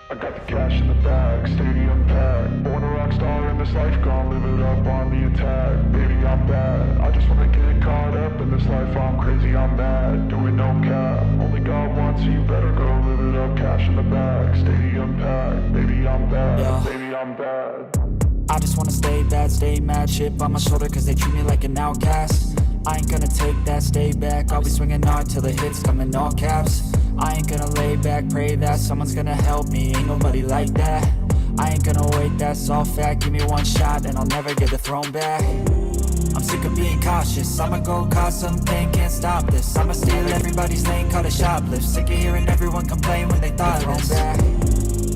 I got the cash in the bag, stadium packed. Born a rock star in this life, gon' live it up on the attack. Baby, I'm bad, I just wanna get caught up in this life. I'm crazy, I'm mad, doing no cap. Only God wants you, better go live it up. Cash in the bag, stadium packed. Baby, I'm bad, Yeah. baby, I'm bad. I just wanna stay bad, stay mad. Chip on my shoulder cause they treat me like an outcast. I ain't gonna take that, stay back. I'll be swinging hard till the hits come in all caps. I ain't gonna lay back, pray that someone's gonna help me. Ain't nobody like that. I ain't gonna wait, that's all fact. Give me one shot and I'll never get the throne back. I'm sick of being cautious, I'ma go cause something, can't stop this. I'ma steal everybody's lane, call it shoplift. Sick of hearing everyone complain when they thought thrown back.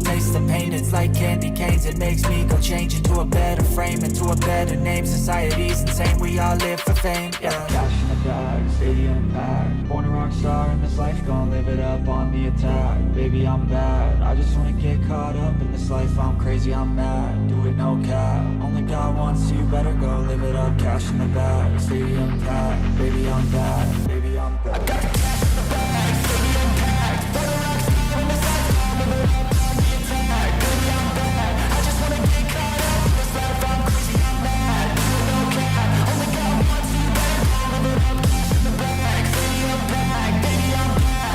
Taste the pain, it's like candy canes. It makes me go change into a better frame, into a better name. Society's insane, we all live for fame. Yeah. Cash in the bag, stadium packed. Born a rock star in this life, gon' live it up on the attack. Baby, I'm bad, I just wanna get caught up in this life. I'm crazy, I'm mad, do it no cap. Only God wants you, better go live it up. Cash in the bag, stadium packed. Baby, I'm bad, baby, I'm bad. I got the cash in the bag, stadium packed. Born a rock star in this life, gon' live it up. I'm crazy, I'm mad, do it no cap. Only God wants you, better go live it up. Cash in the bag, stadium packed. Baby, I'm bad,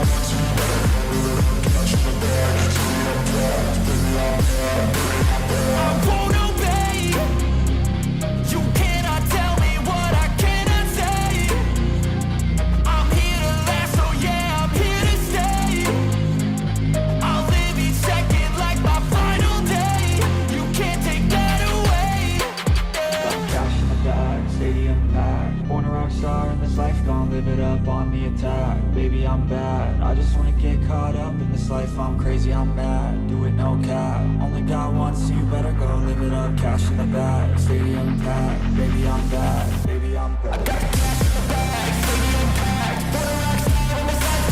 baby, I'm bad. I got the cash in the bag, stadium packed. Born a rock star in this life, gon' live it up on the attack. Baby, I'm bad, I just wanna get caught up in this life. I'm crazy, I'm mad, do it no cap. Only God wants you, better go live it up. Cash in the bag, stadium packed. Baby, I'm bad, baby, I'm bad. I got the cash in the bag, stadium packed. Born a rock star in this life.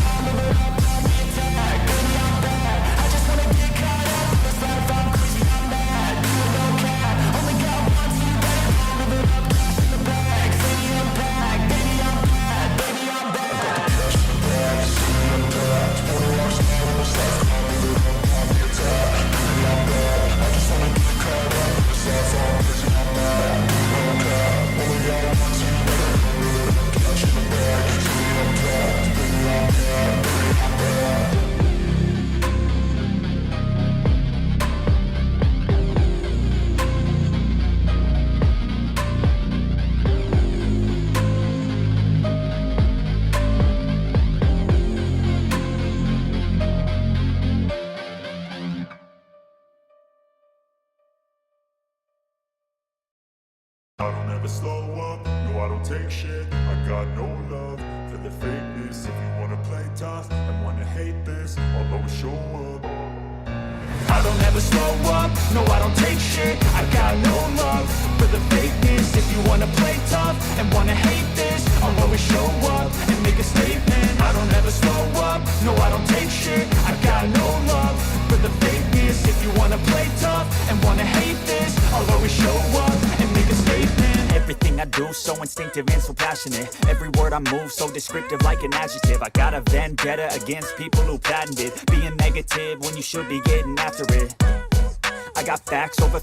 I don't ever slow up, no I don't take shit. I got no love for the fakeness. If you wanna play tough and wanna hate this, I'll always show up. I don't ever slow up, no I don't take shit. I got no love for the fakeness. If you wanna play tough and wanna hate this, I'll always show up and make a statement. I don't ever slow up, no I don't take shit. I got no love for the fakeness. If you wanna play tough and wanna hate this, I'll always show up and make a statement. Everything I do so instinctive and so passionate. Every word I move so descriptive like an adjective. I got a vendetta against people who patented being negative when you should be getting after it. I got facts over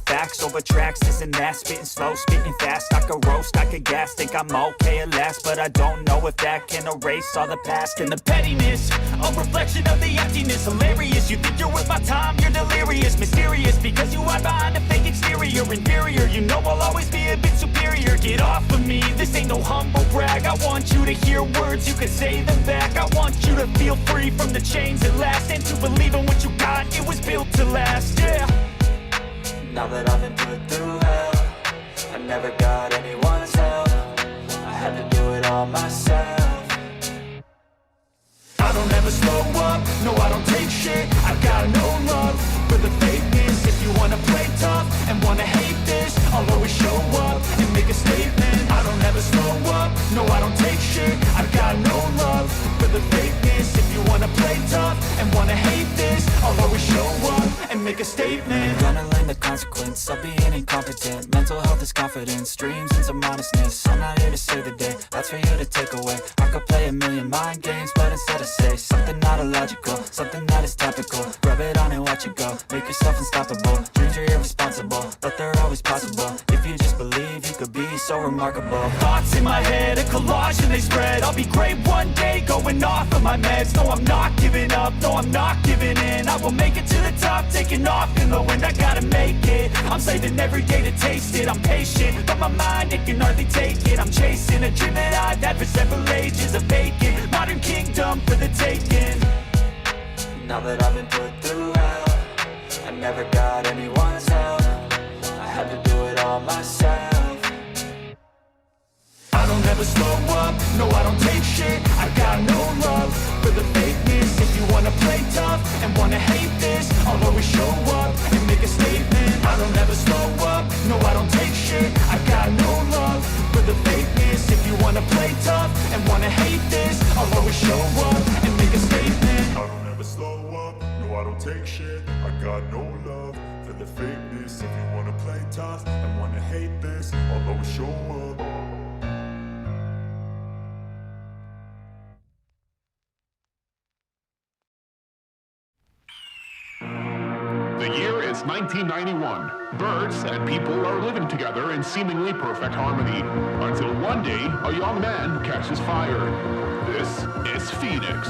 tracks, this and that. Spitting slow, spitting fast. I could roast, I could gas. Think I'm okay at last, but I don't know if that can erase all the past. And the pettiness, a reflection of the emptiness. Hilarious, you think you're worth my time, you're delirious. Mysterious, because you hide behind a fake exterior. Inferior, you know I'll always be a bit superior. Get off of me, this ain't no humble brag. I want you to hear words, you can say them back. I want you to feel free from the chains at last, and to believe in what you got, it was built to last, yeah. Now that I've been put through hell, I never got anyone's help. I had to do it all myself. I don't ever slow up, no I don't take shit. I got no love for the fakeness. If you wanna play tough and wanna hate this, I'll always show up and make a statement. I don't ever slow up, no I don't take shit. I got no love for the fakeness. If you wanna wanna play tough and wanna hate this, I'll always show up and make a statement. Gonna learn the consequence of being incompetent. Mental health is confidence, dreams and some honestness. I'm not here to save the day, that's for you to take away. I could play a million mind games, but instead I say something not illogical, something that is topical. Rub it on and watch it go, make yourself unstoppable. Dreams are irresponsible, but they're always possible. If you just believe, you could be so remarkable. Thoughts in my head, a collage and they spread. I'll be great one day, going off of my meds. No, I'm not giving up, no, I'm not giving in. I will make it to the top, taking off in the wind. I gotta make it, I'm saving every day to taste it. I'm patient, but my mind, it can hardly take it. I'm chasing a dream that I've had for several ages. A vacant, modern kingdom for the taking. Now that I've been put through hell, I never got anyone's help. I had to do it all myself. I don't ever slow up, no I don't take shit. I got no love for the fakeness. If you wanna play tough and wanna hate this, I'll always show up and make a statement. I don't ever slow up, no I don't take shit. I got no love for the fakeness. If you wanna play tough and wanna hate this, I'll always show up and make a statement. I don't ever slow up, no I don't take shit. I got no love for the fakeness. If you wanna play tough and wanna hate this, I'll always show up. The year is 1991. Birds and people are living together in seemingly perfect harmony, until one day a young man catches fire. This is Phoenix.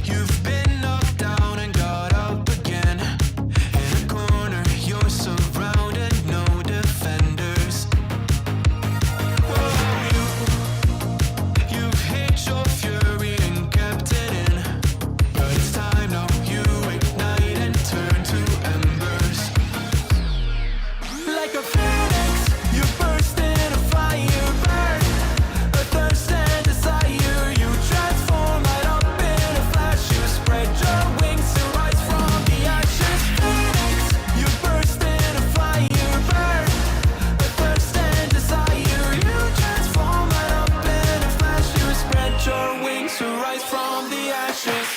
You've been knocked down and got up again. In a corner, you're surrounded, no defenders. You've hid your fury and kept it in. But it's time now, you ignite and turn to embers. Like a phoenix, you burst in a fire burn. A thirst and desire, you transform right up in a flash. You spread your wings to rise from the ashes. Phoenix, you burst in a fire burn. A thirst and desire, you transform right up in a flash. You spread your wings to rise from the ashes.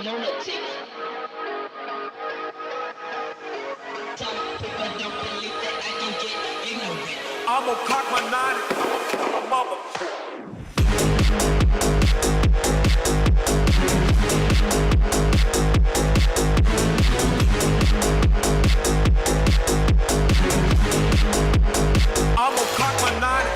lunatic. Some people don't believe that I can get ignorant. I'm gonna cock my nine and mother. I'm gonna cock my nine.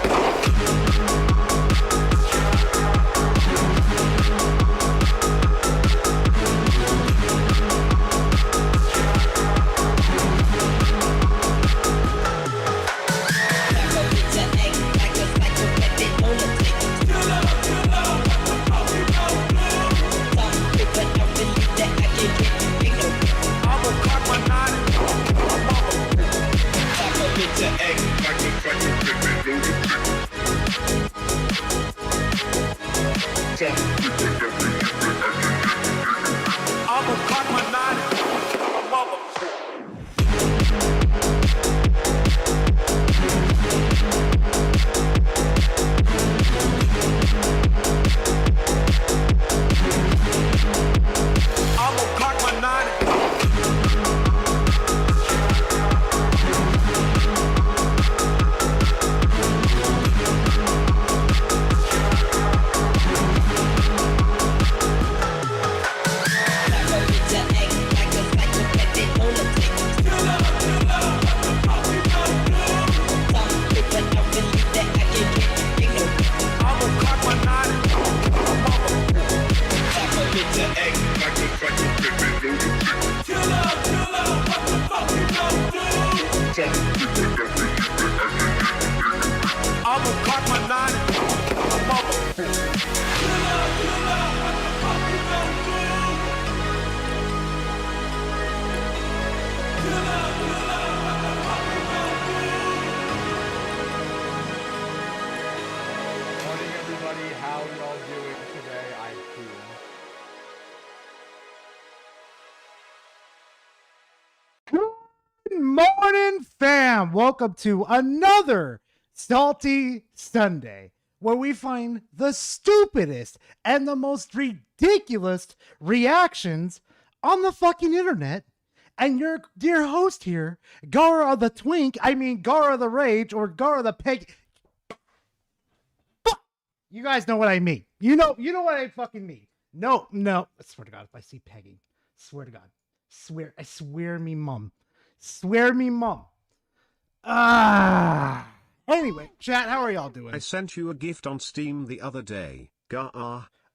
Morning, everybody. How y'all doing today? I'm cool. Good morning, fam. Welcome to another Salty Sunday, where we find the stupidest and the most ridiculous reactions on the fucking internet. And your dear host here, Gara the Twink, Gara the Rage, or Gara the Peg. You guys know what I mean. You know what I fucking mean. No. I swear to God, if I see Peggy, swear to God. I swear me mum. Anyway, chat, how are y'all doing? I sent you a gift on Steam the other day.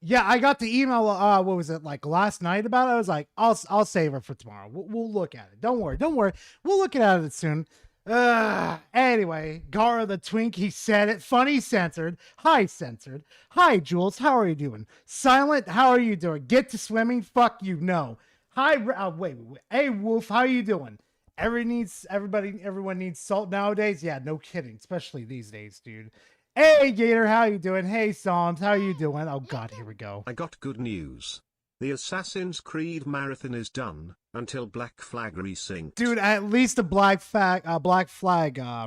Yeah, I got the email, what was it, like last night about it? I was like, I'll save it for tomorrow. We'll look at it. Don't worry. We'll look at it soon. Anyway, Gara the Twink, he said it. Funny censored. Hi, censored. Hi, Jules. How are you doing? Silent, how are you doing? Get to swimming? Fuck you. No. Hi, wait. Hey, Wolf, how you doing? Everyone needs salt nowadays. Yeah, no kidding. Especially these days, dude. Hey, Gator, how you doing? Hey, Psalms, how you doing? Oh, God, here we go. I got good news. The Assassin's Creed marathon is done until Black Flag resyncs. Dude, at least the Black Flag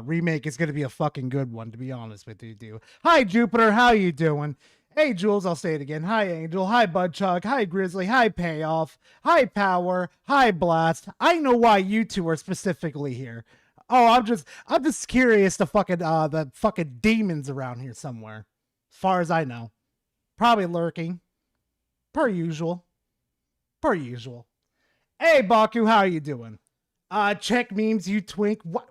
remake is going to be a fucking good one, to be honest with you, dude. Hi, Jupiter. How you doing? Hey, Jules, I'll say it again. Hi, Angel. Hi, Budchuck. Hi, Grizzly. Hi, Payoff. Hi, Power. Hi, Blast. I know why you two are specifically here. Oh, I'm just curious the fucking demons around here somewhere. As far as I know. Probably lurking. Per usual. Hey, Baku, how you doing? Check memes, you twink. What?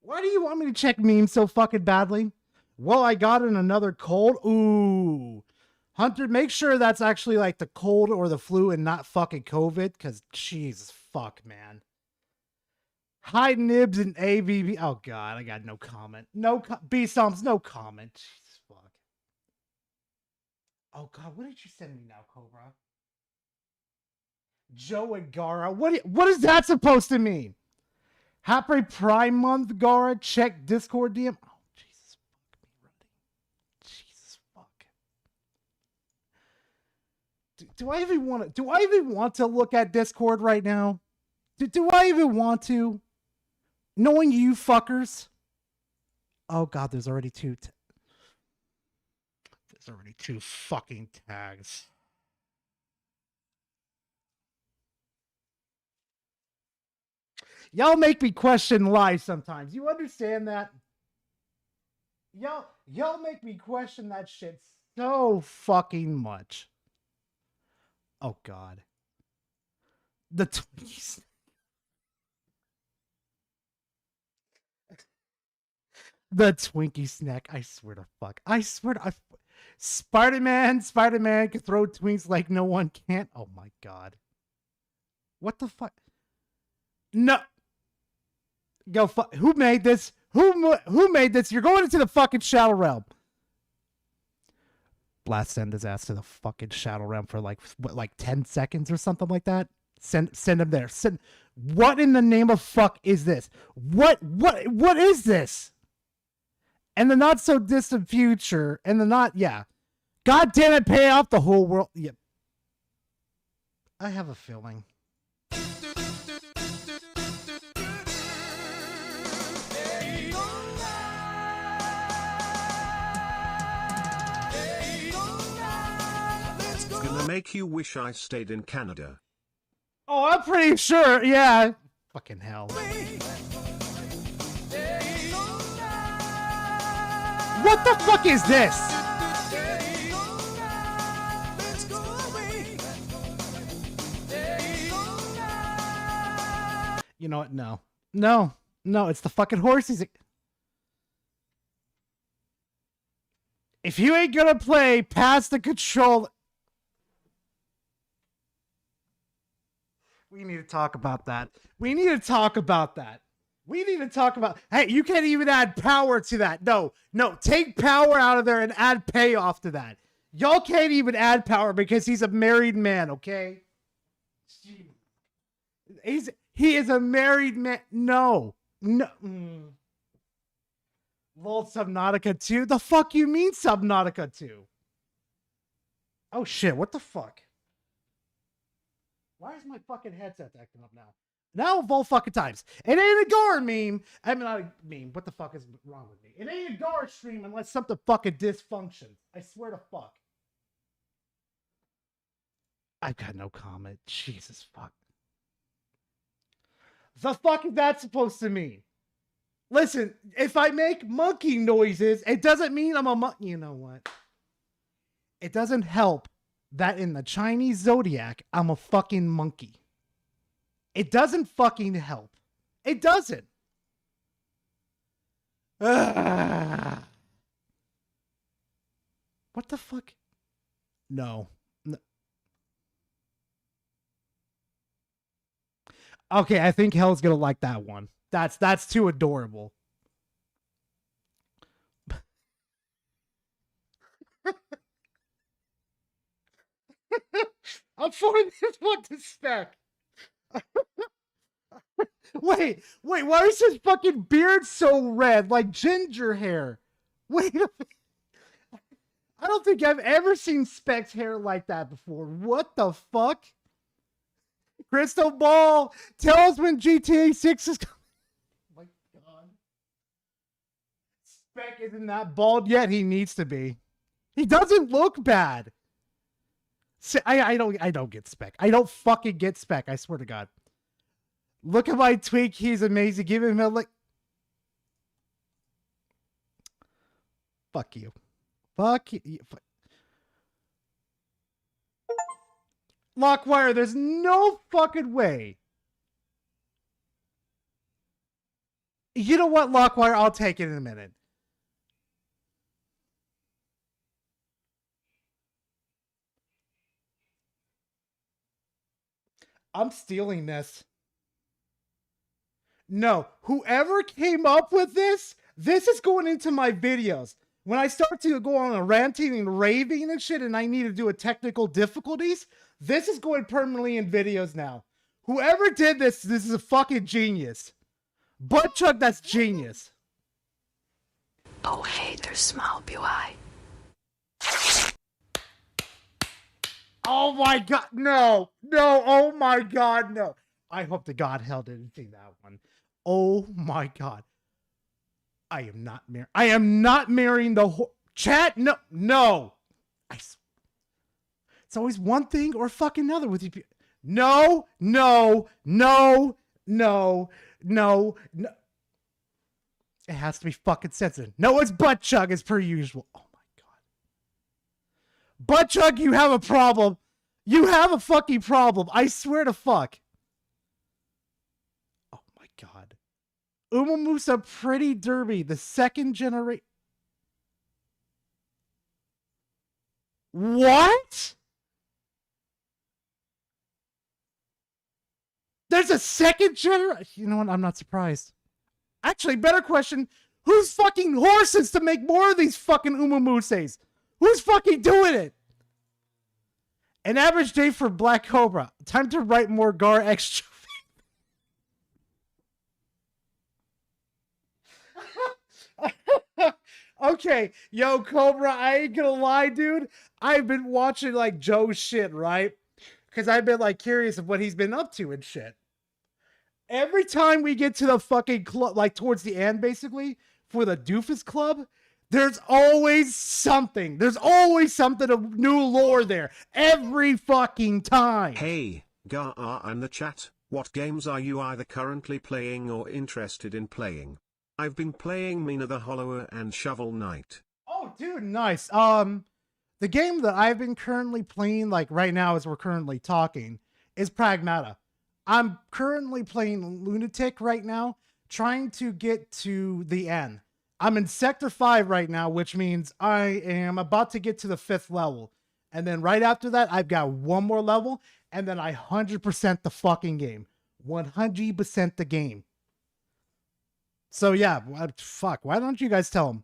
Why do you want me to check memes so fucking badly? Well, I got in another cold. Ooh. Hunter, make sure that's actually like the cold or the flu and not fucking COVID, because Jesus fuck, man. Hi, Nibs and AVB. Oh, God, I got no comment. B-Stomps, no comment. Jesus fuck. Oh, God, what did you send me now, Cobra? Joe and Gara. What is that supposed to mean? Happy Prime Month, Gara. Check Discord DM. Oh, Jesus fuck me, Ruddy. Jesus fuck. Do I even want to look at Discord right now? Do I even want to? Knowing you fuckers. Oh God, there's already two. This 32 fucking tags. Y'all make me question life sometimes. You understand that? Y'all make me question that shit so fucking much. Oh God. The Twinkies. The Twinkie snack. I swear to fuck. I swear to Spider-Man can throw twinks like no one can. Oh my God. What the fuck? No. Go fuck. Who made this? Who made this? You're going into the fucking Shadow Realm. Blast send his ass to the fucking Shadow Realm for like 10 seconds or something like that. Send him there. What in the name of fuck is this? What is this? And the not so distant future, and the not, yeah. God damn it, pay off the whole world. Yeah. I have a feeling. It's gonna make you wish I stayed in Canada. Oh, I'm pretty sure, yeah. Fucking hell. What the fuck is this? You know what? No. No, it's the fucking horses. If you ain't gonna play past the control... We need to talk about that. We need to talk about... Hey, you can't even add power to that. No, take power out of there and add payoff to that. Y'all can't even add power because he's a married man, okay? He is a married man. No. Volt Subnautica 2? The fuck you mean Subnautica 2? Oh shit, what the fuck? Why is my fucking headset acting up now? Now of all fucking times. It ain't a Gar meme. I mean, not a meme. What the fuck is wrong with me? It ain't a Gar stream unless something fucking dysfunctions. I swear to fuck. I've got no comment. Jesus fuck. The fuck is that supposed to mean? Listen, if I make monkey noises, it doesn't mean I'm a monkey. You know what? It doesn't help that in the Chinese zodiac, I'm a fucking monkey. It doesn't fucking help. It doesn't. What the fuck? No. Okay, I think Hell's gonna like that one. That's too adorable. I'm forwarding this one to Spec. Wait, why is his fucking beard so red, like ginger hair? Wait a minute. I don't think I've ever seen Spec's hair like that before. What the fuck? Crystal Ball, tell us when GTA 6 is coming. Oh my God. Spec isn't that bald yet. He needs to be. He doesn't look bad. See, I don't get Spec. I don't fucking get Spec. I swear to God. Look at my tweak. He's amazing. Give him a lick. Fuck you. Fuck you. Lockwire, there's no fucking way. You know what, Lockwire? I'll take it in a minute. I'm stealing this. No, whoever came up with this is going into my videos. When I start to go on a ranting and raving and shit and I need to do a technical difficulties, this is going permanently in videos now. Whoever did this is a fucking genius. Buttchuck, that's genius. Oh, hey, there's Smile BY. Oh my God, no, oh my God, no. I hope to God Hell didn't see that one. Oh my God. I am not marrying the chat. No. It's always one thing or fucking another with you. No, no, no, no, no, no. It has to be fucking sensitive. No, it's butt chug as per usual. Oh my god. Butt chug, you have a problem. You have a fucking problem. I swear to fuck. Oh my god. Umamusa Pretty Derby, the second generation. What? There's a second generation. You know what? I'm not surprised. Actually, better question. Who's fucking horses to make more of these fucking Umamuses? Who's fucking doing it? An average day for Black Cobra. Time to write more Gar extra. Okay, yo, Cobra, I ain't gonna lie, dude. I've been watching, like, Joe's shit, right? Because I've been, like, curious of what he's been up to and shit. Every time we get to the fucking club, like, towards the end, basically, for the Doofus Club, there's always something. There's always something of new lore there. Every fucking time. Hey, Gar in the chat, what games are you either currently playing or interested in playing? I've been playing Mina the Hollower and Shovel Knight. Oh, dude, nice. The game that I've been currently playing, like right now as we're currently talking, is Pragmata. I'm currently playing Lunatic right now, trying to get to the end. I'm in Sector 5 right now, which means I am about to get to the 5th level. And then right after that, I've got one more level, and then I 100% the fucking game. 100% the game. So yeah, fuck. Why don't you guys tell him?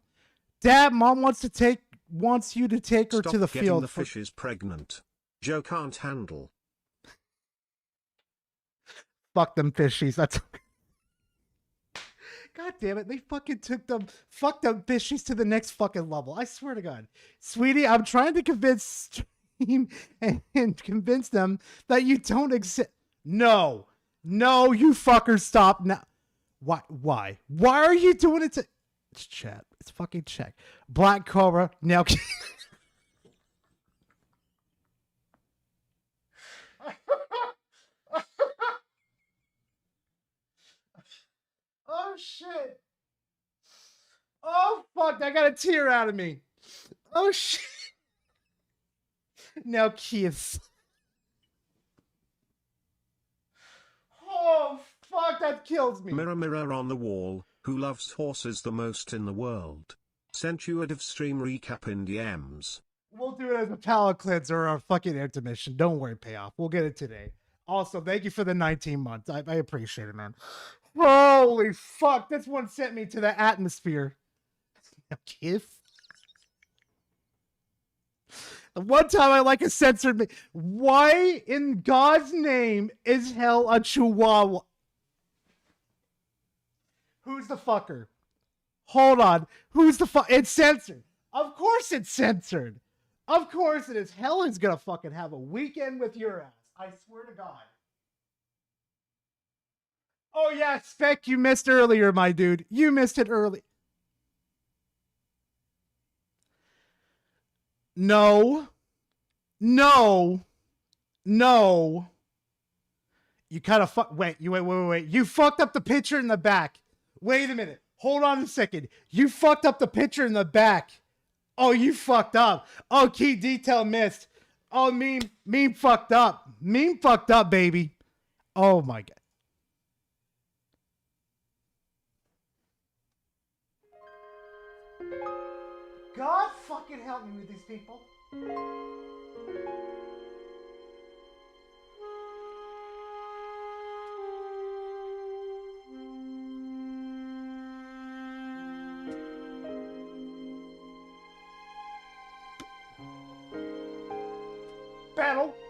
Dad, mom wants you to take her Stop to the getting field. The fish is pregnant. Joe can't handle. Fuck them fishies. That's God damn it. They fucking took them, fuck them fishies to the next fucking level. I swear to God. Sweetie, I'm trying to convince Stream and convince them that you don't exist. No. No, you fuckers stop now. Why? Why are you doing it to... It's chat. It's fucking check. Black Cobra. Now... Oh, shit. Oh, fuck. I got a tear out of me. Oh, shit. Now, kiss. Oh, fuck. That kills me. Mirror, mirror on the wall, who loves horses the most in the world? Sent you a div stream recap in DMs. We'll do it as a palate cleanser or a fucking intermission. Don't worry, payoff. We'll get it today. Also, thank you for the 19 months. I appreciate it, man. Holy fuck. This one sent me to the atmosphere. Kiss. The one time I like a censored me. Why in God's name is hell a chihuahua? Who's the fucker? Hold on. Who's the fuck? It's censored. Of course it's censored. Of course it is. Helen's gonna fucking have a weekend with your ass. I swear to God. Oh yeah, Spec, you missed earlier, my dude. You missed it early. No. No. No. You kind of wait. You fucked up the picture in the back. Wait a minute. Hold on a second. You fucked up the picture in the back. Oh, you fucked up. Oh, key detail missed. Oh, meme fucked up. Meme fucked up, baby. Oh my God. God fucking help me with these people.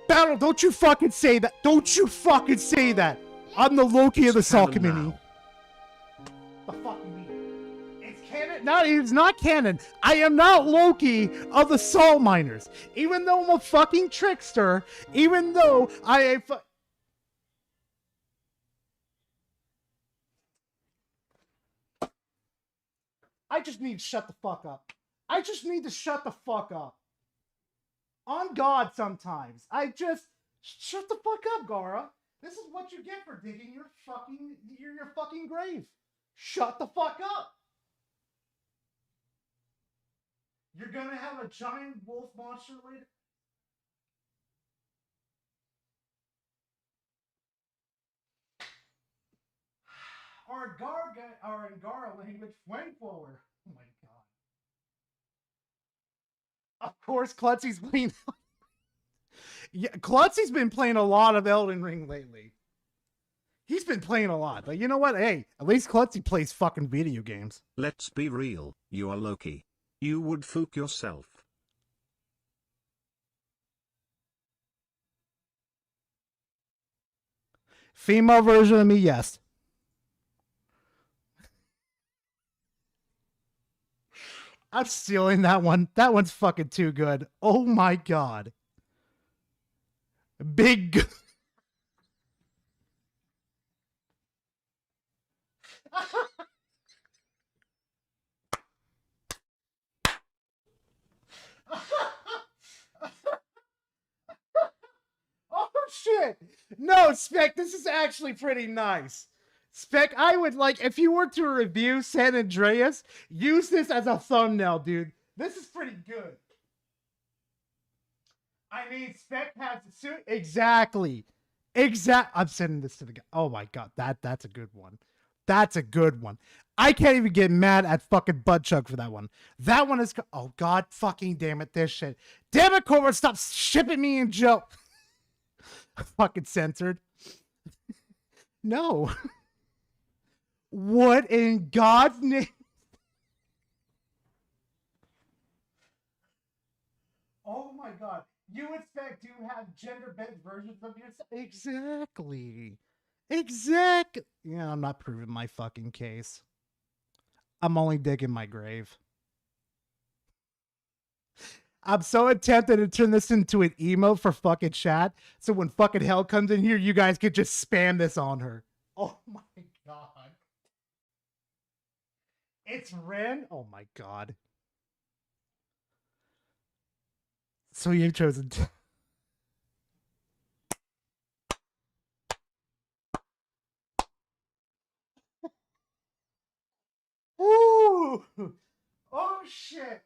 Battle, don't you fucking say that. Don't you fucking say that. I'm the Loki of the Saw community. The fuck you mean? It's canon? No, it's not canon. I am not Loki of the Saw Miners. Even though I'm a fucking trickster, even though I just need to shut the fuck up. I just need to shut the fuck up. On God, sometimes. I just shut the fuck up, Gara. This is what you get for digging your fucking grave. Shut the fuck up. You're gonna have a giant wolf monster later. Or Angara language flamethrower. Oh my god. Of course, Klutzy's playing. Yeah, Klutzy's been playing a lot of Elden Ring lately. He's been playing a lot, but you know what? Hey, at least Klutzy plays fucking video games. Let's be real, you are Loki. You would fook yourself. Female version of me, yes. I'm stealing that one. That one's fucking too good. Oh my god. Big. Oh shit! No, Spec, this is actually pretty nice. Spec, I would like, if you were to review San Andreas, use this as a thumbnail, dude. This is pretty good. I mean, Spec has the suit. Exactly. I'm sending this to the guy. Oh my god, that's a good one. That's a good one. I can't even get mad at fucking Budchug for that one. That one is, oh god fucking damn it, this shit. Damn it, Cobra, stop shipping me and Joe. Fucking censored. No. What in God's name? Oh my god. You expect to have gender-bent versions of yourself? Exactly. Exactly. Yeah, I'm not proving my fucking case. I'm only digging my grave. I'm so tempted to turn this into an emo for fucking chat. So when fucking hell comes in here, you guys could just spam this on her. Oh my god. It's Ren? Oh my god. So you've chosen. Ooh! Oh shit!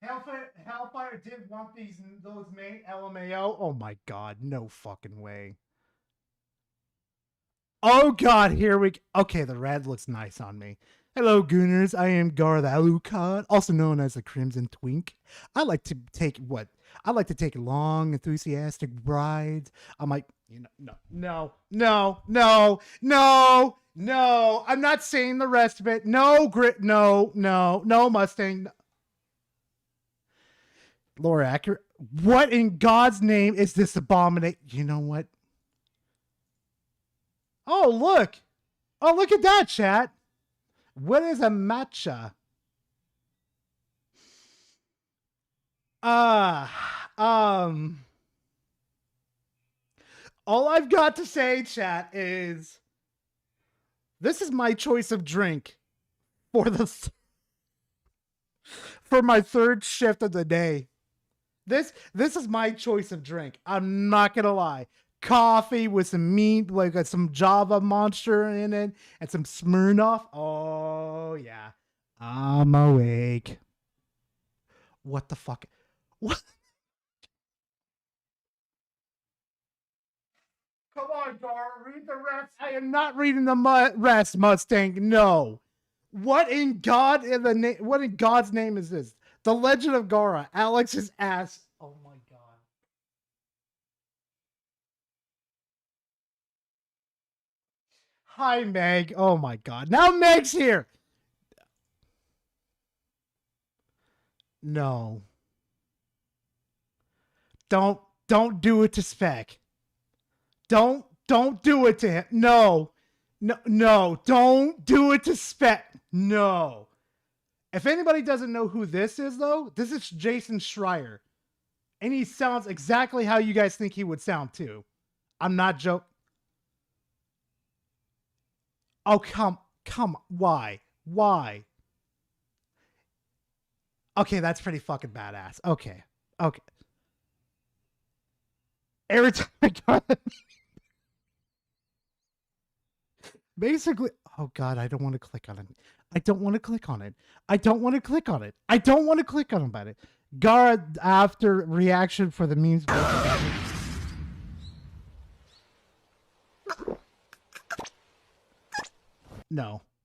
Hellfire did want those main LMAO. Oh my god, no fucking way. Oh god, here we go. Okay, the red looks nice on me. Hello, Gooners. I am Gar the Alucard, also known as the Crimson Twink. I like to take long, enthusiastic rides. I'm like, no. I'm not saying the rest of it. No, Mustang. Laura accurate. What in God's name is this abomination? You know what? Oh, look. Oh, look at that, chat. What is a matcha? All I've got to say, chat, is this is my choice of drink for for my third shift of the day. This is my choice of drink. I'm not gonna lie. Coffee with some meat, like some Java Monster in it, and some Smirnoff. Oh yeah, I'm awake. What the fuck? What? Come on, Gar, read the rest. I am not reading the rest, Mustang. No. What in God's name is this? The Legend of Gara. Alex's ass. Oh my god. Hi, Meg. Oh my god. Now Meg's here. No. Don't do it to Spec. Don't do it to him. No, don't do it to Spec. No. If anybody doesn't know who this is, though, this is Jason Schreier. And he sounds exactly how you guys think he would sound, too. I'm not joking. Oh, come. Why? Why? Okay, that's pretty fucking badass. Okay. Every time I got basically, oh god, I don't want to click on it. I don't want to click on it. About it. Gara, after reaction for the memes.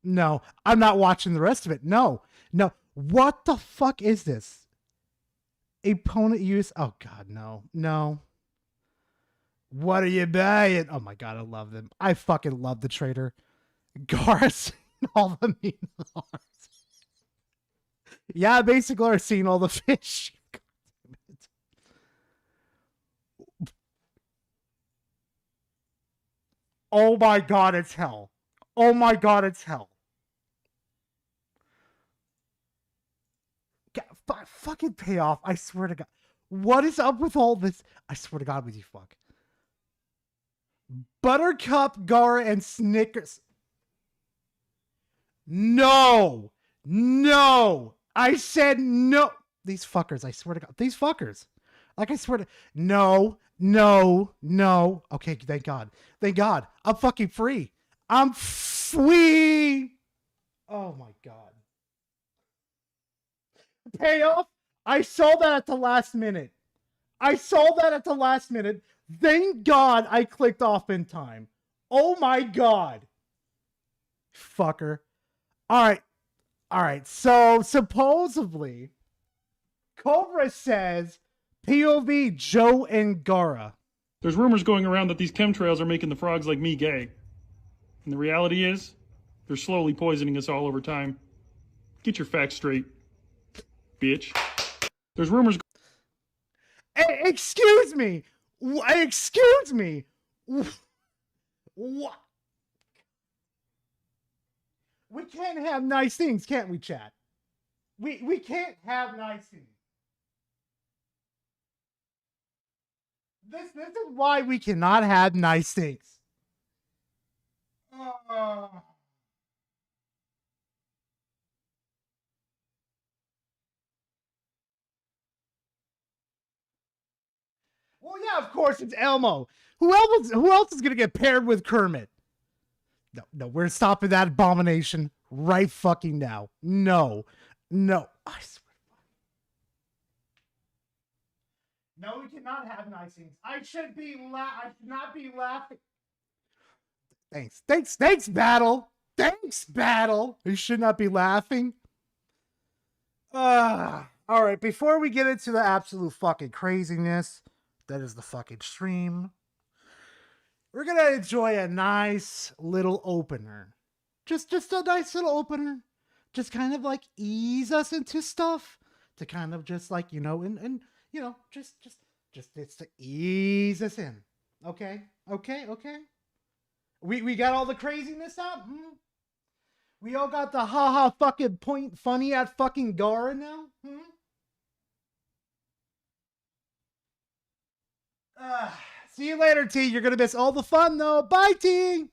No, I'm not watching the rest of it. No. What the fuck is this? Opponent use. Oh god, no. What are you buying? Oh my god, I love them. I fucking love the trader. Gar's all the mean lords. Yeah, basically are seeing all the fish. God damn it. Oh my god, it's hell. Fucking pay off. I swear to God. What is up with all this? I swear to God, would you fuck? Buttercup, Gara, and Snickers. No. I said no. These fuckers, I swear to God. These fuckers. Like, I swear to... No. Okay, thank God. I'm fucking free. I'm free. Oh my God. Payoff. I saw that at the last minute. Thank God I clicked off in time. Oh my God. Fucker. All right. So supposedly, Cobra says POV Joe and Gara. There's rumors going around that these chemtrails are making the frogs like me gay. And the reality is, they're slowly poisoning us all over time. Get your facts straight, bitch. There's rumors... Excuse me. What? We can't have nice things, can't we, chat? We can't have nice things. This is why we cannot have nice things. Well, yeah, of course it's Elmo. Who else is gonna get paired with Kermit? No, we're stopping that abomination right fucking now. No, I swear. No, we cannot have nice things. I should not be laughing. Thanks, Battle. You should not be laughing. All right, before we get into the absolute fucking craziness that is the fucking stream, we're gonna enjoy a nice little opener. Just a nice little opener. Just kind of like ease us into stuff to kind of just like, and just it's to ease us in. Okay. We got all the craziness out. We all got the haha fucking point funny at fucking Gara now. See you later, T. You're gonna miss all the fun though. Bye, T.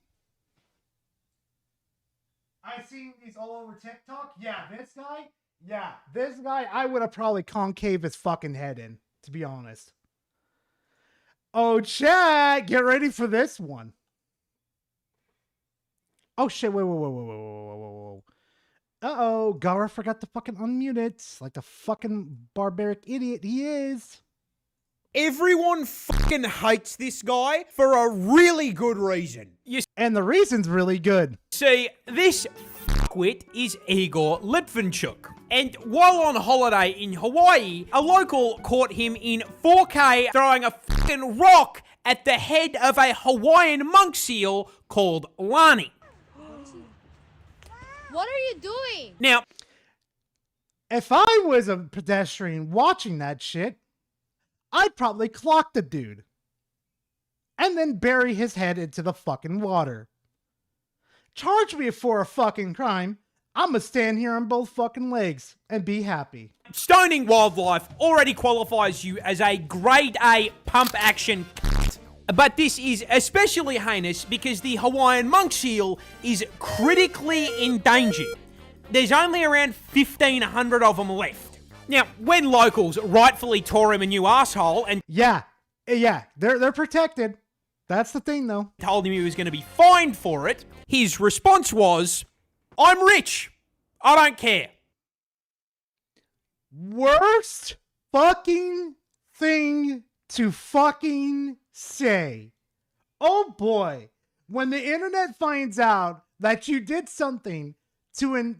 I seen these all over TikTok. Yeah, this guy. I would have probably concave his fucking head in, to be honest. Oh, chat, get ready for this one. Oh shit! Whoa. Uh-oh, Gara forgot to fucking unmute it, like the fucking barbaric idiot he is. Everyone fucking hates this guy for a really good reason. And the reason's really good. See, this fuckwit is Igor Litvinchuk. And while on holiday in Hawaii, a local caught him in 4K throwing a fucking rock at the head of a Hawaiian monk seal called Lani. What are you doing? Now, if I was a pedestrian watching that shit, I'd probably clock the dude and then bury his head into the fucking water. Charge me for a fucking crime. I'm gonna stand here on both fucking legs and be happy. stoning wildlife already qualifies you as a grade A pump action cunt. But this is especially heinous because the Hawaiian monk seal is critically endangered. there's only around 1,500 of them left. Now, when locals rightfully tore him a new asshole and Yeah, they're protected. That's the thing, though. told him he was going to be fined for it, his response was, "I'm rich. I don't care." Worst fucking thing to fucking say. Oh boy, when the internet finds out that you did something to in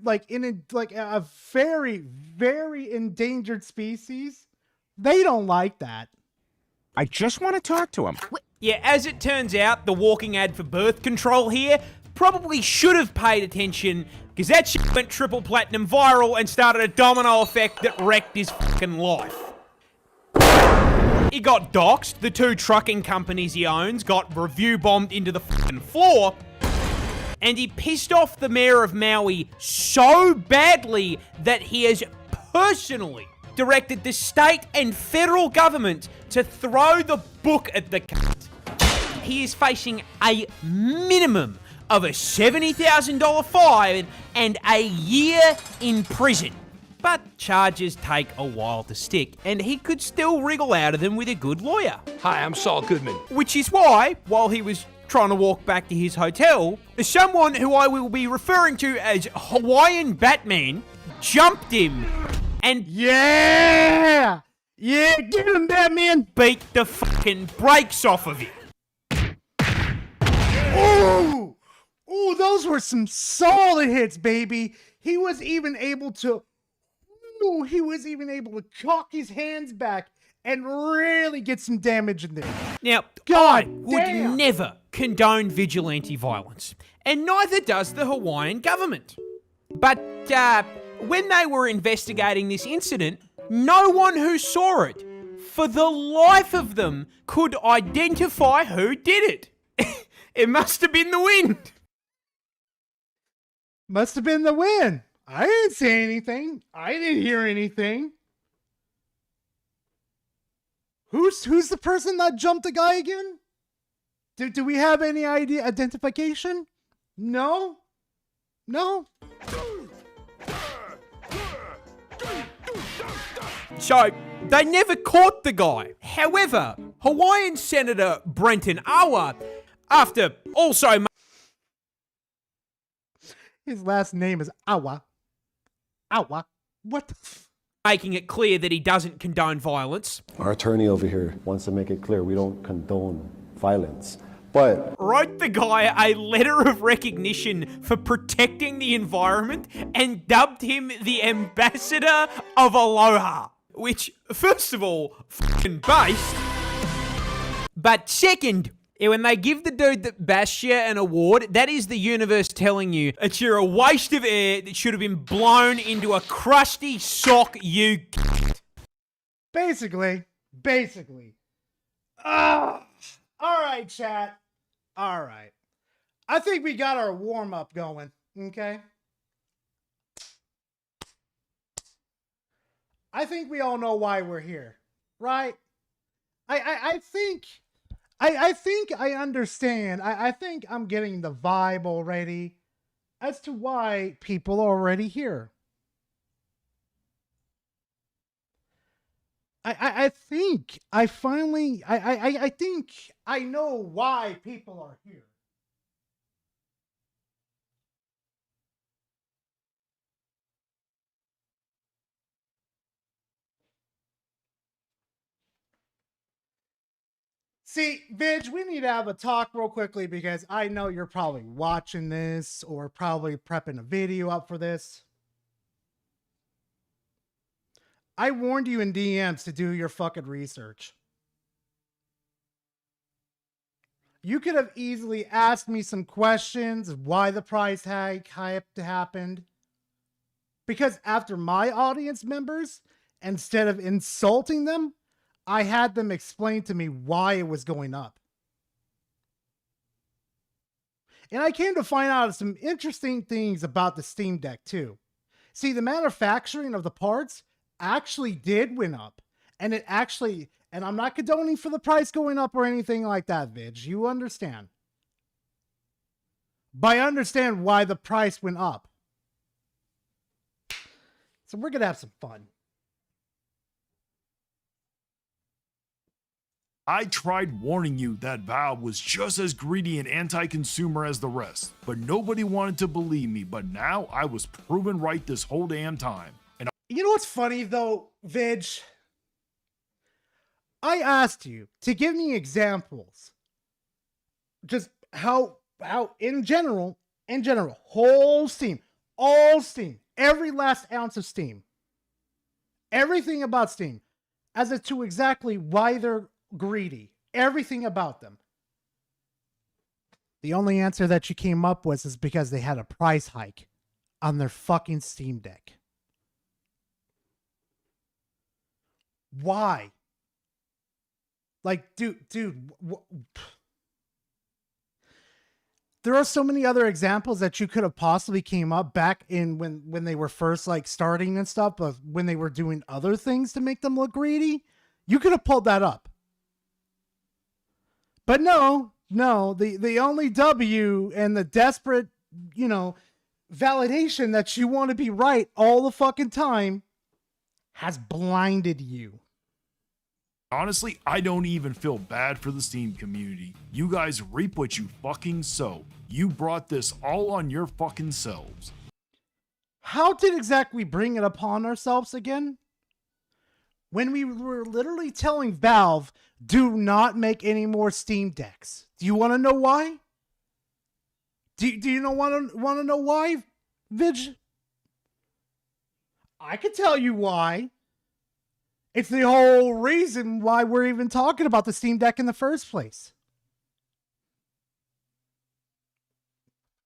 a very, very endangered species, they don't like that. I just want to talk to him. Yeah, as it turns out, the walking ad for birth control here probably should have paid attention, because that shit went triple platinum viral and started a domino effect that wrecked his fucking life. He got doxxed, the 2 trucking companies he owns got review bombed into the fucking floor, and he pissed off the mayor of Maui so badly that he has personally directed the state and federal government to throw the book at the cunt. He is facing a minimum of a $70,000 fine and a year in prison. But charges take a while to stick, and he could still wriggle out of them with a good lawyer. Hi, I'm Saul Goodman. Which is why, while he was trying to walk back to his hotel, someone who I will be referring to as Hawaiian Batman jumped him and Yeah, get him, Batman. beat the fucking brakes off of him. Ooh, those were some solid hits, baby. He was even able to cock his hands back and really get some damage in there. Now, God I would damn. never condone vigilante violence, and neither does the Hawaiian government. But when they were investigating this incident, no one who saw it, for the life of them, could identify who did it. It must have been the wind. Must have been the wind. I didn't say anything. I didn't hear anything. Who's the person that jumped the guy again? Do we have any identification? No? So, they never caught the guy. However, Hawaiian Senator Brenton Awa, after also His last name is Awa. What the making it clear that he doesn't condone violence, Our attorney over here wants to make it clear we don't condone violence. But wrote the guy a letter of recognition for protecting the environment and dubbed him the ambassador of Aloha. Which, first of all, fucking based. But second, when they give the dude that bashed you an award, that is the universe telling you that you're a waste of air that should have been blown into a crusty sock, you Basically. All right, chat. All right. I think we got our warm-up going, okay? I think we all know why we're here, right? I think I understand. I think I'm getting the vibe already as to why people are already here. I think I finally I think I know why people are here. See, Vidge, we need to have a talk real quickly because I know you're probably watching this or probably prepping a video up for this. I warned you in DMs to do your fucking research. You could have easily asked me some questions of why the price tag happened. Because after my audience members, instead of insulting them, I had them explain to me why it was going up. And I came to find out some interesting things about the Steam Deck too. See, the manufacturing of the parts actually did went up. And it actually, and I'm not condoning for the price going up or anything like that, Vidge. You understand. But I understand why the price went up. So we're gonna have some fun. I tried warning you that Valve was just as greedy and anti-consumer as the rest, but nobody wanted to believe me, but now I was proven right this whole damn time. And you know what's funny though, Vig? I asked you to give me examples. Just how in general, whole Steam, all Steam, every last ounce of Steam, everything about Steam, as to exactly why they're greedy, everything about them. The only answer that you came up with is because they had a price hike on their fucking Steam Deck. Why? Like, dude, there are so many other examples that you could have possibly came up back in when they were first like starting and stuff, but when they were doing other things to make them look greedy, you could have pulled that up. But no, the only W and the desperate, validation that you want to be right all the fucking time has blinded you. honestly, I don't even feel bad for the Steam community. You guys reap what you fucking sow. You brought this all on your fucking selves. How did exactly we bring it upon ourselves again? When we were literally telling Valve, do not make any more Steam Decks. Do you want to know why? Do you want to know why, Vig? I could tell you why. It's the whole reason why we're even talking about the Steam Deck in the first place.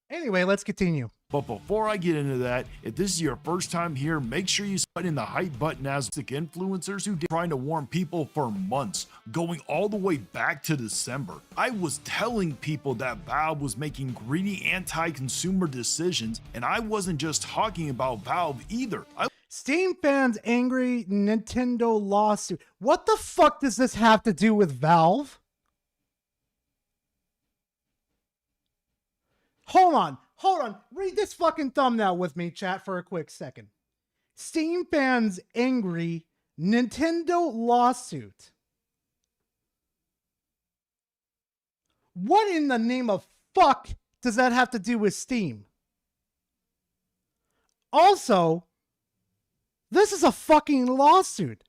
Anyway, let's continue. But before I get into that, if this is your first time here, make sure you slide in the hype button as influencers who did trying to warn people for months, going all the way back to December. I was telling people that Valve was making greedy anti-consumer decisions, and I wasn't just talking about Valve either. Steam fans angry Nintendo lawsuit. What the fuck does this have to do with Valve? Hold on. Read this fucking thumbnail with me, chat, for a quick second. Steam fans angry Nintendo lawsuit. What in the name of fuck does that have to do with Steam? Also, this is a fucking lawsuit.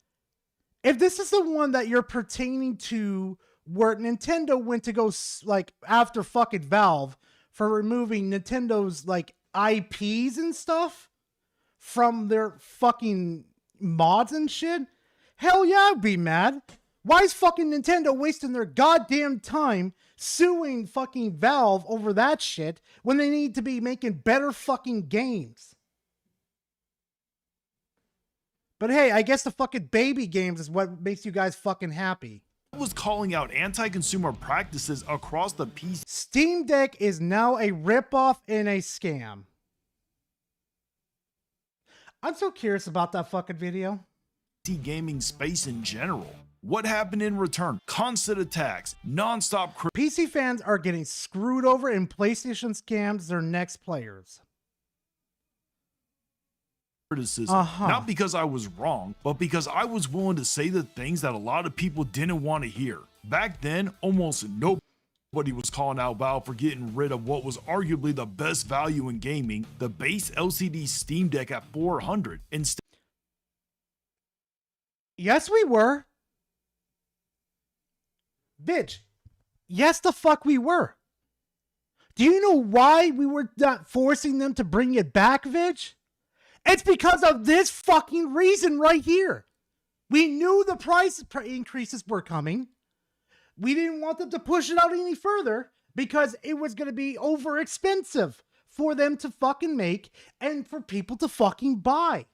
If this is the one that you're pertaining to where Nintendo went to go like after fucking Valve for removing Nintendo's like IPs and stuff from their fucking mods and shit, hell yeah, I'd be mad. Why is fucking Nintendo wasting their goddamn time suing fucking Valve over that shit when they need to be making better fucking games? But hey, I guess the fucking baby games is what makes you guys fucking happy. Was calling out anti-consumer practices across the PC. Steam Deck is now a ripoff and a scam. I'm so curious about that fucking video. Gaming space in general. What happened in return? Constant attacks, non-stop PC fans are getting screwed over and PlayStation scams their next players. Criticism. Not because I was wrong, but because I was willing to say the things that a lot of people didn't want to hear. Back then, almost nobody was calling out Valve for getting rid of what was arguably the best value in gaming, the base LCD Steam Deck at $400. Instead, yes, we were. Bitch. Yes, the fuck we were. Do you know why we were not forcing them to bring it back, Vig? It's because of this fucking reason right here. We knew the price increases were coming. We didn't want them to push it out any further because it was going to be over expensive for them to fucking make and for people to fucking buy.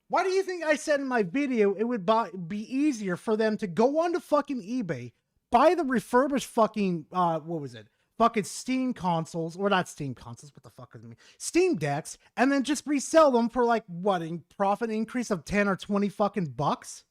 Why do you think I said in my video it would be easier for them to go onto fucking eBay, buy the refurbished fucking, fucking Steam consoles, or not Steam consoles, what the fuck is it? Steam Decks, and then just resell them for like, what, a profit increase of 10 or 20 fucking bucks?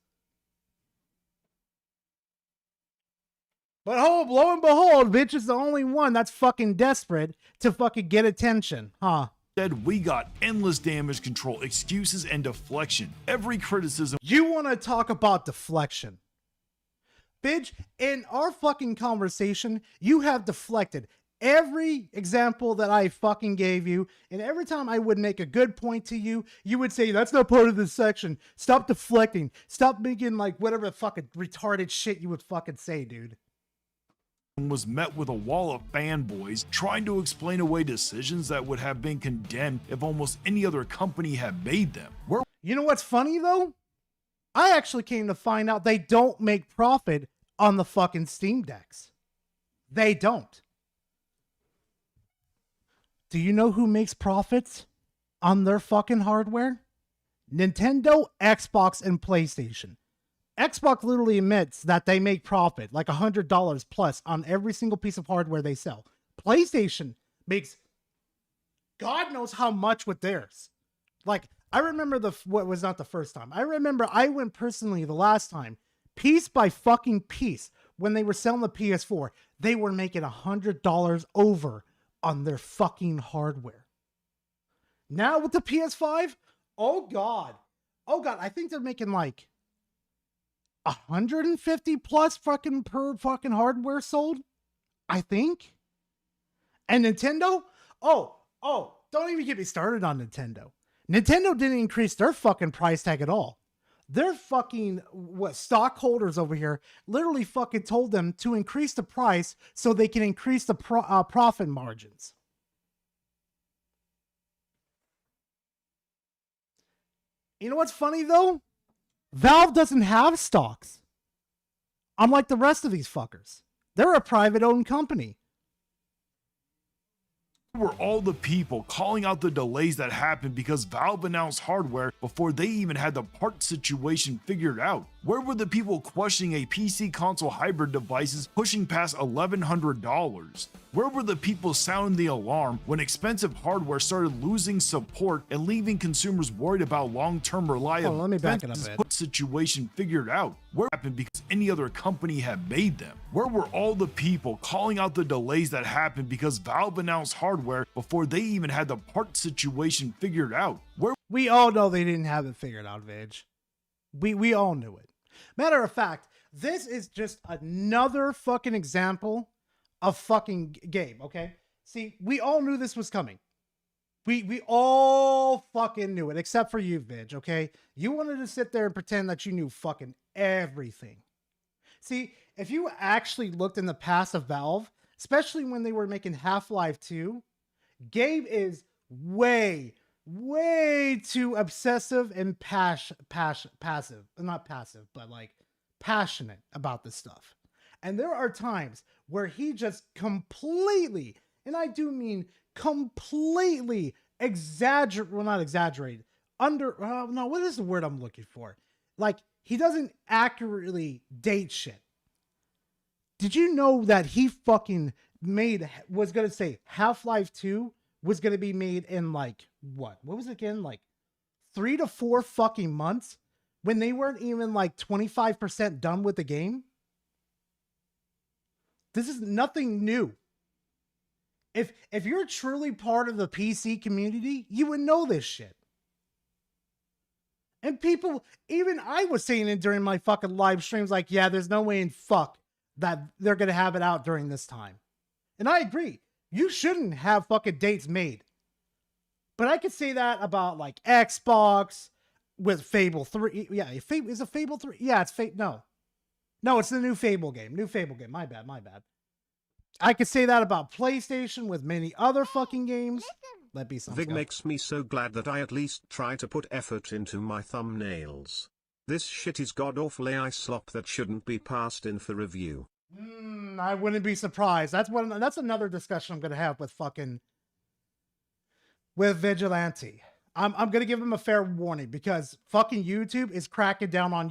But lo and behold, bitch is the only one that's fucking desperate to fucking get attention, huh? Instead, we got endless damage control, excuses, and deflection. Every criticism. You want to talk about deflection? Bitch, in our fucking conversation, you have deflected every example that I fucking gave you, and every time I would make a good point to you, you would say, that's not part of this section. Stop deflecting. Stop making like whatever the fucking retarded shit you would fucking say, dude. Was met with a wall of fanboys trying to explain away decisions that would have been condemned if almost any other company had made them. You know what's funny though? I actually came to find out they don't make profit on the fucking Steam decks. They don't. Do you know who makes profits on their fucking hardware? Nintendo, Xbox, and PlayStation. Xbox literally admits that they make profit, like $100 plus on every single piece of hardware they sell. PlayStation makes God knows how much with theirs. Like, I remember what was not the first time. I remember I went personally the last time, piece by fucking piece, when they were selling the PS4, they were making $100 over on their fucking hardware. Now with the PS5, oh God, I think they're making like 150 plus fucking per fucking hardware sold, I think. And Nintendo, oh, don't even get me started on Nintendo. Nintendo didn't increase their fucking price tag at all. Their fucking stockholders over here literally fucking told them to increase the price so they can increase the profit margins. You know what's funny though? Valve doesn't have stocks. Unlike the rest of these fuckers. They're a private owned company. Were all the people calling out the delays that happened because Valve announced hardware before they even had the part situation figured out? Where were the people questioning a PC console hybrid devices pushing past $1,100? Where were the people sounding the alarm when expensive hardware started losing support and leaving consumers worried about long-term reliability? Let me back it up a bit. Situation figured out? Where happened because any other company had made them? Where were all the people calling out the delays that happened because Valve announced hardware before they even had the part situation figured out? We all know they didn't have it figured out, Vidge. We all knew it. Matter of fact, this is just another fucking example of fucking game, okay? See, we all knew this was coming. We all fucking knew it, except for you, Vidge, okay? You wanted to sit there and pretend that you knew fucking everything. See, if you actually looked in the past of Valve, especially when they were making Half-Life 2, Gabe is way too obsessive and passive. Not passive, but like passionate about this stuff. And there are times where he just completely, and I do mean completely what is the word I'm looking for? Like, he doesn't accurately date shit. Did you know that he fucking was gonna say Half-Life 2 was gonna be made in like, what was it again? Like 3 to 4 fucking months when they weren't even like 25% done with the game? This is nothing new. If you're truly part of the PC community, you would know this shit. And people, even I was saying it during my fucking live streams, like, yeah, there's no way in fuck that they're going to have it out during this time. And I agree. You shouldn't have fucking dates made. But I could say that about like Xbox with Fable 3. Yeah, is it Fable 3? Yeah, it's Fable. No, it's the new Fable game. My bad. I could say that about PlayStation with many other fucking games. Let me Vig makes me so glad that I at least try to put effort into my thumbnails. This shit is god-awful AI slop that shouldn't be passed in for review. I wouldn't be surprised. That's another discussion I'm gonna have with Vigilante. I'm gonna give him a fair warning because fucking YouTube is cracking down on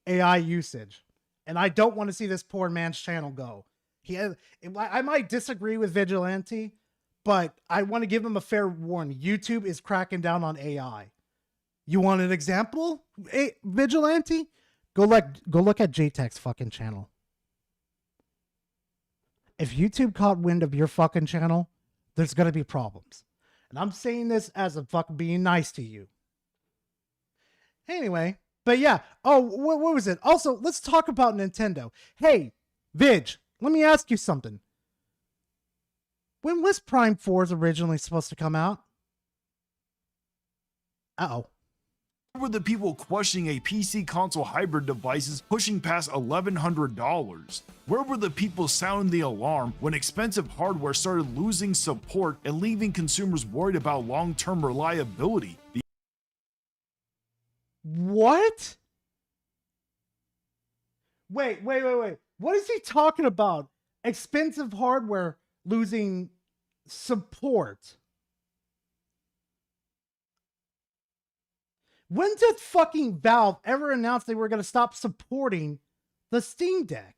AI usage, and I don't want to see this poor man's channel go. I might disagree with Vigilante, but I want to give him a fair warning. YouTube is cracking down on AI. You want an example, Vigilante? Go look at JTech's fucking channel. If YouTube caught wind of your fucking channel, there's gonna be problems. And I'm saying this as a fuck being nice to you. Anyway, but yeah. Oh, what was it? Also, let's talk about Nintendo. Hey, Vidge, let me ask you something. When was Prime 4's originally supposed to come out? Uh-oh. Where were the people questioning a PC console hybrid devices pushing past $1,100? Where were the people sounding the alarm when expensive hardware started losing support and leaving consumers worried about long-term reliability? What? Wait. What is he talking about? Expensive hardware losing support. When did fucking Valve ever announce they were going to stop supporting the Steam Deck?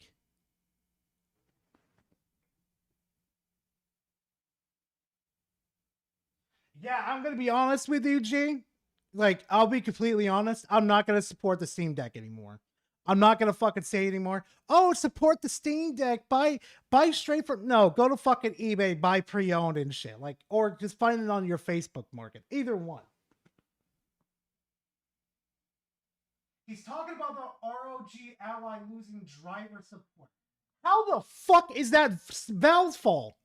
Yeah, I'm going to be honest with you, G. Like, I'll be completely honest. I'm not going to support the Steam Deck anymore. I'm not going to fucking say anymore. Oh, support the Steam Deck. Buy straight from... No, go to fucking eBay, buy pre-owned and shit. Like, or just find it on your Facebook market. Either one. He's talking about the ROG Ally losing driver support. How the fuck is that Valve's fault?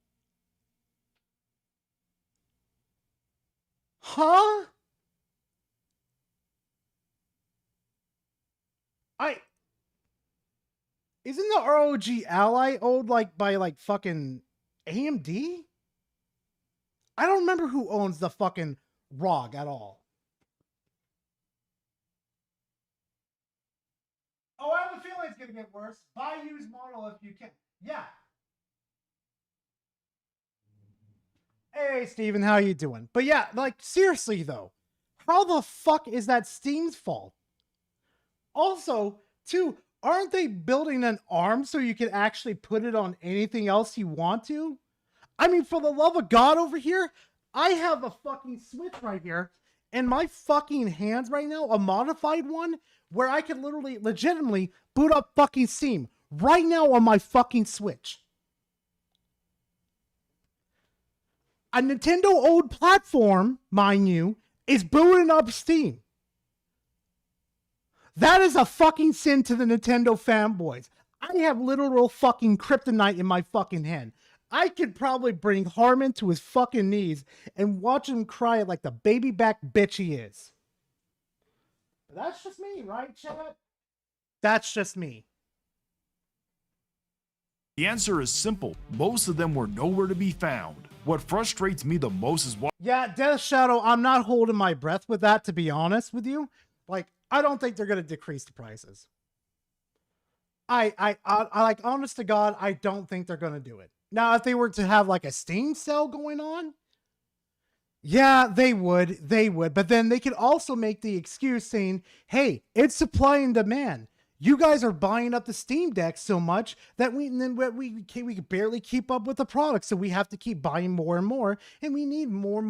Huh? Isn't the ROG Ally owned like by like fucking AMD? I don't remember who owns the fucking ROG at all. Oh, I have a feeling it's gonna get worse. Buy used model if you can. Yeah. Hey, Steven, how you doing? But yeah, like, seriously, though. How the fuck is that Steam's fault? Also, too, aren't they building an ARM so you can actually put it on anything else you want to? I mean, for the love of God over here, I have a fucking Switch right here in my fucking hands right now, a modified one, where I can literally, legitimately boot up fucking Steam right now on my fucking Switch. A Nintendo owned platform, mind you, is booting up Steam. That is a fucking sin to the Nintendo fanboys. I have literal fucking kryptonite in my fucking hand. I could probably bring Harmon to his fucking knees and watch him cry like the baby back bitch he is. But that's just me, right, chat? That's just me. The answer is simple. Most of them were nowhere to be found. What frustrates me the most is what... Yeah, Death Shadow, I'm not holding my breath with that, to be honest with you. Like, I don't think they're going to decrease the prices. I like, honest to God, I don't think they're going to do it. Now, if they were to have like a Steam sale going on, yeah, they would. But then they could also make the excuse saying, hey, it's supply and demand. You guys are buying up the Steam Deck so much that we can barely keep up with the product, so we have to keep buying more and more, and we need more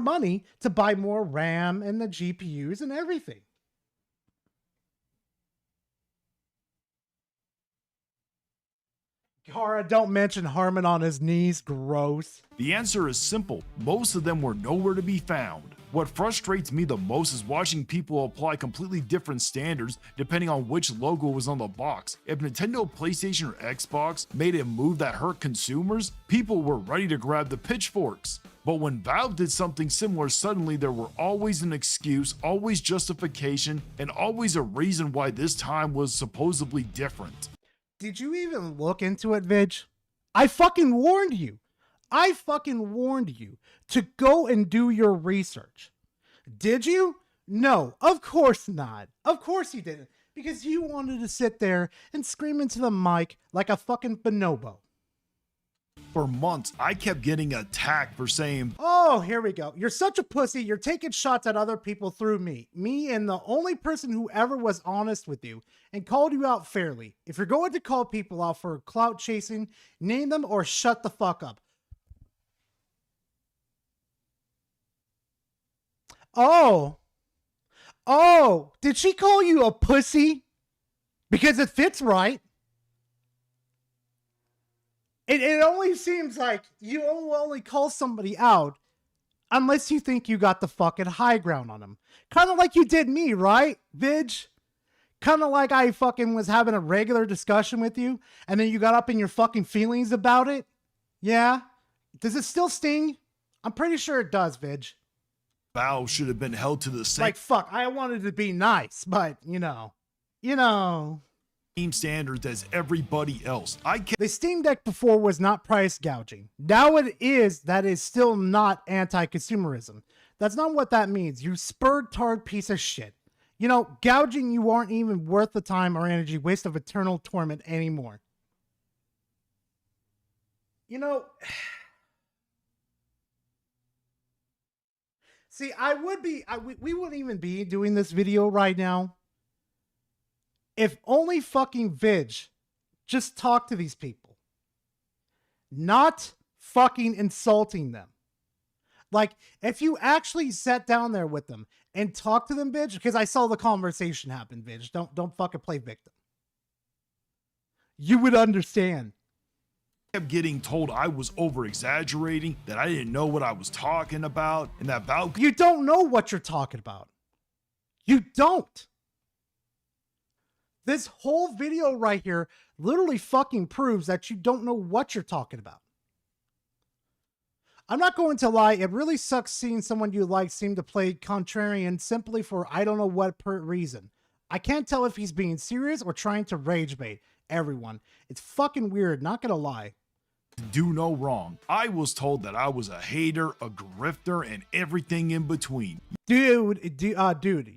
money to buy more RAM and the GPUs and everything. Gara, don't mention Harmon on his knees. Gross. The answer is simple. Most of them were nowhere to be found. What frustrates me the most is watching people apply completely different standards depending on which logo was on the box. If Nintendo, PlayStation, or Xbox made a move that hurt consumers, people were ready to grab the pitchforks. But when Valve did something similar, suddenly there were always an excuse, always justification, and always a reason why this time was supposedly different. Did you even look into it, Vidge? I fucking warned you. I fucking warned you to go and do your research. Did you? No, of course not. Of course you didn't. Because you wanted to sit there and scream into the mic like a fucking bonobo. For months, I kept getting attacked for saying, oh, here we go. You're such a pussy. You're taking shots at other people through me. Me and the only person who ever was honest with you and called you out fairly. If you're going to call people out for clout chasing, name them or shut the fuck up. Oh, did she call you a pussy? Because it fits right. It only seems like you will only call somebody out unless you think you got the fucking high ground on them. Kind of like you did me, right, Vidge? Kind of like I fucking was having a regular discussion with you, and then you got up in your fucking feelings about it. Yeah? Does it still sting? I'm pretty sure it does, Vidge. Vow should have been held to the same. Like, fuck, I wanted to be nice, but, you know. Same standards as everybody else. The Steam Deck before was not price gouging. Now it is. That is still not anti-consumerism. That's not what that means. You spurred tard piece of shit. You know, gouging you aren't even worth the time or energy waste of eternal torment anymore. You know, see, we wouldn't even be doing this video right now if only fucking Vidge just talked to these people, not fucking insulting them. Like, if you actually sat down there with them and talked to them, Vidge, because I saw the conversation happen, Vidge. Don't fucking play victim. You would understand. I kept getting told I was over-exaggerating, that I didn't know what I was talking about, and that Vow... You don't know what you're talking about. You don't. This whole video right here literally fucking proves that you don't know what you're talking about. I'm not going to lie, it really sucks seeing someone you like seem to play contrarian simply for I don't know what reason. I can't tell if he's being serious or trying to rage bait everyone. It's fucking weird, not gonna lie. Do no wrong. I was told that I was a hater, a grifter, and everything in between. Dude,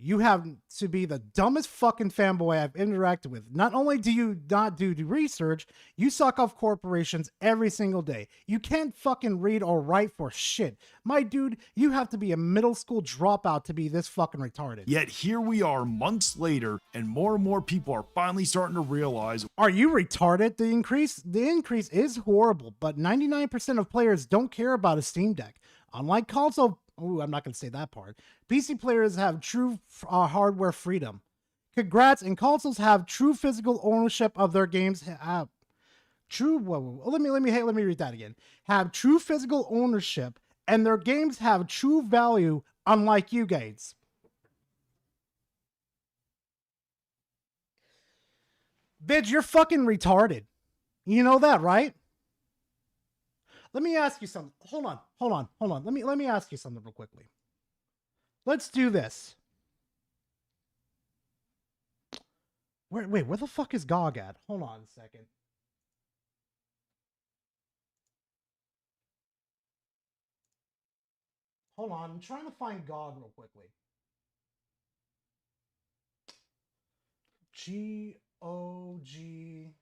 you have to be the dumbest fucking fanboy I've interacted with. Not only do you not do research, you suck off corporations every single day. You can't fucking read or write for shit. My dude, you have to be a middle school dropout to be this fucking retarded. Yet here we are months later, and more people are finally starting to realize... Are you retarded? The increase is horrible, but 99% of players don't care about a Steam Deck. Unlike console... Ooh, I'm not going to say that part. PC players have true hardware freedom. Congrats, and consoles have true physical ownership of their games. Let me read that again. Have true physical ownership, and their games have true value, unlike you guys. Bitch, you're fucking retarded. You know that, right? Let me ask you something. Hold on. Let me ask you something real quickly. Let's do this. Where the fuck is GOG at? Hold on a second. Hold on, I'm trying to find GOG real quickly. GOG.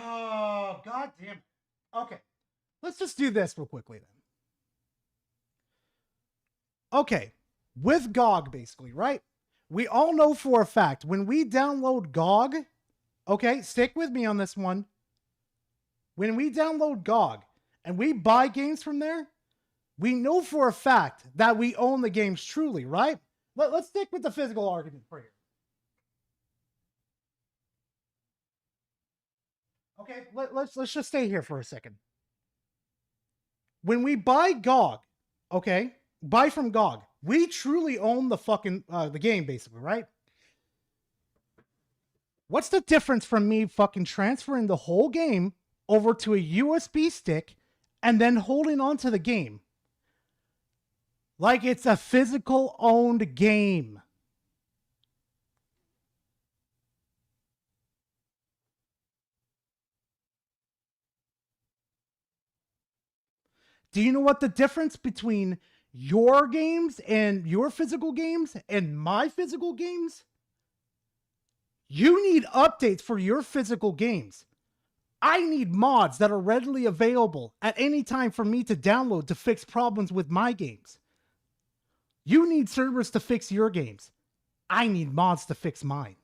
Oh, god damn it. Okay. Let's just do this real quickly then. Okay. With GOG, basically, right? We all know for a fact when we download GOG, okay, stick with me on this one. When we download GOG and we buy games from there, we know for a fact that we own the games truly, right? Let's stick with the physical argument for here. Okay, let's just stay here for a second. When we buy GOG, okay, buy from GOG, we truly own the fucking the game, basically, right? What's the difference from me fucking transferring the whole game over to a USB stick and then holding on to the game like it's a physical owned game? Do you know what the difference between your games and your physical games and my physical games? You need updates for your physical games. I need mods that are readily available at any time for me to download to fix problems with my games. You need servers to fix your games. I need mods to fix mine.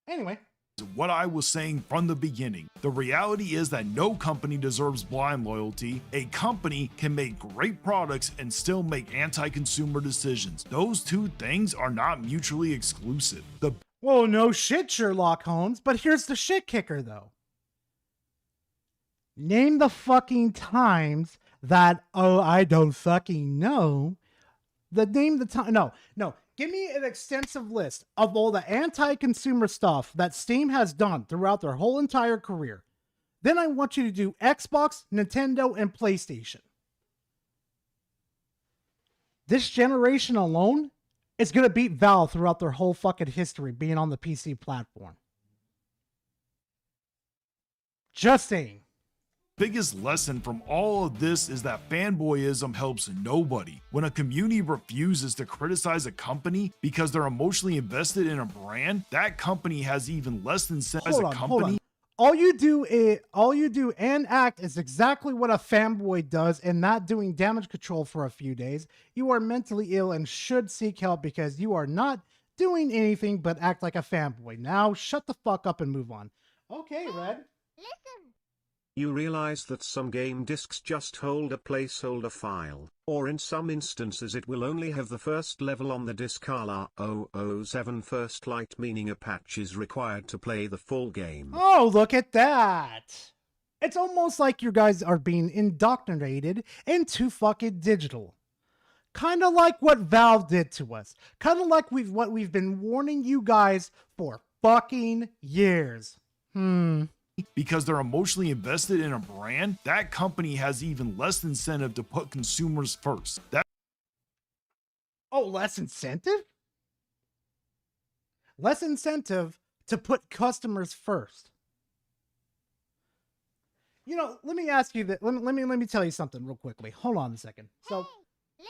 Anyway, what I was saying from the beginning. The reality is that no company deserves blind loyalty. A company can make great products and still make anti-consumer decisions. Those two things are not mutually exclusive. Whoa, no shit, Sherlock Holmes. But here's the shit kicker, though. Name the fucking times that, oh, I don't fucking know. Name the time. No. Give me an extensive list of all the anti-consumer stuff that Steam has done throughout their whole entire career. Then I want you to do Xbox, Nintendo, and PlayStation. This generation alone is going to beat Valve throughout their whole fucking history being on the PC platform. Just saying. Biggest lesson from all of this is that fanboyism helps nobody. When a community refuses to criticize a company because they're emotionally invested in a brand, that company has even less incentive as a company. Hold on. All you do and act is exactly what a fanboy does, and not doing damage control for a few days. You are mentally ill and should seek help because you are not doing anything but act like a fanboy. Now shut the fuck up and move on. Okay, Red. Listen. You realize that some game disks just hold a placeholder file, or in some instances it will only have the first level on the disk a la 007 First Light, meaning a patch is required to play the full game. Oh, look at that. It's almost like you guys are being indoctrinated into fucking digital. Kind of like what Valve did to us. Kind of like what we've been warning you guys for fucking years. Because they're emotionally invested in a brand, that company has even less incentive to put consumers first. Less incentive? Less incentive to put customers first. You know, let me ask you that. Let me tell you something real quickly. Hold on a second. So,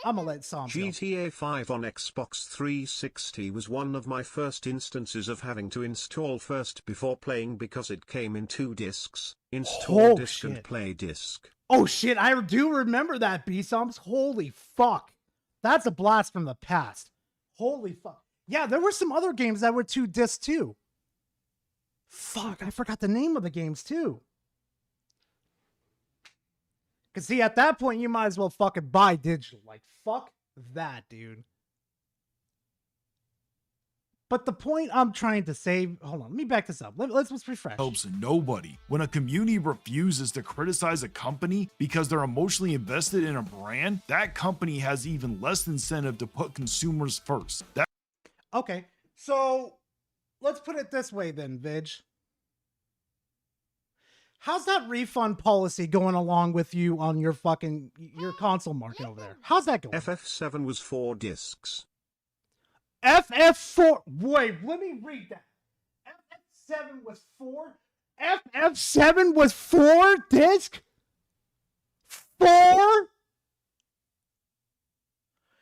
I'm gonna let Sam go. GTA 5 on Xbox 360 was one of my first instances of having to install first before playing because it came in 2 discs, install disc and play disc. Oh shit, I do remember that, B-Sums. Holy fuck. That's a blast from the past. Holy fuck. Yeah, there were some other games that were 2 discs too. Fuck, I forgot the name of the games too. Cause see, at that point, you might as well fucking buy digital. Like, fuck that, dude. But the point I'm trying to say, hold on, let me back this up. Let's refresh. Helps nobody. When a community refuses to criticize a company because they're emotionally invested in a brand, that company has even less incentive to put consumers first. Okay, so let's put it this way then, Vig. How's that refund policy going along with you on your console market over there? How's that going? FF7 was 4 discs. FF4. Wait, let me read that. FF7 was 4. FF7 was 4 disc. 4.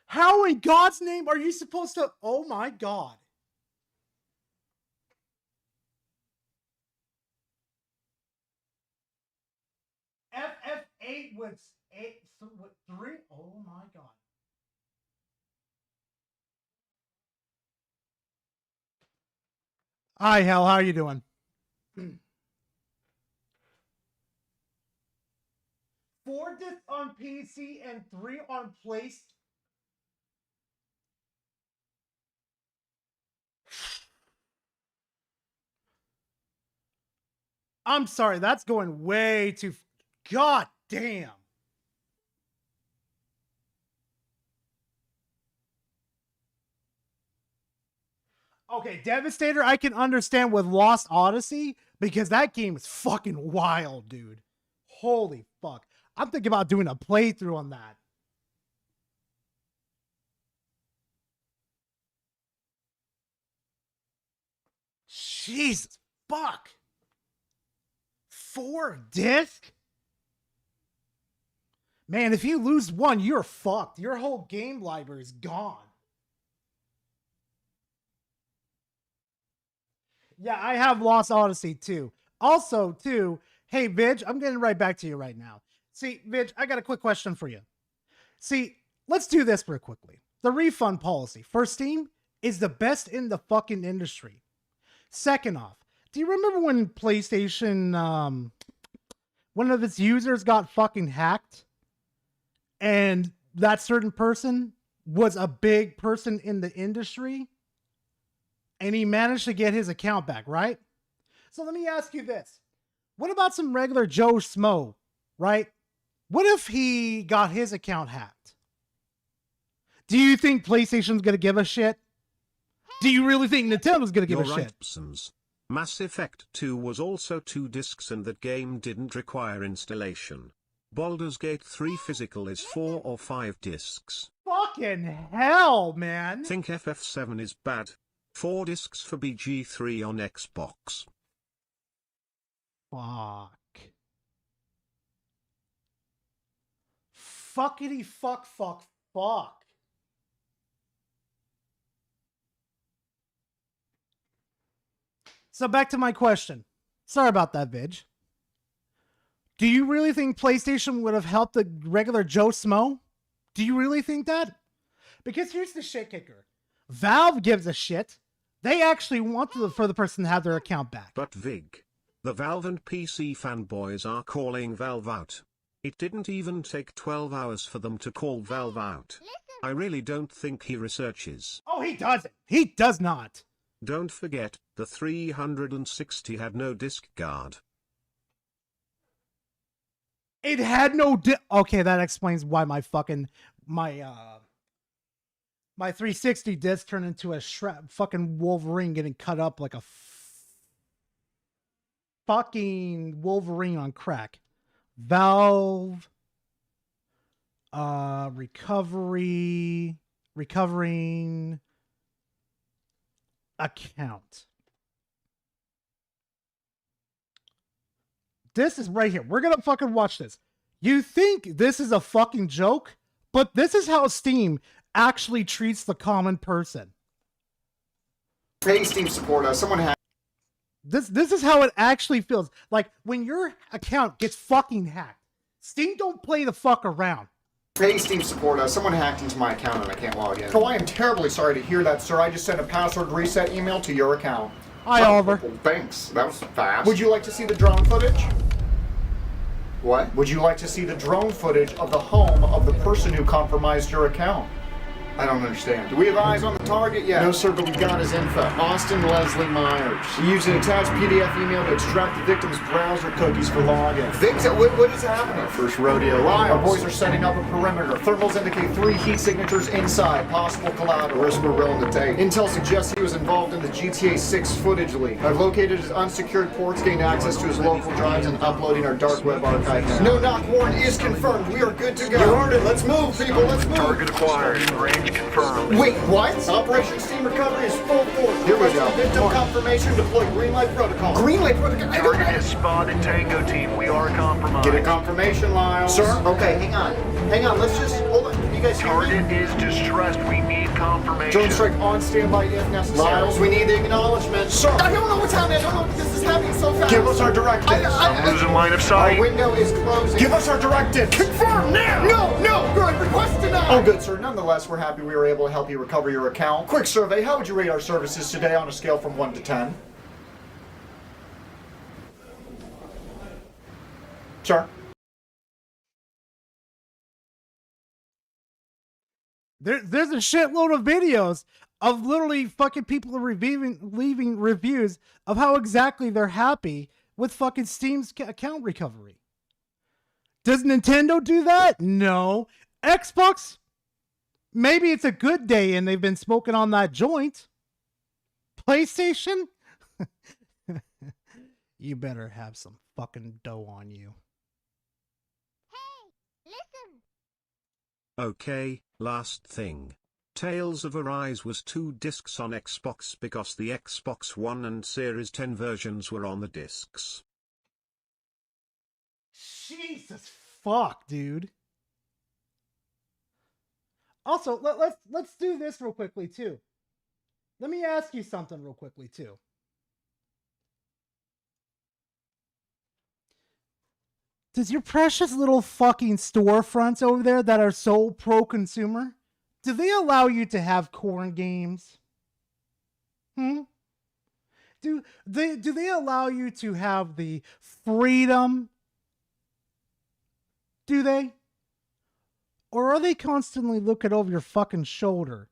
How in God's name are you supposed to? Oh my God. FF8 was 3. Oh my God. Hi, Hal. How are you doing? 4 discs on PC and 3 on PlayStation. I'm sorry, that's going way too. God damn. Okay, Devastator, I can understand with Lost Odyssey because that game is fucking wild, dude. Holy fuck. I'm thinking about doing a playthrough on that. Jesus fuck. 4 disc? Man, if you lose one, you're fucked. Your whole game library is gone. Yeah, I have Lost Odyssey too. Also, too, hey, Vidge, I'm getting right back to you right now. See, Vidge, I got a quick question for you. See, let's do this real quickly. The refund policy for Steam is the best in the fucking industry. Second off, Do you remember when PlayStation, one of its users got fucking hacked, and that certain person was a big person in the industry, and he managed to get his account back, right? So let me ask you this. What about some regular Joe Schmo, right? What if he got his account hacked? Do you think PlayStation's going to give a shit? Do you really think Nintendo's going to give a You're right, shit? Psons. Mass Effect 2 was also 2 discs and that game didn't require installation. Baldur's Gate 3 physical is 4 or 5 discs. Fucking hell, man. Think FF7 is bad. 4 discs for BG3 on Xbox. Fuck. Fuckity fuck. So back to my question. Sorry about that, Vidge. Do you really think PlayStation would have helped the regular Joe Smo? Do you really think that? Because here's the shit kicker. Valve gives a shit. They actually want for the person to have their account back. But Vig, the Valve and PC fanboys are calling Valve out. It didn't even take 12 hours for them to call Valve out. I really don't think he researches. Oh, he doesn't. He does not. Don't forget, the 360 had no disc guard. It had no okay, that explains why my 360 disc turned into a fucking Wolverine getting cut up like a fucking Wolverine on crack. Valve recovering account. This is right here. We're gonna fucking watch this. You think this is a fucking joke, but this is how Steam actually treats the common person. Hey, Steam supporter, someone hacked. This is how it actually feels. Like when your account gets fucking hacked. Steam don't play the fuck around. Hey, Steam supporter, someone hacked into my account and I can't log in. Oh, I am terribly sorry to hear that, sir. I just sent a password reset email to your account. Hi, Oliver. Thanks. That was fast. Would you like to see the drone footage? What? Would you like to see the drone footage of the home of the person who compromised your account? I don't understand. Do we have eyes on the target yet? No, sir, but we got his info. Austin Leslie Myers. He used an attached PDF email to extract the victim's browser cookies for login. What is happening? First rodeo. Live. Our boys are setting up a perimeter. Thermals indicate 3 heat signatures inside. Possible collateral. Risk we're willing to take. Intel suggests he was involved in the GTA 6 footage leak. I've located his unsecured ports, gained access to his local drives, and uploading our dark web archive now. No knock warrant is confirmed. We are good to go. You heard it. Let's move, people. Let's move. Target acquired. Range confirmed. Wait, what? Operation Steam Recovery is full force. Here we go. Victim confirmation. Deploy Greenlight Protocol. Greenlight Protocol? Target is spotted. Tango team. We are compromised. Get a confirmation, Lyles. Sir? Okay, hang on. Hang on. Let's just hold on. You guys hear me? Target is distressed. We need confirmation. Drone strike on standby if necessary. Lyles, we need the acknowledgement. Sir! I don't know what's happening. I don't know what this is happening so fast. Give us our directives. I'm losing line of sight. Our window is closing. Give us our directives. Confirm now! No! Good. Request denied. Oh, good, sir. Nonetheless, we're happy we were able to help you recover your account. Quick survey. How would you rate our services today on a scale from 1 to 10? Sir? There's a shitload of videos of literally fucking people leaving reviews of how exactly they're happy with fucking Steam's account recovery. Does Nintendo do that? No. Xbox? Maybe it's a good day and they've been smoking on that joint. PlayStation? You better have some fucking dough on you. Okay, last thing. Tales of Arise was 2 discs on Xbox because the Xbox One and Series 10 versions were on the discs. Jesus fuck, dude. Also, let's do this real quickly too. Let me ask you something real quickly too. Does your precious little fucking storefronts over there that are so pro-consumer, do they allow you to have corn games? Do do they allow you to have the freedom? Do they? Or are they constantly looking over your fucking shoulder,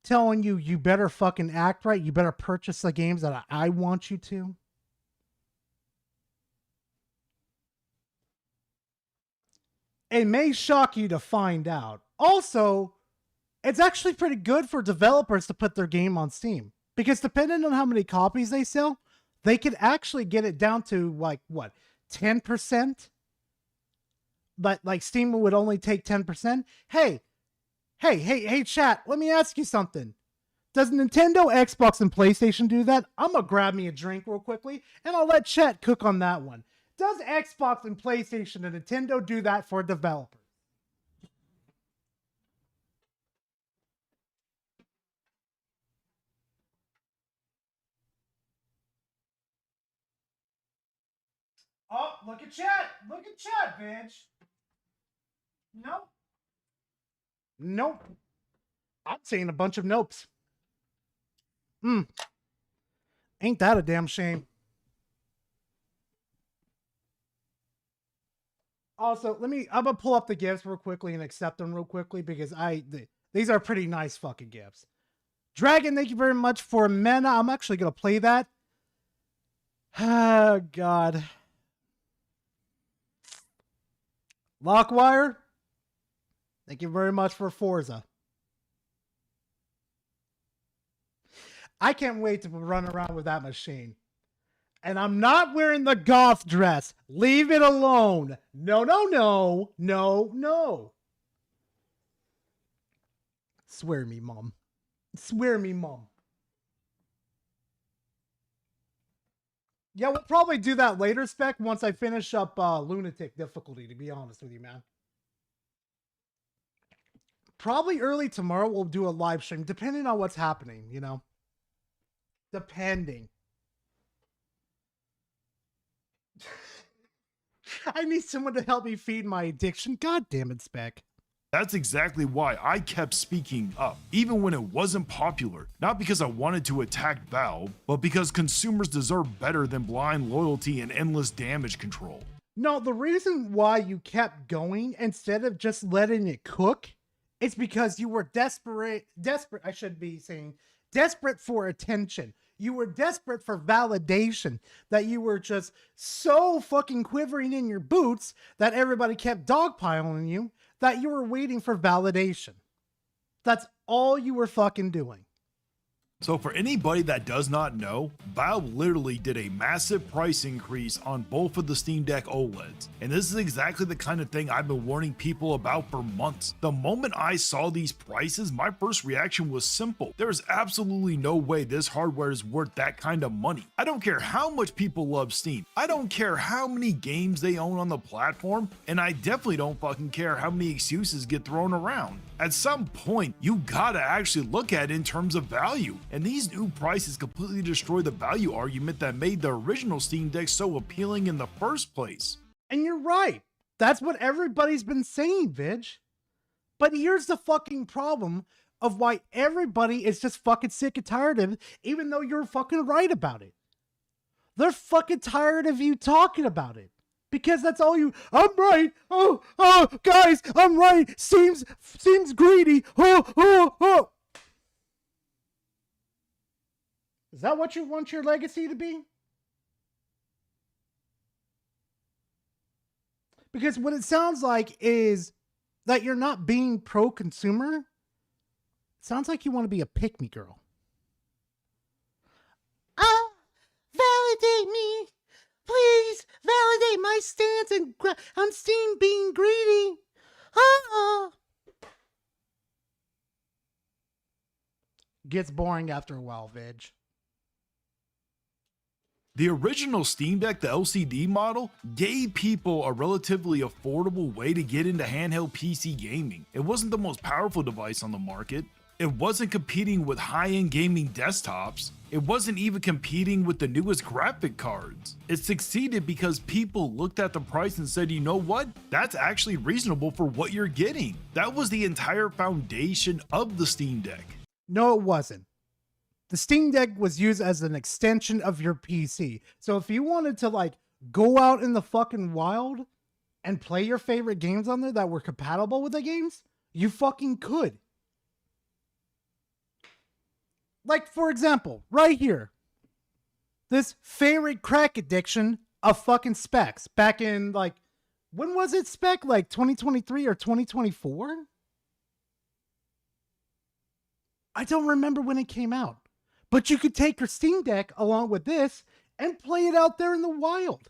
telling you you better fucking act right, you better purchase the games that I want you to? It may shock you to find out. Also, it's actually pretty good for developers to put their game on Steam, because depending on how many copies they sell, they could actually get it down to like, what, 10%? But like Steam would only take 10%. Hey, chat, let me ask you something. Does Nintendo, Xbox, and PlayStation do that? I'm gonna grab me a drink real quickly, and I'll let chat cook on that one. Does Xbox and PlayStation and Nintendo do that for developers? Oh, look at chat. Look at chat, bitch. Nope. Nope. I'm seeing a bunch of nopes. Ain't that a damn shame? Also, I'm gonna pull up the gifts real quickly and accept them real quickly, because these are pretty nice fucking gifts. Dragon, thank you very much for Mena. I'm actually gonna play that. Oh God. Lockwire, thank you very much for Forza. I can't wait to run around with that machine. And I'm not wearing the goth dress. Leave it alone. No, no, no. No, no. Swear me, Mom. Swear me, Mom. Yeah, we'll probably do that later, Spec, once I finish up Lunatic difficulty, to be honest with you, man. Probably early tomorrow we'll do a live stream, depending on what's happening, you know? Depending. I need someone to help me feed my addiction. God damn it, Spec. That's exactly why I kept speaking up, even when it wasn't popular. Not because I wanted to attack Valve, but because consumers deserve better than blind loyalty and endless damage control. No, the reason why you kept going instead of just letting it cook is because you were desperate, I should be saying, desperate for attention. You were desperate for validation, that you were just so fucking quivering in your boots that everybody kept dogpiling you, that you were waiting for validation. That's all you were fucking doing. So for anybody that does not know, Valve literally did a massive price increase on both of the Steam Deck OLEDs. And this is exactly the kind of thing I've been warning people about for months. The moment I saw these prices, my first reaction was simple. There's absolutely no way this hardware is worth that kind of money. I don't care how much people love Steam. I don't care how many games they own on the platform. And I definitely don't fucking care how many excuses get thrown around. At some point, you gotta actually look at it in terms of value. And these new prices completely destroy the value argument that made the original Steam Deck so appealing in the first place. And you're right. That's what everybody's been saying, Vidge. But here's the fucking problem of why everybody is just fucking sick and tired of it, even though you're fucking right about it. They're fucking tired of you talking about it. Because that's all you, I'm right. Oh, guys, I'm right. Seems greedy. Oh. Is that what you want your legacy to be? Because what it sounds like is that you're not being pro-consumer. It sounds like you want to be a pick-me girl. Validate me. Please validate my stance on Steam being greedy. Gets boring after a while, Vidge. The original Steam Deck, the LCD model, gave people a relatively affordable way to get into handheld PC gaming. It wasn't the most powerful device on the market. It wasn't competing with high-end gaming desktops. It wasn't even competing with the newest graphic cards. It succeeded because people looked at the price and said, you know what? That's actually reasonable for what you're getting. That was the entire foundation of the Steam Deck. No, it wasn't. the Steam Deck was used as an extension of your PC. So if you wanted to like go out in the fucking wild and play your favorite games on there that were compatible with the games, you fucking could. Like, for example, right here, this favorite crack addiction of fucking Specs back in like, when was it, Spec? Like 2023 or 2024? I don't remember when it came out. But you could take your Steam Deck along with this and play it out there in the wild.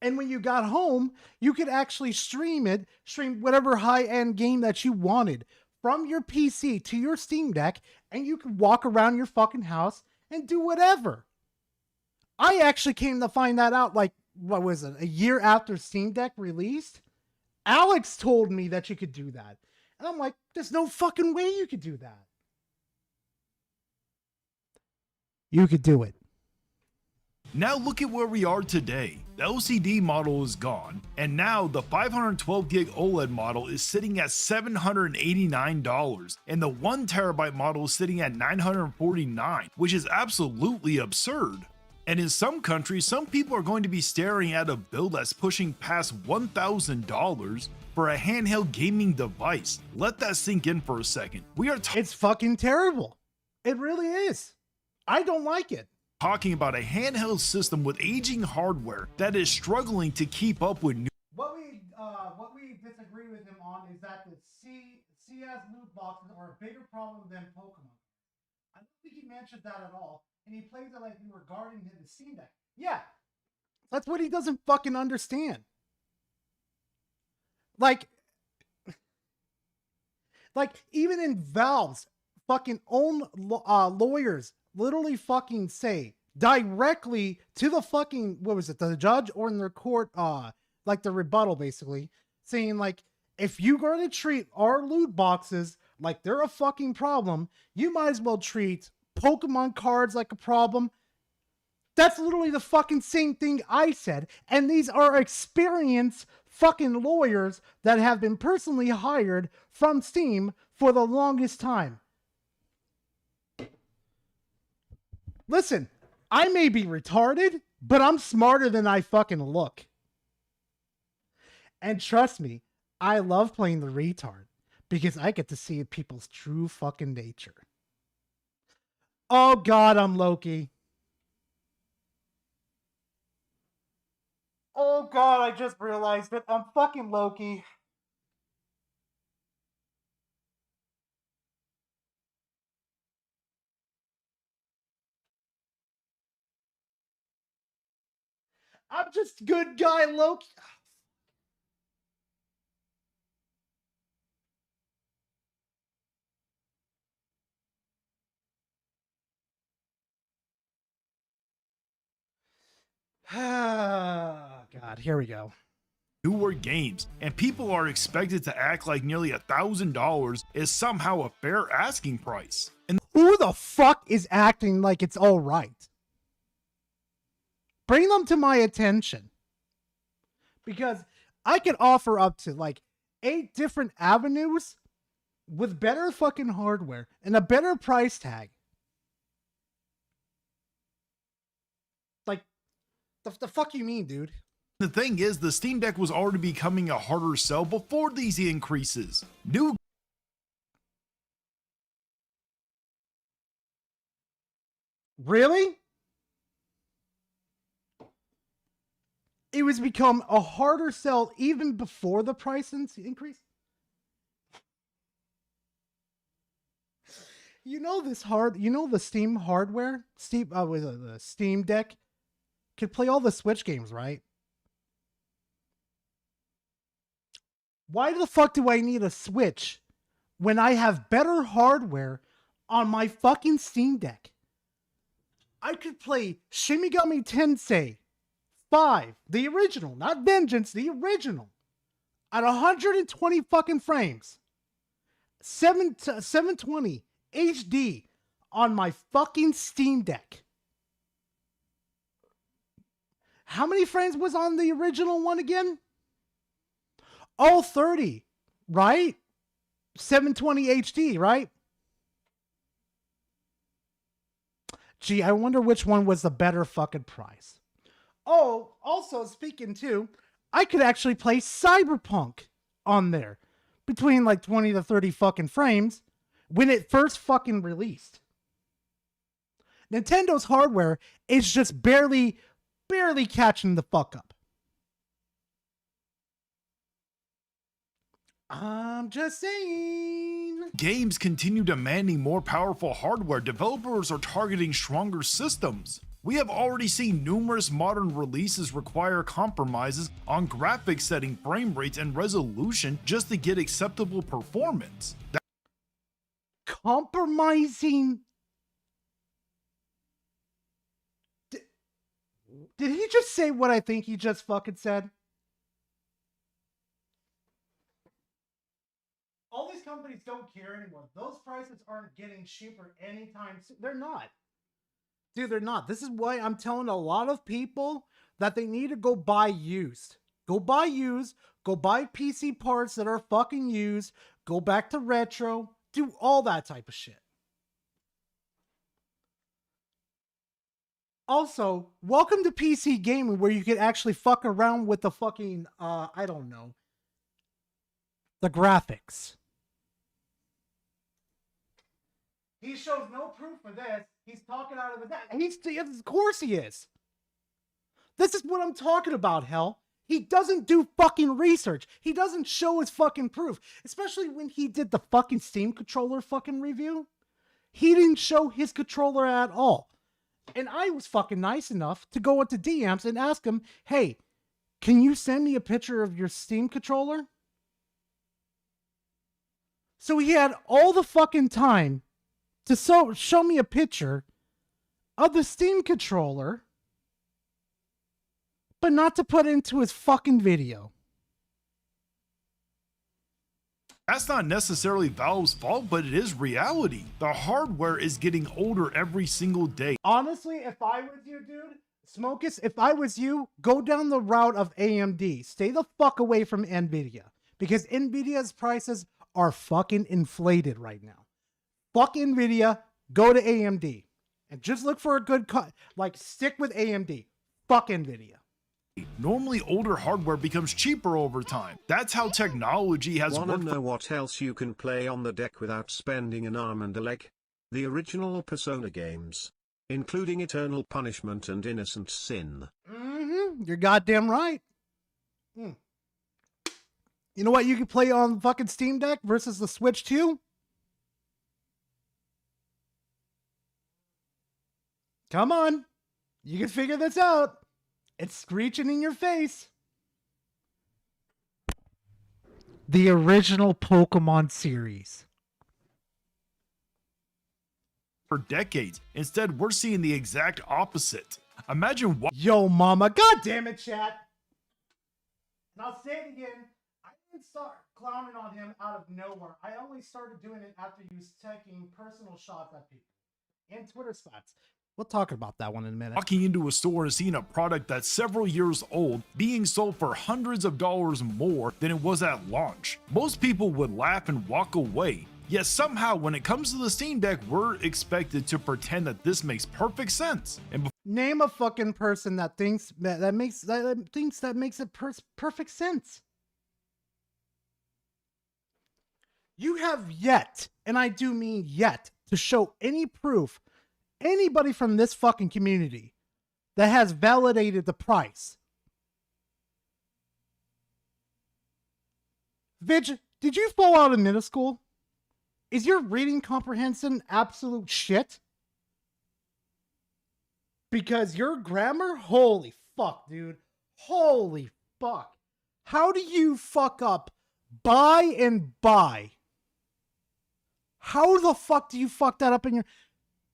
And when you got home, you could actually stream whatever high-end game that you wanted from your PC to your Steam Deck, and you could walk around your fucking house and do whatever. I actually came to find that out, like, what was it, a year after Steam Deck released? Alex told me that you could do that. And I'm like, there's no fucking way you could do that. You could do it. Now look at where we are today. The LCD model is gone, and now the 512 gig OLED model is sitting at $789, and the 1TB model is sitting at $949, which is absolutely absurd. And in some countries, some people are going to be staring at a bill that's pushing past $1,000 for a handheld gaming device. Let that sink in for a second. It's fucking terrible. It really is. I don't like it. Talking about a handheld system with aging hardware that is struggling to keep up with new. What we disagree with him on is that the CS loot boxes are a bigger problem than Pokemon. I don't think he mentioned that at all, and he plays it like regarding his Steam Deck. Yeah, that's what he doesn't fucking understand. Like even in Valve's fucking own lawyers literally fucking say directly to the fucking, what was it, the judge or in their court, like the rebuttal basically, saying like, if you're going to treat our loot boxes like they're a fucking problem, you might as well treat Pokemon cards like a problem. That's literally the fucking same thing I said, and these are experienced fucking lawyers that have been personally hired from Steam for the longest time. Listen, I may be retarded, but I'm smarter than I fucking look. And trust me, I love playing the retard because I get to see people's true fucking nature. Oh God, I'm Loki. Oh God, I just realized it. I'm fucking Loki. I'm just good guy Loki. God, here we go. Newer games, and people are expected to act like nearly $1,000 is somehow a fair asking price. And who the fuck is acting like it's all right? Bring them to my attention. Because I could offer up to like 8 different avenues with better fucking hardware and a better price tag. Like, the fuck you mean, dude? the thing is, the Steam Deck was already becoming a harder sell before these increases. Really? It was become a harder sell even before the price increase? You know the Steam hardware? The Steam Deck could play all the Switch games, right? Why the fuck do I need a Switch when I have better hardware on my fucking Steam Deck? I could play Shin Megami Tensei 5, the original, not Vengeance, the original, at 120 fucking frames, 720 HD on my fucking Steam Deck. How many frames was on the original one again? Oh, 30, right? 720 HD, right? Gee, I wonder which one was the better fucking price. Oh, also speaking too, I could actually play Cyberpunk on there between like 20 to 30 fucking frames when it first fucking released. Nintendo's hardware is just barely catching the fuck up. I'm just saying. Games continue demanding more powerful hardware. Developers are targeting stronger systems. We have already seen numerous modern releases require compromises on graphics setting, frame rates, and resolution just to get acceptable performance. Compromising? Did he just say what I think he just fucking said? All these companies don't care anymore. Those prices aren't getting cheaper anytime soon. They're not. Dude, they're not. This is why I'm telling a lot of people that they need to go buy used. Go buy used. Go buy PC parts that are fucking used. Go back to retro. Do all that type of shit. Also, welcome to PC gaming where you can actually fuck around with the fucking, I don't know, the graphics. He shows no proof for this. He's talking out of his ass. Of course he is. This is what I'm talking about, hell. He doesn't do fucking research. He doesn't show his fucking proof. Especially when he did the fucking Steam controller fucking review. He didn't show his controller at all. And I was fucking nice enough to go into DMs and ask him, hey, can you send me a picture of your Steam controller? So he had all the fucking time to show me a picture of the Steam controller, but not to put into his fucking video. That's not necessarily Valve's fault, but it is reality. The hardware is getting older every single day. Honestly, if I was you, dude, Smokus, if I was you, go down the route of AMD. Stay the fuck away from NVIDIA. Because NVIDIA's prices are fucking inflated right now. Fuck NVIDIA, go to AMD. And just look for a good cut. Like, stick with AMD. Fuck NVIDIA. Normally, older hardware becomes cheaper over time. That's how technology has Wanna worked. know what else you can play on the deck without spending an arm and a leg? The original Persona games, including Eternal Punishment and Innocent Sin. Mm-hmm. You're goddamn right. You know what you can play on fucking Steam Deck versus the Switch 2? Come on. You can figure this out. It's screeching in your face. The original Pokemon series. For decades. Instead, we're seeing the exact opposite. Imagine what. Yo, mama. God damn it, chat. And I'll say it again. I didn't start clowning on him out of nowhere. I only started doing it after he was taking personal shots at people. And Twitter spots. We'll talk about that one in a minute. Walking into a store and seeing a product that's several years old being sold for hundreds of dollars more than it was at launch. Most people would laugh and walk away. Yet somehow when it comes to the Steam Deck, we're expected to pretend that this makes perfect sense. And name a fucking person that thinks that makes it perfect sense. You have yet, and I do mean yet, to show any proof, anybody from this fucking community that has validated the price. Vidge, did you fall out of middle school? Is your reading comprehension absolute shit? Because your grammar, holy fuck, dude. Holy fuck. How do you fuck up buy and buy? How the fuck do you fuck that up in your...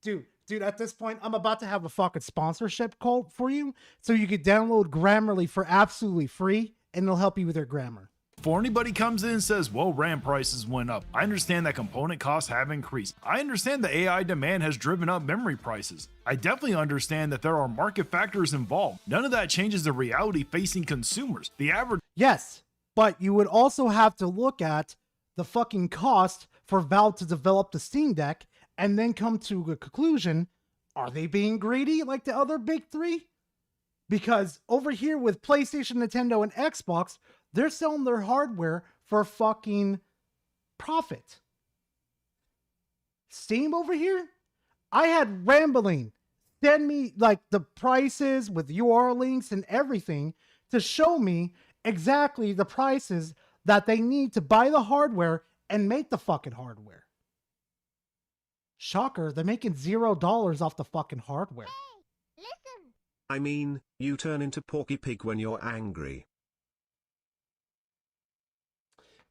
Dude, at this point, I'm about to have a fucking sponsorship code for you so you can download Grammarly for absolutely free and it'll help you with your grammar. before anybody comes in and says, well, RAM prices went up, I understand that component costs have increased. I understand the AI demand has driven up memory prices. I definitely understand that there are market factors involved. None of that changes the reality facing consumers. The average... Yes, but you would also have to look at the fucking cost for Valve to develop the Steam Deck and then come to a conclusion Are they being greedy like the other big three? Because over here with PlayStation, Nintendo, and Xbox, they're selling their hardware for fucking profit. Steam over here, I had Rambling send me like the prices with URL links and everything to show me exactly the prices that they need to buy the hardware and make the fucking hardware. Shocker, they're making $0 off the fucking hardware. I mean, you turn into Porky Pig when you're angry.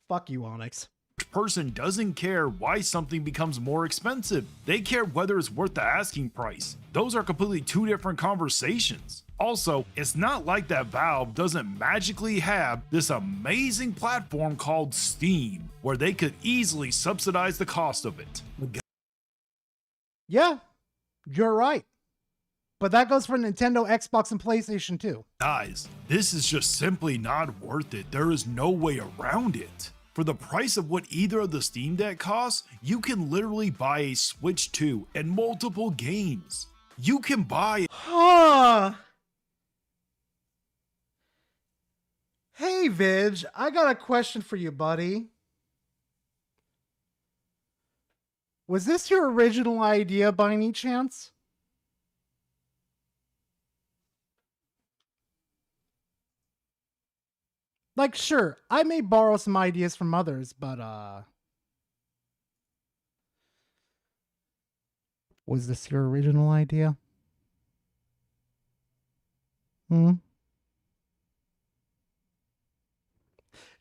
Fuck you, Onyx. Person doesn't care why something becomes more expensive. They care whether it's worth the asking price. Those are completely two different conversations. Also, it's not like that Valve doesn't magically have this amazing platform called Steam, where they could easily subsidize the cost of it. Yeah, you're right. But that goes for Nintendo, Xbox, and PlayStation too. Guys, this is just simply not worth it. There is no way around it. For the price of what either of the Steam Deck costs, you can literally buy a Switch 2 and multiple games. You can buy... Hey, Vidge, I got a question for you, buddy. Was this your original idea by any chance? Like, sure, I may borrow some ideas from others, but, was this your original idea?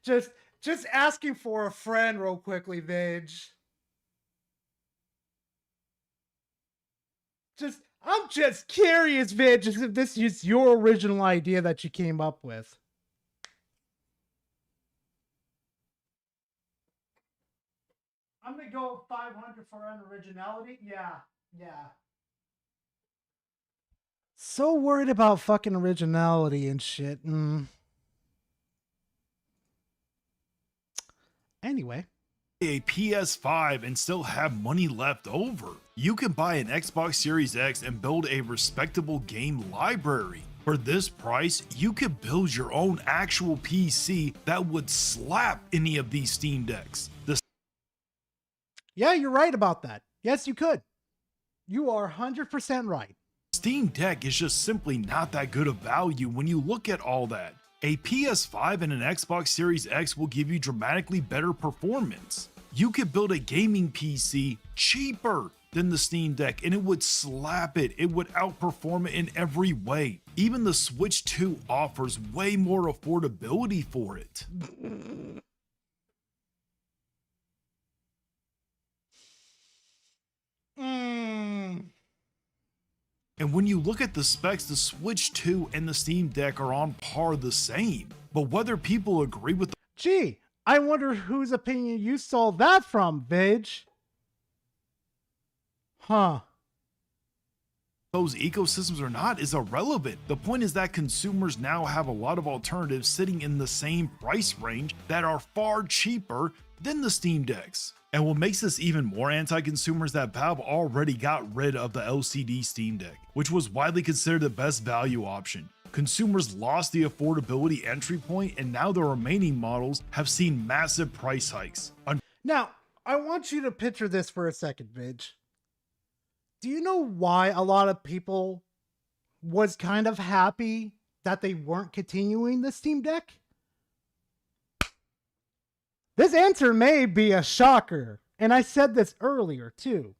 Just asking for a friend real quickly, Vidge. I'm just curious, Vidge, if this is your original idea that you came up with. I'm gonna go 500 for unoriginality. Yeah. So worried about fucking originality and shit. Anyway. A PS5 and still have money left over. You can buy an Xbox Series X and build a respectable game library. For this price, you could build your own actual PC that would slap any of these Steam Decks. Yeah, you're right about that. Yes, you could. You are 100% right. Steam Deck is just simply not that good of value when you look at all that. A PS5 and an Xbox Series X will give you dramatically better performance. You could build a gaming PC cheaper than the Steam Deck and it would slap it. It would outperform it in every way. Even the Switch 2 offers way more affordability for it. And when you look at the specs, the Switch 2 and the Steam Deck are on par the same. But whether people agree with Gee, I wonder whose opinion you saw that from, Vidge. Huh. Those ecosystems or not is irrelevant. The point is that consumers now have a lot of alternatives sitting in the same price range that are far cheaper than the Steam Decks. And what makes this even more anti-consumer is that Valve already got rid of the LCD Steam Deck, which was widely considered the best value option. Consumers lost the affordability entry point, and now the remaining models have seen massive price hikes. Now, I want you to picture this for a second, Vidge. Do you know why a lot of people was kind of happy that they weren't continuing the Steam Deck? This answer may be a shocker, and I said this earlier too.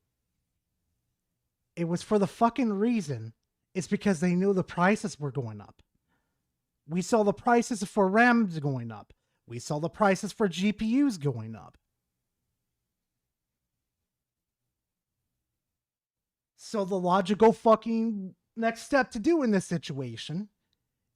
It was for the fucking reason, it's because they knew the prices were going up. We saw the prices for RAMs going up. We saw the prices for GPUs going up. So the logical fucking next step to do in this situation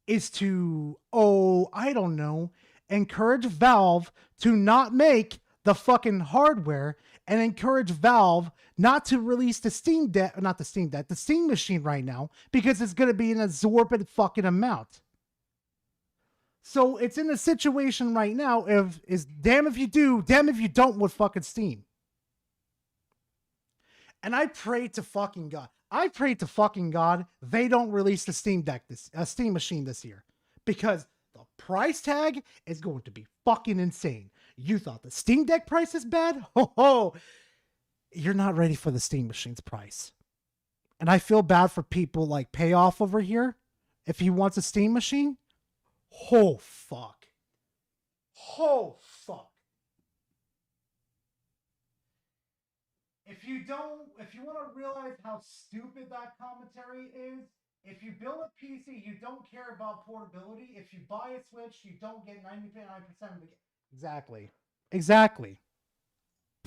is to, I don't know, encourage Valve to not make the fucking hardware and encourage Valve not to release the Steam Deck, not the Steam Deck, the Steam machine right now, because it's going to be an exorbitant fucking amount. So it's in a situation right now is damn if you do, damn if you don't with fucking Steam. And I pray to fucking God. I pray to fucking God they don't release the Steam Machine this year, because the price tag is going to be fucking insane. You thought the Steam Deck price is bad? Ho ho! You're not ready for the Steam Machine's price. And I feel bad for people like Payoff over here. If he wants a Steam Machine, oh fuck. Oh fuck. If you want to realize how stupid that commentary is, if you build a PC, you don't care about portability. If you buy a Switch, you don't get 99% of the game. Exactly.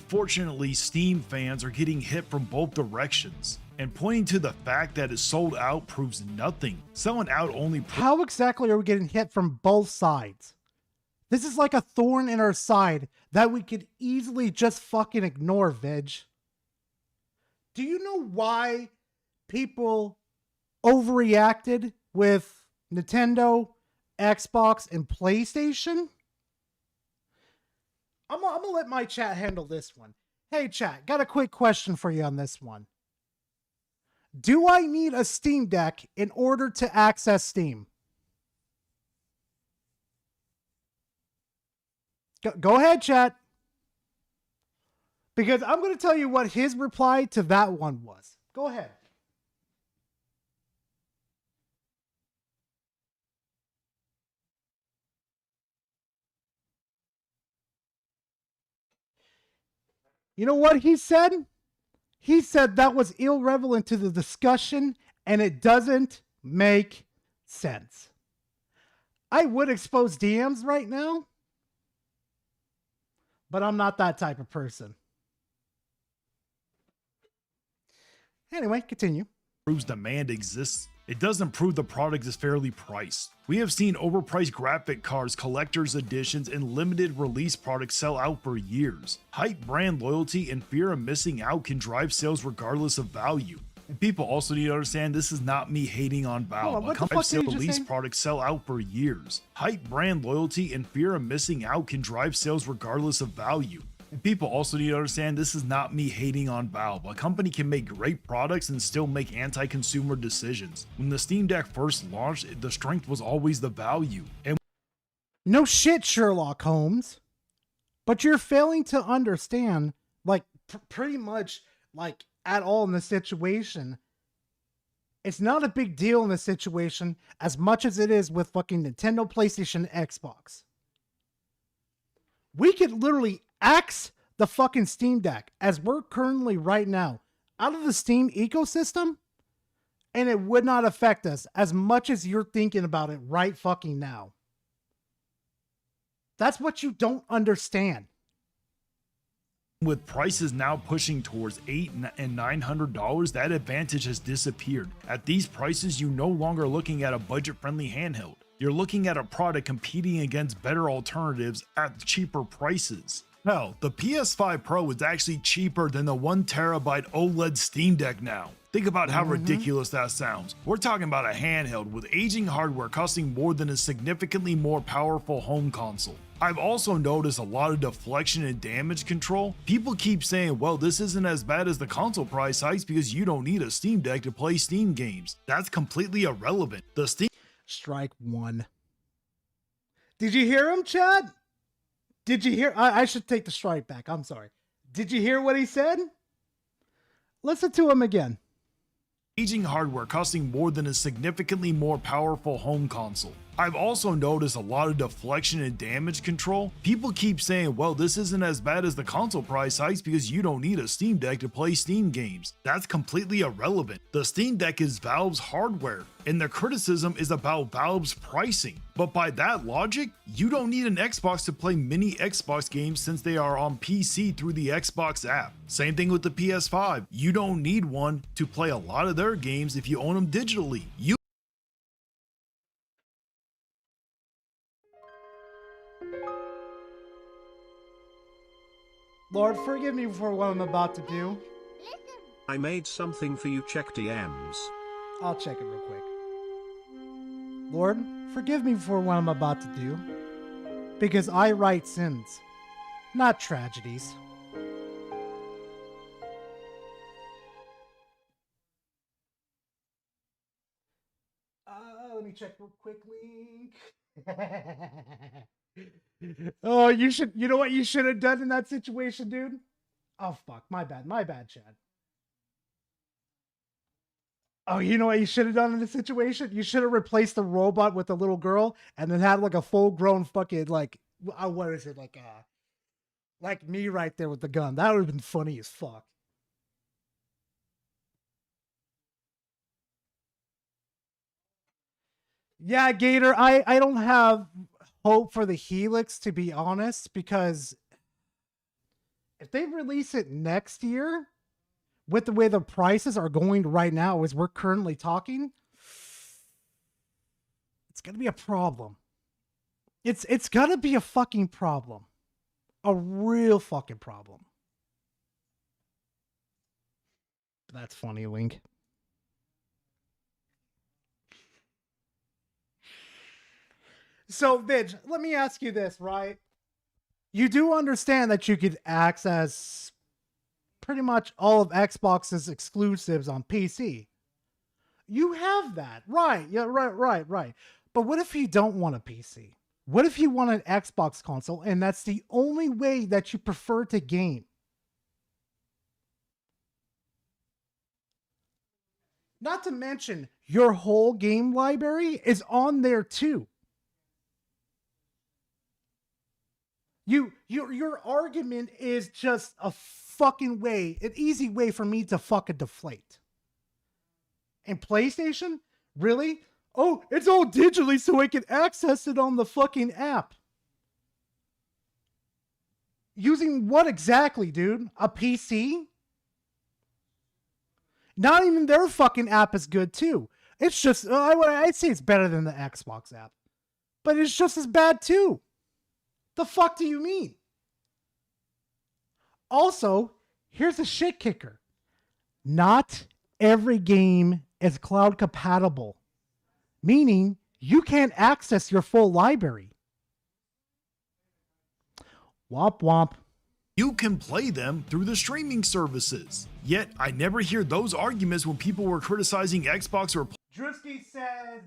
Fortunately, Steam fans are getting hit from both directions, and pointing to the fact that it's sold out proves nothing. Selling out only How exactly are we getting hit from both sides? This is like a thorn in our side that we could easily just fucking ignore, Veg. Do you know why people overreacted with Nintendo, Xbox, and PlayStation? I'm gonna let my chat handle this one. Hey chat, got a quick question for you on this one. Do I need a Steam Deck in order to access Steam? Go ahead, chat. Because I'm going to tell you what his reply to that one was. Go ahead. You know what he said? He said that was irrelevant to the discussion and it doesn't make sense. I would expose DMs right now, but I'm not that type of person. Anyway, continue. Proves demand exists. It doesn't prove the product is fairly priced. We have seen overpriced graphic cards, collector's editions, and limited release products sell out for years. Hype, brand loyalty, and fear of missing out can drive sales regardless of value. And people also need to understand this is not me hating on Valve. A company's release products sell out for years. Hype, brand loyalty, and fear of missing out can drive sales regardless of value. And people also need to understand this is not me hating on Valve. A company can make great products and still make anti-consumer decisions. When the Steam Deck first launched, the strength was always the value. And no shit, Sherlock Holmes. But you're failing to understand, like, pretty much, like, at all in the situation. It's not a big deal in this situation as much as it is with fucking Nintendo, PlayStation, Xbox. We could literally axe the fucking Steam Deck as we're currently right now out of the Steam ecosystem, and it would not affect us as much as you're thinking about it right fucking now. That's what you don't understand. with prices now pushing towards $800 and $900, that advantage has disappeared. At these prices, you're no longer looking at a budget-friendly handheld. You're looking at a product competing against better alternatives at cheaper prices. Hell, the PS5 Pro is actually cheaper than the 1TB OLED Steam Deck now. Think about how ridiculous that sounds. We're talking about a handheld with aging hardware costing more than a significantly more powerful home console. I've also noticed a lot of deflection and damage control. People keep saying, well, this isn't as bad as the console price hikes because you don't need a Steam Deck to play Steam games. That's completely irrelevant. The Steam Strike one. Did you hear him, Chad? Did you hear? I should take the strike back. I'm sorry. Did you hear what he said? Listen to him again. Aging hardware costing more than a significantly more powerful home console. I've also noticed a lot of deflection and damage control. People keep saying, well, this isn't as bad as the console price hikes because you don't need a Steam Deck to play Steam games. That's completely irrelevant. The Steam Deck is Valve's hardware, and the criticism is about Valve's pricing. But by that logic, you don't need an Xbox to play many Xbox games since they are on PC through the Xbox app. Same thing with the PS5. You don't need one to play a lot of their games if you own them digitally. Lord, forgive me for what I'm about to do. I made something for you. Check DMs. I'll check it real quick. Lord, forgive me for what I'm about to do, because I write sins, not tragedies. check real quick. Link. Oh, you should. You know what you should have done in that situation, dude? Oh fuck, my bad, Chad. Oh, you know what you should have done in this situation? You should have replaced the robot with the little girl, and then had like a full-grown fucking like, what is it, like me right there with the gun. That would have been funny as fuck. Yeah, Gator, I don't have hope for the Helix, to be honest, because if they release it next year, with the way the prices are going right now as we're currently talking, it's gonna be a problem. It's gonna be a fucking problem. A real fucking problem. That's funny, Link. So, Vidge, let me ask you this, right? You do understand that you could access pretty much all of Xbox's exclusives on PC. You have that, right? Yeah, right. But what if you don't want a PC? What if you want an Xbox console and that's the only way that you prefer to game? Not to mention, your whole game library is on there too. Your argument is just a fucking way, an easy way for me to fucking deflate. And PlayStation? Really? Oh, it's all digitally so I can access it on the fucking app. Using what exactly, dude? A PC? Not even their fucking app is good too. It's just, I'd say it's better than the Xbox app. But it's just as bad too. The fuck do you mean? Also, here's a shit kicker. Not every game is cloud compatible, meaning you can't access your full library. Womp womp. You can play them through the streaming services. Yet, I never hear those arguments when people were criticizing Xbox or... Drewski says,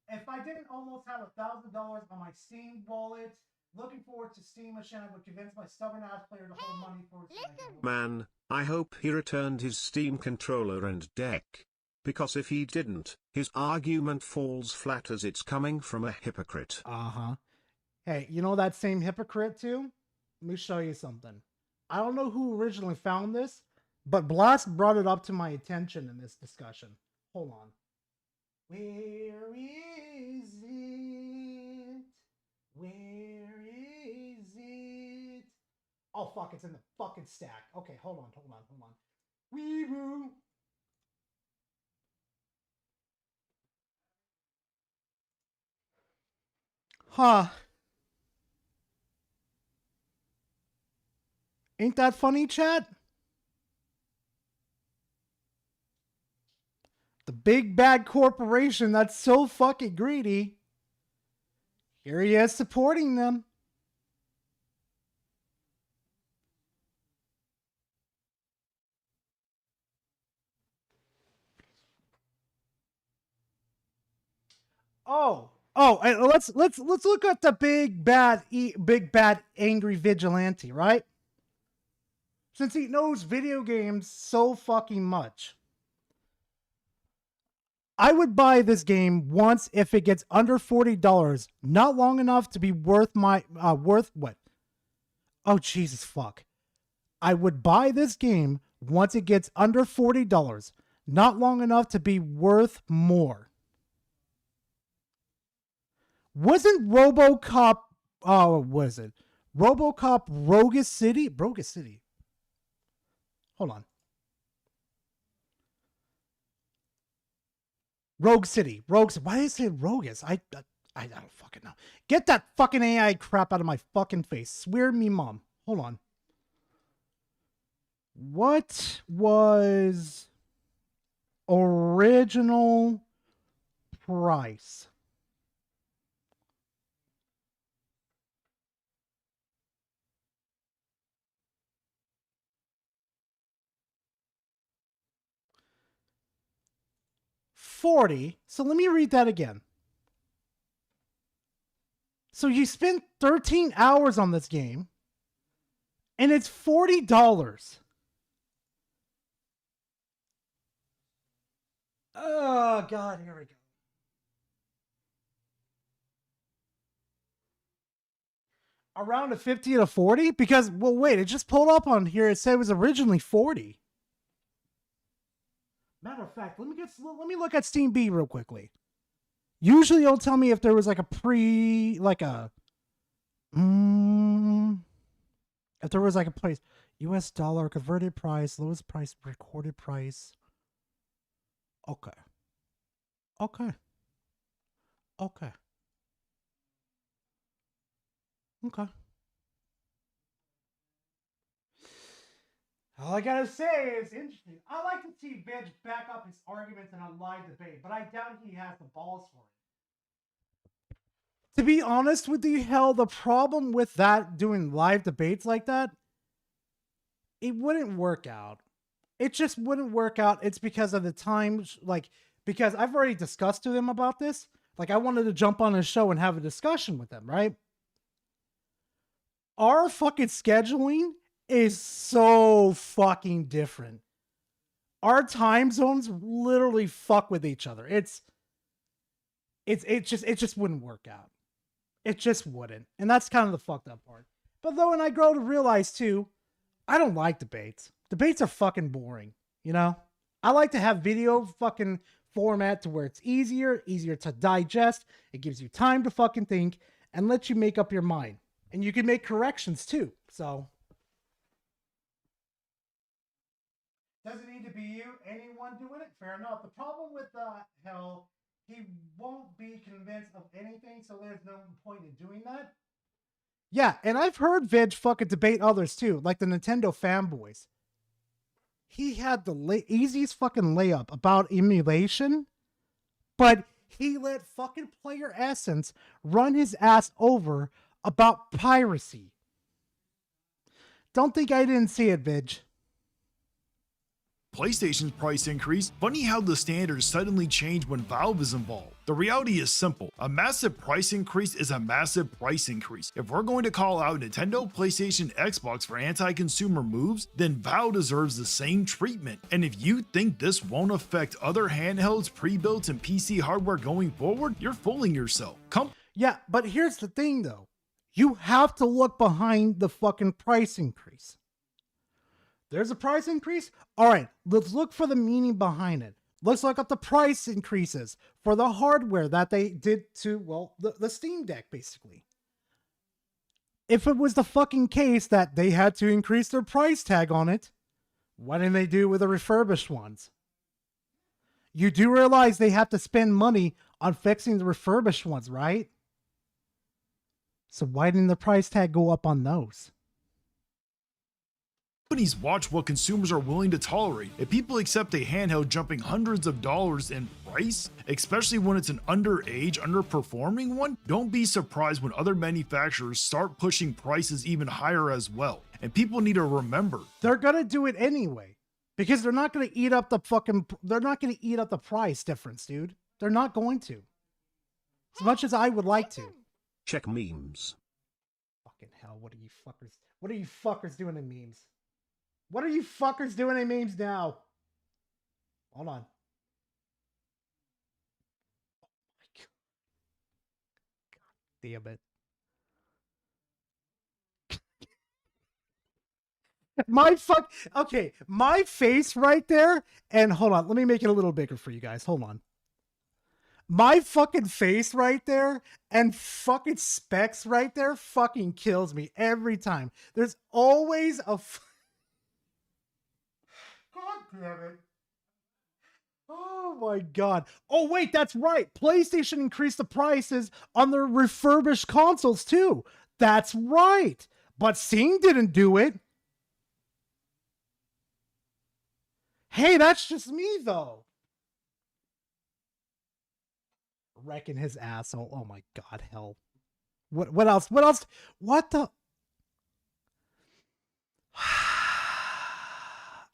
if I didn't almost have $1,000 on my Steam wallet, looking forward to Steam Machine, I would convince my stubborn ass player to hold money for his Man, I hope he returned his Steam controller and deck. Because if he didn't, his argument falls flat as it's coming from a hypocrite. Uh-huh. Hey, you know that same hypocrite too? Let me show you something. I don't know who originally found this, but Blast brought it up to my attention in this discussion. Hold on. Where is it? Where is it? Oh, fuck, it's in the fucking stack. Okay, hold on. Weeboo. Huh. Ain't that funny, chat? The big bad corporation that's so fucking greedy. Here he is supporting them. And let's look at the big bad angry vigilante, right? Since he knows video games so fucking much, I would buy this game once if it gets under $40, not long enough to be worth my worth what? Oh Jesus fuck. I would buy this game once it gets under $40, not long enough to be worth more. Wasn't RoboCop what is it? RoboCop Rogue City? Hold on. Rogue City. Why did I say Rogus? I don't fucking know. Get that fucking AI crap out of my fucking face. Swear me mom. Hold on. What was original price? $40. So let me read that again. So you spend 13 hours on this game, and it's $40. Oh, God, here we go. Around a 50 to 40? Because, well, wait, it just pulled up on here. It said it was originally 40. Matter of fact, let me look at Steam B real quickly. Usually it'll tell me if there was like a if there was like a price, US dollar, converted price, lowest price, recorded price. Okay. Okay. Okay. Okay. All I gotta say is interesting. I like to see Vidge back up his arguments in a live debate, but I doubt he has the balls for it. To be honest with you, Hell, the problem with that, doing live debates like that, it wouldn't work out. It just wouldn't work out. It's because of the times, like, because I've already discussed to him about this. Like, I wanted to jump on his show and have a discussion with him, right? Our fucking scheduling is so fucking different. Our time zones literally fuck with each other. It just wouldn't work out. It just wouldn't. And that's kind of the fucked up part. But though, and I grow to realize too, I don't like debates. Debates are fucking boring, you know? I like to have video fucking format to where it's easier to digest. It gives you time to fucking think and lets you make up your mind. And you can make corrections too. So doesn't need to be you, anyone doing it. Fair enough. The problem with Hell, he won't be convinced of anything, so there's no point in doing that. Yeah, and I've heard Vidge fucking debate others too, like the Nintendo fanboys. He had the easiest fucking layup about emulation, but he let fucking Player Essence run his ass over about piracy. Don't think I didn't see it, Vidge. PlayStation's price increase. Funny how the standards suddenly change when Valve is involved. The reality is simple. A massive price increase is a massive price increase. If we're going to call out Nintendo, PlayStation, Xbox for anti-consumer moves, then Valve deserves the same treatment. And if you think this won't affect other handhelds, pre-built, and PC hardware going forward, you're fooling yourself. Yeah, but here's the thing though. You have to look behind the fucking price increase. There's a price increase? All right, let's look for the meaning behind it. Let's look up the price increases for the hardware that they did to, well, the Steam Deck, basically. If it was the fucking case that they had to increase their price tag on it, why didn't they do it with the refurbished ones? You do realize they have to spend money on fixing the refurbished ones, right? So why didn't the price tag go up on those? Companies watch what consumers are willing to tolerate. If people accept a handheld jumping hundreds of dollars in price, especially when it's an underage, underperforming one, don't be surprised when other manufacturers start pushing prices even higher as well. And people need to remember, they're gonna do it anyway, because they're not gonna eat up the price difference, dude. They're not going to. As much as I would like to. Check memes. Fucking hell, what are you fuckers doing in memes? What are you fuckers doing in memes now? Hold on. Oh my God. God damn it. Okay, my face right there, and hold on, let me make it a little bigger for you guys. Hold on. My fucking face right there and fucking specs right there fucking kills me every time. There's always a... God damn it. Oh my God. Oh wait, that's right. PlayStation increased the prices on their refurbished consoles too. That's right. But Steam didn't do it. Hey, that's just me though. Wrecking his asshole. Oh my God, Hell. What else? What else? What the?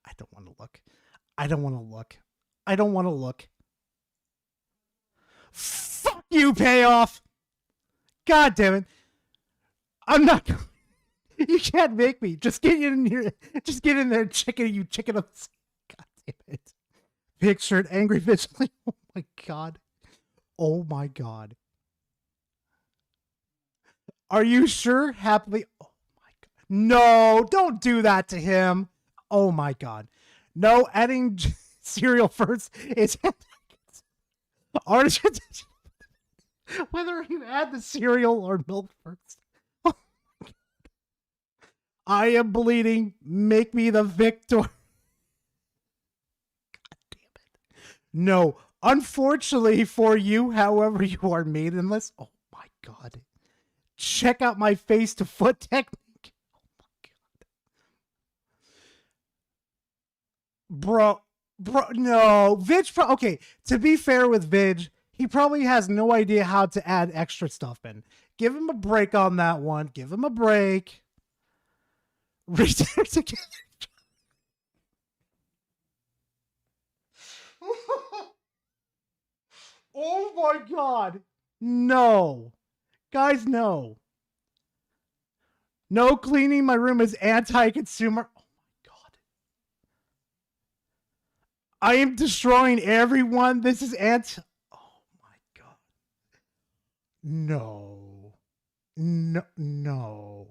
I don't want to look. I don't want to look. I don't want to look. Fuck you, Payoff. God damn it. I'm not. You can't make me. Just get in here. Just get in there, chicken. You chicken. God damn it. Pictured angry vigilante. Oh my god. Oh my god. Are you sure? Happily. Oh my god. No, don't do that to him. Oh my god. No, adding cereal first is artificial. Whether you add the cereal or milk first. Oh my god. I am bleeding. Make me the victor. God damn it. No. Unfortunately for you, however, you are maidenless. Oh my god. Check out my face to foot technique. Oh my god. Bro, no. Vidge, okay, to be fair with Vidge, he probably has no idea how to add extra stuff in. Give him a break on that one. Give him a break. Read it together. Oh my god. No. Guys, no. No cleaning my room is anti-consumer. Oh my god. I am destroying everyone. This is Oh my god. No. No. No.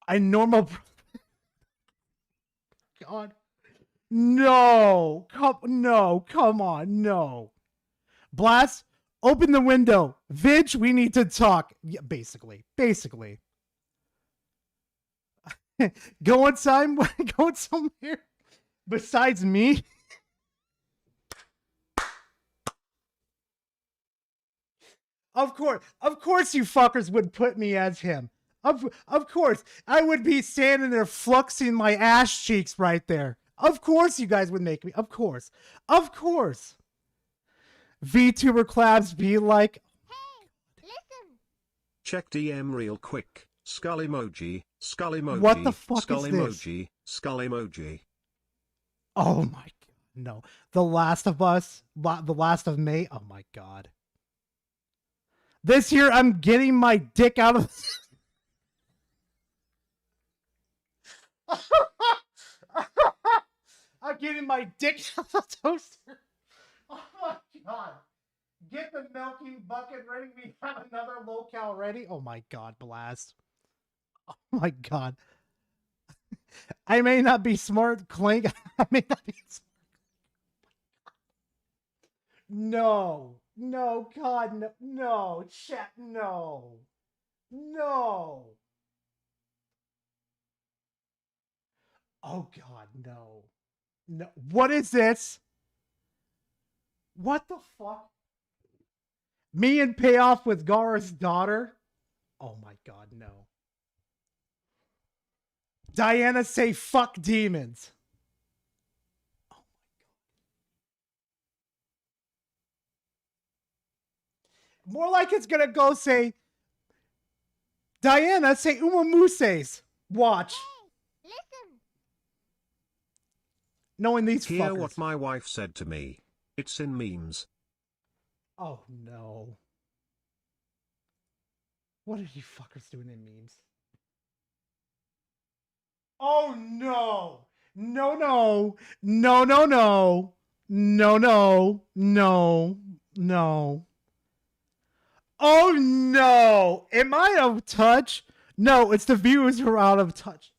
I normal. God. No. Come on. No. Blast. Open the window. Vidge, we need to talk. Yeah, basically. Going somewhere besides me. Of course you fuckers would put me as him. Of course. I would be standing there fluxing my ass cheeks right there. Of course you guys would make me. Of course. VTuber collabs be like, check DM real quick. Skull emoji. What the fuck skull is this? emoji. Skull emoji. Oh my god, no. The Last of Us, The Last of May. Oh my god. This year I'm getting my dick out of I'm getting my dick out of the toaster. Oh my god. Get the milking bucket ready. We have another locale ready. Oh my god, Blast. Oh my god. I may not be smart, Clank. I may not be smart. No. No, god, no. No. Chat, no. No. Oh god, no. No. What is this? What the fuck? Me and payoff with Gara's daughter? Oh my god, no. Diana say fuck demons. Oh my god. More like it's gonna go say Diana say Umamuses. Watch. Hey, listen. Knowing these Hear fuckers. what my wife said to me. It's in memes. Oh no. What are you fuckers doing in memes? Oh no. No, no. No, no, no. No, no. No. No. Oh no. Am I out of touch? No, it's the viewers who are out of touch.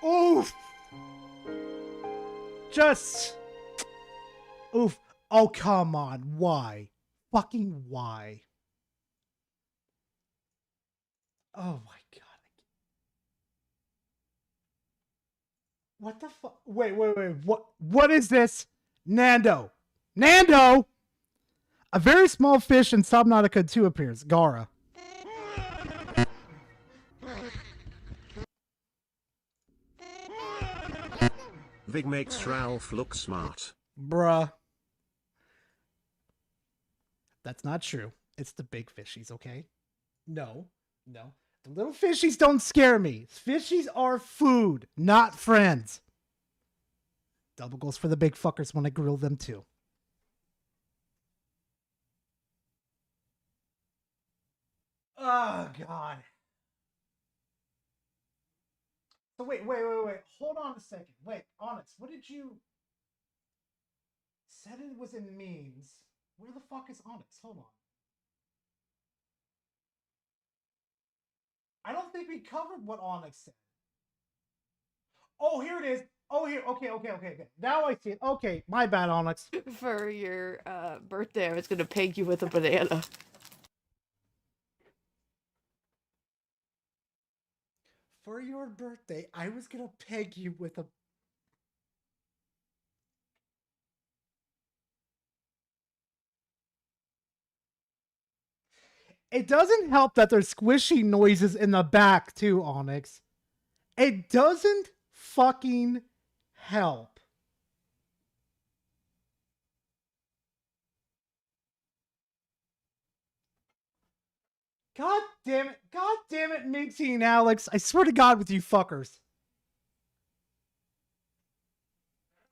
Oof. Just. Oof. Oh, come on. Why? Fucking why? Oh my god. What the fuck? Wait. What is this? Nando. Nando! A very small fish in Subnautica 2 appears. Gara. Vig makes Ralph look smart. Bruh. That's not true. It's the big fishies, okay? No. The little fishies don't scare me. Fishies are food, not friends. Double goes for the big fuckers when I grill them too. Oh, God. So wait. Hold on a second. Wait, Onyx, what did you... Said it was in memes. Where the fuck is Onyx? Hold on. I don't think we covered what Onyx said. Oh, here it is. Oh, here. Okay. Now I see it. Okay, my bad, Onyx. For your birthday, I was gonna peg you with a banana. For your birthday, I was gonna peg you with a... It doesn't help that there's squishy noises in the back too, Onyx. It doesn't fucking help. God damn it, Minxie and Alex. I swear to God with you fuckers.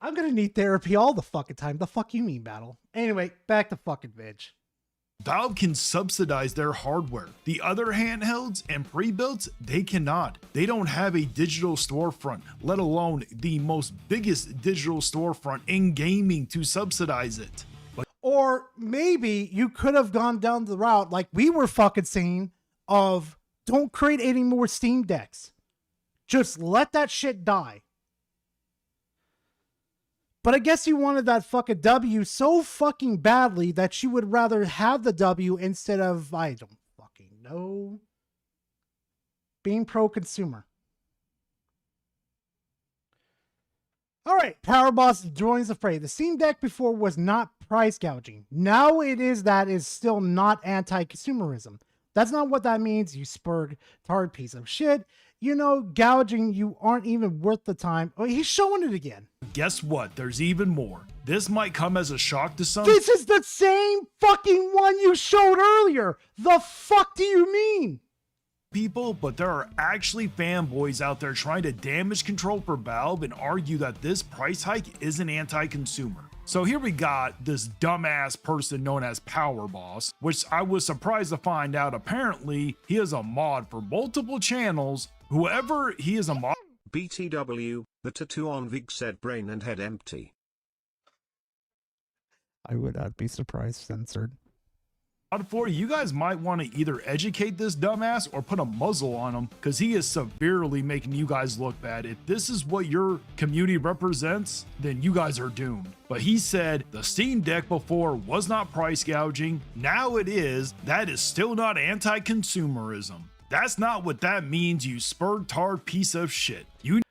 I'm gonna need therapy all the fucking time. The fuck you mean, Battle? Anyway, back to fucking Vidge. Valve can subsidize their hardware. The other handhelds and pre-builts, they cannot. They don't have a digital storefront, let alone the most biggest digital storefront in gaming to subsidize it. Or maybe you could have gone down the route like we were fucking saying of don't create any more Steam Decks. Just let that shit die. But I guess you wanted that fucking W so fucking badly that you would rather have the W instead of, I don't fucking know, being pro-consumer. All right, Power Boss joins the fray. The Steam Deck before was not price gouging. Now it is that is still not anti-consumerism. That's not what that means, you spurred tard piece of shit. You know, gouging you aren't even worth the time. Oh, he's showing it again. Guess what? There's even more. This might come as a shock to some. This is the same fucking one you showed earlier. The fuck do you mean? People, but there are actually fanboys out there trying to damage control for Valve and argue that this price hike isn't anti-consumer. So here we got this dumbass person known as Power Boss, which I was surprised to find out apparently he is a mod for multiple channels. Whoever he is a mod. BTW, the tattoo on Vig said brain and head empty. I would not be surprised, censored. For you guys might want to either educate this dumbass or put a muzzle on him because he is severely making you guys look bad. If this is what your community represents, then you guys are doomed. But he said the Steam Deck before was not price gouging. Now it is. That is still not anti-consumerism. That's not what that means, you spurred-tard piece of shit. You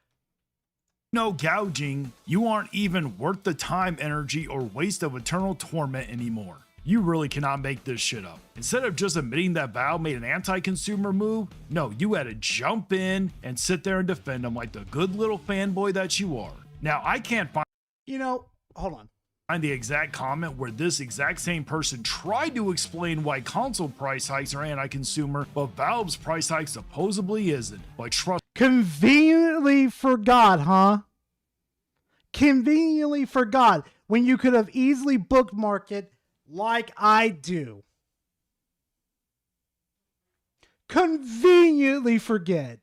know gouging, you aren't even worth the time, energy, or waste of eternal torment anymore. You really cannot make this shit up. Instead of just admitting that Valve made an anti-consumer move, no, you had to jump in and sit there and defend them like the good little fanboy that you are. Now, I can't find... You know, hold on. Find the exact comment where this exact same person tried to explain why console price hikes are anti-consumer, but Valve's price hike supposedly isn't. But trust... Conveniently forgot, huh? Conveniently forgot when you could have easily bookmarked it like I do. Conveniently forget.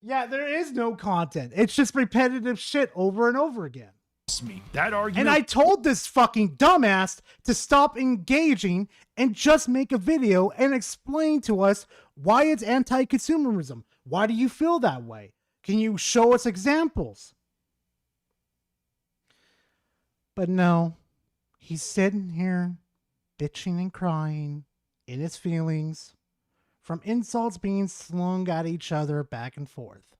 Yeah, there is no content. It's just repetitive shit over and over again. Me, that argument. And I told this fucking dumbass to stop engaging and just make a video and explain to us why it's anti-consumerism. Why do you feel that way? Can you show us examples? But no, he's sitting here bitching and crying in his feelings from insults being slung at each other back and forth.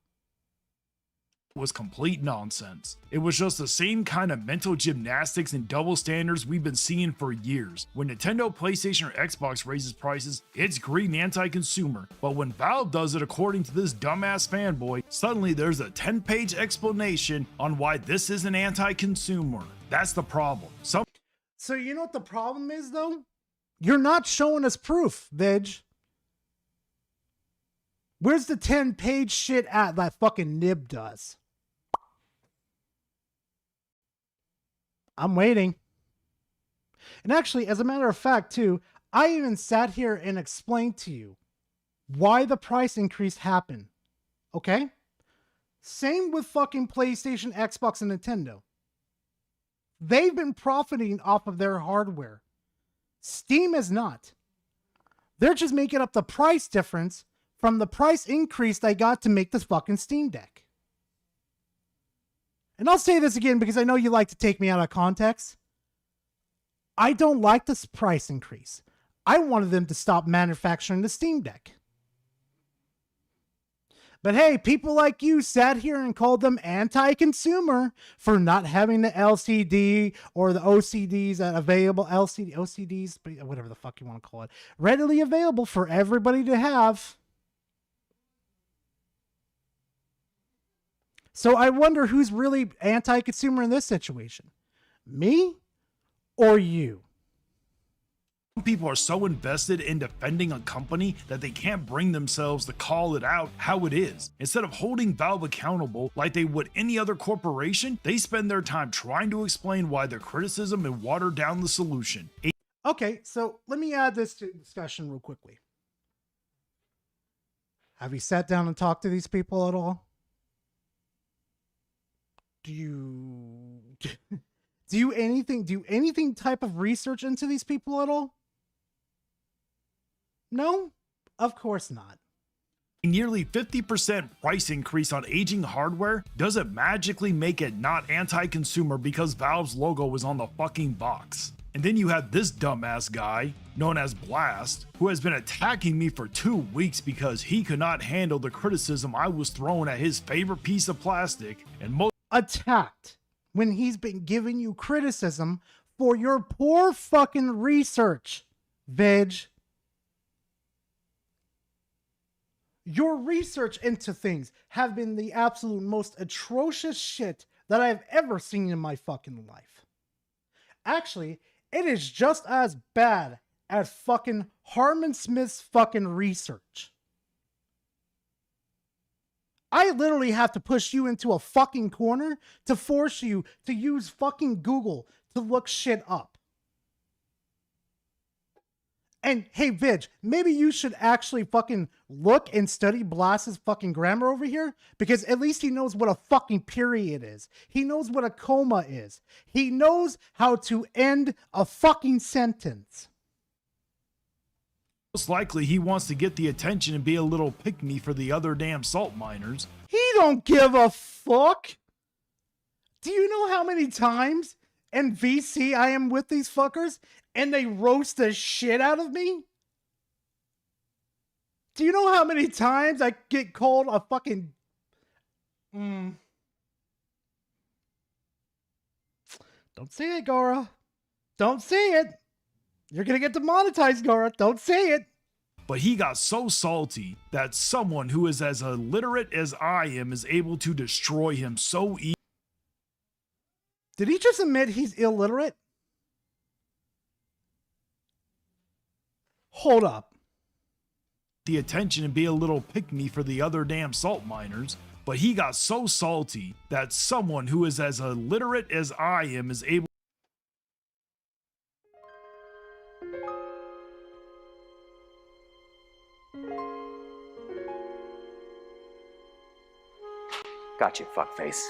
was complete nonsense. It was just the same kind of mental gymnastics and double standards we've been seeing for years. When Nintendo, PlayStation, or Xbox raises prices, it's greed and anti-consumer. But when Valve does it according to this dumbass fanboy, suddenly there's a 10-page explanation on why this isn't anti-consumer. That's the problem. So you know what the problem is, though? You're not showing us proof, Veg. Where's the 10-page shit at that fucking Nib does? I'm waiting. And actually, as a matter of fact, too, I even sat here and explained to you why the price increase happened. Okay? Same with fucking PlayStation, Xbox, and Nintendo. They've been profiting off of their hardware. Steam is not. They're just making up the price difference from the price increase they got to make this fucking Steam Deck. And I'll say this again because I know you like to take me out of context. I don't like this price increase. I wanted them to stop manufacturing the Steam Deck. But hey, people like you sat here and called them anti-consumer for not having the LCD or the OCDs available, OCDs, whatever the fuck you want to call it, readily available for everybody to have. So I wonder who's really anti-consumer in this situation. Me or you? People are so invested in defending a company that they can't bring themselves to call it out how it is. Instead of holding Valve accountable like they would any other corporation, they spend their time trying to explain why their criticism and water down the solution. Okay, so let me add this to discussion real quickly. Have you sat down and talked to these people at all? Do you anything type of research into these people at all? No, of course not. A nearly 50% price increase on aging hardware doesn't magically make it not anti-consumer because Valve's logo was on the fucking box. And then you have this dumbass guy, known as Blast, who has been attacking me for 2 weeks because he could not handle the criticism I was throwing at his favorite piece of plastic and attacked when he's been giving you criticism for your poor fucking research, Veg. Your research into things have been the absolute most atrocious shit that I've ever seen in my fucking life. Actually, it is just as bad as fucking Harmon Smith's fucking research. I literally have to push you into a fucking corner to force you to use fucking Google to look shit up. And hey, Vig, maybe you should actually fucking look and study Blast's fucking grammar over here, because at least he knows what a fucking period is. He knows what a comma is. He knows how to end a fucking sentence. most likely he wants to get the attention and be a little pick-me for the other damn salt miners. He don't give a fuck. Do you know how many times in VC I am with these fuckers and they roast the shit out of me? Do you know how many times I get called a fucking... Don't say it, Gora. Don't say it. You're gonna get demonetized, Gora. Don't say it. But he got so salty that someone who is as illiterate as I am is able to destroy him so easily. Did he just admit he's illiterate? Hold up. The attention and be a little pick-me for the other damn salt miners. But he got so salty that someone who is as illiterate as I am is able... Got you, fuckface.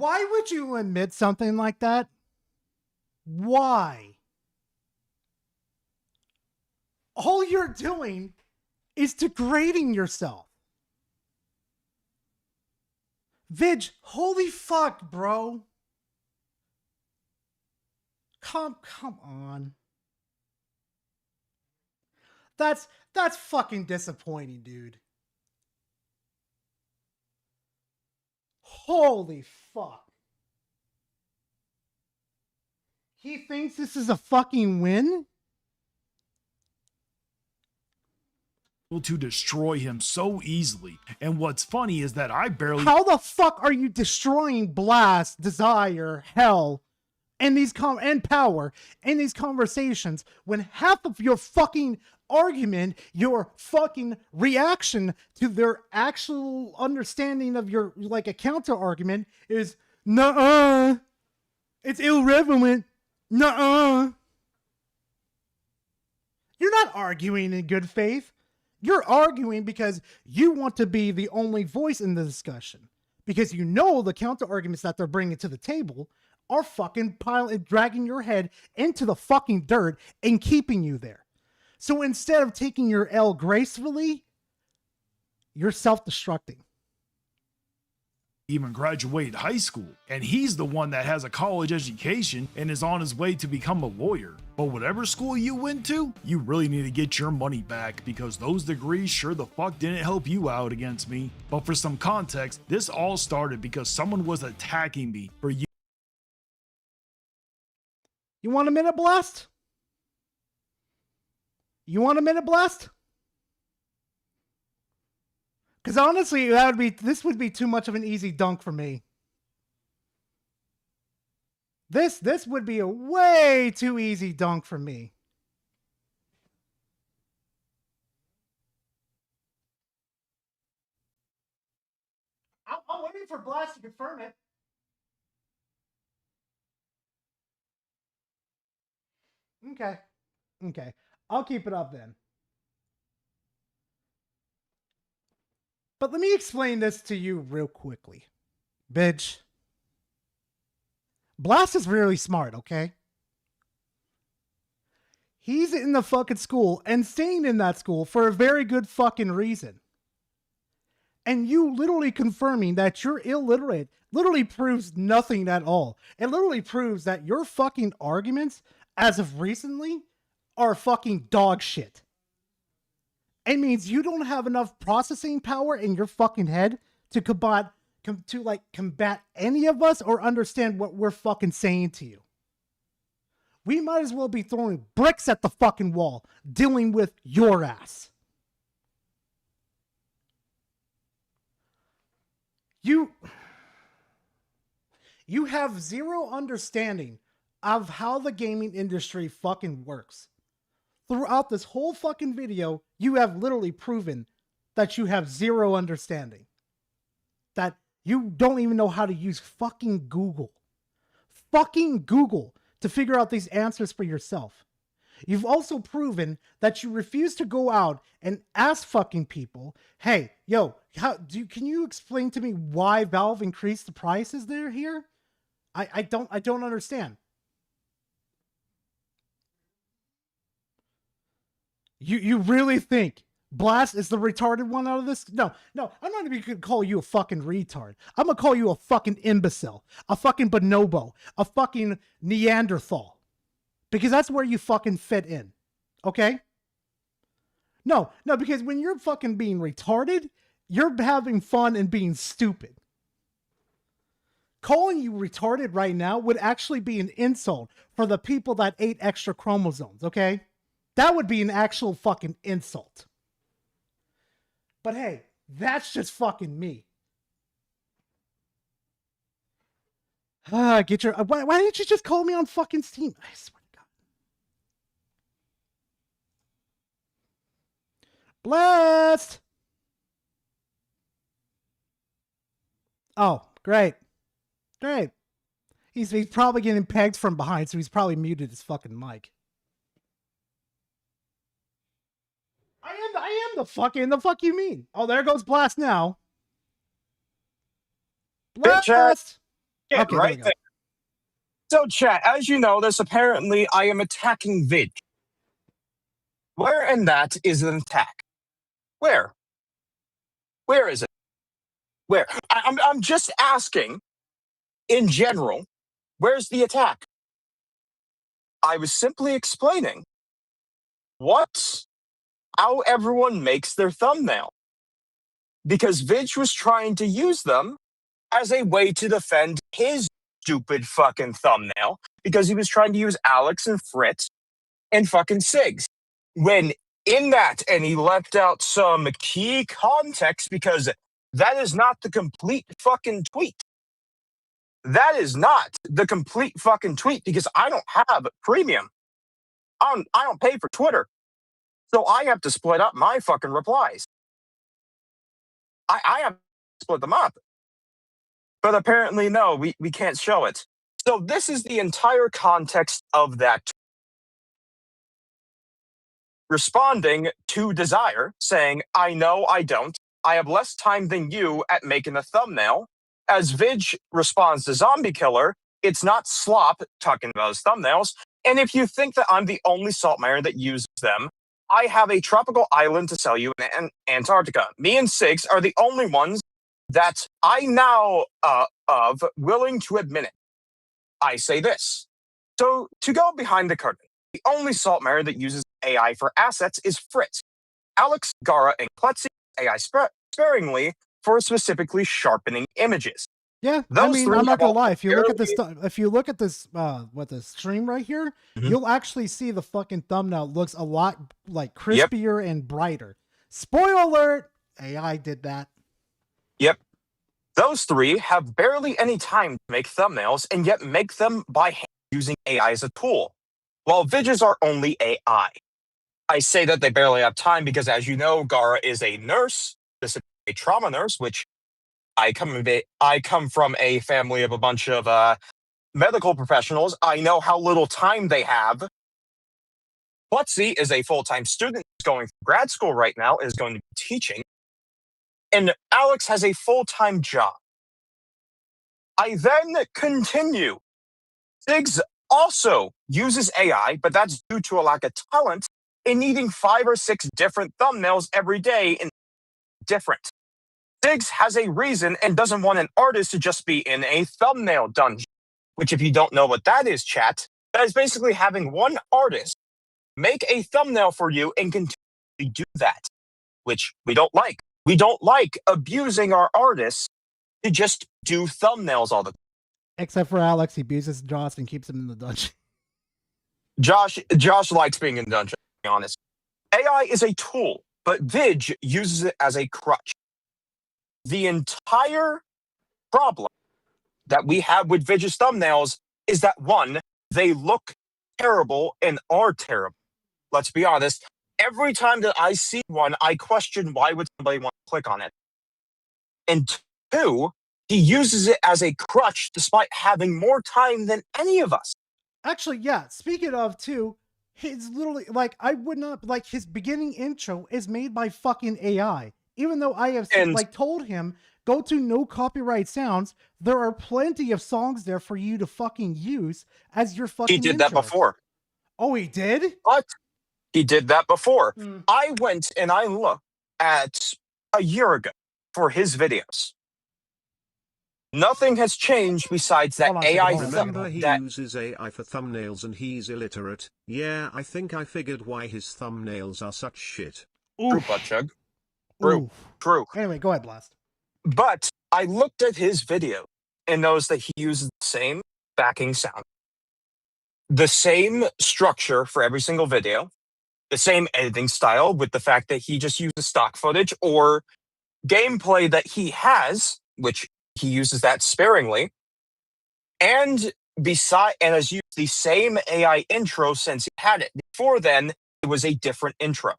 Why would you admit something like that? Why? All you're doing is degrading yourself. Vidge, holy fuck, bro. Come on. That's fucking disappointing, dude. Holy fuck. He thinks this is a fucking win? To destroy him so easily. And what's funny is that I barely... How the fuck are you destroying Blast, Desire, Hell, and and Power in these conversations when half of your fucking argument, your fucking reaction to their actual understanding of your, like, a counter argument is, nuh-uh, it's irrelevant, nuh-uh. You're not arguing in good faith. You're arguing because you want to be the only voice in the discussion. Because you know the counter arguments that they're bringing to the table are fucking dragging your head into the fucking dirt and keeping you there. So instead of taking your L gracefully, you're self-destructing. Even graduated high school, and he's the one that has a college education and is on his way to become a lawyer. But whatever school you went to, you really need to get your money back, because those degrees sure the fuck didn't help you out against me. But for some context, this all started because someone was attacking me for you. You want a minute, Blast? You want a minute, Blast? Because honestly, this would be too much of an easy dunk for me. This would be a way too easy dunk for me. I'm waiting for Blast to confirm it. Okay. I'll keep it up then. But let me explain this to you real quickly. Bitch. Blast is really smart, okay? He's in the fucking school and staying in that school for a very good fucking reason. And you literally confirming that you're illiterate literally proves nothing at all. It literally proves that your fucking arguments, as of recently, are fucking dog shit. It means you don't have enough processing power in your fucking head to combat any of us or understand what we're fucking saying to you. We might as well be throwing bricks at the fucking wall, dealing with your ass. You have zero understanding of how the gaming industry fucking works. Throughout this whole fucking video, you have literally proven that you have zero understanding. That you don't even know how to use fucking Google. Fucking Google to figure out these answers for yourself. You've also proven that you refuse to go out and ask fucking people, hey, yo, can you explain to me why Valve increased the prices there here? I don't understand. You really think Blast is the retarded one out of this? No, I'm not even gonna call you a fucking retard. I'm gonna call you a fucking imbecile, a fucking bonobo, a fucking Neanderthal. Because that's where you fucking fit in. Okay? No, because when you're fucking being retarded, you're having fun and being stupid. Calling you retarded right now would actually be an insult for the people that ate extra chromosomes, okay? That would be an actual fucking insult. But hey, that's just fucking me. Why didn't you just call me on fucking Steam? I swear to God. Blast! Oh, great. He's probably getting pegged from behind, so he's probably muted his fucking mic. I am the fuck you mean? Oh, there goes Blast now. Blast! Again, Okay, there we right go. there. So, chat, as you know, this apparently I am attacking Vid. Where in that is an attack? Where? Where is it? Where? I'm just asking, in general, where's the attack? I was simply explaining how everyone makes their thumbnail. Because Vidge was trying to use them as a way to defend his stupid fucking thumbnail because he was trying to use Alex and Fritz and fucking Sigs. When in that, and he left out some key context because that is not the complete fucking tweet. That is not the complete fucking tweet because I don't have premium. I don't pay for Twitter. So I have to split up my fucking replies. I have to split them up. But apparently, no, we can't show it. So this is the entire context of that. Responding to Desire, saying, I know I don't. I have less time than you at making a thumbnail. As Vidge responds to Zombie Killer, it's not slop talking about his thumbnails. And if you think that I'm the only salt miner that uses them, I have a tropical island to sell you in Antarctica. Me and Sigs are the only ones that I now of willing to admit it. I say this. So to go behind the curtain, the only salt miner that uses AI for assets is Fritz. Alex, Gara, and Klutzy AI sparingly for specifically sharpening images. Yeah, Those I mean, three I'm not gonna have lie. If you look at this, barely- if you look at this, what the stream right here, you'll actually see the fucking thumbnail looks a lot like crispier and brighter. Spoiler alert: AI did that. Yep. Those three have barely any time to make thumbnails and yet make them by hand using AI as a tool, while Vidges are only AI. I say that they barely have time because, as you know, Gara is a nurse, specifically a trauma nurse, which I come from a family of a bunch of medical professionals. I know how little time they have. Klutzy is a full-time student who's going through grad school right now, is going to be teaching. And Alex has a full-time job. I then continue. Sigs also uses AI, but that's due to a lack of talent in needing 5 or 6 different thumbnails every day and different. Sigs has a reason and doesn't want an artist to just be in a thumbnail dungeon, which if you don't know what that is, chat, that is basically having one artist make a thumbnail for you and continue to do that, which we don't like. We don't like abusing our artists to just do thumbnails all the time. Except for Alex, he abuses Josh and keeps him in the dungeon. Josh likes being in dungeon, to be honest. AI is a tool, but Vidge uses it as a crutch. The entire problem that we have with Vidge's thumbnails is that, one, they look terrible and are terrible. Let's be honest. Every time that I see one, I question why would somebody want to click on it. And two, he uses it as a crutch despite having more time than any of us. Actually, yeah. Speaking of too, his literally like I would not like his beginning intro is made by fucking AI. Even though I have told him go to no copyright sounds, there are plenty of songs there for you to fucking use as your fucking. He did that before. Oh, he did? What? He did that before. I went and I looked at a year ago for his videos. Nothing has changed besides that AI. Remember, he uses AI for thumbnails and he's illiterate. Yeah, I think I figured why his thumbnails are such shit. True, Buttchug. True. True. Anyway, go ahead, Blast. But I looked at his video and noticed that he uses the same backing sound, the same structure for every single video, the same editing style with the fact that he just uses stock footage or gameplay that he has, which he uses that sparingly, and has used the same AI intro since he had it. Before then, it was a different intro.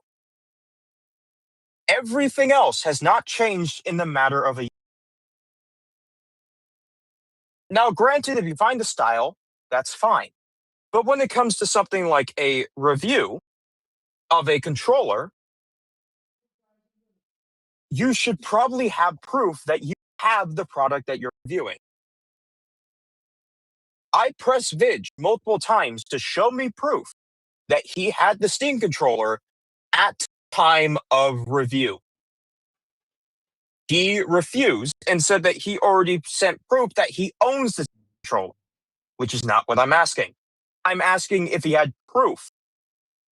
Everything else has not changed in the matter of a year. Now, granted, if you find a style, that's fine. But when it comes to something like a review of a controller, you should probably have proof that you have the product that you're reviewing. I pressed Vidge multiple times to show me proof that he had the Steam controller at time of review. He refused and said that he already sent proof that he owns the controller, which is not what I'm asking. I'm asking if he had proof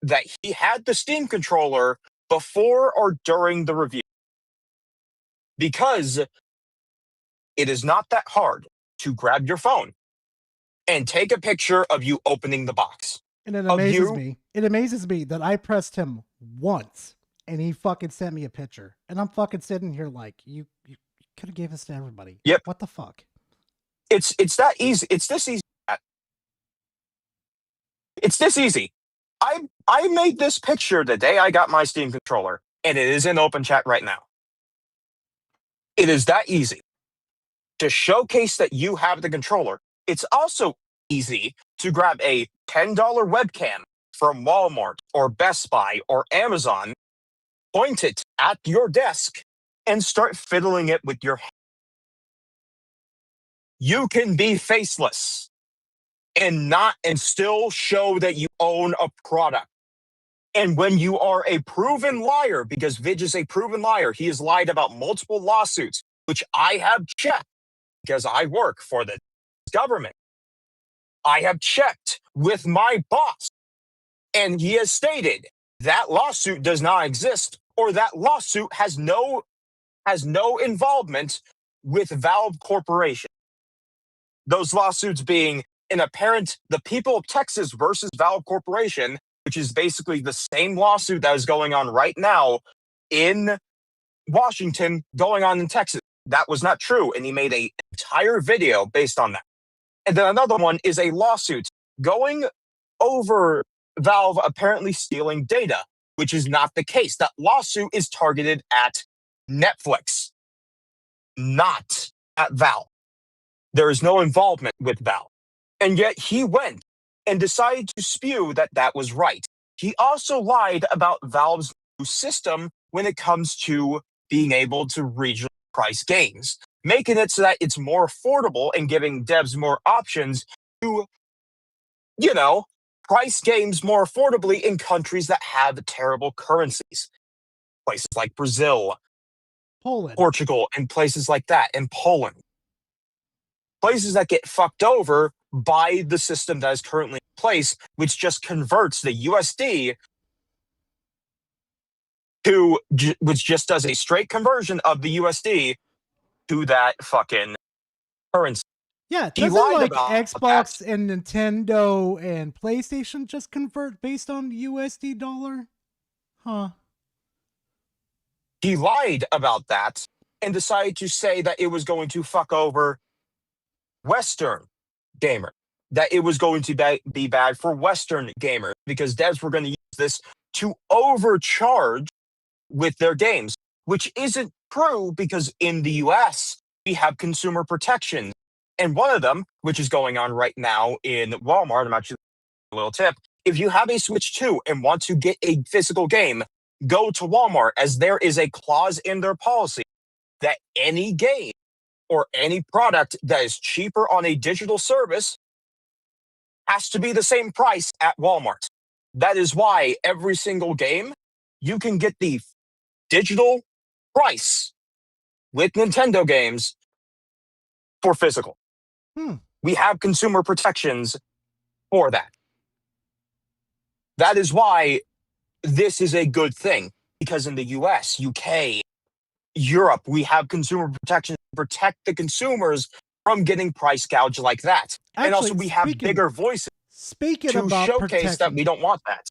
that he had the Steam controller before or during the review. Because it is not that hard to grab your phone and take a picture of you opening the box. And it amazes me. It amazes me that I pressed him once and he fucking sent me a picture. And I'm fucking sitting here like, you could have gave this to everybody. Yep. What the fuck? It's that easy. It's this easy. It's this easy. I made this picture the day I got my Steam controller, and it is in open chat right now. It is that easy to showcase that you have the controller. It's also easy to grab a $10 webcam from Walmart or Best Buy or Amazon, point it at your desk, and start fiddling it with your hand. You can be faceless and still show that you own a product. And when you are a proven liar, because Vidge is a proven liar, he has lied about multiple lawsuits, which I have checked because I work for the government. I have checked with my boss, and he has stated that lawsuit does not exist, or that lawsuit has no involvement with Valve Corporation. Those lawsuits being the People of Texas versus Valve Corporation, which is basically the same lawsuit that is going on right now in Washington, going on in Texas. That was not true, and he made an entire video based on that. And then another one is a lawsuit going over Valve apparently stealing data, which is not the case. That lawsuit is targeted at Netflix, not at Valve. There is no involvement with Valve. And yet he went and decided to spew that that was right. He also lied about Valve's new system when it comes to being able to regionally price games, making it so that it's more affordable and giving devs more options to, price games more affordably in countries that have terrible currencies. Places like Brazil, Poland, Portugal, and places like that, and Poland. Places that get fucked over by the system that is currently in place, which just converts the USD which just does a straight conversion of the USD to that fucking currency. Yeah, He doesn't lied like about Xbox and Nintendo and PlayStation just convert based on USD dollar? Huh. He lied about that and decided to say that it was going to fuck over Western gamer, that it was going to be bad for Western gamers because devs were going to use this to overcharge with their games, which isn't true because in the US, we have consumer protection. And one of them, which is going on right now in Walmart, I'm actually a little tip. If you have a Switch 2 and want to get a physical game, go to Walmart, as there is a clause in their policy that any game or any product that is cheaper on a digital service has to be the same price at Walmart. That is why every single game, you can get the digital price with Nintendo games for physical. We have consumer protections for that. That is why this is a good thing, because in the US, UK, Europe, we have consumer protections to protect the consumers from getting price gouged like that. And also we have bigger voices Speaking to about showcase that we don't want that.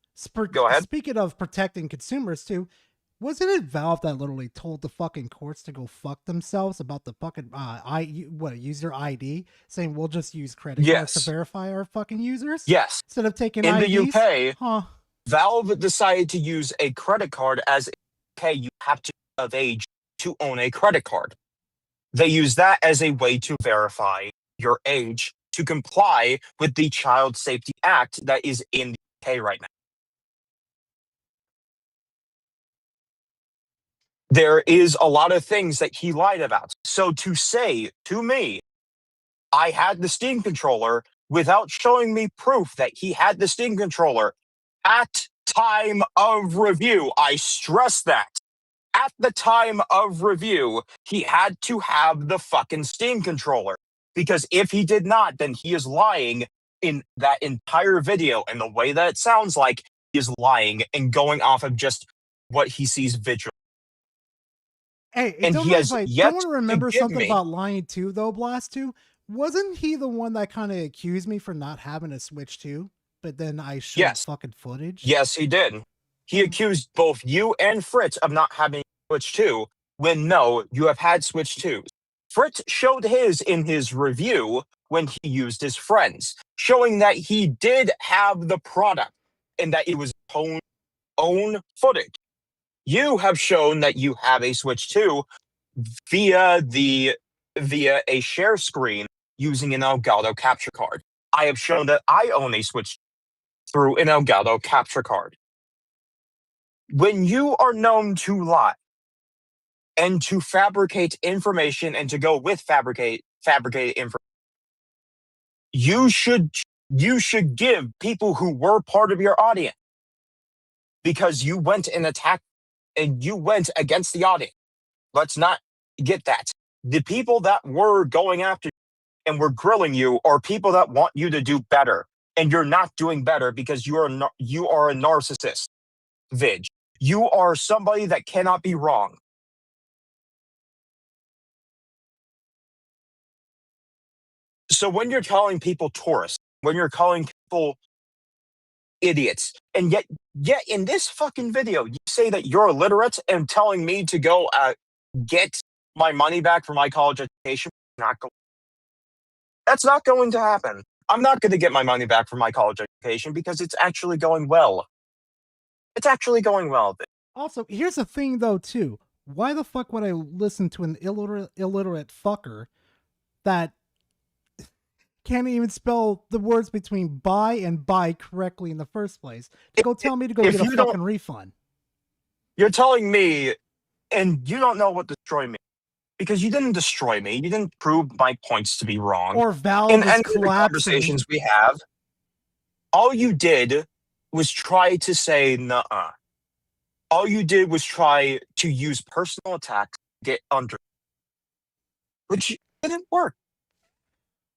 Go ahead. Speaking of protecting consumers too, wasn't it Valve that literally told the fucking courts to go fuck themselves about the fucking user ID, saying we'll just use credit cards to verify our fucking users? Yes. Instead of taking in IDs? the UK, Huh. Valve decided to use a credit card as you have to be of age to own a credit card. They use that as a way to verify your age to comply with the Child Safety Act that is in the UK right now. There is a lot of things that he lied about. So to say to me, I had the Steam controller without showing me proof that he had the Steam controller at time of review. I stress that. At the time of review, he had to have the fucking Steam controller. Because if he did not, then he is lying in that entire video. And the way that it sounds like, he is lying and going off of just what he sees visually. Hey, And don't he know has if I yet don't to remember give something me- about lying too, though, Blast 2. Wasn't he the one that kind of accused me for not having a Switch 2? But then I showed Yes. fucking footage? Yes, he did. He accused both you and Fritz of not having Switch 2, when no, you have had Switch 2. Fritz showed his in his review when he used his friends, showing that he did have the product and that it was own footage. You have shown that you have a Switch 2 via a share screen using an Elgato capture card. I have shown that I own a Switch through an Elgato capture card. When you are known to lie and to fabricate information and to go with fabricated information, you should give people who were part of your audience, because you went and attacked and you went against the audience. Let's not get that. The people that were going after you and were grilling you are people that want you to do better, and you're not doing better because you are a narcissist, Vidge. You are somebody that cannot be wrong. So when you're calling people tourists, when you're calling people idiots, and yet in this fucking video, you say that you're illiterate and telling me to go get my money back for my college education, that's not going to happen. I'm not going to get my money back for my college education because it's actually going well. It's actually going well. Also, here's the thing, though, too. Why the fuck would I listen to an illiterate fucker that can't even spell the words between buy and buy correctly in the first place to go tell me to go If get a you don't- fucking refund? You're telling me, and you don't know what destroy me, because you didn't destroy me. You didn't prove my points to be wrong. Or Valve in is any of the collapsing. conversations we have, all you did was try to say nuh-uh. All you did was try to use personal attacks to get under, which didn't work.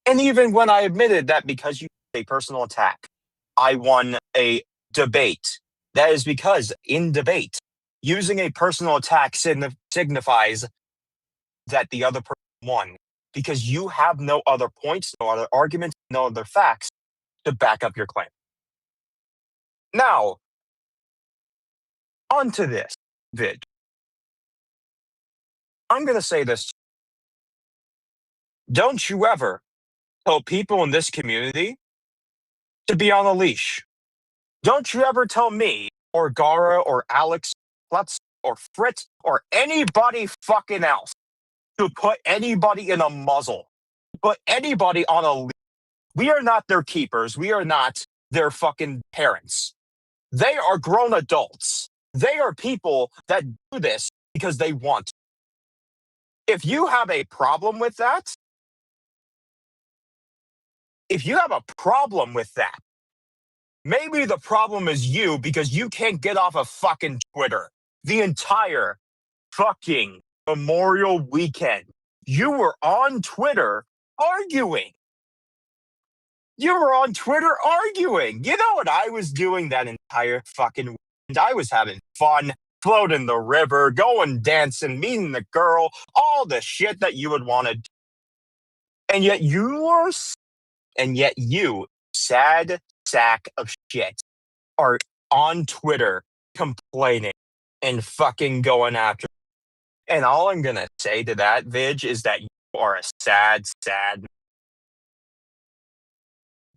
And even when I admitted that because you did a personal attack, I won a debate, that is because in debate, using a personal attack signifies that the other person won, because you have no other points, no other arguments, no other facts to back up your claim. Now, onto this vid. I'm going to say this. Don't you ever tell people in this community to be on a leash. Don't you ever tell me or Gara or Alex Lutz or Fritz or anybody fucking else to put anybody in a muzzle. Put anybody on a leash. We are not their keepers. We are not their fucking parents. They are grown adults. They are people that do this because they want. If you have a problem with that, maybe the problem is you because you can't get off of fucking Twitter. The entire fucking Memorial weekend, you were on Twitter arguing. You were on Twitter arguing. You know what I was doing that entire fucking weekend? I was having fun, floating the river, going dancing, meeting the girl, all the shit that you would want to do. And yet you, sad sack of shit, are on Twitter complaining and fucking going after. And all I'm going to say to that, Vidge, is that you are a sad, sad man.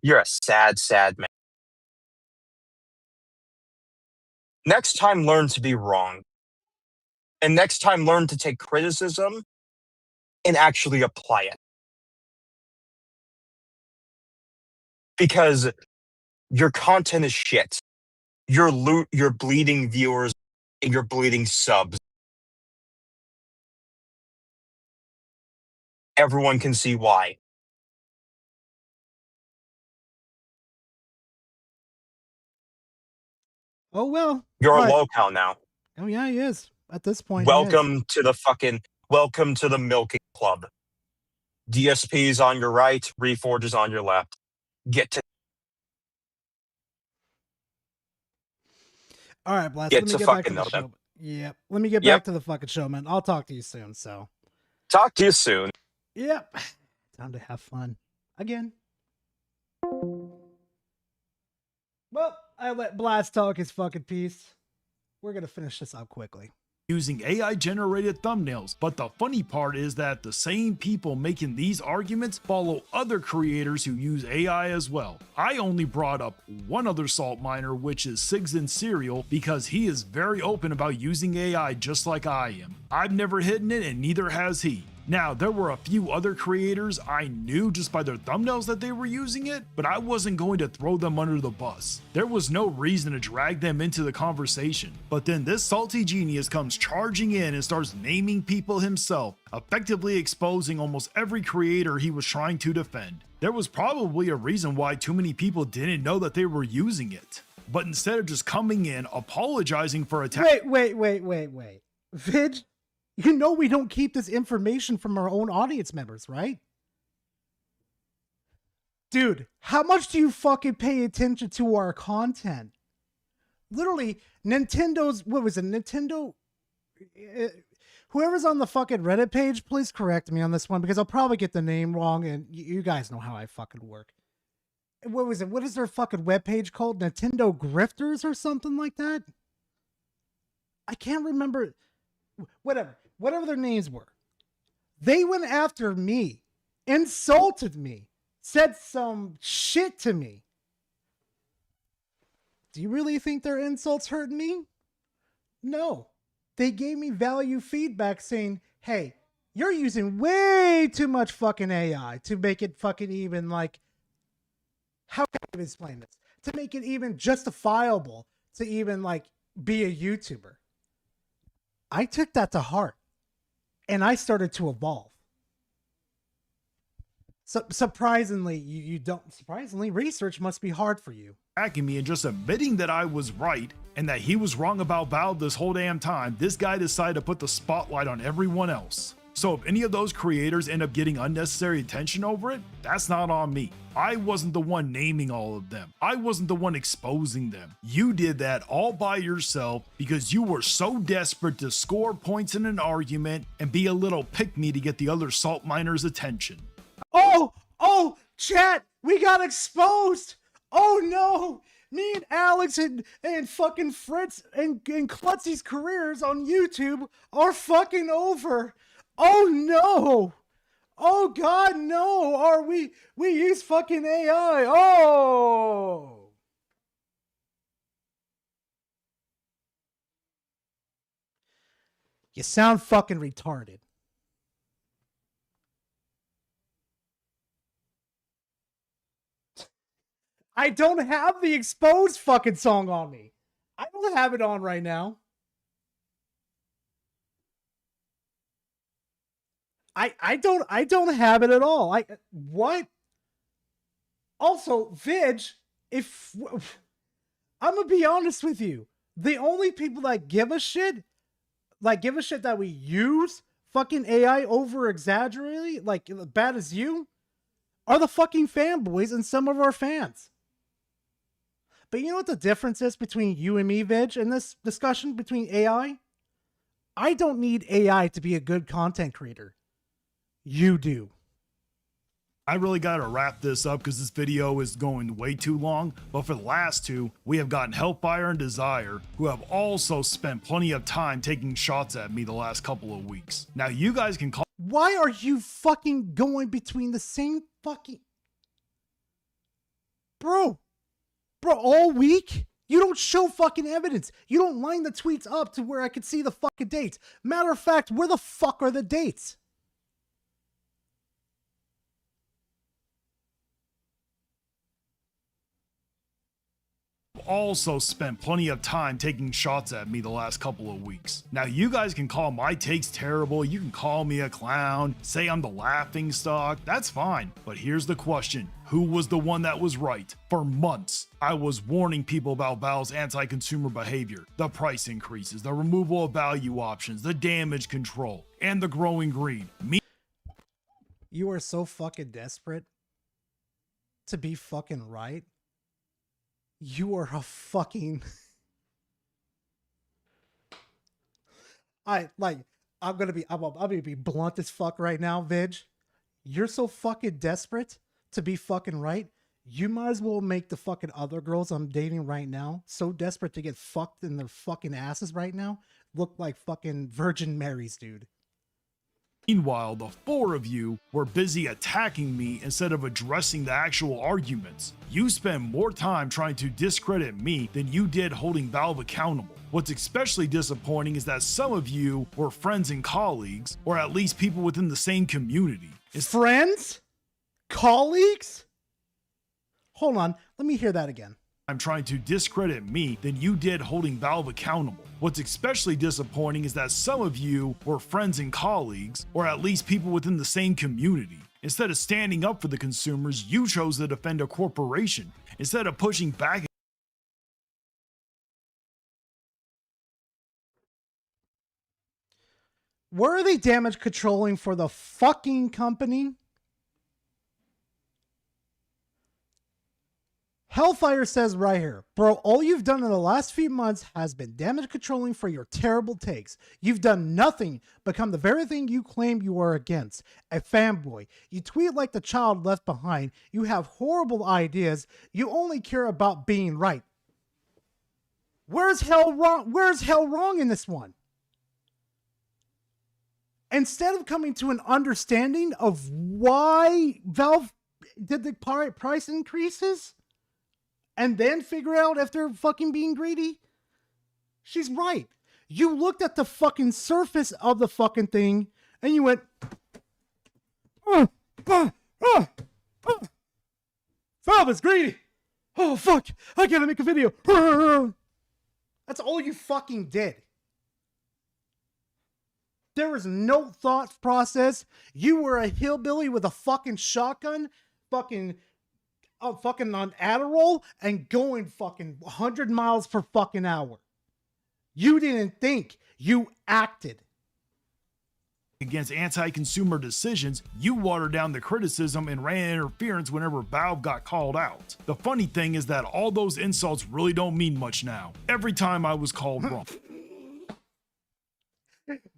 You're a sad, sad man. Next time, learn to be wrong. And next time, learn to take criticism and actually apply it. Because your content is shit. You're bleeding viewers and you're bleeding subs. Everyone can see why. Oh well. You're But- a locale now. Oh yeah, he is. At this point. he is. Welcome to the milking club. DSP's on your right, Reforge is on your left. Get to All right, Blast. Get Let me to get back to fucking the know them. show. Yep. Let me get Yep. back to the fucking show, man. I'll talk to you soon. So. talk to you soon. Yep. Time to have fun again. Well, I let Blast talk his fucking piece. We're gonna finish this up quickly. Using AI generated thumbnails, but the funny part is that the same people making these arguments follow other creators who use AI as well. I only brought up one other salt miner, which is Sigs and Serial, because he is very open about using AI just like I am. I've never hidden it and neither has he. Now, there were a few other creators I knew just by their thumbnails that they were using it, but I wasn't going to throw them under the bus. There was no reason to drag them into the conversation. But then this salty genius comes charging in and starts naming people himself, effectively exposing almost every creator he was trying to defend. There was probably a reason why too many people didn't know that they were using it. But instead of just coming in, apologizing for attacking— Wait. Vid, you know we don't keep this information from our own audience members, right? Dude, how much do you fucking pay attention to our content? Literally, Nintendo's, what was it, Nintendo? Whoever's on the fucking Reddit page, please correct me on this one because I'll probably get the name wrong and you guys know how I fucking work. What was it? What is their fucking webpage called? Nintendo Grifters or something like that? I can't remember. Whatever their names were. They went after me, insulted me, said some shit to me. Do you really think their insults hurt me? No. They gave me value feedback saying, hey, you're using way too much fucking AI to make it fucking even like, how can I explain this? To make it even justifiable to even like be a YouTuber. I took that to heart and I started to evolve. So surprisingly, surprisingly, research must be hard for you. Attacking me and just admitting that I was right and that he was wrong about Valve this whole damn time, this guy decided to put the spotlight on everyone else. So if any of those creators end up getting unnecessary attention over it, that's not on me. I wasn't the one naming all of them. I wasn't the one exposing them. You did that all by yourself because you were so desperate to score points in an argument and be a little pick-me to get the other salt miners' attention. Oh, chat, we got exposed. Oh no, me and Alex and fucking Fritz and Klutzy's careers on YouTube are fucking over. Oh no. Oh god, no. We use fucking AI. Oh. You sound fucking retarded. I don't have the exposed fucking song on me. I don't have it on right now. I don't have it at all. What? Also, Vig, I'm gonna be honest with you, the only people that give a shit that we use fucking AI over exaggeratedly, like bad as you, are the fucking fanboys and some of our fans. But you know what the difference is between you and me, Vig, in this discussion between AI? I don't need AI to be a good content creator. You do. I really got to wrap this up because this video is going way too long, but for the last two, we have gotten Hellfire and Desire, who have also spent plenty of time taking shots at me the last couple of weeks. Now you guys can call— Why are you fucking going between the same fucking... Bro, all week? You don't show fucking evidence. You don't line the tweets up to where I could see the fucking dates. Matter of fact, where the fuck are the dates? also spent plenty of time taking shots at me the last couple of weeks. Now, you guys can call my takes terrible, you can call me a clown, say I'm the laughing stock, that's fine. But here's the question. Who was the one that was right? For months, I was warning people about Valve's anti-consumer behavior, the price increases, the removal of value options, the damage control, and the growing greed. You are so fucking desperate to be fucking right. You are a fucking... I'm gonna be blunt as fuck right now, Vidge. You're so fucking desperate to be fucking right. You might as well make the fucking other girls I'm dating right now, so desperate to get fucked in their fucking asses right now, look like fucking Virgin Marys, dude. Meanwhile, the four of you were busy attacking me instead of addressing the actual arguments. You spent more time trying to discredit me than you did holding Valve accountable. What's especially disappointing is that some of you were friends and colleagues, or at least people within the same community. Friends? Colleagues? Hold on, let me hear that again. I'm trying to discredit me than you did holding Valve accountable. What's especially disappointing is that some of you were friends and colleagues, or at least people within the same community. Instead of standing up for the consumers, you chose to defend a corporation. Instead of pushing back. Were they damage controlling for the fucking company? Hellfire says right here, bro, all you've done in the last few months has been damage controlling for your terrible takes. You've done nothing, become the very thing you claim you are against, a fanboy. You tweet like the child left behind. You have horrible ideas. You only care about being right. Where's hell wrong? Where's hell wrong in this one? Instead of coming to an understanding of why Valve did the price increases, and then figure out if they're fucking being greedy, she's right. You looked at the fucking surface of the fucking thing, and you went, Valve is greedy. Oh, fuck. I gotta make a video. That's all you fucking did. There was no thought process. You were a hillbilly with a fucking shotgun, fucking on Adderall and going fucking 100 miles per fucking hour. You didn't think, you acted. Against anti-consumer decisions, you watered down the criticism and ran interference whenever Valve got called out. The funny thing is that all those insults really don't mean much now. Every time I was called wrong.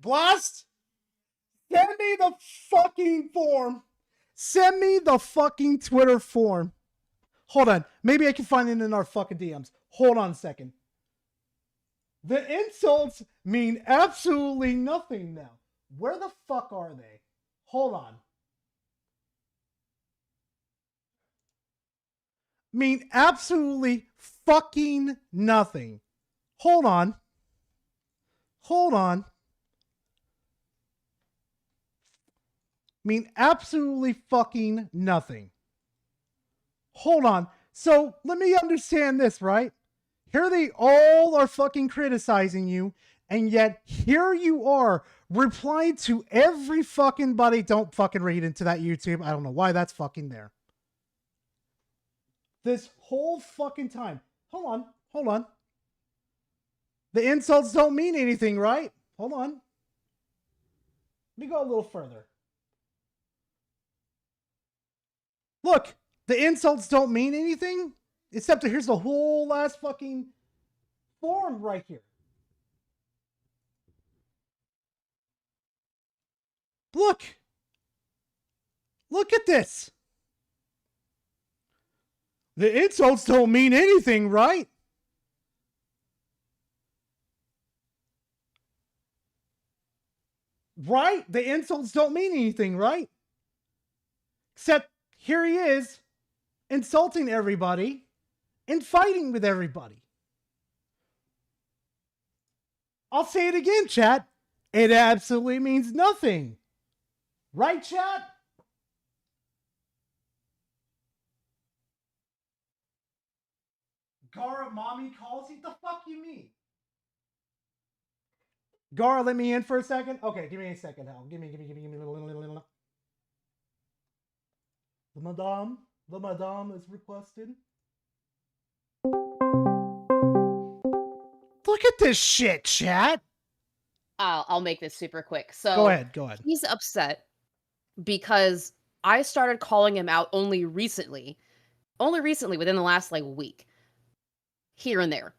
Blast! Send me the fucking form. Send me the fucking Twitter form. Hold on. Maybe I can find it in our fucking DMs. Hold on a second. The insults mean absolutely nothing now. Where the fuck are they? Hold on. Mean absolutely fucking nothing. Hold on. Hold on. Mean absolutely fucking nothing. Hold on. So let me understand this, right? Here they all are fucking criticizing you, and yet here you are replying to every fucking buddy. Don't fucking read into that YouTube. I don't know why that's fucking there. This whole fucking time. Hold on. Hold on. The insults don't mean anything, right? Hold on. Let me go a little further. Look, the insults don't mean anything, except that here's the whole last fucking form right here. Look. Look at this. The insults don't mean anything, right? Right? The insults don't mean anything, right? Except here he is, insulting everybody and fighting with everybody. I'll say it again, chat. It absolutely means nothing. Right, chat? Gara, mommy calls you? The fuck you mean? Gara, let me in for a second. Okay, give me a second, Hal. Give me. The madame is requested. Look at this shit, chat. I'll make this super quick. So Go ahead. He's upset because I started calling him out only recently, within the last like week, here and there.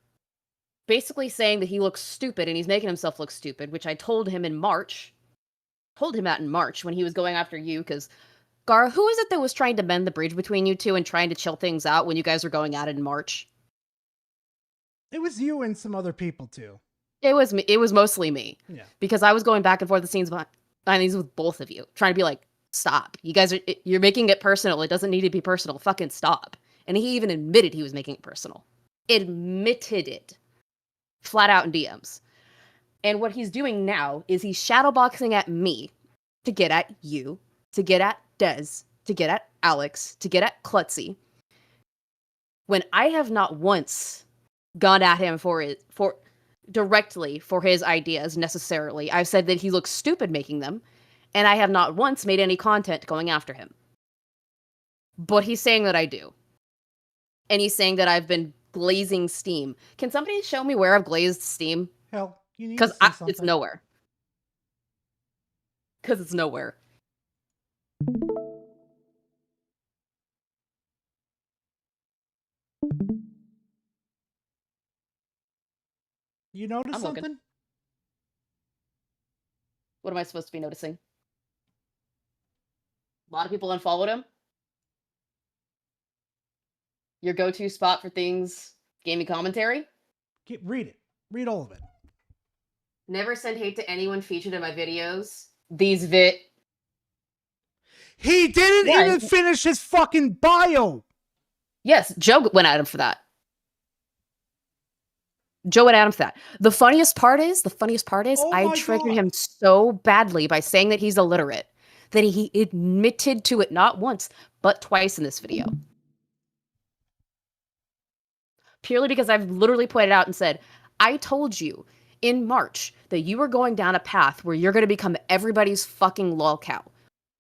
Basically saying that he looks stupid and he's making himself look stupid, which I told him in March. Told him that in March when he was going after you, because Gara, who is it that was trying to mend the bridge between you two and trying to chill things out when you guys were going at it in March? It was you and some other people too. It was me. It was mostly me. Yeah. Because I was going back and forth the scenes behind these with both of you, trying to be like, stop. You guys you're making it personal. It doesn't need to be personal. Fucking stop. And he even admitted he was making it personal. Admitted it. Flat out in DMs. And what he's doing now is he's shadowboxing at me to get at you, to get at Dez, to get at Alex, to get at Klutzy. When I have not once gone at him directly for his ideas necessarily. I've said that he looks stupid making them, and I have not once made any content going after him. But he's saying that I do. And he's saying that I've been glazing Steam. Can somebody show me where I've glazed Steam? Hell, you need Because to see something. it's nowhere. Because it's nowhere. You notice I'm looking. something? What am I supposed to be noticing? A lot of people unfollowed him. Your go-to spot for things, gaming commentary. Read it. Read all of it. Never send hate to anyone featured in my videos. He didn't even finish his fucking bio. Yes, Joe went at him for that. Joe went at him for that. The funniest part is I triggered him so badly by saying that he's illiterate that he admitted to it not once, but twice in this video. Purely because I've literally pointed out and said, I told you in March that you were going down a path where you're going to become everybody's fucking lolcow.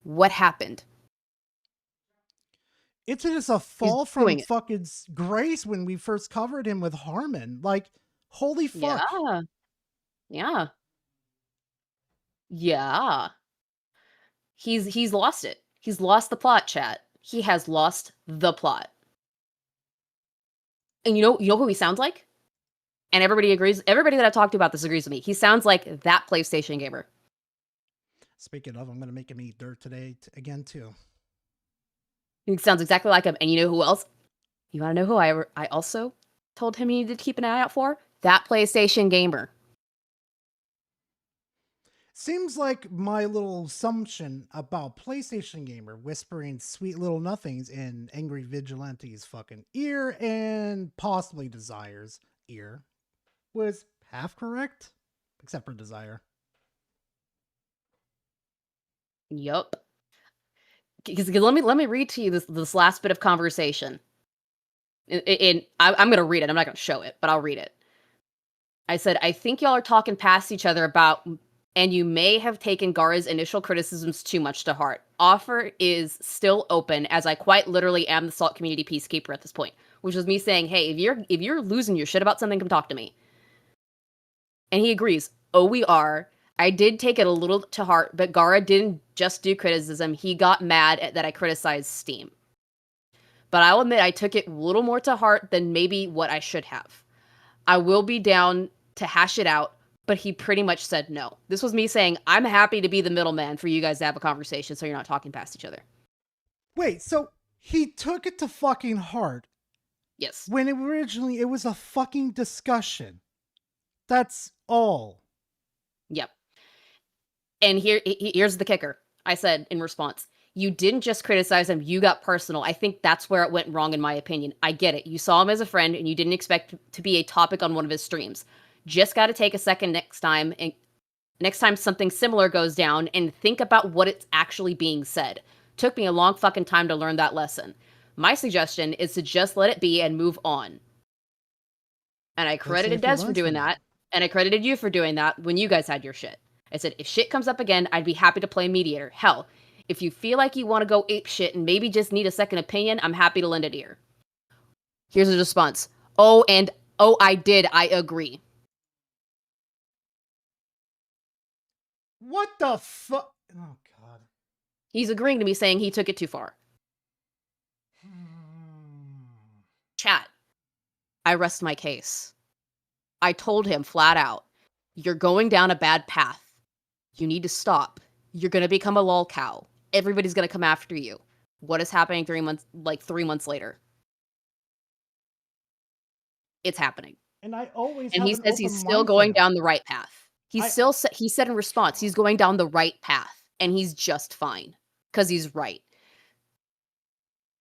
What happened? It's just a fall from fucking grace when we first covered him with Harmon. Like, holy fuck. Yeah. He's lost it. He's lost the plot, chat. He has lost the plot. And you know who he sounds like? And everybody agrees. Everybody that I've talked to about this agrees with me. He sounds like that PlayStation gamer. Speaking of, I'm going to make him eat dirt today again, too. He sounds exactly like him. And you know who else? You want to know who I also told him he needed to keep an eye out for? That PlayStation gamer. Seems like my little assumption about PlayStation gamer whispering sweet little nothings in Angry Vigilante's fucking ear and possibly Desire's ear was half correct, except for Desire. Yup. Because let me read to you this last bit of conversation. I'm gonna read it. I'm not gonna show it, but I'll read it. I said, I think y'all are talking past each other about, and you may have taken Gara's initial criticisms too much to heart. Offer is still open, as I quite literally am the Salt community peacekeeper at this point. Which was me saying, hey, if you're losing your shit about something, come talk to me. And he agrees. Oh, we are. I did take it a little to heart, but Gara didn't just do criticism. He got mad that I criticized Steam. But I'll admit I took it a little more to heart than maybe what I should have. I will be down to hash it out, but he pretty much said no. This was me saying, I'm happy to be the middleman for you guys to have a conversation so you're not talking past each other. Wait, so he took it to fucking heart. Yes. When originally it was a fucking discussion. That's all. Yep. And here's the kicker. I said in response, you didn't just criticize him, you got personal. I think that's where it went wrong in my opinion. I get it. You saw him as a friend and you didn't expect to be a topic on one of his streams. Just got to take a second next time something similar goes down and think about what it's actually being said. Took me a long fucking time to learn that lesson. My suggestion is to just let it be and move on. And I say credited if he Des for learns doing from that. And I credited you for doing that when you guys had your shit. I said, if shit comes up again, I'd be happy to play mediator. Hell, if you feel like you want to go ape shit and maybe just need a second opinion, I'm happy to lend an ear. Here's his response. Oh, I did. I agree. What the fuck? Oh, God. He's agreeing to me saying he took it too far. Chat. I rest my case. I told him flat out, you're going down a bad path. You need to stop. You're going to become a lol cow. Everybody's going to come after you. What is happening 3 months later? It's happening. And I always And have he an says he's open still mind for going that. down the right path. He said in response, he's going down the right path and he's just fine because he's right.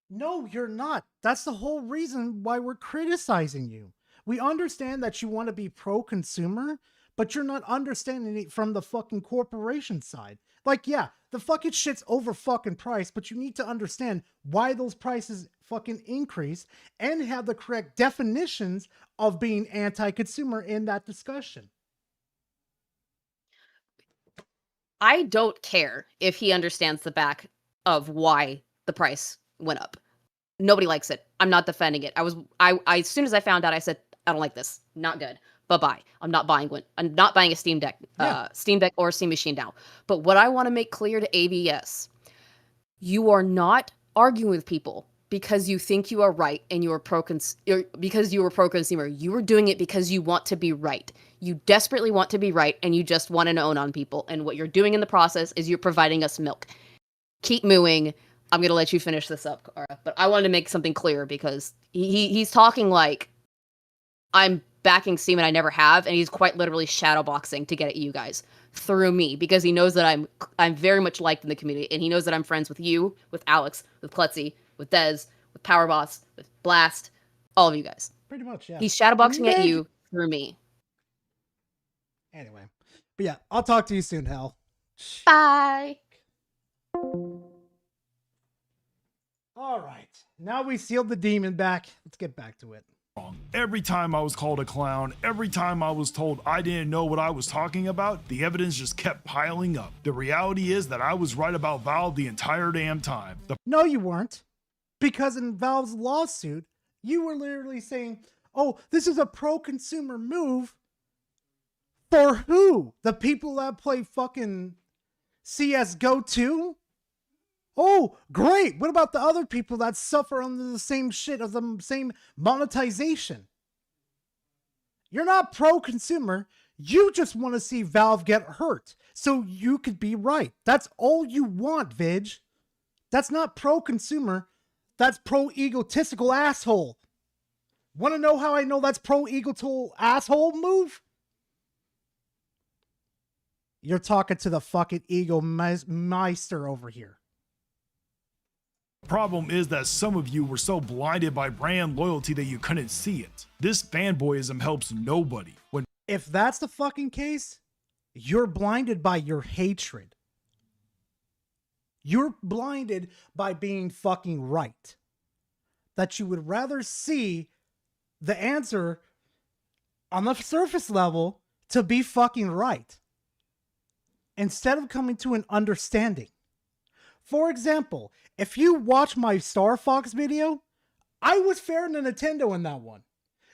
No, you're not. That's the whole reason why we're criticizing you. We understand that you want to be pro-consumer, but you're not understanding it from the fucking corporation side. Like, yeah, the fucking shit's over fucking price, but you need to understand why those prices fucking increase and have the correct definitions of being anti-consumer in that discussion. I don't care if he understands the back of why the price went up. Nobody likes it. I'm not defending it. I as soon as I found out, I said, I don't like this. Not good. Bye-bye. I'm not buying one. I'm not buying a Steam Deck, Steam Deck or Steam Machine now. But what I want to make clear to ABS, you are not arguing with people because you think you are right and you are because you are pro-consumer. You are doing it because you want to be right. You desperately want to be right and you just want to own on people. And what you're doing in the process is you're providing us milk. Keep mooing. I'm going to let you finish this up, Kara. But I wanted to make something clear because he's talking like I'm backing Steam and I never have, and he's quite literally shadowboxing to get at you guys through me because he knows that I'm very much liked in the community, and he knows that I'm friends with you, with Alex, with Klutzy, with Dez, with Powerboss, with Blast, all of you guys. Pretty much, yeah. He's shadowboxing at you through me. Anyway, but yeah, I'll talk to you soon, Hell. Bye. All right, now we sealed the demon back. Let's get back to it. Every time I was called a clown, every time I was told I didn't know what I was talking about, the evidence just kept piling up. The reality is that I was right about Valve the entire damn time. No, you weren't. Because in Valve's lawsuit, you were literally saying, oh, this is a pro-consumer move. For who? The people that play fucking CSGO 2? Oh, great. What about the other people that suffer under the same shit of the same monetization? You're not pro-consumer. You just want to see Valve get hurt so you could be right. That's all you want, Vidge. That's not pro-consumer. That's pro-egotistical asshole. Want to know how I know that's pro-egotistical asshole move? You're talking to the fucking ego meister over here. Problem is that some of you were so blinded by brand loyalty that you couldn't see it. This fanboyism helps nobody. If that's the fucking case, you're blinded by your hatred. You're blinded by being fucking right. That you would rather see the answer on the surface level to be fucking right, instead of coming to an understanding. For example, if you watch my Star Fox video, I was fair to Nintendo in that one.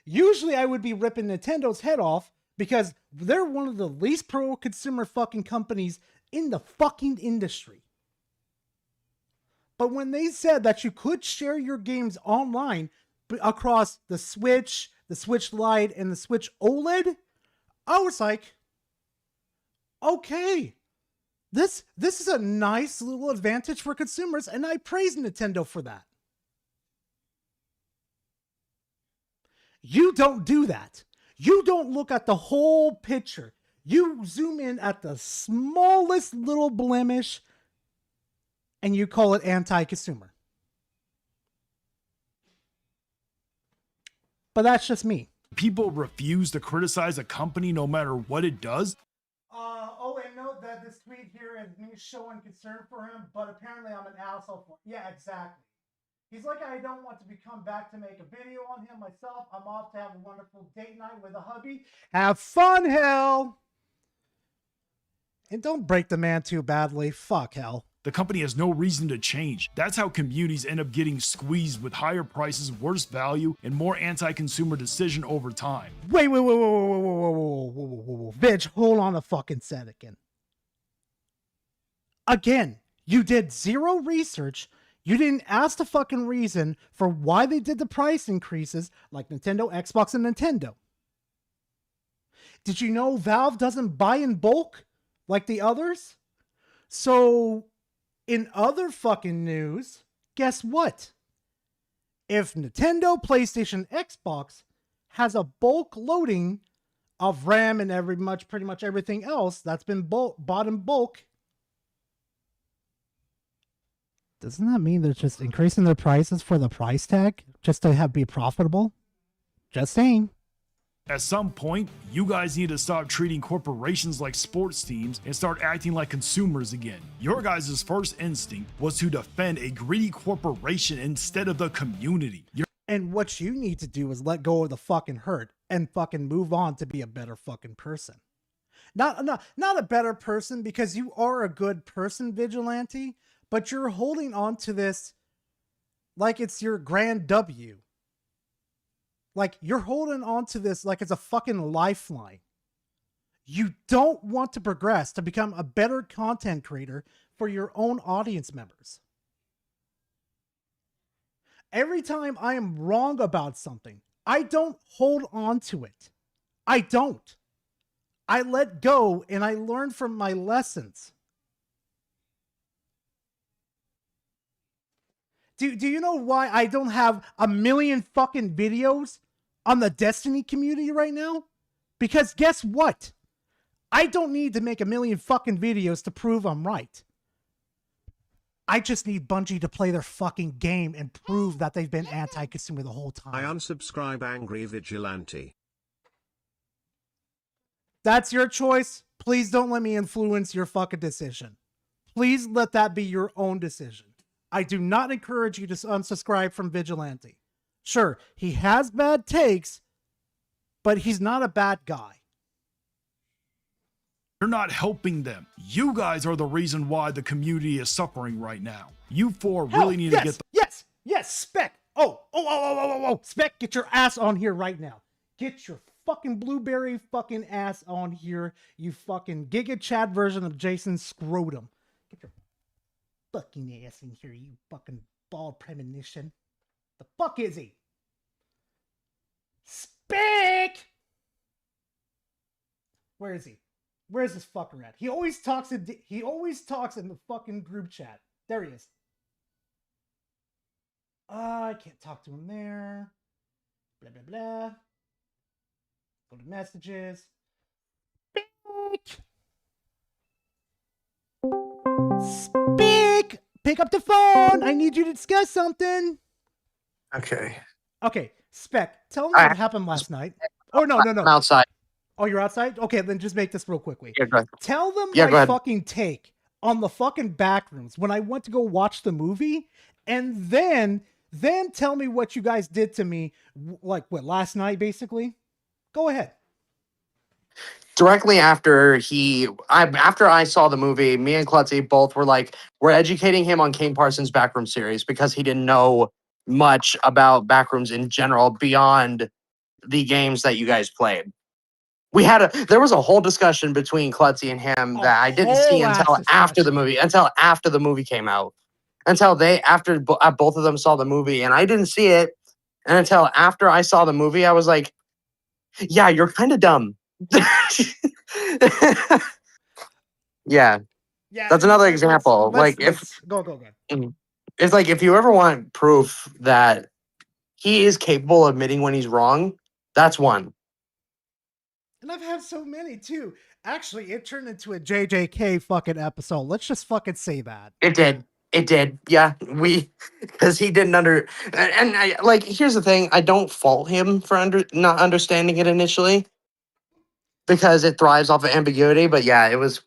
Usually I would be ripping Nintendo's head off because they're one of the least pro-consumer fucking companies in the fucking industry. But when they said that you could share your games online across the Switch Lite, and the Switch OLED, I was like, okay. This is a nice little advantage for consumers, and I praise Nintendo for that. You don't do that. You don't look at the whole picture. You zoom in at the smallest little blemish, and you call it anti-consumer. But that's just me. People refuse to criticize a company no matter what it does. Oh, and note that this tweet here is me showing concern for him, but apparently I'm an asshole for. Yeah, exactly. He's like, I don't want to come back to make a video on him myself. I'm off to have a wonderful date night with a hubby. Have fun, hell. And don't break the man too badly. Fuck hell. The company has no reason to change. That's how communities end up getting squeezed with higher prices, worse value, and more anti-consumer decision over time. Wait. Bitch, hold on a fucking second. Again, you did zero research. You didn't ask the fucking reason for why they did the price increases like Nintendo, Xbox, and Nintendo. Did you know Valve doesn't buy in bulk like the others? So, in other fucking news, guess what? If Nintendo, PlayStation, Xbox has a bulk loading of RAM and pretty much everything else that's been bought in bulk, doesn't that mean they're just increasing their prices for the price tag just to be profitable? Just saying. At some point, you guys need to stop treating corporations like sports teams and start acting like consumers again. Your guys' first instinct was to defend a greedy corporation instead of the community. And what you need to do is let go of the fucking hurt and fucking move on to be a better fucking person. Not a better person because you are a good person, Vigilante, but you're holding on to this like it's your grand W. Like, you're holding on to this like it's a fucking lifeline. You don't want to progress to become a better content creator for your own audience members. Every time I am wrong about something, I don't hold on to it. I don't. I let go and I learn from my lessons. Do you know why I don't have a million fucking videos on the Destiny community right now? Because guess what? I don't need to make a million fucking videos to prove I'm right. I just need Bungie to play their fucking game and prove that they've been anti-consumer the whole time. I unsubscribe, Angry Vigilante. That's your choice. Please don't let me influence your fucking decision. Please let that be your own decision. I do not encourage you to unsubscribe from Vigilante. Sure, he has bad takes, but he's not a bad guy. You're not helping them. You guys are the reason why the community is suffering right now. You four really need to get the— Yes, Spec. Oh, Spec, get your ass on here right now. Get your fucking blueberry fucking ass on here, you fucking Giga Chad version of Jason Scrotum. Get your fucking ass in here, you fucking bald premonition. The fuck is he? Spec! Where is he? Where's this fucker at? He always talks in the fucking group chat. There he is. I can't talk to him there. Blah, blah, blah. Go to messages. Speak! Pick up the phone! I need you to discuss something. Okay. Okay, Spec, tell me what happened last night. Oh, no. I'm outside. Oh, you're outside? Okay, then just make this real quickly. Yeah, go ahead. Tell them Yeah, go my ahead. fucking take on the fucking Backrooms when I went to go watch the movie, and then tell me what you guys did to me, like, what, last night, basically? Go ahead. Directly after after I saw the movie, me and Klutzy both were like, we're educating him on King Parsons' Backroom series because he didn't know much about Backrooms in general beyond the games that you guys played. There was a whole discussion between Klutzy and him that I didn't see until after the movie came out. After both of them saw the movie, and I didn't see it. And until after I saw the movie, I was like, yeah, you're kind of dumb. Yeah. That's another example. Go. It's like, if you ever want proof that he is capable of admitting when he's wrong, that's one. And I've had so many, too. Actually, it turned into a JJK fucking episode. Let's just fucking say that. It did. Yeah. Because he didn't here's the thing. I don't fault him for not understanding it initially. because it thrives off of ambiguity. But yeah, it was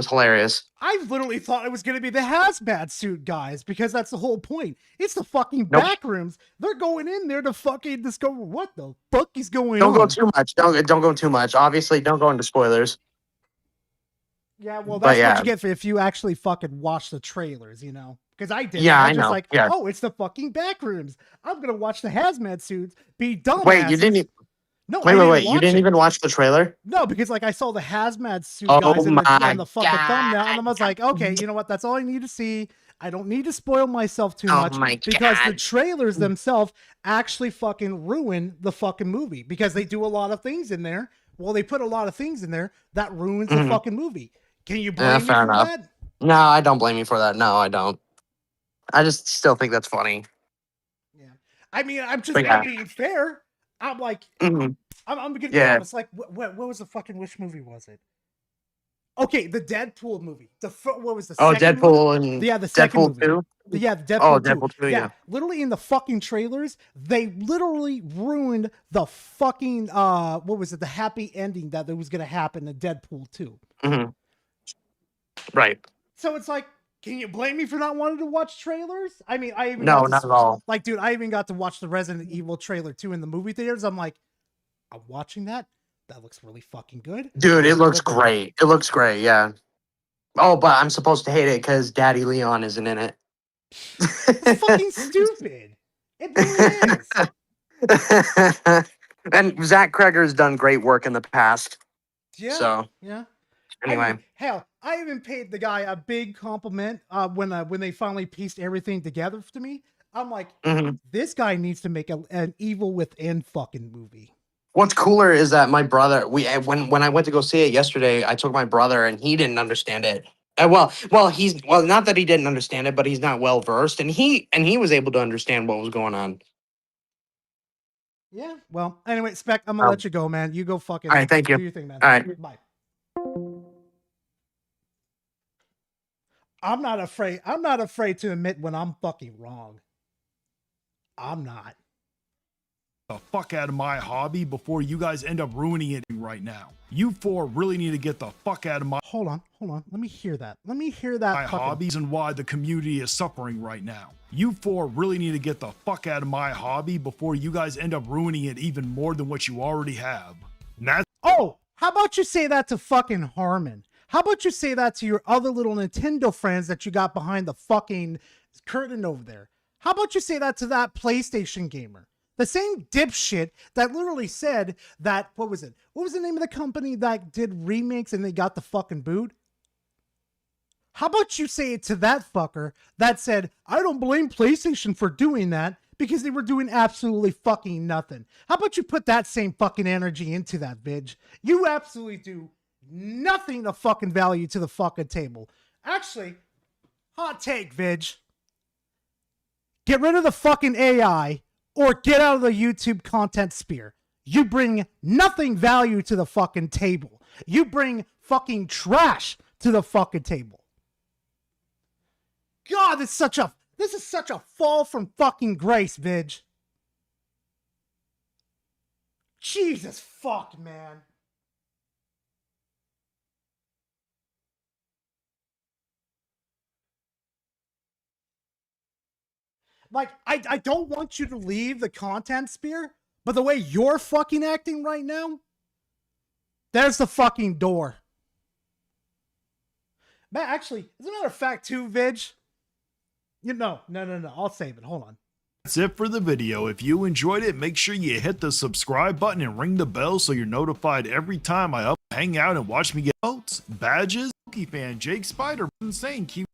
hilarious. I literally thought it was going to be the hazmat suit guys because that's the whole point. It's the fucking Nope. back rooms. They're going in there to fucking discover what the fuck is going Don't on. go too much. Don't go too much. Obviously, don't go into spoilers. Yeah, well, But that's yeah. what you get for if you actually fucking watch the trailers, you know? Because I did. Yeah, I I was just know. like, Yeah. oh, it's the fucking back rooms. I'm gonna watch the hazmat suits be dumbasses. Wait, you didn't? No, wait, I didn't wait. You watch didn't it. even watch the trailer? No, because like I saw the hazmat suit Oh guys in my the fucking thumbnail, and I was like, okay, you know what? That's all I need to see. I don't need to spoil myself too Oh much my because the God. trailers themselves actually fucking ruin the fucking movie because they do a lot of things in there. Well, they put a lot of things in there that ruins the Mhm. fucking movie. Can you blame Yeah, me fair for enough. that? No, I don't blame you for that. No, I don't. I just still think that's funny. I mean, I'm just But yeah. I'm being fair. I'm like, Mhm. I'm gonna be Yeah. honest. Like, what was the fucking which movie was it? Okay, the Deadpool movie. What was the Oh, second Deadpool movie? and Yeah, the second Deadpool movie. 2? Yeah, the Deadpool Oh, 2. Deadpool 2, yeah. Literally in the fucking trailers, they literally ruined the fucking what was it? The happy ending that was gonna happen in Deadpool 2. hmm Right. So it's like, can you blame me for not wanting to watch trailers? I mean, I even No, got to, not at all. Like, dude, I even got to watch the Resident Evil trailer 2 in the movie theaters. I'm like, I'm watching that. That looks really fucking good. Dude, it looks great. It looks great, yeah. Oh, but I'm supposed to hate it because Daddy Leon isn't in it. It's fucking stupid. It really is. And Zach Kreger's done great work in the past. Yeah. So, yeah. anyway. I mean, hell, I even paid the guy a big compliment when they finally pieced everything together to me. I'm like, Mhm. this guy needs to make an Evil Within fucking movie. What's cooler is that my brother, when I went to go see it yesterday, I took my brother and he didn't understand it. He's not that he didn't understand it, but he's not well versed, and he was able to understand what was going on. Yeah. Well, anyway, Spec, I'm gonna let you go, man. You go fucking. All right, thank you. Do your thing, man. All right. Bye. I'm not afraid to admit when I'm fucking wrong. I'm not. The fuck out of my hobby before you guys end up ruining it right now. You four really need to get the fuck out of my Hold on. Let me hear that. my fucking- hobbies and why the community is suffering right now. You four really need to get the fuck out of my hobby before you guys end up ruining it even more than what you already have. And that's Oh, how about you say that to fucking Harmon? How about you say that to your other little Nintendo friends that you got behind the fucking curtain over there? How about you say that to that PlayStation gamer? The same dipshit that literally said that, what was it? What was the name of the company that did remakes and they got the fucking boot? How about you say it to that fucker that said, I don't blame PlayStation for doing that because they were doing absolutely fucking nothing. How about you put that same fucking energy into that, bitch? You absolutely do nothing of fucking value to the fucking table. Actually, hot take, Vidge. Get rid of the fucking AI or get out of the YouTube content sphere. You bring nothing value to the fucking table. You bring fucking trash to the fucking table. God, this is such a fall from fucking grace, Vidge. Jesus fuck, man. Like, I don't want you to leave the content sphere, but the way you're fucking acting right now, there's the fucking door. Man, actually, as a matter of fact, too, Vidge. No. I'll save it. Hold on. That's it for the video. If you enjoyed it, make sure you hit the subscribe button and ring the bell so you're notified every time I hang out and watch me get votes, badges, Pokey Fan, Jake Spider, Insane, Q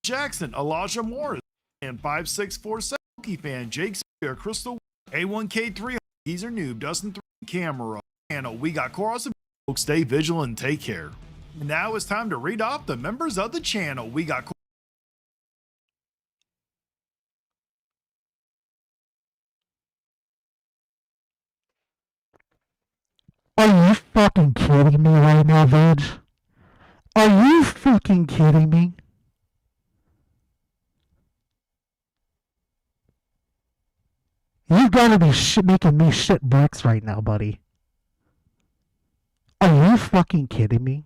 Jackson, Elijah Morris, and 5647, Pokey Fan, Jake Spider, Crystal, A1K3, Geezer Noob, Dustin 3, Camera, Channel. We got Chorus and folks. Stay vigilant and take care. Now it's time to read off the members of the channel. We got Are you fucking kidding me right now, Vidge? Are you fucking kidding me? You gotta be making me shit bricks right now, buddy. Are you fucking kidding me?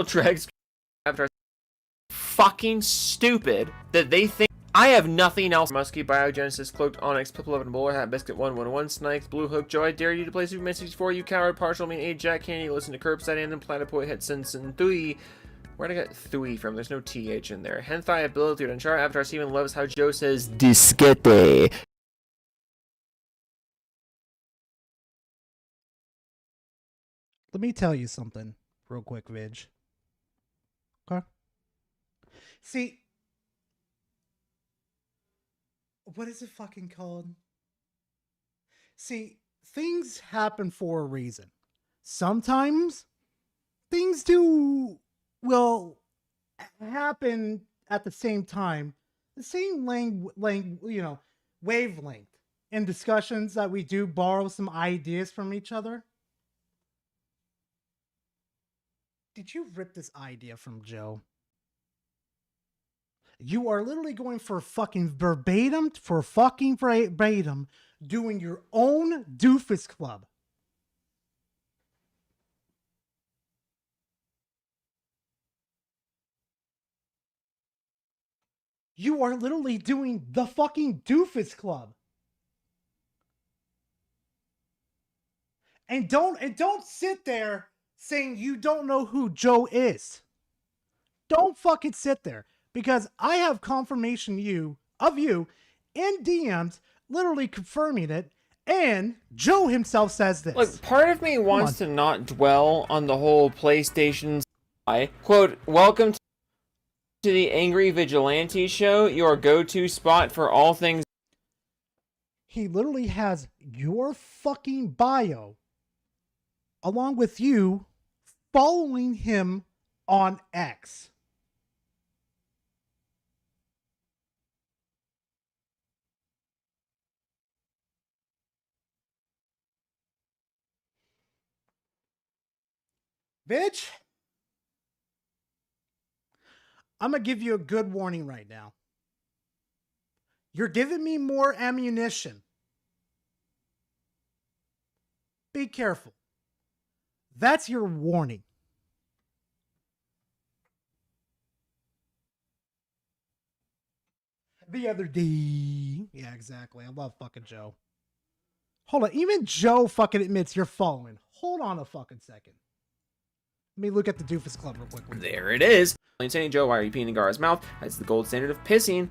Dregs after fucking stupid that they think I have nothing else. Muskie, Biogenesis, Cloaked Onyx, Purple Oven, Bowler Hat, Biscuit 111, Snipes, Blue Hook, Joe, I dare you to play Superman 64, you coward, Partial Mean 8, Jack Candy, listen to Curbside and Platypoi, Hit Sensen, Thui. Where'd I get Thui from? There's no TH in there. Henthai ability to Uncharted Avatar Steven loves how Joe says Disquete. Let me tell you something real quick, Vidge. Okay. See, what is it fucking called? See, things happen for a reason. Sometimes things do, well, happen at the same time, the same wavelength in discussions that we do borrow some ideas from each other. Did you rip this idea from Joe? You are literally going for fucking verbatim, doing your own doofus club. You are literally doing the fucking doofus club. And don't sit there saying you don't know who Joe is. Don't fucking sit there. Because I have confirmation of you in DMs literally confirming it, and Joe himself says this. Look, part of me wants to not dwell on the whole PlayStation. Quote, welcome to the Angry Vigilante Show, your go-to spot for all things. He literally has your fucking bio along with you following him on X. Bitch, I'm going to give you a good warning right now. You're giving me more ammunition. Be careful. That's your warning. The other day. Yeah, exactly. I love fucking Joe. Hold on. Even Joe fucking admits you're following. Hold on a fucking second. Let me look at the Doofus Club real quick. There it is. Insane Joe, why are you peeing in Gara's mouth? That's the gold standard of pissing.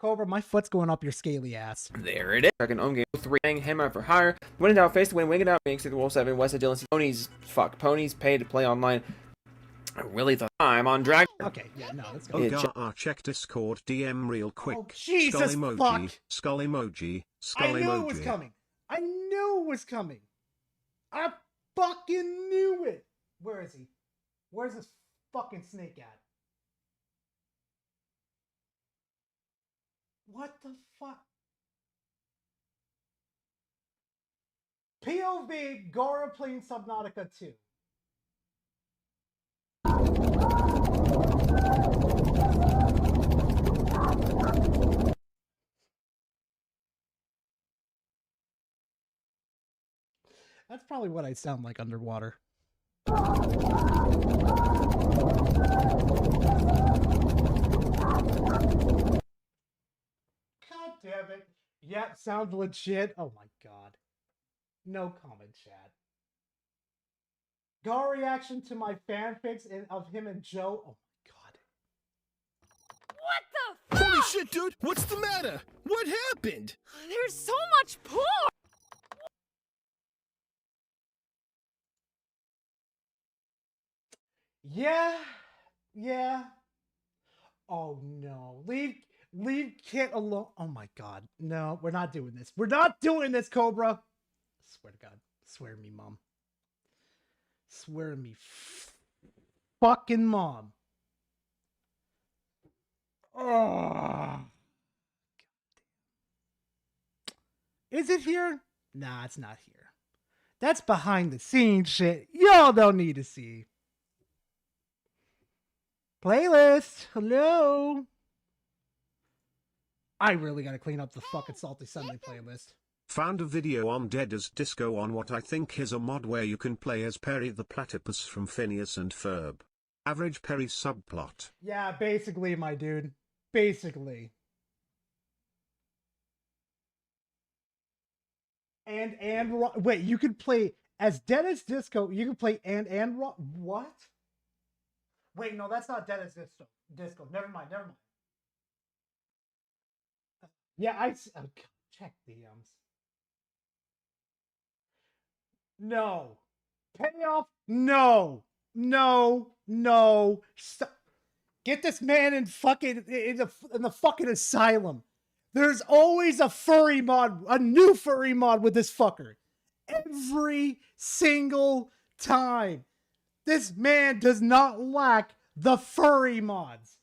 Cobra, my foot's going up your scaly ass. There it is. Second home game 3, Hammer for hire. Win it out, face to win, wing it out, makes it the Wolf 7, West Dylan. Ponies, fuck. Ponies pay to play online. I really thought I'm on Dragon. Okay, yeah, no, let's go. Oh, check Discord DM real quick. Oh, Jesus skull emoji, fuck. Skull emoji, skull I knew emoji. it was coming. I knew it was coming. I fucking knew it. Where is he? Where's this fucking snake at? What the fuck? POV Gara playing Subnautica 2. That's probably what I sound like underwater. God damn it. Yep, sounds legit. Oh my god. No comment, chat. Gar reaction to my fanfics of him and Joe. Oh my god. What the fuck? Holy shit, dude! What's the matter? What happened? There's so much porn! Yeah. Oh no. Leave Kit alone. Oh my god. No, we're not doing this. We're not doing this, Cobra. Swear to God. Swear to me, Mom. Swear to me. Fucking Mom. Oh. Is it here? Nah, it's not here. That's behind the scenes shit. Y'all don't need to see. Playlist. Hello. I really gotta clean up the fucking Salty Sunday playlist. Found a video on Dead as Disco on what I think is a mod where you can play as Perry the Platypus from Phineas and Ferb. Average Perry subplot. Yeah, basically, my dude. Basically. Wait, you could play as Dead as Disco. You could play what? Wait, no, that's not Dead as Disco. Never mind. Yeah, check DMs. No. Payoff? No. Stop. Get this man in the fucking asylum. There's always a furry mod, a new furry mod with this fucker. Every single time. This man does not lack the furry mods.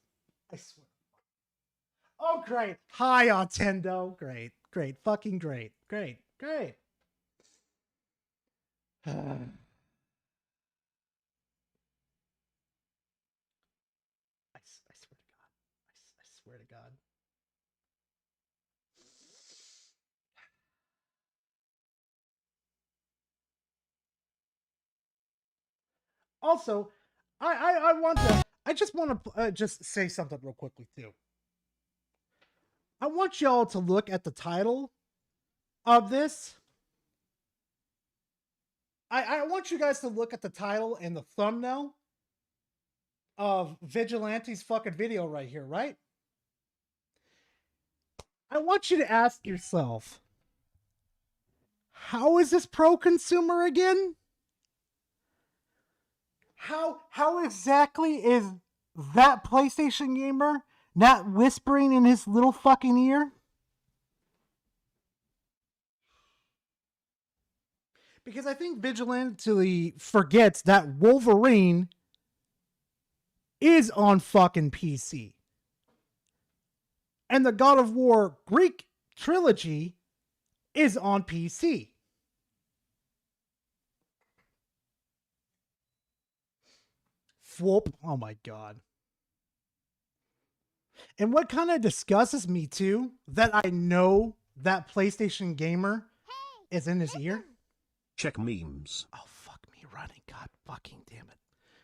I swear. Oh, great. Hi, Nintendo. Great. Fucking great. I swear to God. Also, I just want to just say something real quickly too. I want y'all to look at the title of this. I want you guys to look at the title and the thumbnail of Vigilante's fucking video right here, right? I want you to ask yourself, how is this pro-consumer again? How exactly is that PlayStation gamer not whispering in his little fucking ear? Because I think Vigilante forgets that Wolverine is on fucking PC. And the God of War Greek trilogy is on PC. Whoop. Oh my God. And what kind of disgusts me too, that I know that PlayStation gamer is in his ear. Check memes. Oh, fuck me running. God fucking damn it.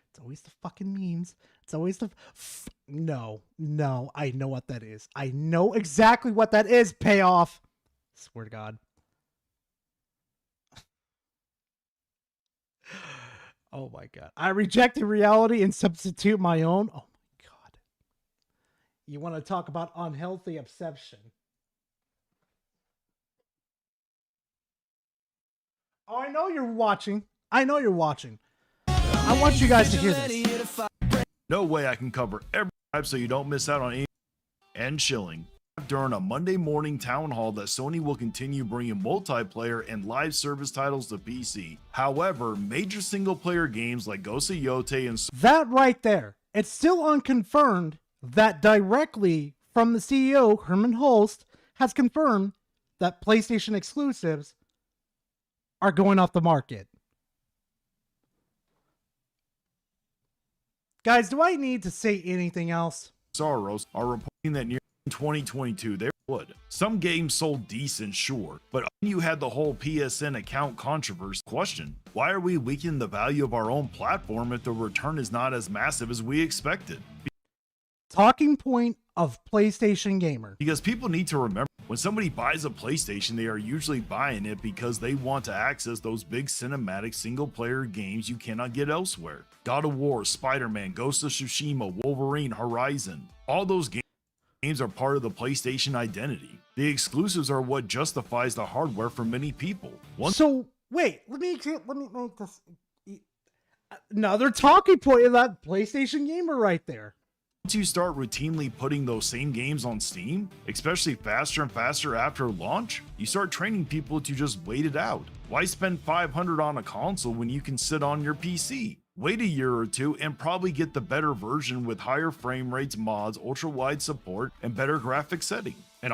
It's always the fucking memes. It's always the... No. I know what that is. I know exactly what that is. Payoff. Swear to God. Oh my God. I rejected reality and substitute my own. Oh my God. You want to talk about unhealthy obsession? Oh, I know you're watching. I want you guys to hear this. No way I can cover every type so you don't miss out on any and chilling. During a Monday morning town hall that Sony will continue bringing multiplayer and live service titles to PC. However, major single player games like Ghost of Yotei and that right there, it's still unconfirmed that directly from the CEO, Herman Holst, has confirmed that PlayStation exclusives are going off the market. Guys, do I need to say anything else? Soros are reporting that near 2022 they would. Some games sold decent, sure, but you had the whole PSN account controversy. Question: why are we weakening the value of our own platform if the return is not as massive as we expected? Talking point of PlayStation gamer. Because people need to remember, when somebody buys a PlayStation, they are usually buying it because they want to access those big cinematic single-player games you cannot get elsewhere. God of War, Spider-Man, Ghost of Tsushima, Wolverine, Horizon. All those games are part of the PlayStation identity. The exclusives are what justifies the hardware for many people. So, wait, let me make this another talking point of that PlayStation gamer right there. Once you start routinely putting those same games on Steam, especially faster and faster after launch, you start training people to just wait it out. Why spend $500 on a console when you can sit on your PC? Wait a year or two and probably get the better version with higher frame rates, mods, ultra wide support, and better graphic setting. And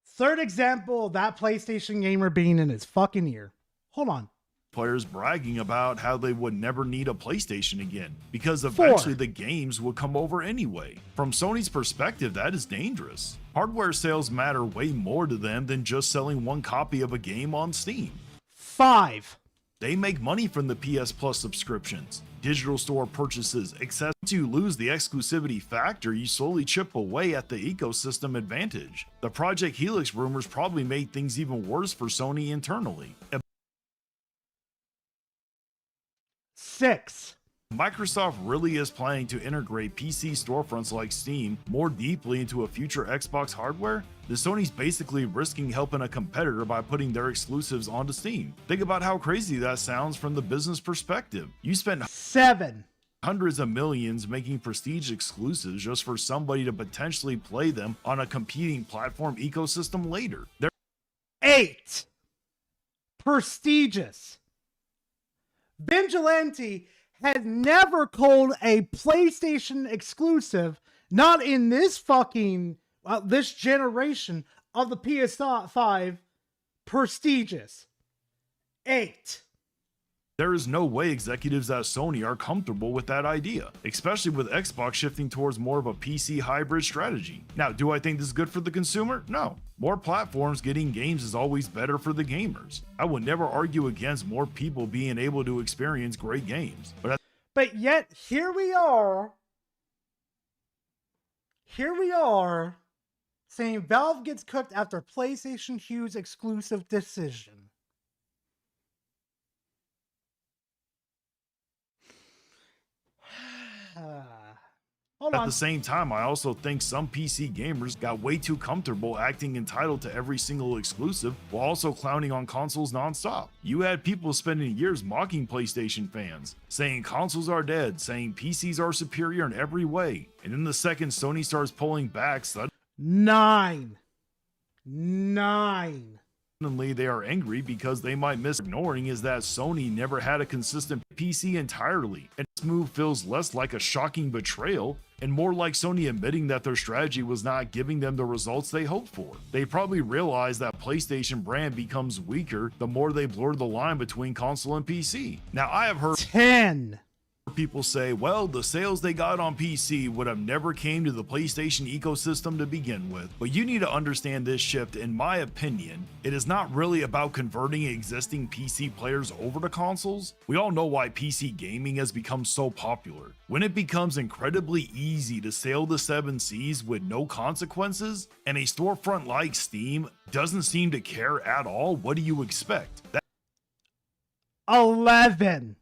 Third example of that PlayStation gamer being in his fucking ear. Hold on. players bragging about how they would never need a PlayStation again because eventually the games would come over anyway. From Sony's perspective, that is dangerous. Hardware sales matter way more to them than just selling one copy of a game on Steam. 5. They make money from the PS Plus subscriptions, digital store purchases, etc. To lose the exclusivity factor, you slowly chip away at the ecosystem advantage. The Project Helix rumors probably made things even worse for Sony internally. 6. Microsoft really is planning to integrate PC storefronts like Steam more deeply into a future Xbox hardware. The Sony's basically risking helping a competitor by putting their exclusives onto Steam. Think about how crazy that sounds from the business perspective. You spend 7. hundreds of millions making prestige exclusives just for somebody to potentially play them on a competing platform ecosystem later. 8. Prestigious. Vigilante has never called a PlayStation exclusive, not in this fucking, this generation of the PS5, prestigious. 8. There is no way executives at Sony are comfortable with that idea, especially with Xbox shifting towards more of a PC hybrid strategy. Now, do I think this is good for the consumer? No. More platforms getting games is always better for the gamers. I would never argue against more people being able to experience great games. But yet, here we are saying Valve gets cooked after PlayStation Huge exclusive decision. At the same time, I also think some PC gamers got way too comfortable acting entitled to every single exclusive while also clowning on consoles nonstop. You had people spending years mocking PlayStation fans, saying consoles are dead, saying PCs are superior in every way, and then the second Sony starts pulling back, suddenly they are angry because they might miss. Ignoring is that Sony never had a consistent PC entirely, and this move feels less like a shocking betrayal and more like Sony admitting that their strategy was not giving them the results they hoped for. They probably realized that PlayStation brand becomes weaker the more they blur the line between console and PC. Now, I have heard 10 people say, well, the sales they got on PC would have never came to the PlayStation ecosystem to begin with. But you need to understand this shift. In my opinion, it is not really about converting existing PC players over to consoles. We all know why PC gaming has become so popular. When it becomes incredibly easy to sail the 7 seas with no consequences, and a storefront like Steam doesn't seem to care at all, what do you expect? 11.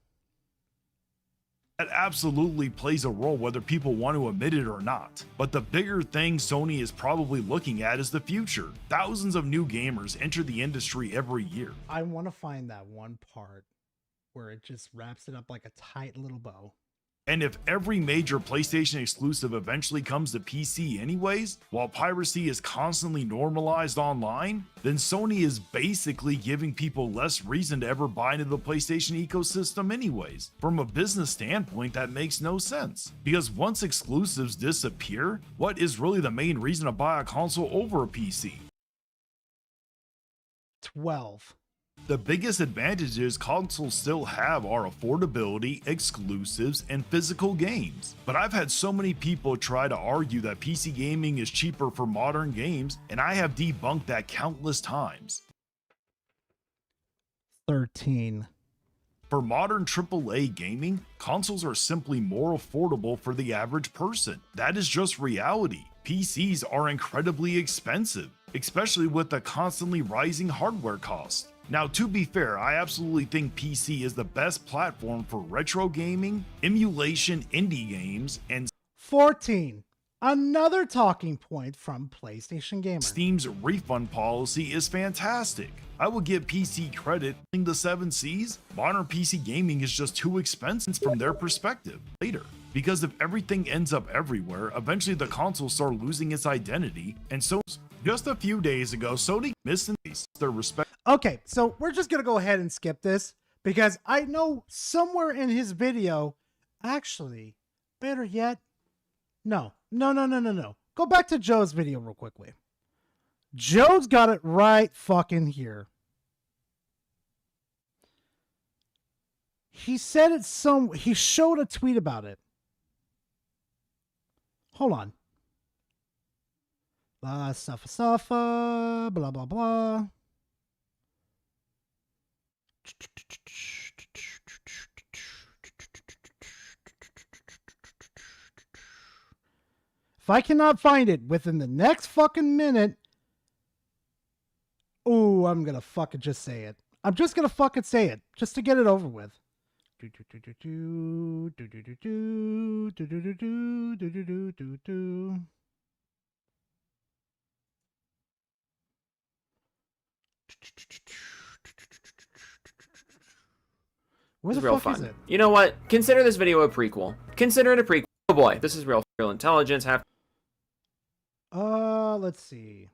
That absolutely plays a role whether people want to admit it or not. But the bigger thing Sony is probably looking at is the future. Thousands of new gamers enter the industry every year. I want to find that one part where it just wraps it up like a tight little bow. And if every major PlayStation exclusive eventually comes to PC anyways, while piracy is constantly normalized online, then Sony is basically giving people less reason to ever buy into the PlayStation ecosystem anyways. From a business standpoint, that makes no sense. Because once exclusives disappear, what is really the main reason to buy a console over a PC? 12. The biggest advantages consoles still have are affordability, exclusives, and physical games. But I've had so many people try to argue that PC gaming is cheaper for modern games, and I have debunked that countless times. 13. For modern AAA gaming, consoles are simply more affordable for the average person. That is just reality. PCs are incredibly expensive, especially with the constantly rising hardware costs. Now, to be fair, I absolutely think PC is the best platform for retro gaming, emulation, indie games, and 14. Another talking point from PlayStation Gamer. Steam's refund policy is fantastic. I would give PC credit in the 7 Cs. Modern PC gaming is just too expensive from their perspective later. Because if everything ends up everywhere, eventually the console start losing its identity, and so just a few days ago, Sony missed their respect. Okay, so we're just gonna go ahead and skip this because I know somewhere in his video Actually, better yet, no. Go back to Joe's video real quickly. Joe's got it right fucking here. He said it he showed a tweet about it. Hold on. Safa, blah, blah, blah. If I cannot find it within the next fucking minute, ooh, I'm gonna fucking just say it. I'm just gonna fucking say it, just to get it over with. Where the real fuck fun. is it? You know what? Consider this video a prequel. Consider it a prequel. Oh boy, this is real intelligence. Let's see.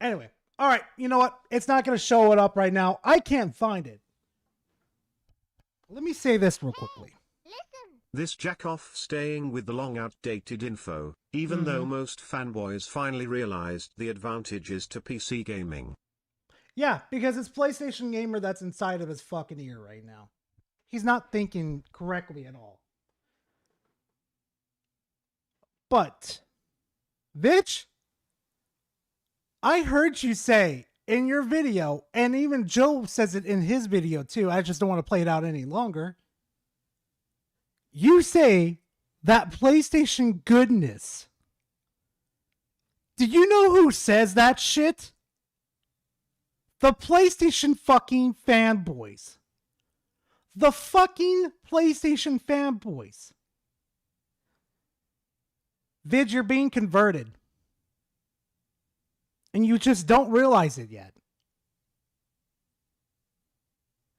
Anyway, all right, you know what? It's not going to show it up right now. I can't find it. Let me say this real quickly. This jack-off staying with the long outdated info, even though most fanboys finally realized the advantages to PC gaming. Yeah, because it's PlayStation Gamer that's inside of his fucking ear right now. He's not thinking correctly at all. But, Vitch, I heard you say in your video, and even Joe says it in his video too, I just don't want to play it out any longer. You say that PlayStation goodness. Do you know who says that shit? The PlayStation fucking fanboys. The fucking PlayStation fanboys. Vid, you're being converted. And you just don't realize it yet.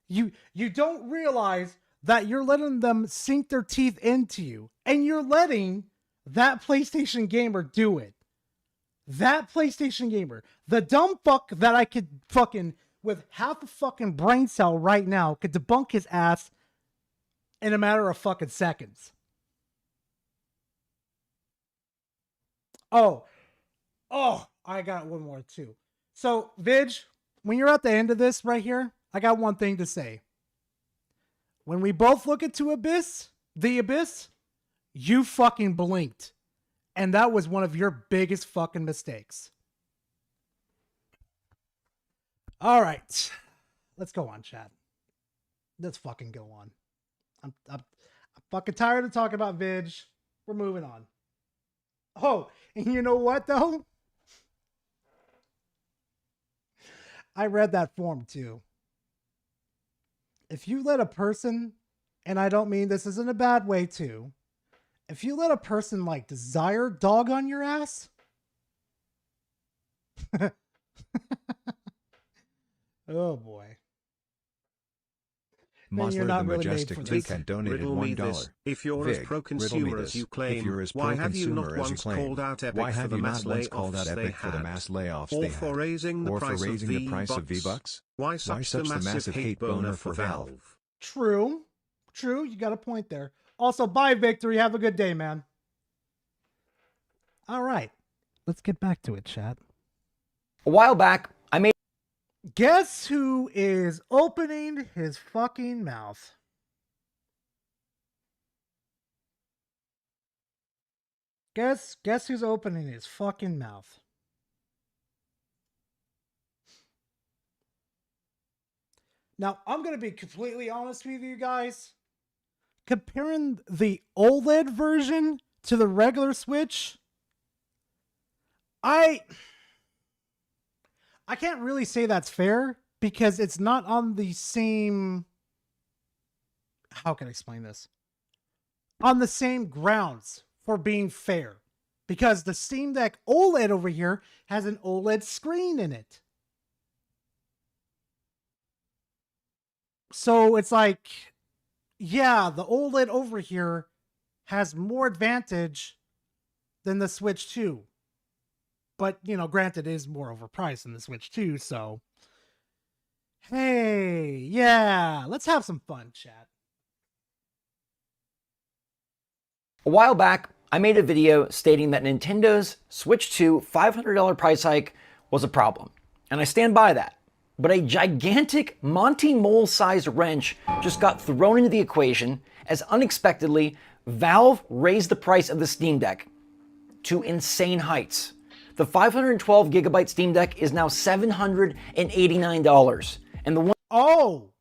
You don't realize that you're letting them sink their teeth into you. And you're letting that PlayStation gamer do it. That PlayStation gamer. The dumb fuck that I could fucking, with half a fucking brain cell right now, could debunk his ass in a matter of fucking seconds. Oh, I got one more too. So, Vidge, when you're at the end of this right here, I got one thing to say. When we both look into the abyss, you fucking blinked. And that was one of your biggest fucking mistakes. All right. Let's go on, chat. Let's fucking go on. I'm fucking tired of talking about Vidge. We're moving on. Oh, and you know what, though? I read that form, too. If you let a person, and I don't mean this is in a bad way, too. If you let a person, like, desire dog on your ass... oh, boy. Musler not the really made Majestic for Vic this. donated $1. If you're as pro-consumer as you claim, why have you not once called out Epic for the mass layoffs they had? Or for raising the price of V-Bucks? Why such the massive hate boner for Valve? True. You got a point there. Also, bye, Victory. Have a good day, man. All right. Let's get back to it, chat. A while back, I made... Guess who is opening his fucking mouth? Guess who's opening his fucking mouth? Now, I'm going to be completely honest with you guys. Comparing the OLED version to the regular Switch, I can't really say that's fair because it's not on the same... How can I explain this? On the same grounds for being fair. Because the Steam Deck OLED over here has an OLED screen in it. So it's like, yeah, the OLED over here has more advantage than the Switch 2. But, you know, granted, it is more overpriced than the Switch 2, so... Hey, yeah, let's have some fun, chat. A while back, I made a video stating that Nintendo's Switch 2 $500 price hike was a problem, and I stand by that. But a gigantic Monty Mole-sized wrench just got thrown into the equation as unexpectedly, Valve raised the price of the Steam Deck to insane heights. The 512 gigabyte Steam Deck is now $789, and the one— Oh,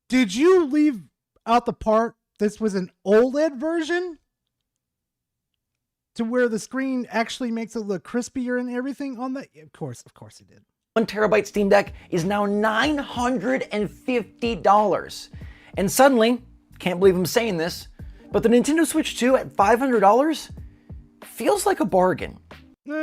did you leave out the part this was an OLED version? To where the screen actually makes it look crispier and everything on the— Of course it did. 1 terabyte Steam Deck is now $950. And suddenly, can't believe I'm saying this, but the Nintendo Switch 2 at $500 feels like a bargain. No.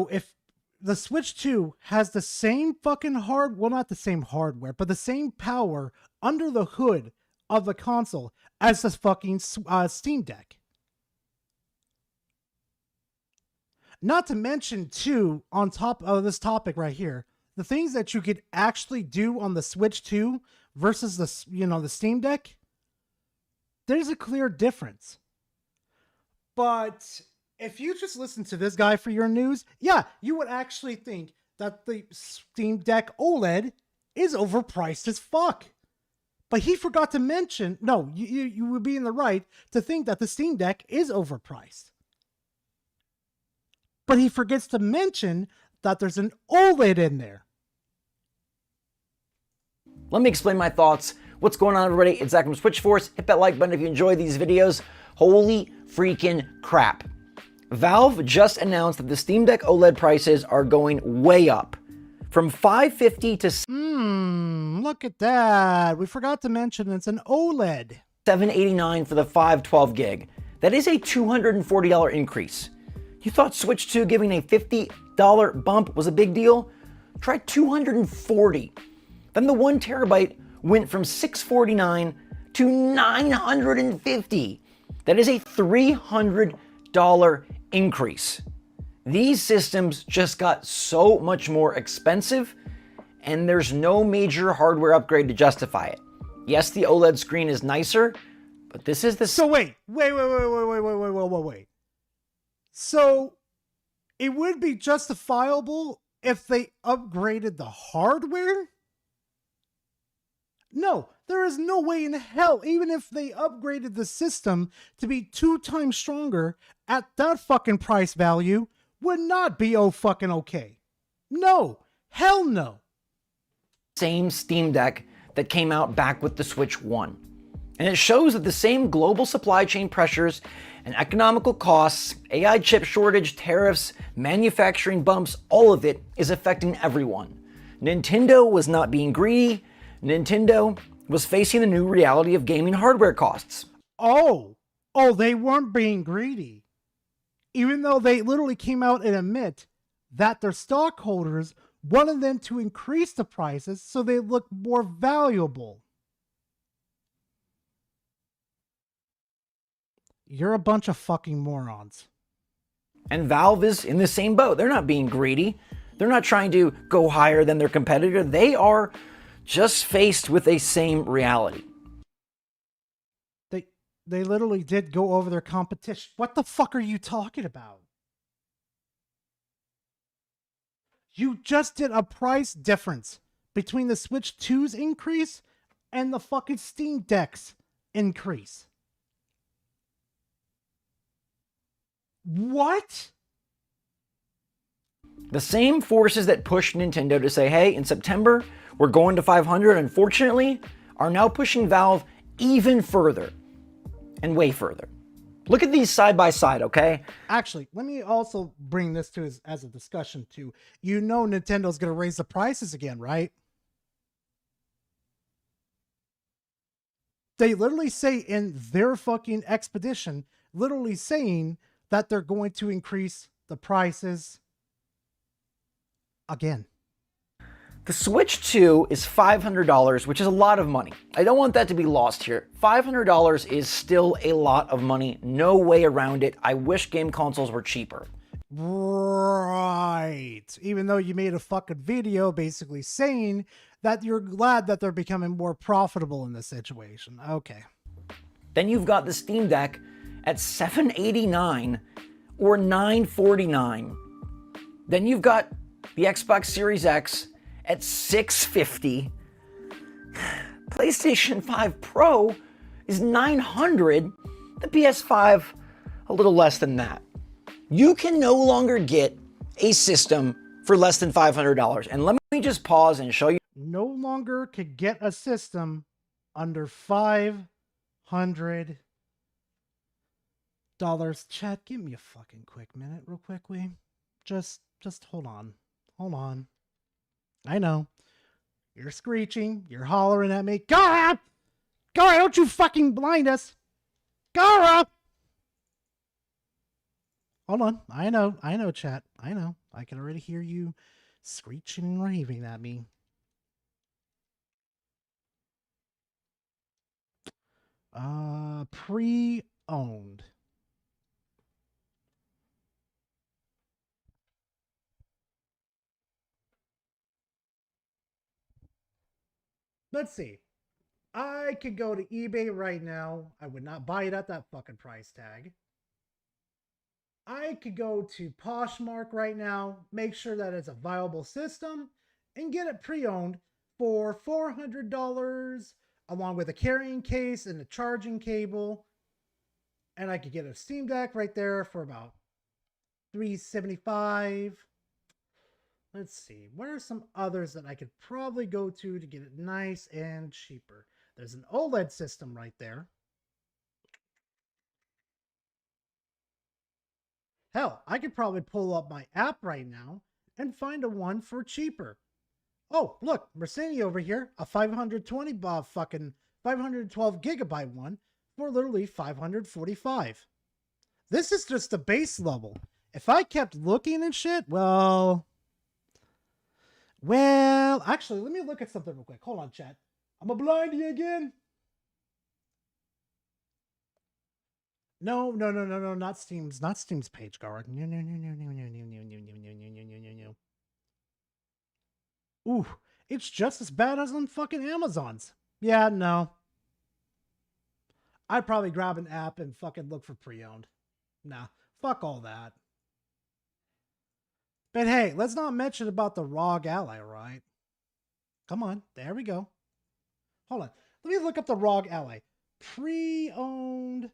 If the Switch 2 has the same fucking well, not the same hardware, but the same power under the hood of the console as the fucking Steam Deck. Not to mention, too, on top of this topic right here, the things that you could actually do on the Switch 2 versus the Steam Deck, there's a clear difference. But if you just listen to this guy for your news, yeah, you would actually think that the Steam Deck OLED is overpriced as fuck. But he forgot to mention, no, you would be in the right to think that the Steam Deck is overpriced. But he forgets to mention that there's an OLED in there. Let me explain my thoughts. What's going on, everybody? It's Zach from Switch Force. Hit that like button if you enjoy these videos. Holy freaking crap. Valve just announced that the Steam Deck OLED prices are going way up. From $550 to look at that. We forgot to mention it's an OLED. $789 for the 512 gig. That is a $240 increase. You thought Switch 2 giving a $50 bump was a big deal? Try $240. Then the 1 terabyte went from $649 to $950. That is a $300 increase. These systems just got so much more expensive, and there's no major hardware upgrade to justify it. Yes, the OLED screen is nicer, but this is the— So wait. So it would be justifiable if they upgraded the hardware? No, there is no way in hell, even if they upgraded the system to be 2 times stronger at that fucking price value, would not be fucking okay. No, hell no. Same Steam Deck that came out back with the Switch 1. And it shows that the same global supply chain pressures and economical costs, AI chip shortage, tariffs, manufacturing bumps, all of it is affecting everyone. Nintendo was not being greedy. Nintendo was facing the new reality of gaming hardware costs. Oh, they weren't being greedy. Even though they literally came out and admit that their stockholders wanted them to increase the prices so they look more valuable. You're a bunch of fucking morons. And Valve is in the same boat. They're not being greedy. They're not trying to go higher than their competitor. They are just faced with a same reality. They literally did go over their competition. What the fuck are you talking about? You just did a price difference between the Switch 2's increase and the fucking Steam Deck's increase. What? The same forces that pushed Nintendo to say, hey, in September, we're going to 500, unfortunately, are now pushing Valve even further. And way further. Look at these side by side, okay? Actually, let me also bring this to as a discussion too. You know Nintendo's going to raise the prices again, right? They literally say in their fucking expedition, literally saying that they're going to increase the prices again. The Switch 2 is $500, which is a lot of money. I don't want that to be lost here. $500 is still a lot of money. No way around it. I wish game consoles were cheaper. Right. Even though you made a fucking video basically saying that you're glad that they're becoming more profitable in this situation. Okay. Then you've got the Steam Deck at $789 or $949. Then you've got the Xbox Series X at $650. PlayStation 5 Pro is $900. The PS5, a little less than that. You can no longer get a system for less than $500. And let me just pause and show you. No longer could get a system under $500. Chat, give me a fucking quick minute real quickly. Just hold on. Hold on. I know. You're screeching. You're hollering at me. Gara! Gara, don't you fucking blind us. Gara! Hold on. I know, chat. I know. I can already hear you screeching and raving at me. Pre-owned. Let's see. I could go to eBay right now. I would not buy it at that fucking price tag. I could go to Poshmark right now, make sure that it's a viable system, and get it pre-owned for $400, along with a carrying case and a charging cable. And I could get a Steam Deck right there for about $375. Let's see, what are some others that I could probably go to get it nice and cheaper? There's an OLED system right there. Hell, I could probably pull up my app right now and find a one for cheaper. Oh, look, Mercedes over here, a 512 gigabyte one for literally $545. This is just the base level. If I kept looking and shit, well, actually, let me look at something real quick. Hold on, chat. I'm a blind you again. No, not Steam's page, Garrett. No. Ooh, it's just as bad as on fucking Amazon's. Yeah, no. I'd probably grab an app and fucking look for pre-owned. Nah, fuck all that. But hey, let's not mention about the ROG Ally, right? Come on, there we go. Hold on, let me look up the ROG Ally. Pre-owned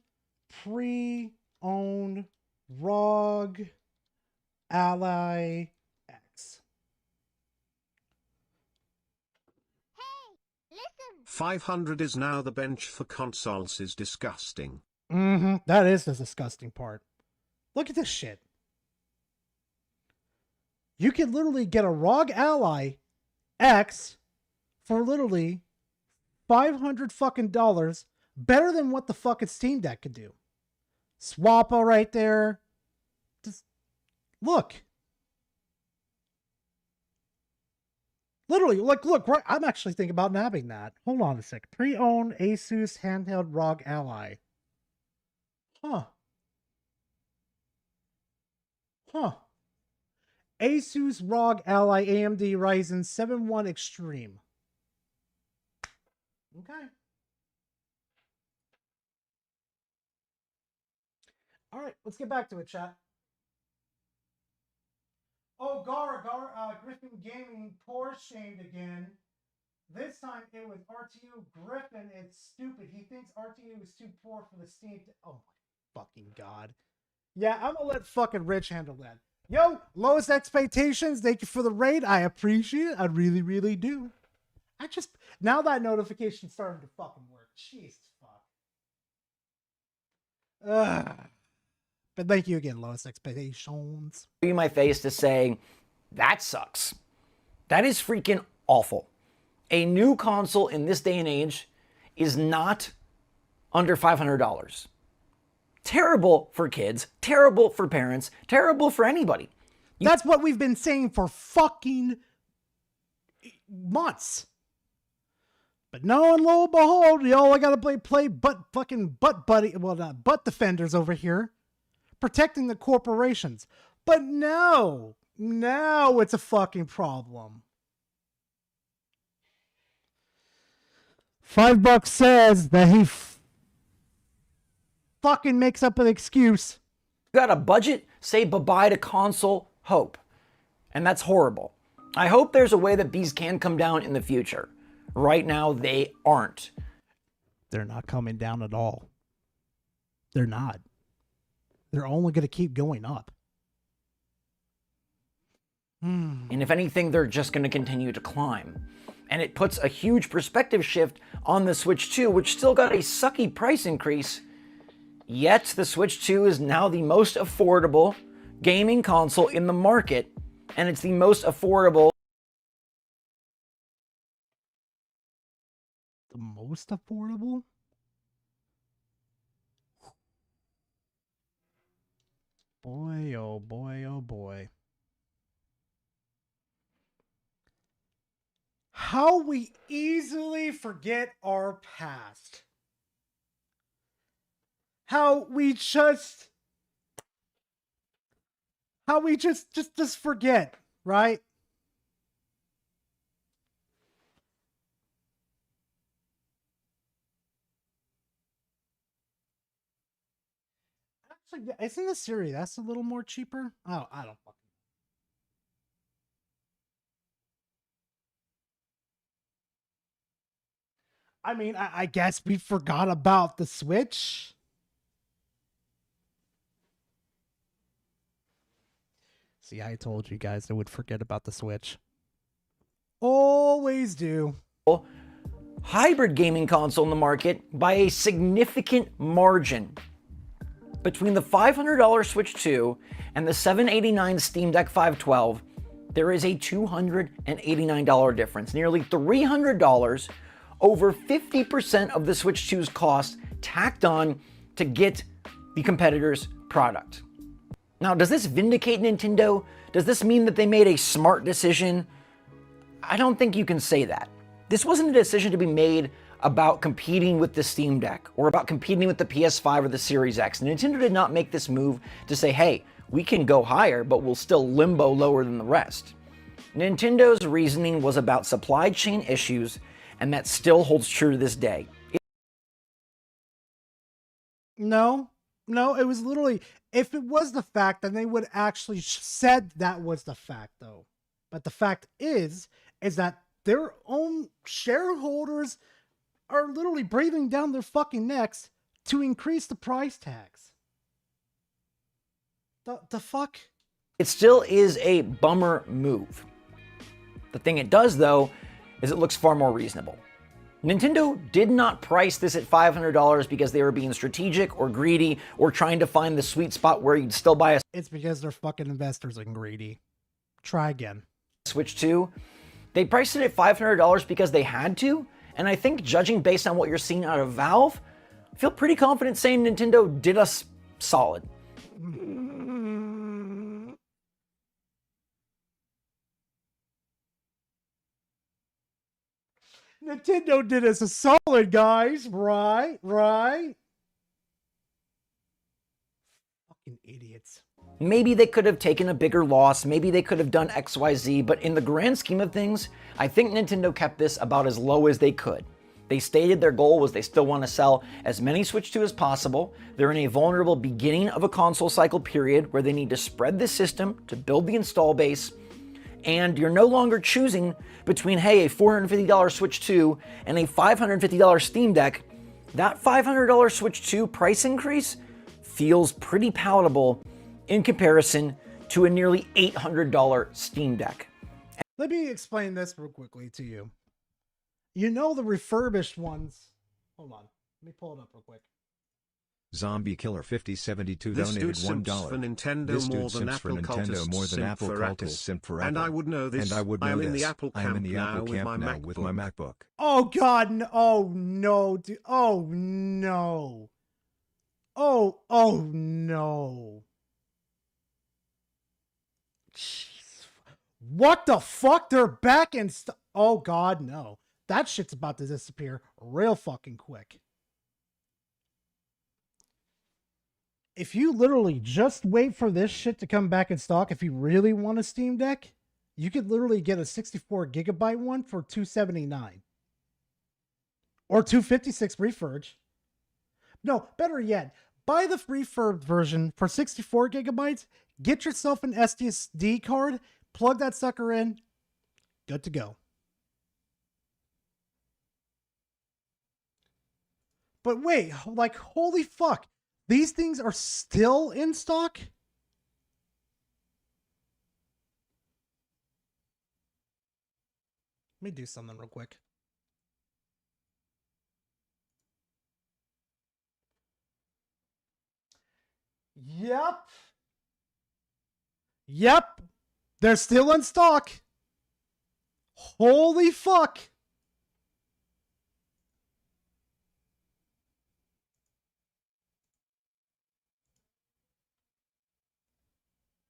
ROG Ally X. 500 is now the bench for consoles is disgusting. That is the disgusting part. Look at this shit. You can literally get a ROG Ally X for literally $500 fucking dollars, better than what the fucking Steam Deck could do. Swappa right there. Just look. Literally, like, look, right. I'm actually thinking about nabbing that. Hold on a sec. Pre-owned Asus handheld ROG Ally. Huh. Asus ROG Ally AMD Ryzen 7 Extreme. Okay. All right, let's get back to it, chat. Oh, Griffin Gaming poor shamed again. This time it was RTU. Griffin, it's stupid. He thinks RTU is too poor for the Steam. Oh my fucking god. Yeah, I'm gonna let fucking Rich handle that. Yo, lowest expectations. Thank you for the raid. I appreciate it. I really, really do. Now that notification's starting to fucking work. Jesus fuck. But thank you again, lowest expectations. You my face to say, that sucks. That is freaking awful. A new console in this day and age is not under $500. Terrible for kids, terrible for parents, terrible for anybody. That's what we've been saying for fucking months. But no, and lo and behold, y'all gotta play butt buddy, well, not butt defenders over here, protecting the corporations. But no, now it's a fucking problem. $5 says that he fucking makes up an excuse. You got a budget? Say bye-bye to console hope. And that's horrible. I hope there's a way that these can come down in the future. Right now, they aren't. They're not coming down at all. They're not. They're only going to keep going up. And if anything, they're just going to continue to climb. And it puts a huge perspective shift on the Switch 2, which still got a sucky price increase. Yet, the Switch 2 is now the most affordable gaming console in the market, and it's the most affordable. The most affordable? Boy, oh boy, oh boy. How we easily forget our past. How we just forget, right? Actually, yeah, isn't the Series S a little more cheaper? Oh, I don't fucking. I mean, I guess we forgot about the Switch. See, I told you guys I would forget about the Switch. Always do. Hybrid gaming console in the market by a significant margin. Between the $500 Switch 2 and the $789 Steam Deck 512, there is a $289 difference, nearly $300, over 50% of the Switch 2's cost tacked on to get the competitor's product. Now, does this vindicate Nintendo? Does this mean that they made a smart decision? I don't think you can say that. This wasn't a decision to be made about competing with the Steam Deck or about competing with the PS5 or the Series X. Nintendo did not make this move to say, hey, we can go higher, but we'll still limbo lower than the rest. Nintendo's reasoning was about supply chain issues, and that still holds true to this day. No, it was literally, if it was the fact, then they would actually said that was the fact, though. But the fact is that their own shareholders are literally breathing down their fucking necks to increase the price tags. The fuck? It still is a bummer move. The thing it does, though, is it looks far more reasonable. Nintendo did not price this at $500 because they were being strategic or greedy or trying to find the sweet spot where you'd still buy a It's because they're fucking investors and greedy. Try again. Switch 2. They priced it at $500 because they had to, and I think judging based on what you're seeing out of Valve, I feel pretty confident saying Nintendo did us solid. Nintendo did us a solid, guys. Right? Fucking idiots. Maybe they could have taken a bigger loss, maybe they could have done XYZ, but in the grand scheme of things, I think Nintendo kept this about as low as they could. They stated their goal was they still want to sell as many Switch 2 as possible. They're in a vulnerable beginning of a console cycle period where they need to spread the system to build the install base, and you're no longer choosing between, hey, a $450 Switch 2 and a $550 Steam Deck. That $500 Switch 2 price increase feels pretty palatable in comparison to a nearly $800 Steam Deck. Let me explain this real quickly to you. You know the refurbished ones. Hold on. Let me pull it up real quick. Zombie Killer 5072 This donated dude simps $1. for Nintendo This more dude than simps for Apple Nintendo cultists more than simp Apple for cultists Apple. simp for And Apple. I would know this. And I would I know am in this. the Apple I am in camp the now Apple with camp my now with my MacBook. MacBook. Oh God! No, oh no, dude! Oh no! Oh no! Jeez. What the fuck? They're back and oh God, no! That shit's about to disappear real fucking quick. if you literally just wait for this shit to come back in stock, if you really want a Steam Deck, you could literally get a 64 gigabyte one for $279 or $256 refurb. No, better yet, buy the refurb version for 64 gigabytes. Get yourself an SSD card, plug that sucker in, good to go. But wait, like, holy fuck. These things are still in stock? Let me do something real quick. Yep. Yep. They're still in stock. Holy fuck.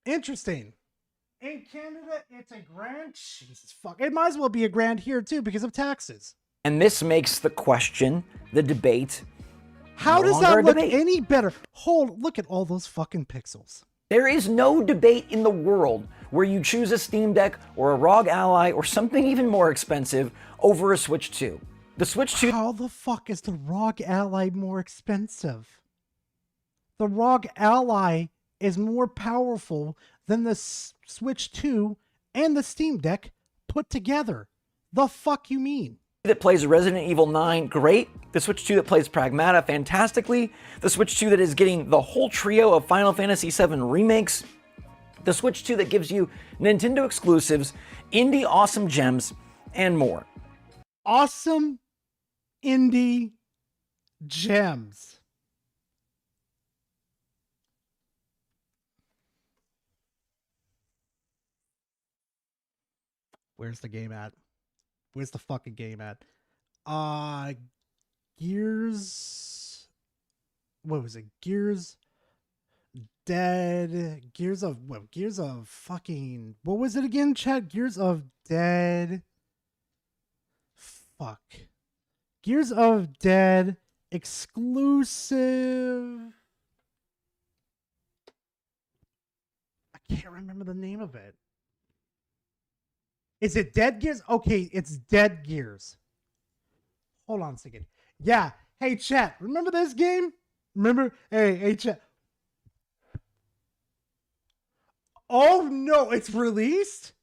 Interesting. In Canada, it's a grand. Jesus fuck. It might as well be a grand here too because of taxes. And this makes the question, the debate. How no does that longer a look debate. any better? Look at all those fucking pixels. There is no debate in the world where you choose a Steam Deck or a ROG Ally or something even more expensive over a Switch 2. The Switch 2... How the fuck is the ROG Ally more expensive? The ROG Ally is more powerful than the Switch 2 and the Steam Deck put together. The fuck you mean? That plays Resident Evil 9, great. The Switch 2 that plays Pragmata, fantastically. The Switch 2 that is getting the whole trio of Final Fantasy VII remakes. The Switch 2 that gives you Nintendo exclusives, indie awesome gems, and more. Awesome indie gems. Where's the game at? Where's the fucking game at? Gears. What was it? Gears Dead. Gears of what? Gears of fucking. What was it again, chat? Gears of Dead. Fuck. Gears of Dead exclusive. I can't remember the name of it. Is it Dead Gears? Okay, it's Dead Gears. Hold on a second. Yeah. Hey, chat. Remember this game? Remember? Hey, chat. Oh, no. It's released?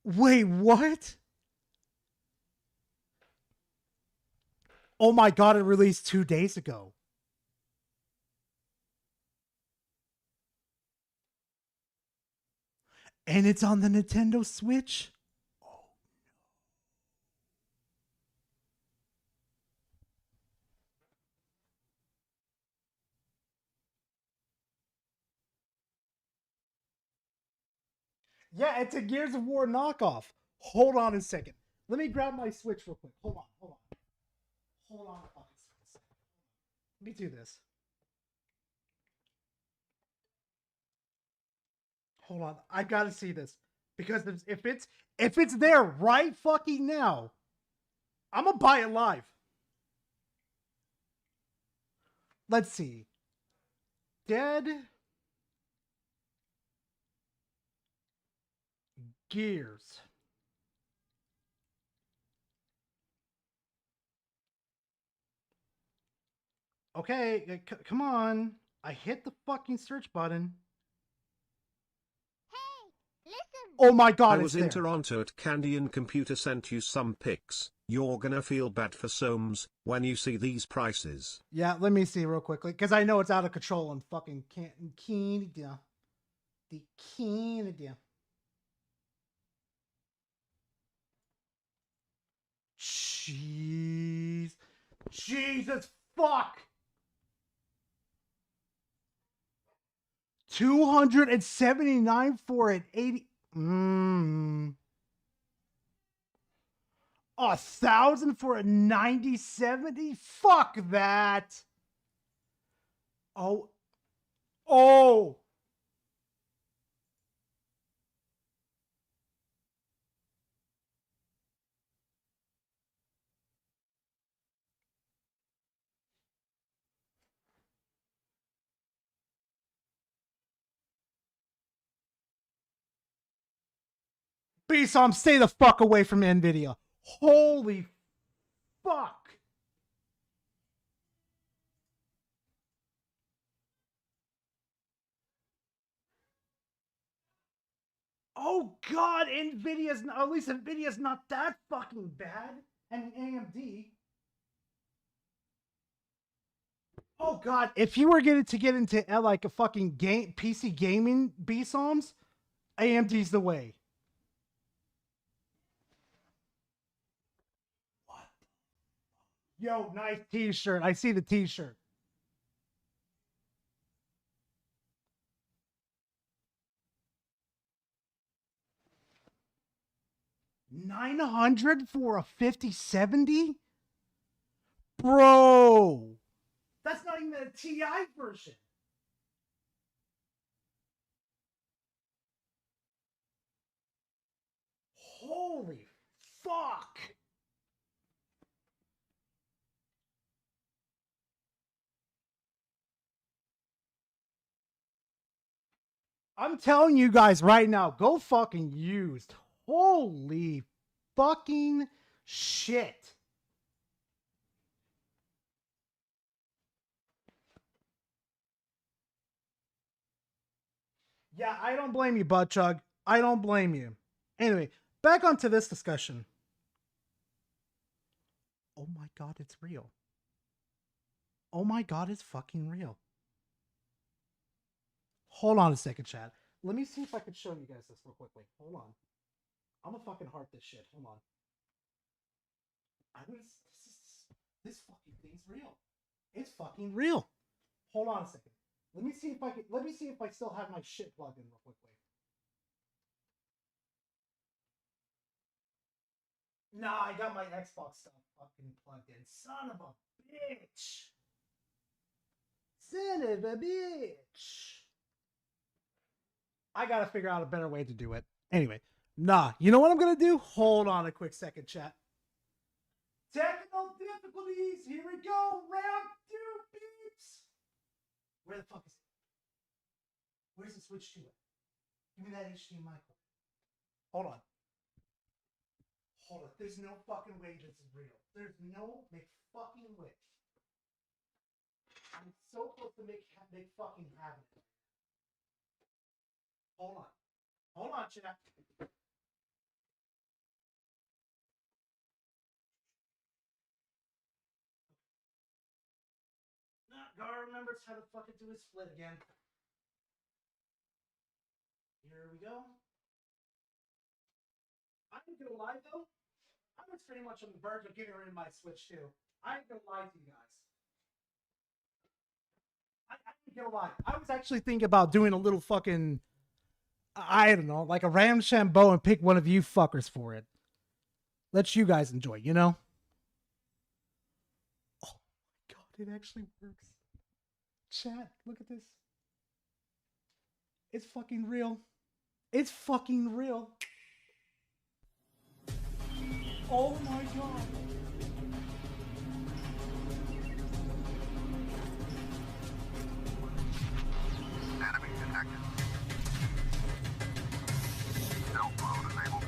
Wait, what? Oh, my God. It released 2 days ago. And it's on the Nintendo Switch? Oh, no. Yeah, it's a Gears of War knockoff. Hold on a second. Let me grab my Switch real quick. Hold on. Hold on a fucking second. Let me do this. Hold on, I gotta see this because if it's there right fucking now, I'm gonna buy it live. Let's see. Dead Gears. Okay, come on. I hit the fucking search button. Oh my God, I was it's in there. Toronto at Candy and Computer sent you some pics. You're gonna feel bad for Soames when you see these prices. Yeah, let me see real quickly because I know it's out of control and fucking Canada. The Canada. Jeez. Jesus fuck. 279 for an 80. 1,000 for a 9070? Fuck that. Oh. BSOM, stay the fuck away from NVIDIA. Holy fuck. Oh God, NVIDIA's not, at least NVIDIA's not that fucking bad. And AMD. Oh God, if you were getting to get into like a fucking game PC gaming BSOMs, AMD's the way. What? Yo, nice t-shirt. I see the t-shirt. $900 for a 5070? Bro, that's not even a TI version. Holy fuck. I'm telling you guys right now, go fucking used. Holy fucking shit. Yeah, I don't blame you, Buttchug. I don't blame you. Anyway, back onto this discussion. Oh my God, it's real. Oh my God, it's fucking real. Hold on a second, chat. Let me see if I can show you guys this real quickly. Hold on. I'm gonna fucking heart this shit. Hold on. This fucking thing's real. It's fucking real. Hold on a second. Let me see if I still have my shit plugged in real quickly. Nah, I got my Xbox stuff fucking plugged in. Son of a bitch. Son of a bitch. I gotta figure out a better way to do it. Anyway, nah, you know what I'm gonna do? Hold on a quick second, chat. Technical difficulties. Here we go. Round 2, beeps. Where the fuck is it? Where's the switch to it? Give me that HDMI cord. Hold on. Hold on. There's no fucking way this is real. There's no fucking way. I'm so close to make fucking happen. Hold on. Hold on, chat. Gar remembers how to fucking do his split again. Here we go. I ain't gonna lie though. I was pretty much on the verge of getting rid of my Switch too. I ain't gonna lie to you guys. I ain't gonna lie. I was actually thinking about doing a little fucking, I don't know, like a Ramshambo and pick one of you fuckers for it. Let you guys enjoy, you know? Oh my God, it actually works. Chat, look at this. It's fucking real. It's fucking real. Oh my God. Enemy detected. Stealth mode enabled.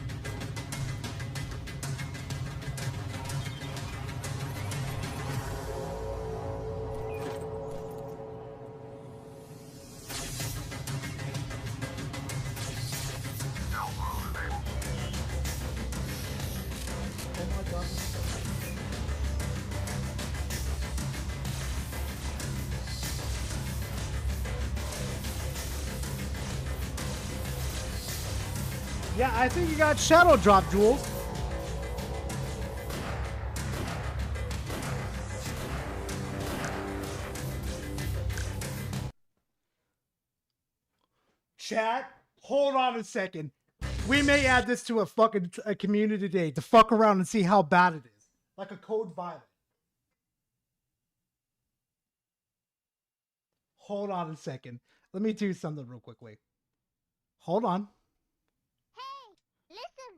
Yeah, I think you got Shadow Drop, Jules. Chat, hold on a second. We may add this to a community day to fuck around and see how bad it is. Like a code violet. Hold on a second. Let me do something real quickly. Hold on.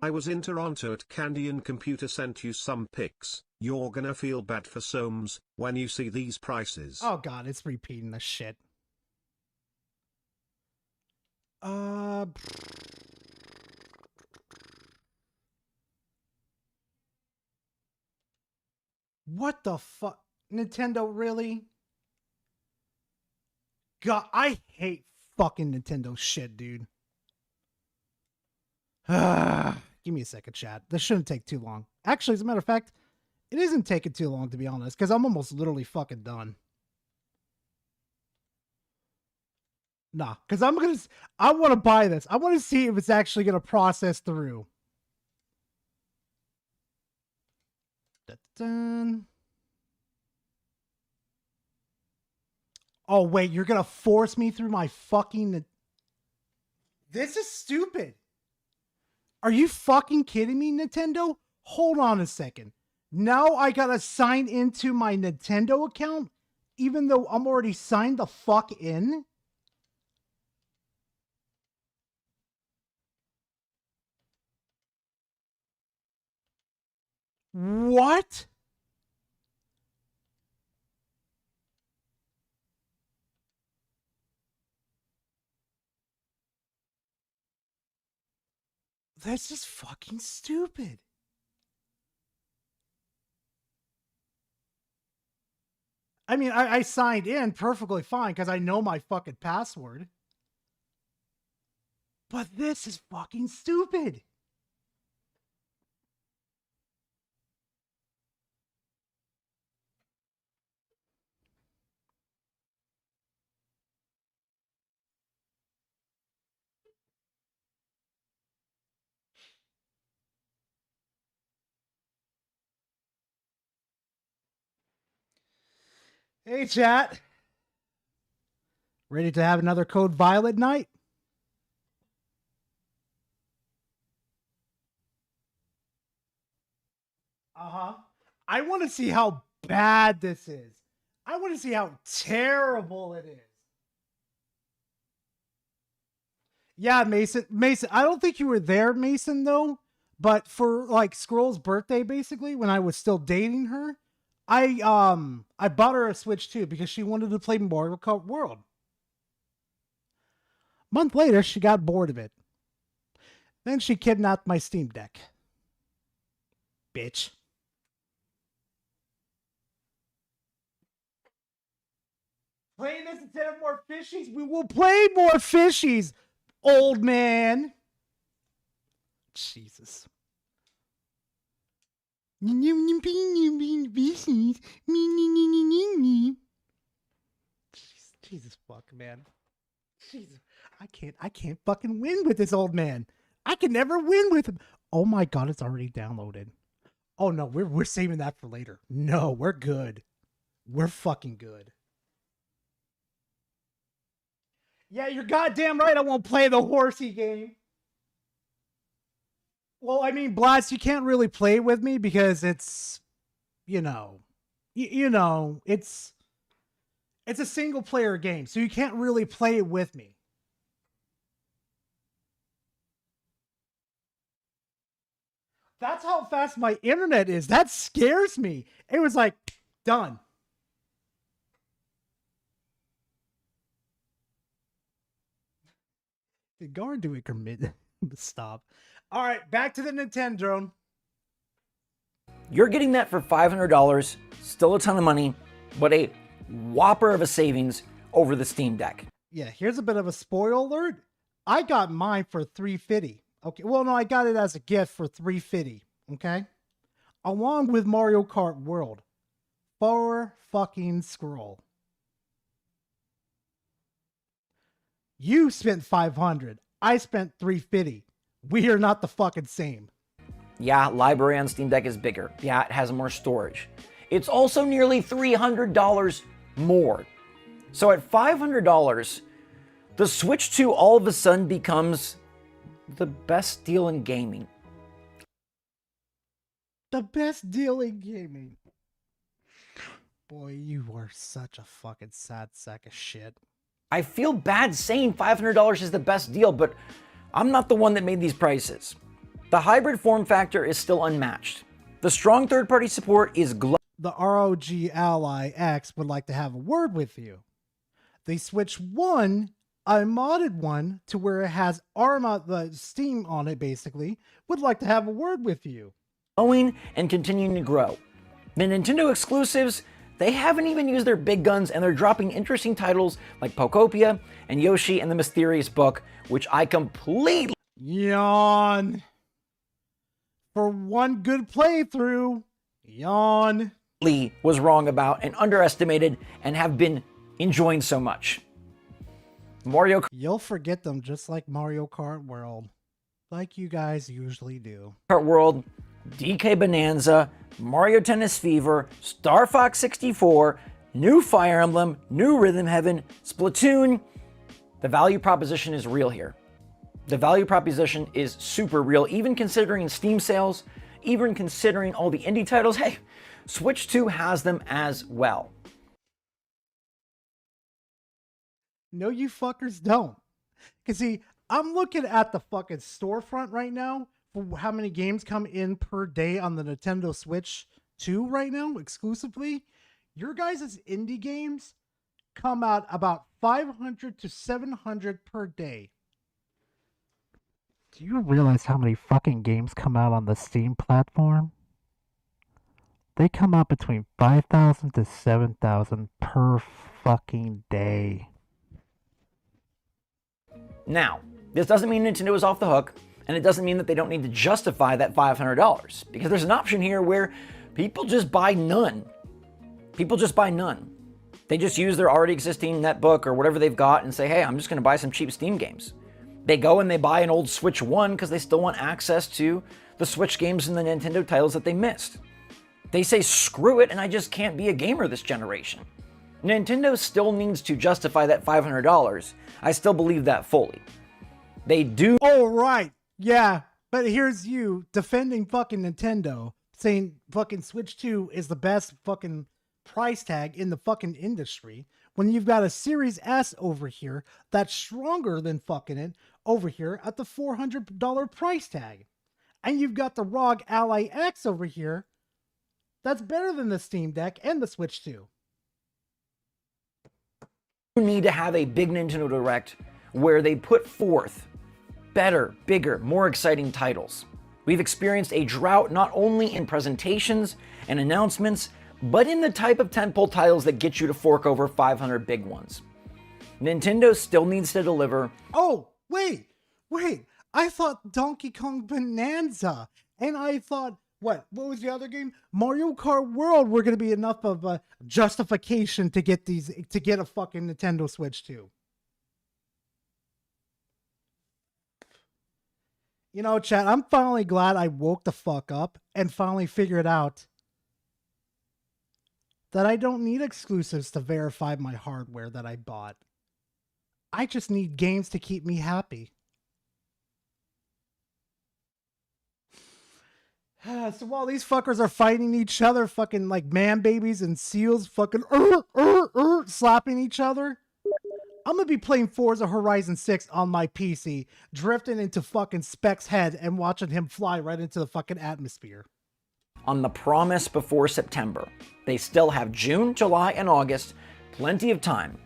I was in Toronto at Candy and Computer sent you some pics. You're gonna feel bad for Soames when you see these prices. Oh God, it's repeating the shit. What the fuck? Nintendo, really? God, I hate fucking Nintendo shit, dude. Give me a second, chat. This shouldn't take too long. Actually, as a matter of fact, it isn't taking too long, to be honest, because I'm almost literally fucking done. Nah, because I want to buy this. I want to see if it's actually going to process through. Dun-dun. Oh, wait, you're going to force me through my fucking... This is stupid. Are you fucking kidding me, Nintendo? Hold on a second. Now I gotta sign into my Nintendo account, even though I'm already signed the fuck in? What? That's just fucking stupid. I mean, I signed in perfectly fine because I know my fucking password. But this is fucking stupid. Hey, chat. Ready to have another Code Violet night? Uh-huh. I want to see how bad this is. I want to see how terrible it is. Yeah, Mason. Mason, I don't think you were there, Mason, though. But for, like, Scroll's birthday, basically, when I was still dating her, I bought her a Switch too because she wanted to play Mario Kart World. A month later, she got bored of it. Then she kidnapped my Steam Deck. Bitch. Playing this instead of more fishies? We will play more fishies, old man. Jesus. Jesus fuck, man. Jesus. I can't fucking win with this old man. I can never win with him. Oh my god, it's already downloaded. Oh no, we're saving that for later. No, we're good. We're fucking good. Yeah, you're goddamn right I won't play the horsey game. Well, I mean, Blast, you can't really play with me because it's, you know, it's a single player game, so you can't really play it with me. That's how fast my internet is. That scares me. It was like, done. Did Guard do it commit? Stop. All right, back to the Nintendo. You're getting that for $500, still a ton of money, but a whopper of a savings over the Steam Deck. Yeah, here's a bit of a spoiler alert. I got mine for $350. Okay, well, no, I got it as a gift for $350. Okay, along with Mario Kart World. For fucking Scroll. You spent $500. I spent $350. We are not the fucking same. Yeah, library on Steam Deck is bigger. Yeah, it has more storage. It's also nearly $300 more. So at $500, the Switch 2 all of a sudden becomes the best deal in gaming. The best deal in gaming. Boy, you are such a fucking sad sack of shit. I feel bad saying $500 is the best deal, but I'm not the one that made these prices. The hybrid form factor is still unmatched. The strong third-party support is The ROG Ally X would like to have a word with you. The Switch 1, a modded one to where it has the Steam on it basically, would like to have a word with you. Growing and continuing to grow. The Nintendo exclusives, they haven't even used their big guns, and they're dropping interesting titles like Pokopia and Yoshi and the Mysterious Book, which I completely yawn. For one good playthrough, yawn. Was wrong about and underestimated and have been enjoying so much. Mario You'll forget them just like Mario Kart World, like you guys usually do. Kart World, DK Bonanza, Mario Tennis Fever, Star Fox 64, new Fire Emblem, new Rhythm Heaven, Splatoon. The value proposition is real here. The value proposition is super real, even considering Steam sales, even considering all the indie titles. Hey, Switch 2 has them as well. No, you fuckers don't. Because see, I'm looking at the fucking storefront right now for how many games come in per day on the Nintendo Switch 2 right now, exclusively. Your guys' indie games come out about 500 to 700 per day. Do you realize how many fucking games come out on the Steam platform? They come out between 5,000 to 7,000 per fucking day. Now, this doesn't mean Nintendo is off the hook, and it doesn't mean that they don't need to justify that $500, because there's an option here where people just buy none. People just buy none. They just use their already existing netbook or whatever they've got and say, hey, I'm just going to buy some cheap Steam games. They go and they buy an old Switch 1 because they still want access to the Switch games and the Nintendo titles that they missed. They say, screw it, and I just can't be a gamer this generation. Nintendo still needs to justify that $500. I still believe that fully. They do. Oh, right. Yeah. But here's you defending fucking Nintendo, saying fucking Switch 2 is the best fucking price tag in the fucking industry, when you've got a Series S over here that's stronger than fucking it over here at the $400 price tag. And you've got the ROG Ally X over here that's better than the Steam Deck and the Switch 2. You need to have a big Nintendo Direct where they put forth better, bigger, more exciting titles. We've experienced a drought not only in presentations and announcements, but in the type of tentpole titles that get you to fork over 500 big ones. Nintendo still needs to deliver. Oh, wait. I thought Donkey Kong Bonanza, and I thought, what was the other game? Mario Kart World were going to be enough of a justification to get a fucking Nintendo Switch 2. You know, chat, I'm finally glad I woke the fuck up and finally figured out that I don't need exclusives to verify my hardware that I bought. I just need games to keep me happy. So while these fuckers are fighting each other, fucking like man babies and seals fucking slapping each other, I'm gonna be playing Forza Horizon 6 on my PC, drifting into fucking Specs' head and watching him fly right into the fucking atmosphere. On the promise before September. They still have June, July, and August, plenty of time.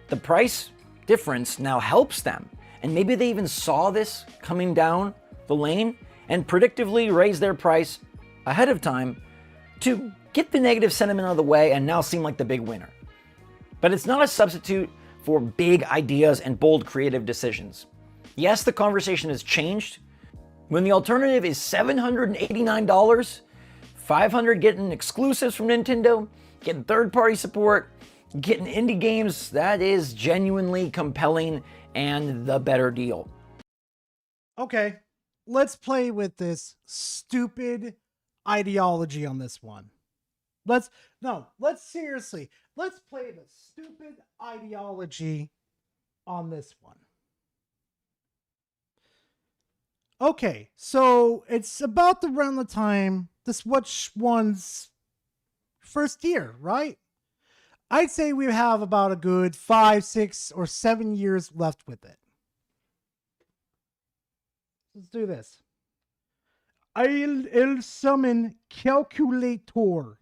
The price difference now helps them, and maybe they even saw this coming down the lane and predictively raised their price ahead of time to get the negative sentiment out of the way and now seem like the big winner. But it's not a substitute for big ideas and bold creative decisions. Yes, the conversation has changed. When the alternative is $789, $500 getting exclusives from Nintendo, getting third-party support, getting indie games, that is genuinely compelling and the better deal. Okay, let's play with this stupid ideology on this one. Let's seriously, let's play the stupid ideology on this one. Okay, so it's about around the time the Switch 1's first year, right? I'd say we have about a good 5, 6, or 7 years left with it. Let's do this. I'll summon calculator.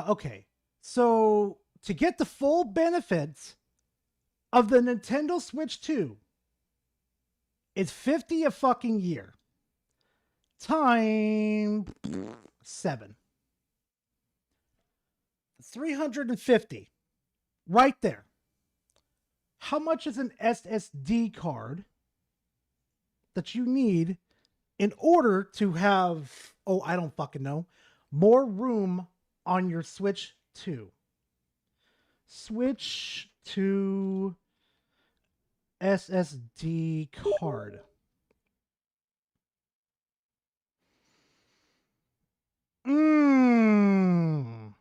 Okay. So to get the full benefits of the Nintendo Switch 2, it's $50 a fucking year. time 7. 350. Right there. How much is an SSD card that you need in order to have, oh, I don't fucking know, more room on your Switch 2? Switch to SSD card. Mmm.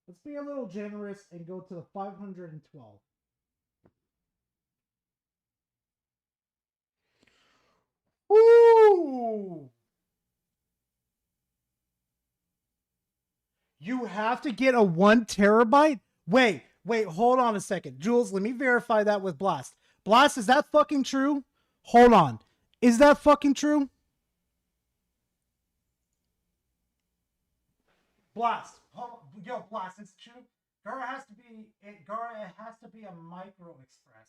Let's be a little generous and go to the 512. Woo! You have to get a 1 terabyte? Wait, hold on a second. Jules, let me verify that with Blast. Blast, is that fucking true? Hold on. Is that fucking true? Blast. Yo, Blast, it's true. Gara has to be a micro express.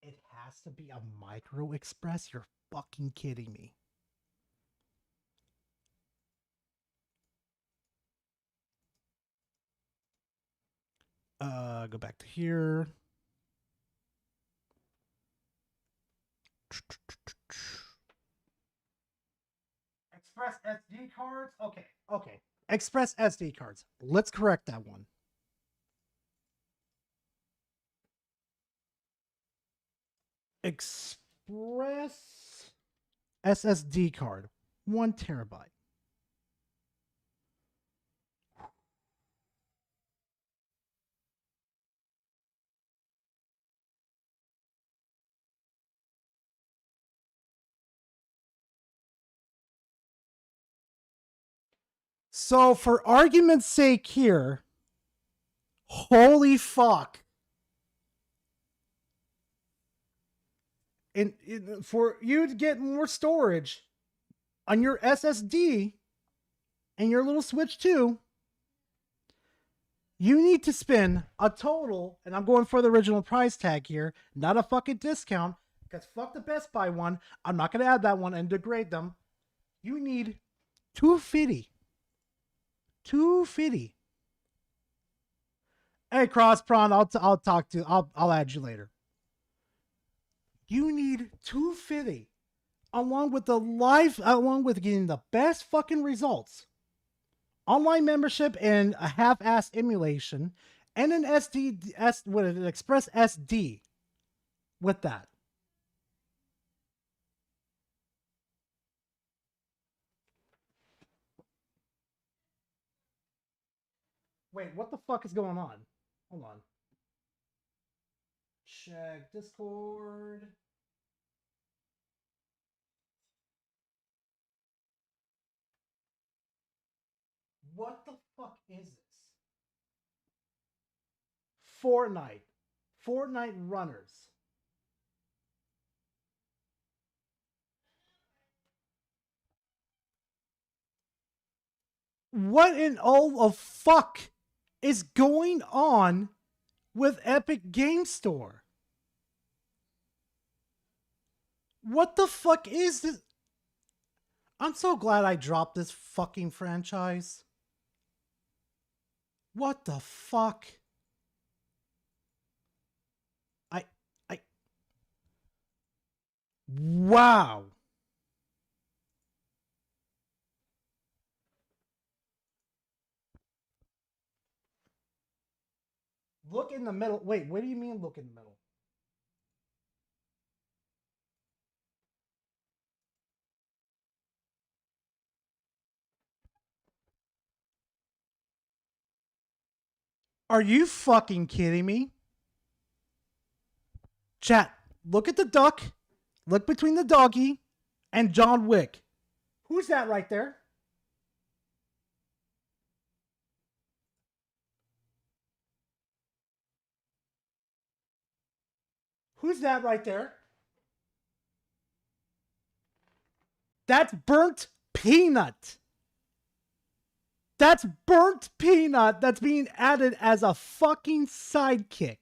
It has to be a micro express? You're fucking kidding me. Go back to here. Express SD cards? Okay. Express SD cards. Let's correct that one. Express SSD card. 1 terabyte. So for argument's sake here, holy fuck. And for you to get more storage on your SSD and your little Switch 2, you need to spend a total, and I'm going for the original price tag here, not a fucking discount, because fuck the Best Buy one. I'm not going to add that one and degrade them. You need $250. $250. Hey, Cross Prawn, I'll talk to, I'll add you later. You need $250 along with getting the best fucking results, online membership and a half-ass emulation, and an an Express SD with that. Wait, what the fuck is going on? Hold on. Check Discord. What the fuck is this? Fortnite. Fortnite runners. What in all of fuck is going on with Epic Game Store? What the fuck is this? I'm so glad I dropped this fucking franchise. What the fuck? Wow. Look in the middle. Wait, what do you mean look in the middle? Are you fucking kidding me? Chat, look at the duck. Look between the doggy and John Wick. Who's that right there? Who's that right there? That's burnt peanut. That's burnt peanut that's being added as a fucking sidekick.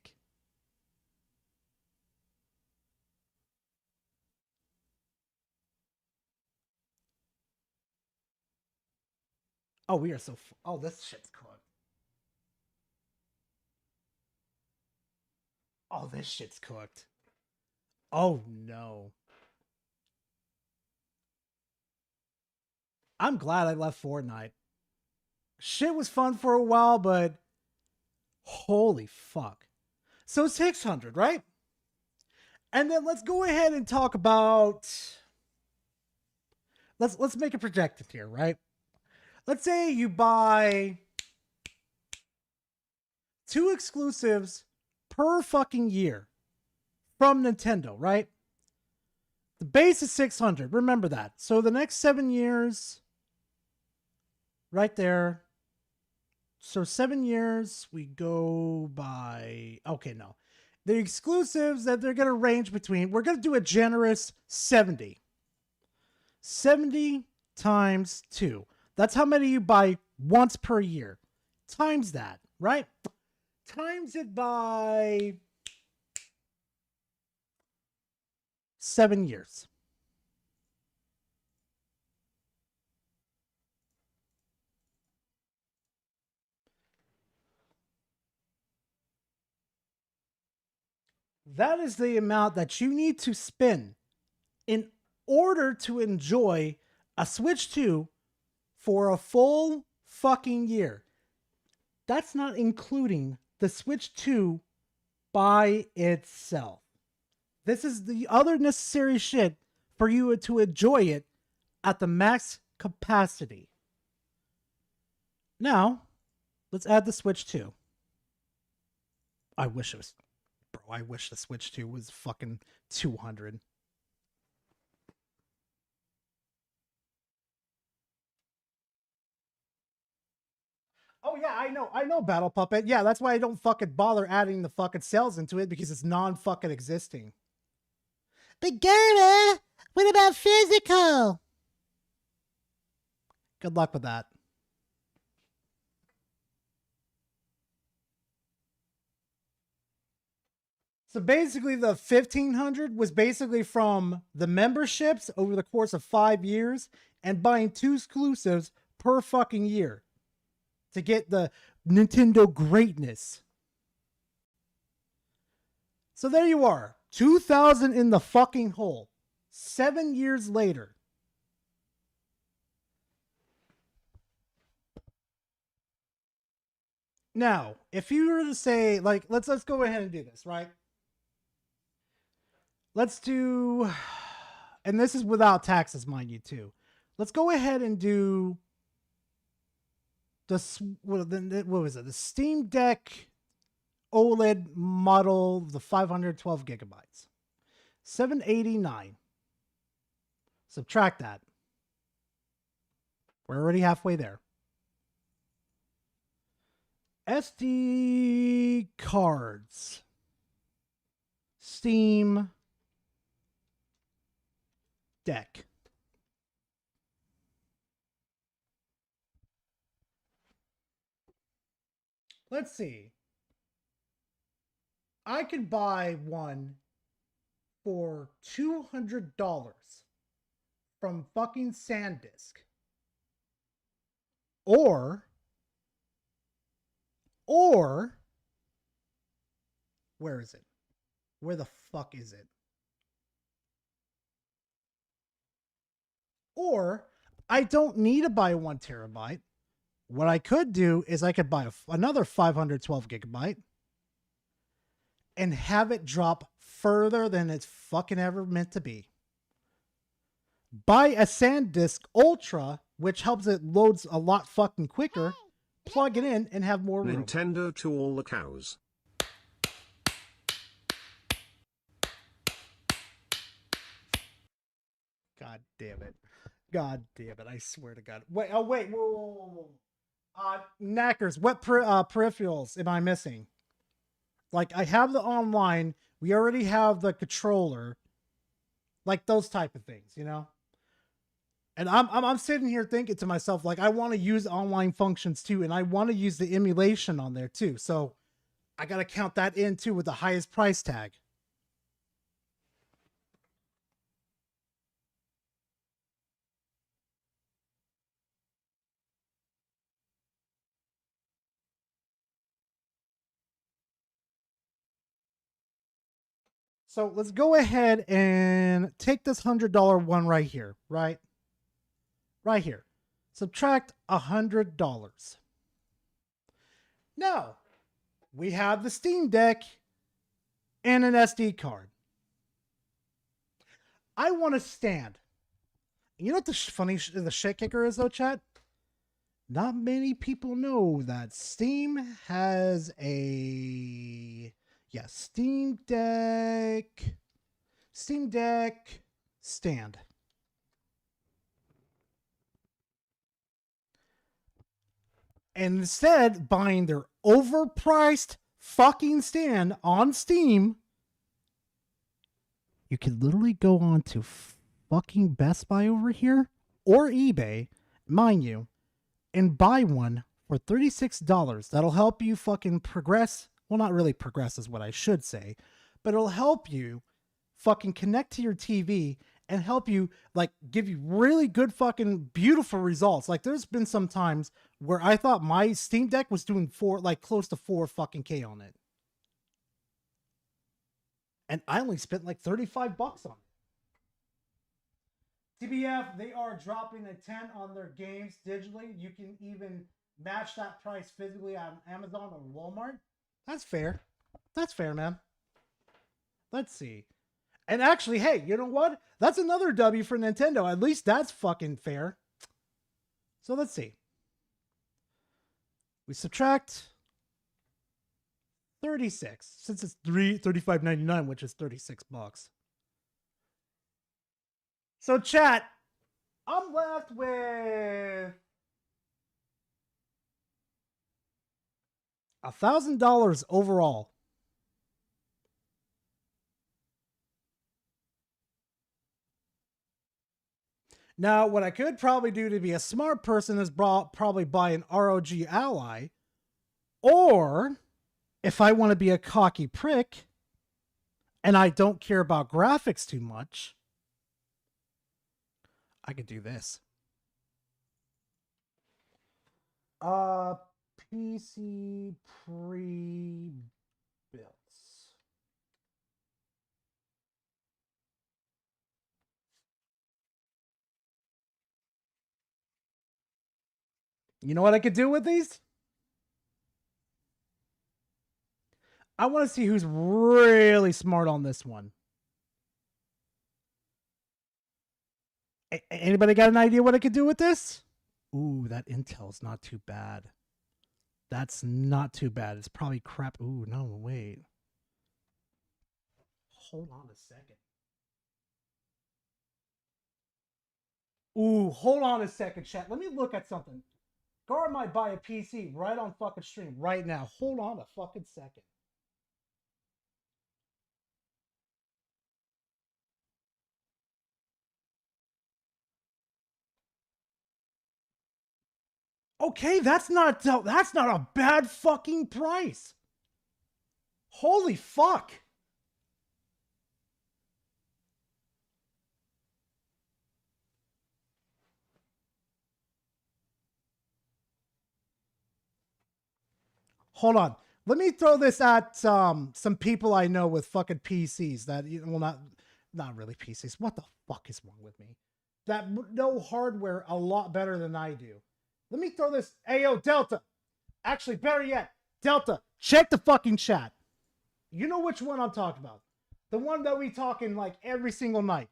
Oh, we are so... Oh, this shit's cooked. Oh, this shit's cooked. Oh, no. I'm glad I left Fortnite. Shit was fun for a while, but... Holy fuck. So 600, right? And then let's go ahead and talk about... Let's make a projected here, right? Let's say you buy 2 exclusives per fucking year from Nintendo, right? The base is 600. Remember that. So the next 7 years, right there. So 7 years, we go by... Okay, no. The exclusives that they're going to range between... We're going to do a generous 70. 70 times 2. That's how many you buy once per year. Times that, right? Times it by 7 years. That is the amount that you need to spend in order to enjoy a Switch 2 for a full fucking year. That's not including the Switch 2 by itself. This is the other necessary shit for you to enjoy it at the max capacity. Now, let's add the Switch 2. I wish it was... Bro, I wish the Switch 2 was fucking 200. Oh yeah, I know Battle Puppet. Yeah, that's why I don't fucking bother adding the fucking cells into it, because it's non-fucking existing. But Gerda, what about physical? Good luck with that. So basically the 1500 was basically from the memberships over the course of 5 years and buying 2 exclusives per fucking year to get the Nintendo greatness. So there you are. 2000 in the fucking hole. 7 years later. Now, if you were to say, like, let's go ahead and do this, right? Let's do, and this is without taxes, mind you, too. Let's go ahead and do what was it? The Steam Deck OLED model, the 512 gigabytes. $789. Subtract that. We're already halfway there. SD cards. Steam Deck. Let's see. I could buy one for $200 from fucking SanDisk. Or where is it? Where the fuck is it? Or I don't need to buy 1 terabyte. What I could do is I could buy another 512 gigabyte and have it drop further than it's fucking ever meant to be. Buy a SanDisk Ultra, which helps it loads a lot fucking quicker. Plug it in and have more room. Nintendo to all the cows. God damn it. God damn it. I swear to God. Wait, oh wait, whoa. Knackers, what peripherals am I missing? Like, I have the online, we already have the controller, like those type of things, you know? And I'm sitting here thinking to myself, like, I want to use online functions too, and I want to use the emulation on there too. So I got to count that in too with the highest price tag. So let's go ahead and take this $100 one right here, right? Right here. Subtract $100. Now, we have the Steam Deck and an SD card. I want to stand. You know what the the shit kicker is though, chat? Not many people know that Steam has a Steam Deck stand. And instead, buying their overpriced fucking stand on Steam, you could literally go on to fucking Best Buy over here or eBay, mind you, and buy one for $36. That'll help you fucking progress. Well, not really progress is what I should say, but it'll help you fucking connect to your TV and help you, like, give you really good fucking beautiful results. Like, there's been some times where I thought my Steam Deck was doing close to 4 fucking K on it. And I only spent like $35 on it. TBF, they are dropping a 10 on their games digitally. You can even match that price physically on Amazon or Walmart. That's fair. That's fair, man. Let's see. And actually, hey, you know what? That's another W for Nintendo. At least that's fucking fair. So let's see. We subtract 36, since it's $35.99, which is $36. So chat, I'm left with $1,000 overall. Now, what I could probably do to be a smart person is probably buy an ROG Ally, or if I want to be a cocky prick and I don't care about graphics too much, I could do this. PC pre-built. You know what I could do with these? I want to see who's really smart on this one. Anybody got an idea what I could do with this? Ooh, that Intel's not too bad. That's not too bad. It's probably crap. Ooh, no, wait. Hold on a second. Ooh, hold on a second, chat. Let me look at something. Gar might buy a PC right on fucking stream right now. Hold on a fucking second. Okay, that's not a bad fucking price. Holy fuck. Hold on. Let me throw this at some people I know with fucking PCs that, well, not really PCs. What the fuck is wrong with me? That know hardware a lot better than I do. Let me throw this. Ayo, Delta. Actually, better yet, Delta, check the fucking chat. You know which one I'm talking about. The one that we talking like every single night.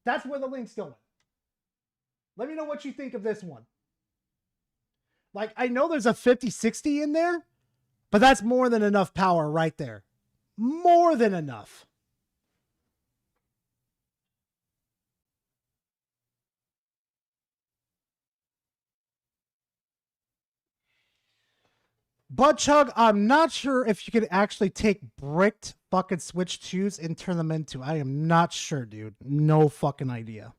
That's where the link's going. Let me know what you think of this one. Like, I know there's a 5060 in there, but that's more than enough power right there. More than enough. Butt Chug, I'm not sure if you could actually take bricked fucking Switch 2s and turn them into. I am not sure, dude. No fucking idea.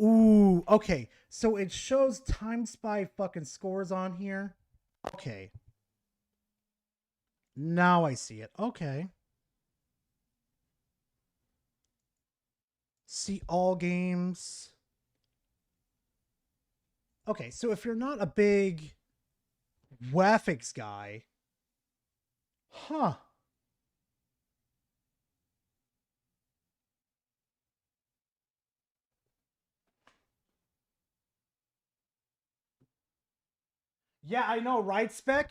Ooh, okay. So it shows Time Spy fucking scores on here. Okay. Now I see it. Okay. See all games. Okay, so if you're not a big graphics guy, huh? Yeah, I know, right, Spec?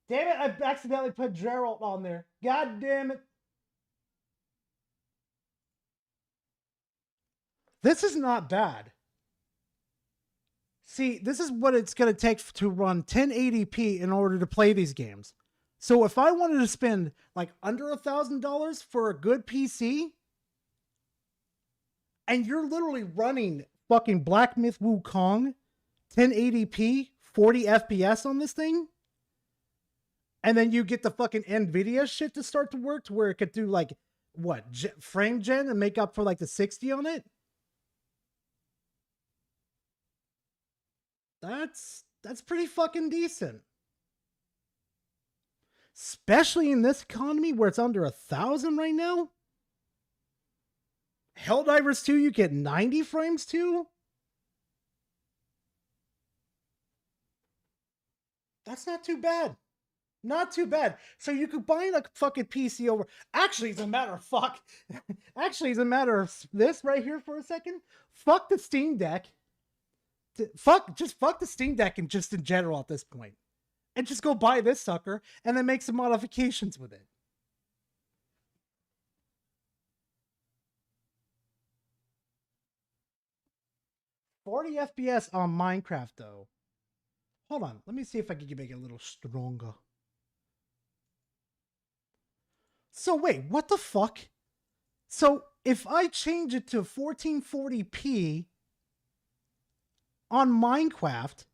Damn it, I accidentally put Gerald on there. God damn it. This is not bad. See, this is what it's going to take to run 1080p in order to play these games. So if I wanted to spend like under $1,000 for a good PC, and you're literally running fucking Black Myth Wukong 1080p 40 FPS on this thing, and then you get the fucking NVIDIA shit to start to work to where it could do like what, frame gen and make up for like the 60 on it. That's pretty fucking decent. Especially in this economy where it's under 1,000 right now. Helldivers 2, you get 90 frames too? That's not too bad. Not too bad. So you could buy a fucking PC over... Actually, as a matter of fuck... Actually, as a matter of this right here for a second, fuck the Steam Deck. Fuck the Steam Deck and just in general at this point. And just go buy this sucker and then make some modifications with it. $40 FPS on Minecraft though. Hold on, let me see if I can make it a little stronger. So wait, what the fuck? So if I change it to 1440p on Minecraft,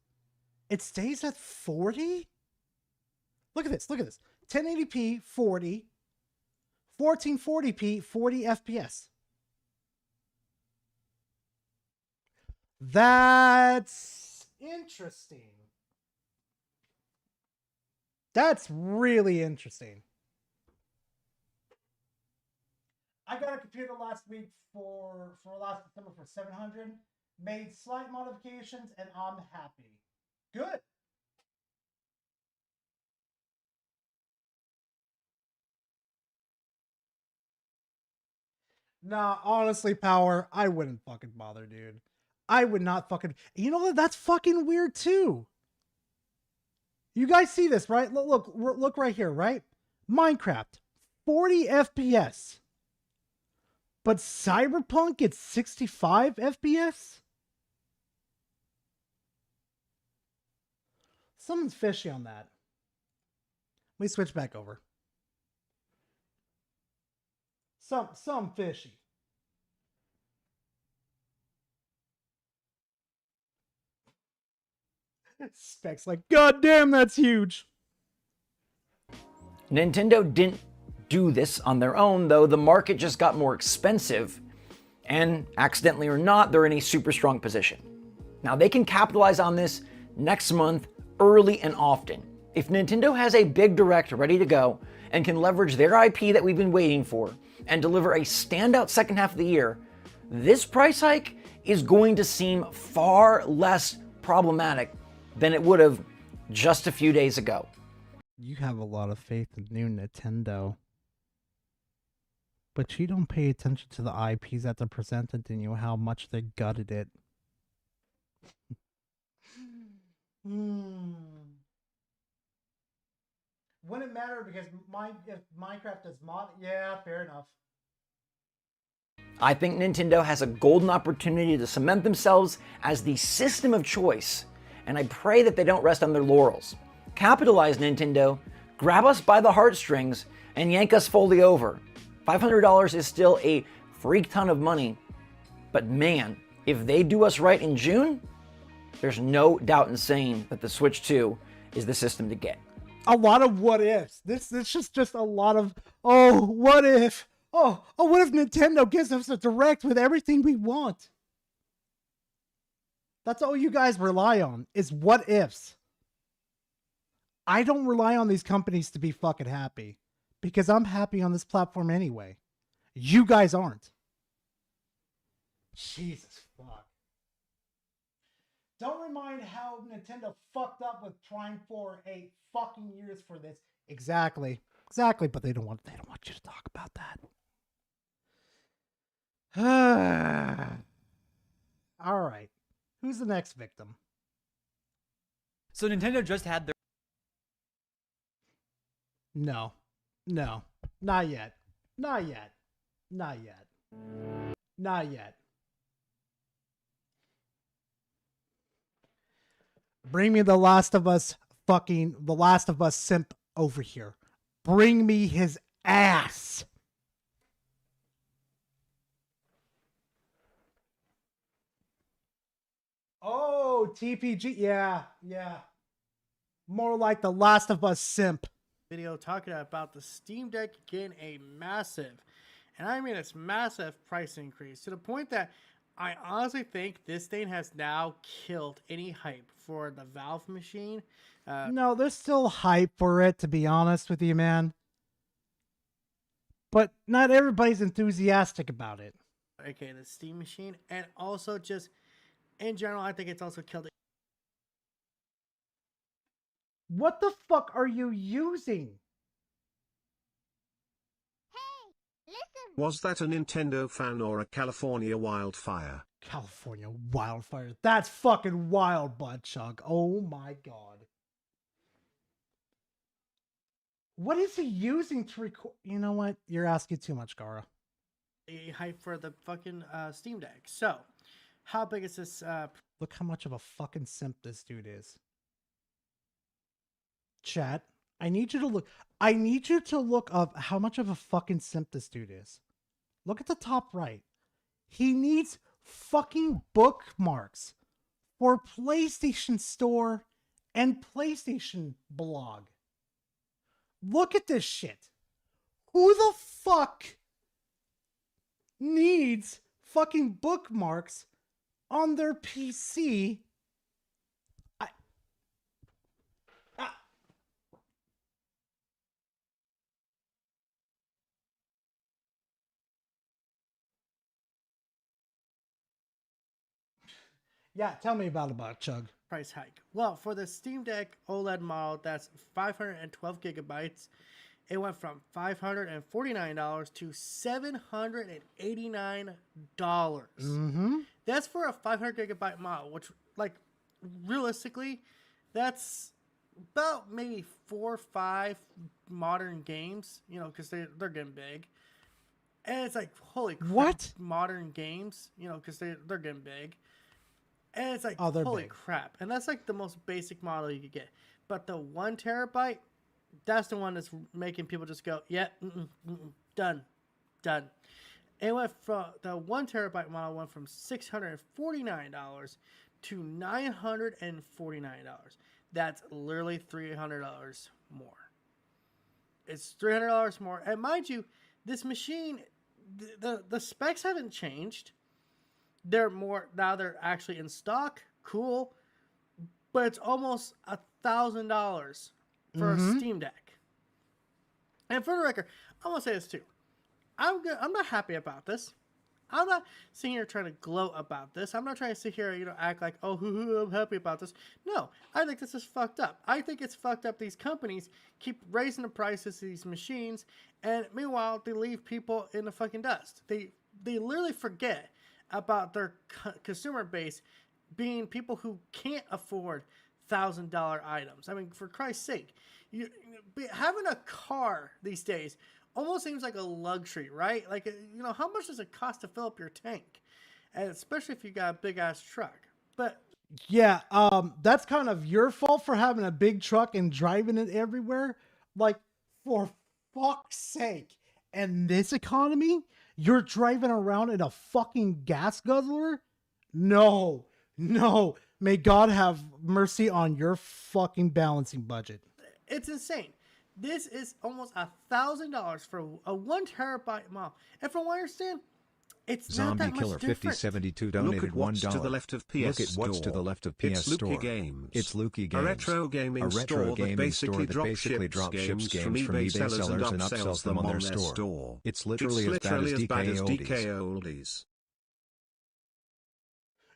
it stays at 40? Look at this, look at this. 1080p, 40. 1440p, 40 FPS. That's interesting. That's really interesting. I got a computer last week for last December for $700. Made slight modifications and I'm happy. Good. Nah, honestly, Power, I wouldn't fucking bother, dude. I would not fucking... You know what? That's fucking weird, too. You guys see this, right? Look right here, right? Minecraft, 40 FPS. But Cyberpunk gets 65 FPS? Something's fishy on that. Let me switch back over. Some fishy. Specs like, God damn, that's huge. Nintendo didn't do this on their own, though. The market just got more expensive, and accidentally or not, they're in a super strong position. Now, they can capitalize on this next month, early and often. If Nintendo has a big direct ready to go and can leverage their IP that we've been waiting for and deliver a standout second half of the year, this price hike is going to seem far less problematic than it would have just a few days ago. You have a lot of faith in new Nintendo. But you don't pay attention to the IPs that are presented and you how much they gutted it. Wouldn't matter because if Minecraft is mod, yeah, fair enough. I think Nintendo has a golden opportunity to cement themselves as the system of choice, and I pray that they don't rest on their laurels. Capitalize, Nintendo, grab us by the heartstrings, and yank us fully over. $500 is still a freak ton of money, but man, if they do us right in June, there's no doubt in saying that the Switch 2 is the system to get. A lot of what ifs. This is just a lot of, oh, what if? Oh, what if Nintendo gives us a direct with everything we want? That's all you guys rely on is what ifs. I don't rely on these companies to be fucking happy because I'm happy on this platform anyway. You guys aren't. Jesus fuck. Don't remind how Nintendo fucked up with trying for 8 fucking years for this. Exactly, but they don't want you to talk about that. All right. Who's the next victim? So Nintendo just had their... No, not yet. Not yet. Bring me the Last of Us simp over here. Bring me his ass. Oh, TPG. Yeah. More like the Last of Us simp. Video talking about the Steam Deck getting a massive, and I mean it's massive price increase to the point that I honestly think this thing has now killed any hype for the Valve machine. No, there's still hype for it, to be honest with you, man. But not everybody's enthusiastic about it. Okay, the Steam machine, and also just in general, I think it's also killed. What the fuck are you using? Was that a Nintendo fan or a California wildfire? California wildfire. That's fucking wild, Butt Chug. Oh my god. What is he using to record? You know what? You're asking too much, Gara. A hype for the fucking Steam Deck. So, how big is this? Look how much of a fucking simp this dude is. Chat, I need you to look up how much of a fucking simp this dude is. Look at the top right. He needs fucking bookmarks for PlayStation Store and PlayStation Blog. Look at this shit. Who the fuck needs fucking bookmarks on their PC? Yeah, tell me about it, Chug. Price hike. Well, for the Steam Deck OLED model, that's 512 gigabytes. It went from $549 to $789. Mm-hmm. That's for a 500 gigabyte model, which, like, realistically, that's about maybe 4 or 5 modern games, you know, because they're getting big. And it's like, holy crap. What? Modern games, you know, because they're getting big. And it's like, oh, holy big. crap. And that's like the most basic model you could get. But the 1 terabyte, that's the one that's making people just go, yeah, done. It went from the 1 terabyte model went from $649 to $949. That's literally $300 more. It's $300 more. And mind you, this machine, the specs haven't changed. They're actually in stock. Cool. But it's almost $1,000 for a Steam Deck. And for the record, I want to say this too. I'm not happy about this. I'm not sitting here trying to gloat about this. I'm not trying to sit here, act like, oh, I'm happy about this. No, I think this is fucked up. I think it's fucked up. These companies keep raising the prices of these machines, and meanwhile, they leave people in the fucking dust. They literally forget about their consumer base being people who can't afford $1,000 items. I mean, for Christ's sake, having a car these days almost seems like a luxury, right? Like, how much does it cost to fill up your tank? And especially if you got a big ass truck. But yeah, that's kind of your fault for having a big truck and driving it everywhere. Like, for fuck's sake. And this economy, you're driving around in a fucking gas guzzler? No. May God have mercy on your fucking balancing budget. it's insane. This is almost $1,000 for a 1 terabyte model. And from what I understand, it's not Zombie that Killer much different. 5072 Look donated at what's $1. to the left of PS Look at what's to Store. the left of It's PS Lukey Store. Games. It's Lukey Games. A retro gaming store that basically drop ships games from eBay sellers and upsells them on their store. It's literally as bad as DK oldies.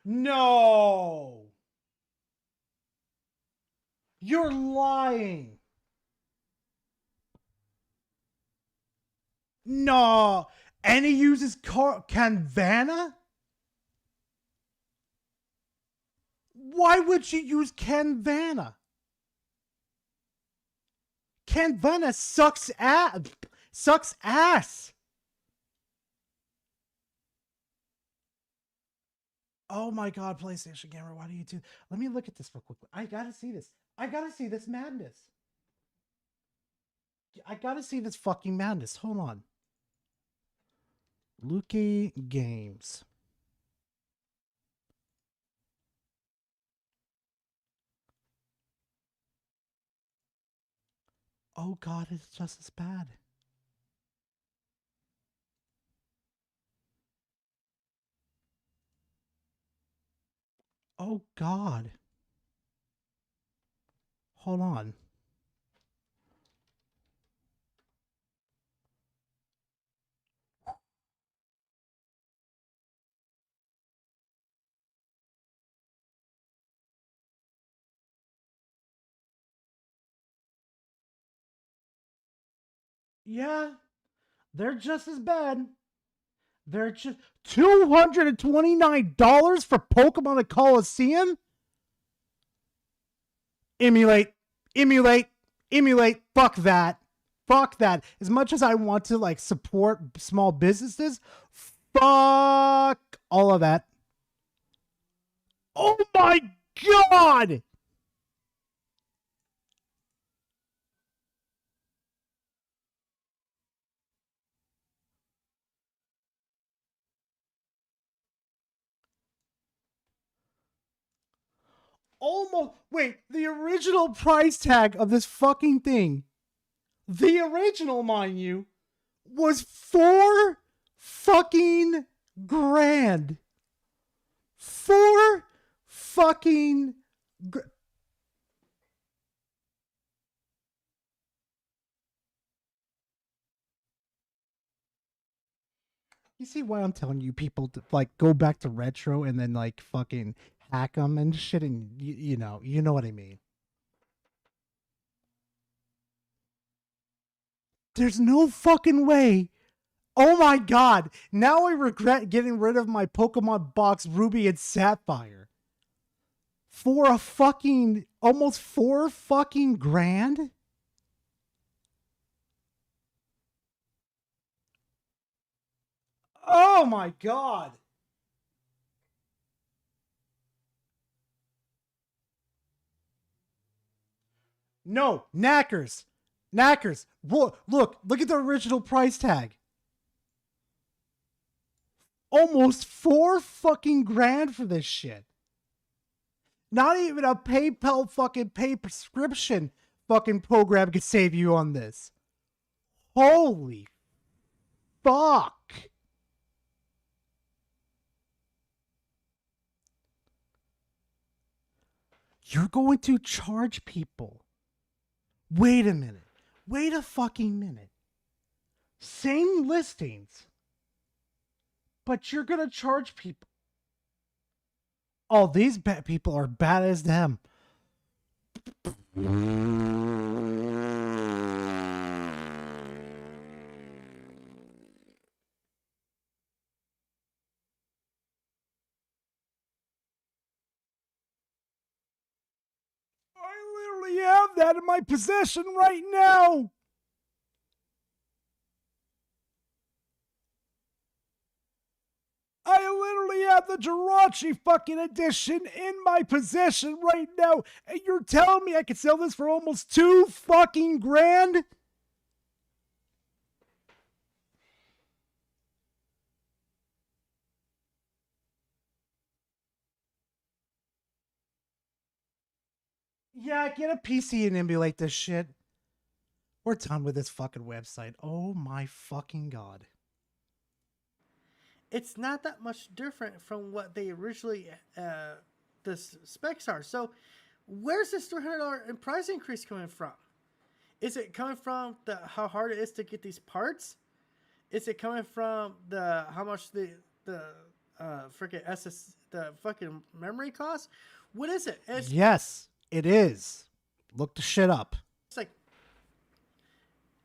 No! You're lying. No. And he uses Canvana? Why would you use Canvana? Canvana sucks ass. Sucks ass. Oh my god, PlayStation Gamer, why do you do? Let me look at this real quickly. I gotta see this. I gotta see this madness. I gotta see this fucking madness. Hold on. Lukey Games. Oh god, it's just as bad. Oh god. Hold on. Yeah, they're just as bad. They're just $229 for Pokemon at Coliseum? Emulate. Fuck that. Fuck that. As much as I want to like support small businesses, fuck all of that. Oh my god! Almost. Wait, the original price tag of this fucking thing, the original, mind you, was $4 fucking grand. 4 fucking You see why I'm telling you people to like go back to retro and then like fucking hack them and shit, and you know what I mean. There's no fucking way. Oh my god. Now I regret getting rid of my Pokemon box Ruby and Sapphire. For a fucking almost 4 fucking grand? Oh my god. No, knackers. Look at the original price tag. Almost 4 fucking grand for this shit. Not even a PayPal fucking pay prescription fucking program could save you on this. Holy fuck. You're going to charge people. Wait a minute. Wait a fucking minute. Same listings. But you're going to charge people. Oh, these people are bad as them. I literally have that in my possession right now. I literally have the Jirachi fucking edition in my possession right now, and you're telling me I could sell this for almost 2 fucking grand? Yeah, get a PC and emulate this shit. We're done with this fucking website. Oh my fucking god. It's not that much different from what they originally the specs are. So where's this $300 in price increase coming from? Is it coming from the how hard it is to get these parts? Is it coming from the how much the freaking the fucking memory costs? What is it? Yes, it is. Look the shit up. It's like,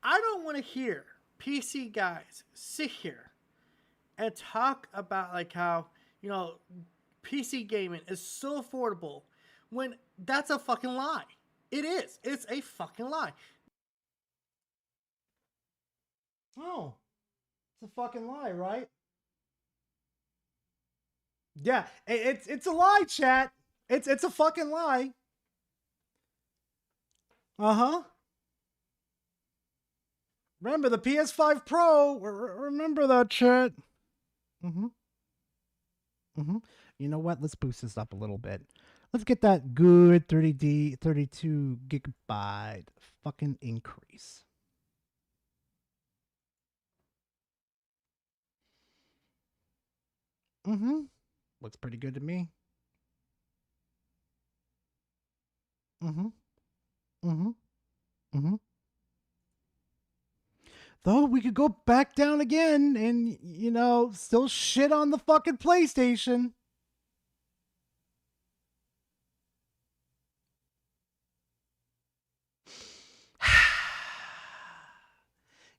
I don't want to hear PC guys sit here and talk about like how, you know, PC gaming is so affordable when that's a fucking lie. It is. It's a fucking lie. Oh, it's a fucking lie, right? Yeah, it's a lie, chat. It's a fucking lie. Uh-huh. Remember the PS5 Pro. Remember that, chat. Mm-hmm. Mm-hmm. You know what? Let's boost this up a little bit. Let's get that good 32 gigabyte fucking increase. Mm-hmm. Looks pretty good to me. Mm-hmm. Mm-hmm. Mm-hmm. Though we could go back down again and, you know, still shit on the fucking PlayStation.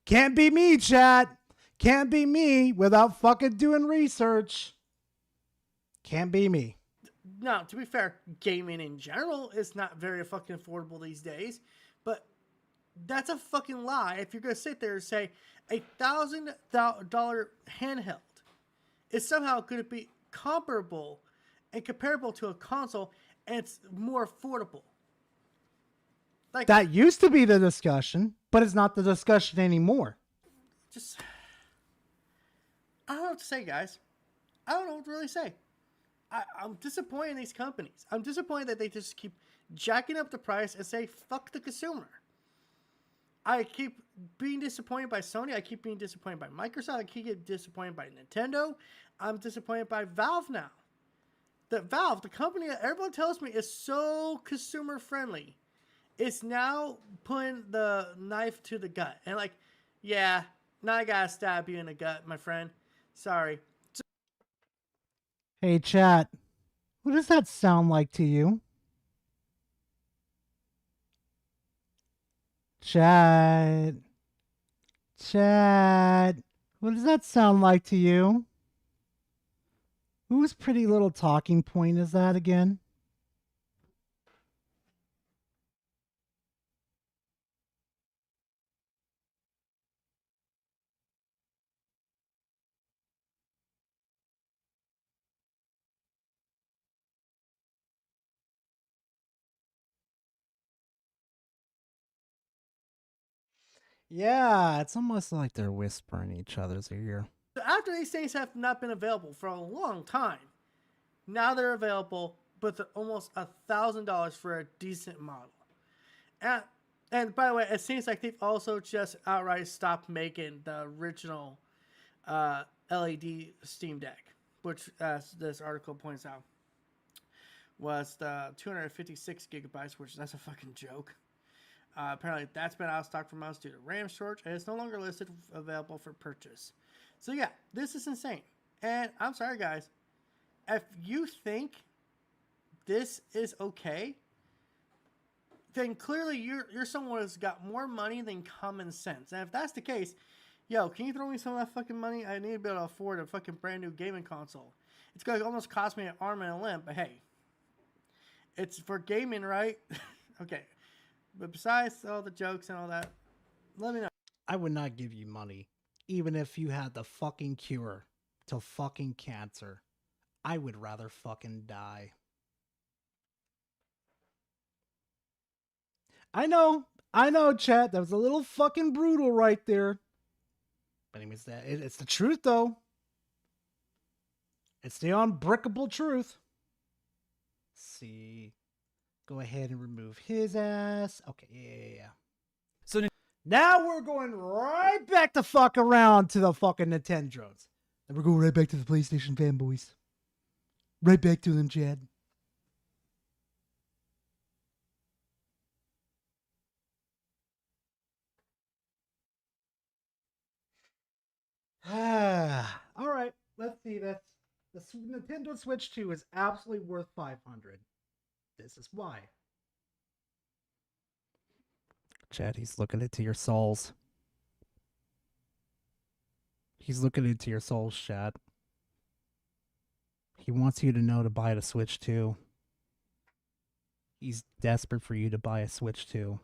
Can't be me, chat. Can't be me without fucking doing research. Can't be me. Now, to be fair, gaming in general is not very fucking affordable these days, but that's a fucking lie if you're going to sit there and say $1,000 handheld is somehow going to be comparable and comparable to a console and it's more affordable. Like, that used to be the discussion, but it's not the discussion anymore. just, I don't know what to say, guys. I don't know what to really say. I'm disappointed in these companies. I'm disappointed that they just keep jacking up the price and say, fuck the consumer. I keep being disappointed by Sony. I keep being disappointed by Microsoft. I keep getting disappointed by Nintendo. I'm disappointed by Valve now. Valve, the company that everyone tells me is so consumer friendly, is now putting the knife to the gut. And like, yeah, now I gotta stab you in the gut, my friend. Sorry. Hey, chat. What does that sound like to you? Chat. Chat. What does that sound like to you? Whose pretty little talking point is that again? Yeah, it's almost like they're whispering each other's ear. So after these things have not been available for a long time, now they're available, but they're almost $1,000 for a decent model. And by the way, it seems like they've also just outright stopped making the original LED Steam Deck, which, as this article points out, was the 256 gigabytes, which that's a fucking joke. Apparently, that's been out of stock for months due to RAM shortage, and it's no longer listed available for purchase. So yeah, this is insane. And I'm sorry, guys. If you think this is okay, then clearly you're someone who's got more money than common sense. And if that's the case, yo, can you throw me some of that fucking money? I need to be able to afford a fucking brand new gaming console. It's going to almost cost me an arm and a limb, but hey, it's for gaming, right? Okay. But besides all the jokes and all that, let me know. I would not give you money, even if you had the fucking cure to fucking cancer. I would rather fucking die. I know, chat. That was a little fucking brutal right there. But anyways, it's the truth, though. It's the unbreakable truth. Let's see. Go ahead and remove his ass. Okay, yeah. So Now we're going right back to fuck around to the fucking Nintendos. And we're going right back to the PlayStation fanboys. Right back to them, Chad. All right, let's see. Nintendo Switch 2 is absolutely worth $500. This is why. Chad, he's looking into your souls. He's looking into your souls, Chad. He wants you to know to buy the Switch 2. He's desperate for you to buy a Switch 2.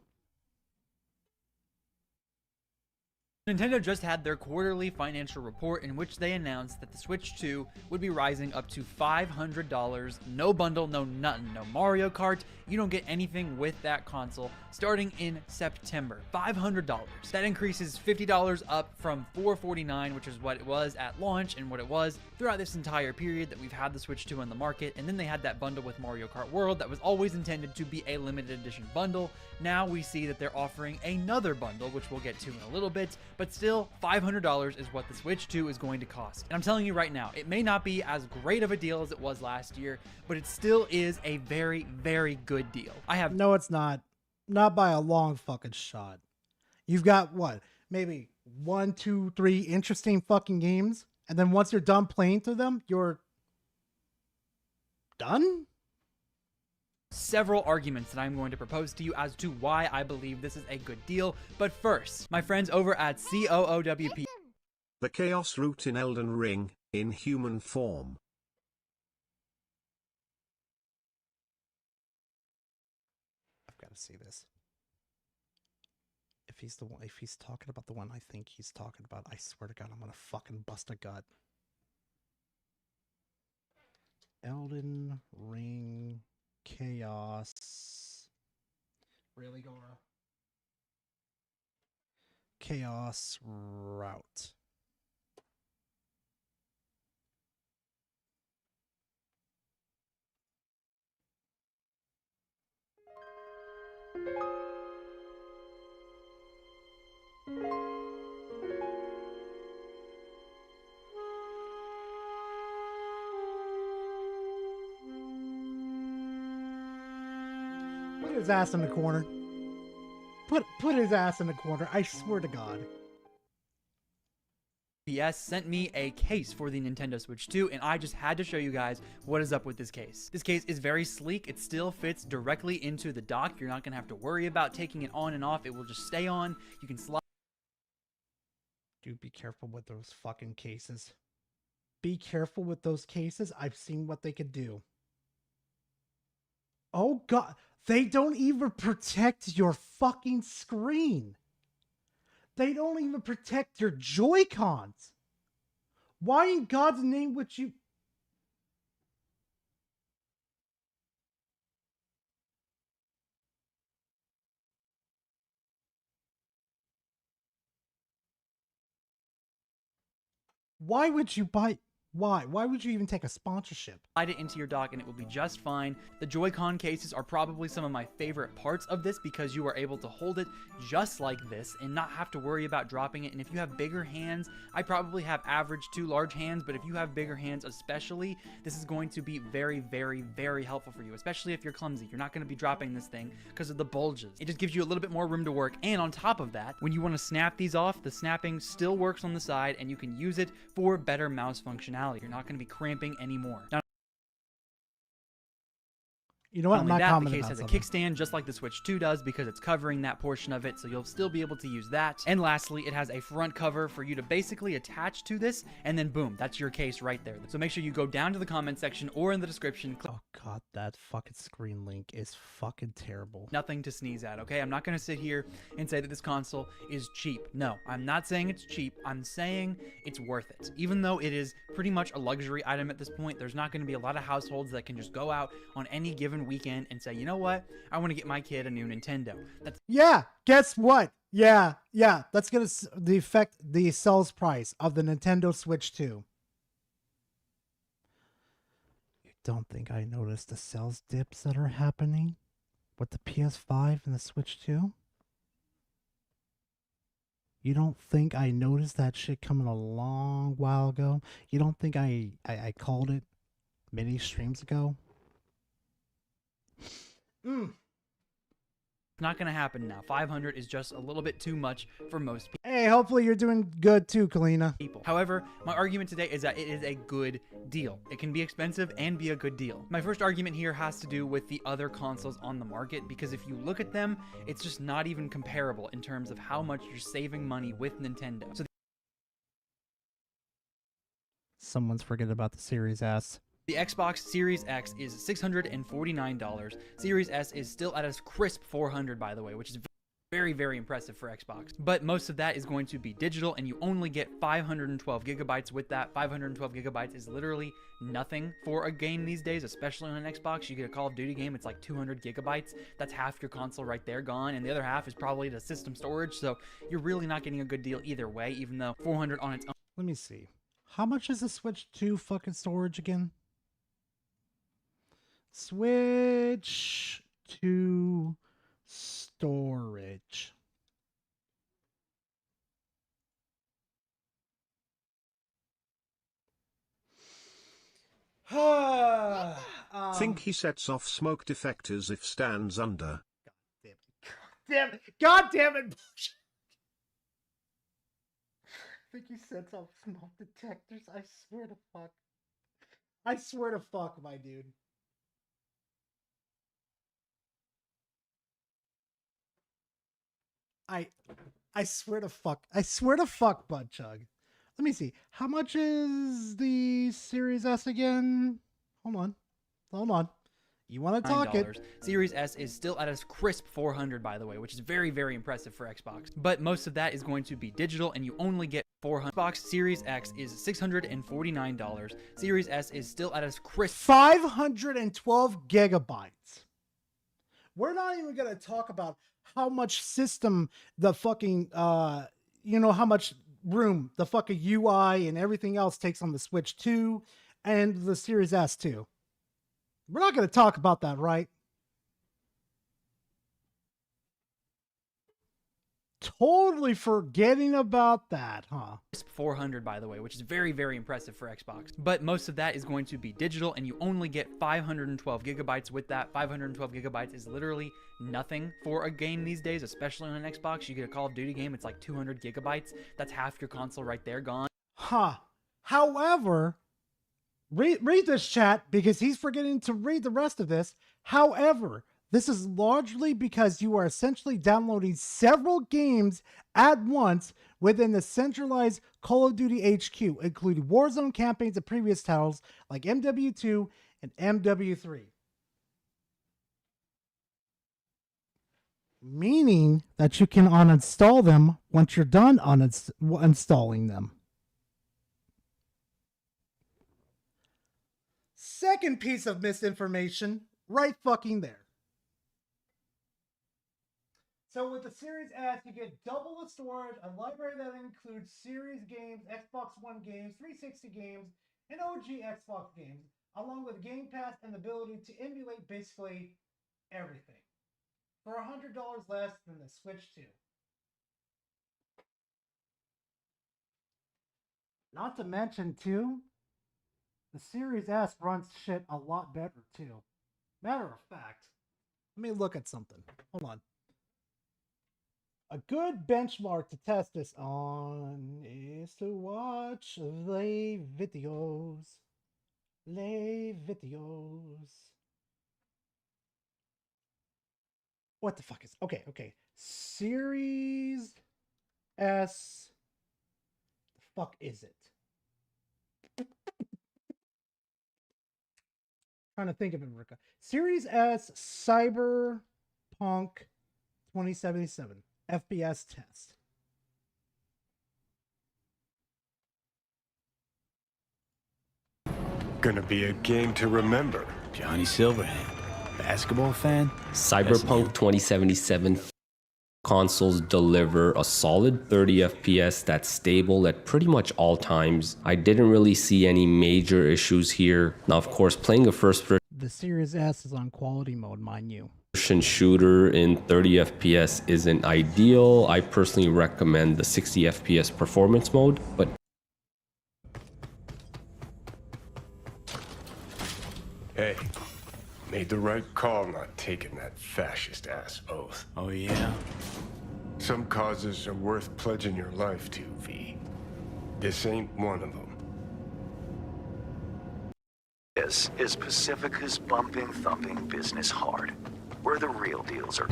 Nintendo just had their quarterly financial report in which they announced that the Switch 2 would be rising up to $500, no bundle, no nothing, no Mario Kart. You don't get anything with that console starting in September. $500. That increases $50 up from $449, which is what it was at launch and what it was throughout this entire period that we've had the Switch 2 on the market. And then they had that bundle with Mario Kart World that was always intended to be a limited edition bundle. Now we see that they're offering another bundle, which we'll get to in a little bit, but still $500 is what the Switch 2 is going to cost. And I'm telling you right now, it may not be as great of a deal as it was last year, but it still is a very, very good deal. No, it's not. Not by a long fucking shot. You've got what? Maybe 1, 2, 3 interesting fucking games, and then once you're done playing through them, you're done? Several arguments that I'm going to propose to you as to why I believe this is a good deal. But first, my friends over at COOWP. The Chaos Root in Elden Ring, in human form. I've got to see this. If he's talking about the one I think he's talking about, I swear to God, I'm gonna fucking bust a gut. Elden Ring Chaos. Really, Gora? Chaos Route. Put his ass in the corner. Put his ass in the corner. I swear to God. PS sent me a case for the Nintendo Switch 2, and I just had to show you guys what is up with this case. This case is very sleek. It still fits directly into the dock. You're not going to have to worry about taking it on and off. It will just stay on. You can slide. Dude, be careful with those fucking cases. Be careful with those cases. I've seen what they could do. Oh God, they don't even protect your fucking screen. They don't even protect your Joy-Cons. Why in God's name would you... Why would you buy... Why? Why would you even take a sponsorship? Slide it into your dock and it will be just fine. The Joy-Con cases are probably some of my favorite parts of this because you are able to hold it just like this and not have to worry about dropping it. And if you have bigger hands, I probably have average to large hands, but if you have bigger hands especially, this is going to be very, very, very helpful for you, especially if you're clumsy. You're not going to be dropping this thing because of the bulges. It just gives you a little bit more room to work. And on top of that, when you want to snap these off, the snapping still works on the side and you can use it for better mouse functionality. You're not going to be cramping anymore. Now, you know what? I'm not the commenting case on has a something. kickstand just like the Switch 2 does because it's covering that portion of it, so you'll still be able to use that. And lastly, it has a front cover for you to basically attach to this, and then boom, that's your case right there. So make sure you go down to the comment section or in the description. Oh God, that fucking screen link is fucking terrible. Nothing to sneeze at, okay? I'm not going to sit here and say that this console is cheap. No, I'm not saying it's cheap. I'm saying it's worth it. Even though it is pretty much a luxury item at this point, there's not going to be a lot of households that can just go out on any given weekend and say, you know what? I want to get my kid a new Nintendo. That's Yeah, guess what? Yeah, that's gonna affect the sales price of the Nintendo Switch 2. You don't think I noticed the sales dips that are happening with the PS5 and the Switch 2? You don't think I noticed that shit coming a long while ago? You don't think I called it many streams ago? Not gonna happen now. 500 is just a little bit too much for most people. Hey, hopefully you're doing good too, Kalina. However, my argument today is that it is a good deal. It can be expensive and be a good deal. My first argument here has to do with the other consoles on the market, because if you look at them, it's just not even comparable in terms of how much you're saving money with Nintendo. So Someone's forgetting about the Series S. the Xbox Series X is $649. Series S is still at a crisp $400, by the way, which is very, very impressive for Xbox. But most of that is going to be digital, and you only get 512 gigabytes with that. 512 gigabytes is literally nothing for a game these days, especially on an Xbox. You get a Call of Duty game, it's like 200 gigabytes. That's half your console right there gone, and the other half is probably the system storage, so you're really not getting a good deal either way, even though 400 on its own. Let me see. How much is the Switch 2 fucking storage again? Switch 2 storage. Think he sets off smoke detectors if stands under. Damn it. God damn it. I think he sets off smoke detectors. I swear to fuck. I swear to fuck, my dude. I swear to fuck. I swear to fuck, Bud Chug. Let me see. How much is the Series S again? Hold on. Hold on. You want to talk it? Series S is still at a crisp 400, by the way, which is very, very impressive for Xbox. But most of that is going to be digital, and you only get 400. Xbox Series X is $649. Series S is still at a crisp 512 gigabytes. We're not even gonna talk about how much system the fucking how much room the fucking UI and everything else takes on the Switch 2 and the Series S 2. We're not gonna talk about that, right? Totally forgetting about that, huh? 400, by the way, which is very, very impressive for Xbox. But most of that is going to be digital, and you only get 512 gigabytes with that. 512 gigabytes is literally nothing for a game these days, especially on an Xbox. You get a Call of Duty game, it's like 200 gigabytes. That's half your console right there gone. Huh. However, read this chat, because he's forgetting to read the rest of this. However, this is largely because you are essentially downloading several games at once within the centralized Call of Duty HQ, including Warzone campaigns and previous titles like MW2 and MW3. Meaning that you can uninstall them once you're done uninstalling them. Second piece of misinformation, right fucking there. So with the Series S, you get double the storage, a library that includes Series games, Xbox One games, 360 games, and OG Xbox games, along with Game Pass and the ability to emulate basically everything for $100 less than the Switch 2. Not to mention, too, the Series S runs shit a lot better, too. Matter of fact, let me look at something. Hold on. A good benchmark to test this on is to watch lay videos. What the fuck is... Okay. Series S... The fuck is it? Trying to think of it, Rika. Series S Cyberpunk 2077 FPS test. Gonna be a game to remember. Johnny Silverhand, basketball fan? Cyberpunk 2077 consoles deliver a solid 30 FPS that's stable at pretty much all times. I didn't really see any major issues here. Now, of course, playing a first-person The Series S is on quality mode, mind you. action shooter in 30 FPS isn't ideal. I personally recommend the 60 FPS performance mode, but Hey, made the right call not taking that fascist-ass oath. Oh, yeah? Some causes are worth pledging your life to, V. This ain't one of them. This is Pacifica's bumping, thumping business hard, where the real deals are.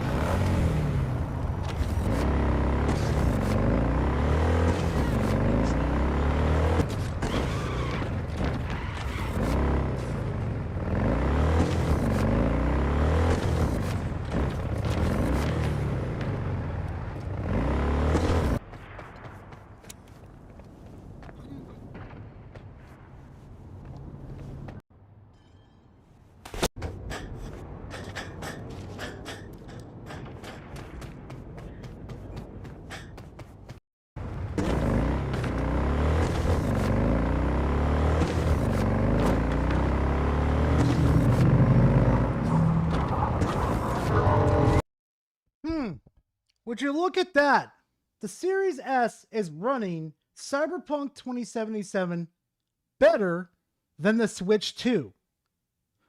Would you look at that? The Series S is running Cyberpunk 2077 better than the Switch 2.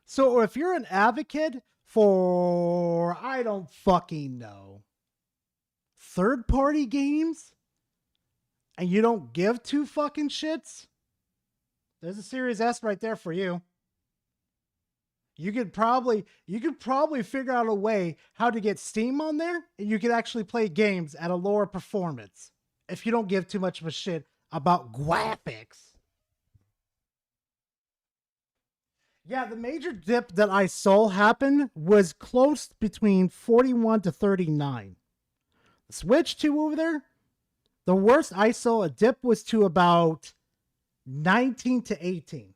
So if you're an advocate for, I don't fucking know, third-party games, and you don't give two fucking shits, there's a Series S right there for you. You could probably figure out a way how to get Steam on there, and you could actually play games at a lower performance if you don't give too much of a shit about graphics. Yeah, the major dip that I saw happen was close between 41 to 39. The Switch 2 over there, the worst I saw a dip was to about 19 to 18.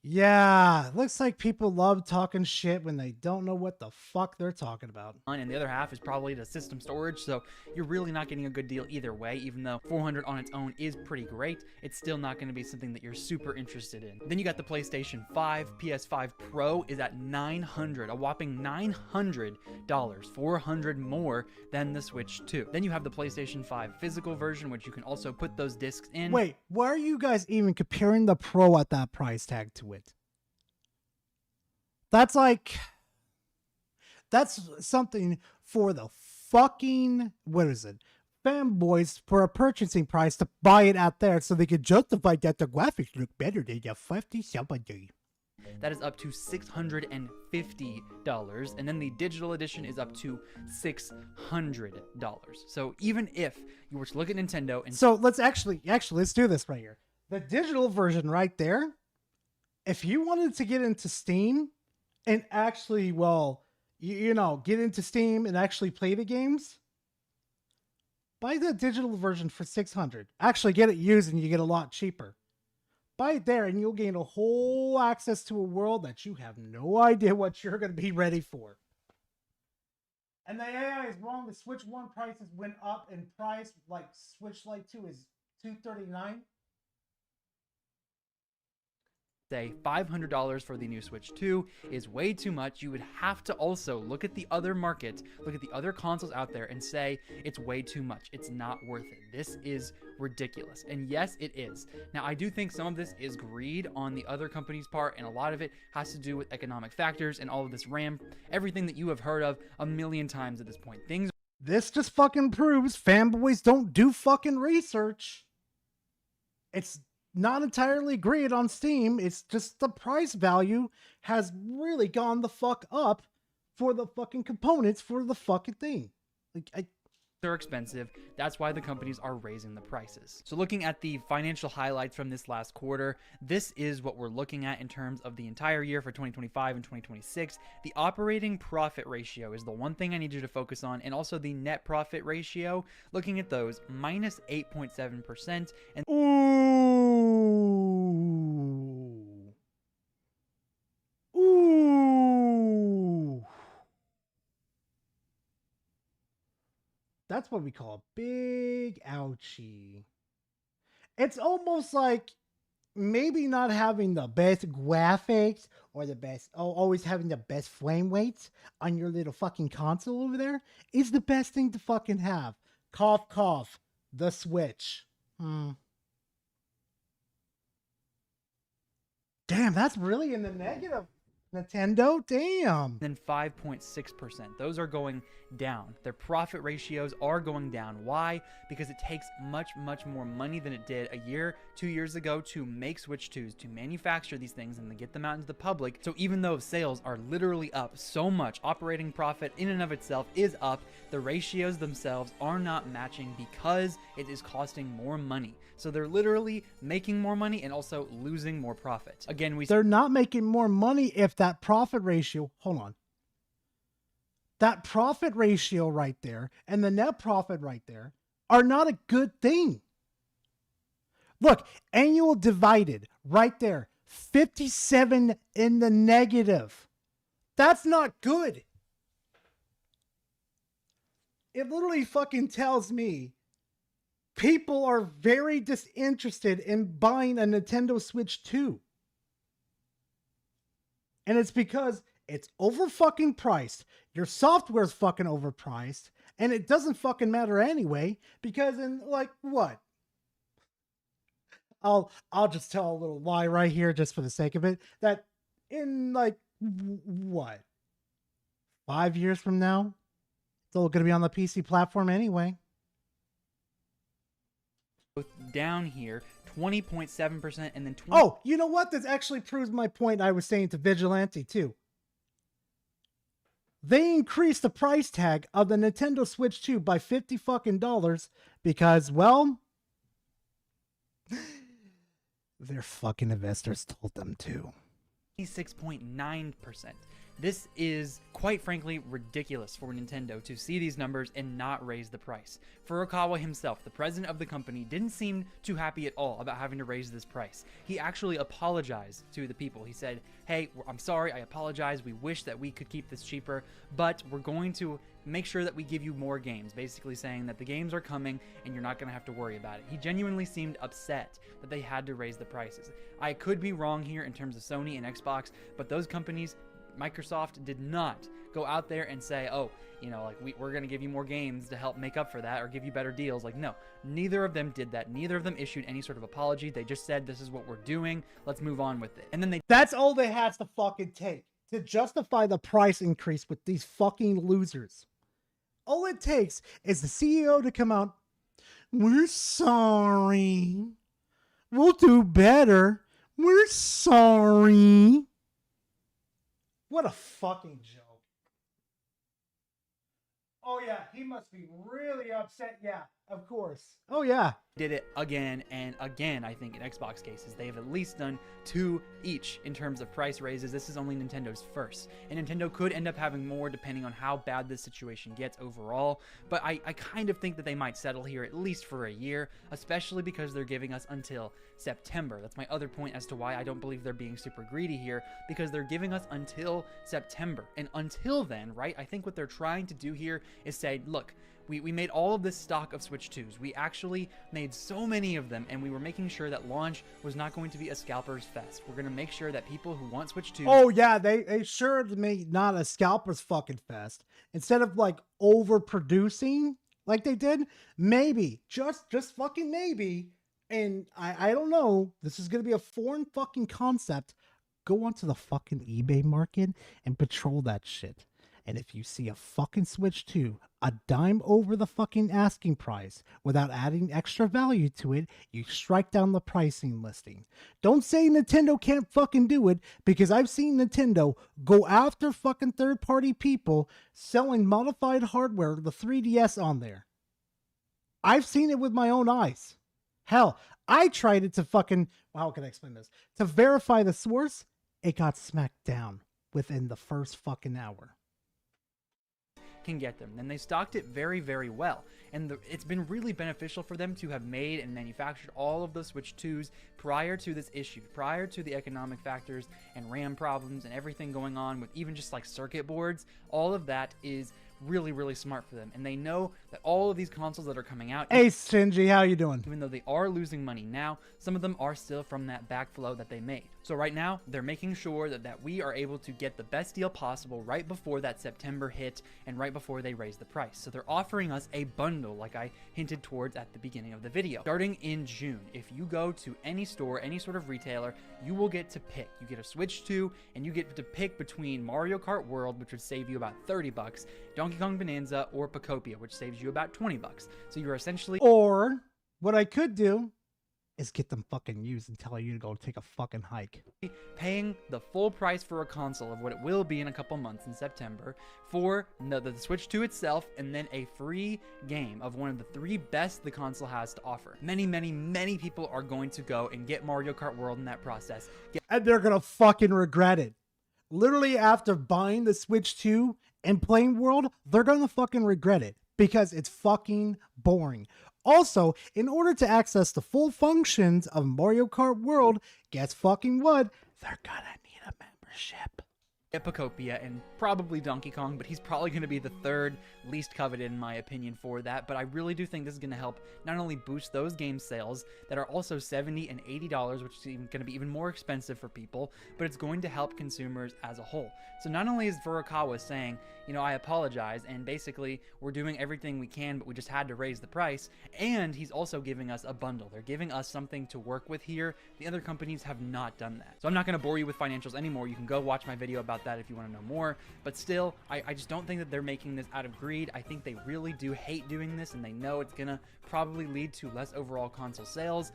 Yeah, looks like people love talking shit when they don't know what the fuck they're talking about. And the other half is probably the system storage, so you're really not getting a good deal either way. Even though 400 on its own is pretty great, it's still not going to be something that you're super interested in. Then you got the PlayStation 5. PS5 Pro is at $900, a whopping $900, $400 more than the Switch 2. Then you have the PlayStation 5 physical version, which you can also put those discs in. Wait, why are you guys even comparing the Pro at that price tag to it? That's like, that's something for the fucking, what is it, fanboys for a purchasing price to buy it out there so they could justify that the graphics look better than the 50-something. That is up to $650, and then the digital edition is up to $600. So even if you were to look at Nintendo and So let's actually let's do this right here. The digital version right there, if you wanted to get into Steam and actually, well, you know, get into Steam and actually play the games, buy the digital version for $600. Actually get it used and you get a lot cheaper. Buy it there and you'll gain a whole access to a world that you have no idea what you're going to be ready for. And the AI is wrong. The Switch 1 prices went up in price, like Switch Lite 2 is $239. say $500 for the new Switch 2 is way too much. You would have to also look at the other market, look at the other consoles out there and say it's way too much. It's not worth it. This is ridiculous. And yes, it is. Now, I do think some of this is greed on the other company's part, and a lot of it has to do with economic factors and all of this RAM, everything that you have heard of a million times at this point. This just fucking proves fanboys don't do fucking research. It's not entirely great on Steam. It's just the price value has really gone the fuck up for the fucking components for the fucking thing. Like, they're expensive. That's why the companies are raising the prices. So looking at the financial highlights from this last quarter, this is what we're looking at in terms of the entire year for 2025 and 2026. The operating profit ratio is the one thing I need you to focus on, and also the net profit ratio. Looking at those, minus 8.7%. And that's what we call a big ouchie. It's almost like maybe not having the best graphics or the best, always having the best frame rates on your little fucking console over there is the best thing to fucking have. Cough, cough. The Switch. Damn, that's really in the negative. Nintendo, damn. Then 5.6%. Those are going down. Their profit ratios are going down. Why? Because it takes much, much more money than it did a year, 2 years ago to make Switch 2s, to manufacture these things and to get them out into the public. So even though sales are literally up so much, operating profit in and of itself is up, the ratios themselves are not matching because it is costing more money. So they're literally making more money and also losing more profit. Again, they're not making more money if that profit ratio, hold on. That profit ratio right there and the net profit right there are not a good thing. Look, annual divided right there, 57 in the negative. That's not good. It literally fucking tells me people are very disinterested in buying a Nintendo Switch 2. And it's because it's over fucking priced. Your software's fucking overpriced. And it doesn't fucking matter anyway. Because in like what? I'll just tell a little lie right here just for the sake of it. That in like what? 5 years from now? It's all gonna be on the PC platform anyway. Down here, 20.7% and then 20. Oh, you know what? This actually proves my point I was saying to Vigilante too. They increased the price tag of the Nintendo Switch 2 by $50 fucking because, well, their fucking investors told them to. 26.9%. This is, quite frankly, ridiculous for Nintendo to see these numbers and not raise the price. Furukawa himself, the president of the company, didn't seem too happy at all about having to raise this price. He actually apologized to the people. He said, hey, I'm sorry, I apologize, we wish that we could keep this cheaper, but we're going to make sure that we give you more games, basically saying that the games are coming and you're not going to have to worry about it. He genuinely seemed upset that they had to raise the prices. I could be wrong here in terms of Sony and Xbox, but those companies, Microsoft, did not go out there and say, oh, you know, like we're going to give you more games to help make up for that or give you better deals. Like, no, neither of them did that. Neither of them issued any sort of apology. They just said, this is what we're doing. Let's move on with it. And then that's all they had to fucking take to justify the price increase with these fucking losers. All it takes is the CEO to come out. We're sorry. We'll do better. We're sorry. What a fucking joke. Oh yeah, he must be really upset. Yeah, of course. Oh yeah. Did it again and again. I think in Xbox cases they have at least done 2 each in terms of price raises. This is only Nintendo's first, and Nintendo could end up having more depending on how bad this situation gets overall, but I kind of think that they might settle here at least for a year, especially because they're giving us until September. That's my other point as to why I don't believe they're being super greedy here, because they're giving us until September, and until then, right, I think what they're trying to do here is say, look, we made all of this stock of Switch 2s. We actually made so many of them, and we were making sure that launch was not going to be a scalper's fest. We're going to make sure that people who want Switch 2s... Oh, yeah, they sure made not a scalper's fucking fest. Instead of, like, overproducing like they did, maybe, just fucking maybe, and I don't know, this is going to be a foreign fucking concept, go onto the fucking eBay market and patrol that shit. And if you see a fucking Switch 2, a dime over the fucking asking price, without adding extra value to it, you strike down the pricing listing. Don't say Nintendo can't fucking do it, because I've seen Nintendo go after fucking third-party people selling modified hardware, the 3DS on there. I've seen it with my own eyes. Hell, I tried it to fucking, how can I explain this? To verify the source, it got smacked down within the first fucking hour. Can get them. And they stocked it very, very well. And it's been really beneficial for them to have made and manufactured all of the Switch 2s prior to this issue, prior to the economic factors and RAM problems and everything going on with even just like circuit boards. All of that is really, really smart for them. And they know that all of these consoles that are coming out, Hey, Shinji, how you doing? even though they are losing money now, some of them are still from that backflow that they made. So right now, they're making sure that we are able to get the best deal possible right before that September hit and right before they raise the price. So they're offering us a bundle, like I hinted towards at the beginning of the video. Starting in June, if you go to any store, any sort of retailer, you will get to pick. You get a Switch 2, and you get to pick between Mario Kart World, which would save you about 30 bucks, Donkey Kong Bonanza, or Pocopia, which saves you about 20 bucks. So you're essentially... Or what I could do is get them fucking used and tell you to go take a fucking hike. paying the full price for a console of what it will be in a couple months in September for the Switch 2 itself, and then a free game of one of the 3 best the console has to offer. Many, many, many people are going to go and get Mario Kart World in that process. And they're gonna fucking regret it. Literally after buying the Switch 2 and playing World, they're gonna fucking regret it because it's fucking boring. Also, in order to access the full functions of Mario Kart World, guess fucking what? They're gonna need a membership. Get Pocopia and probably Donkey Kong, but he's probably going to be the 3rd least coveted in my opinion for that. But I really do think this is going to help not only boost those game sales that are also $70 and $80, which is going to be even more expensive for people, but it's going to help consumers as a whole. So not only is Furukawa saying, you know, I apologize, and basically we're doing everything we can, but we just had to raise the price, and he's also giving us a bundle. They're giving us something to work with here. The other companies have not done that. So I'm not going to bore you with financials anymore. You can go watch my video about that if you want to know more, but still, I just don't think that they're making this out of greed. I think they really do hate doing this, and they know it's going to probably lead to less overall console sales.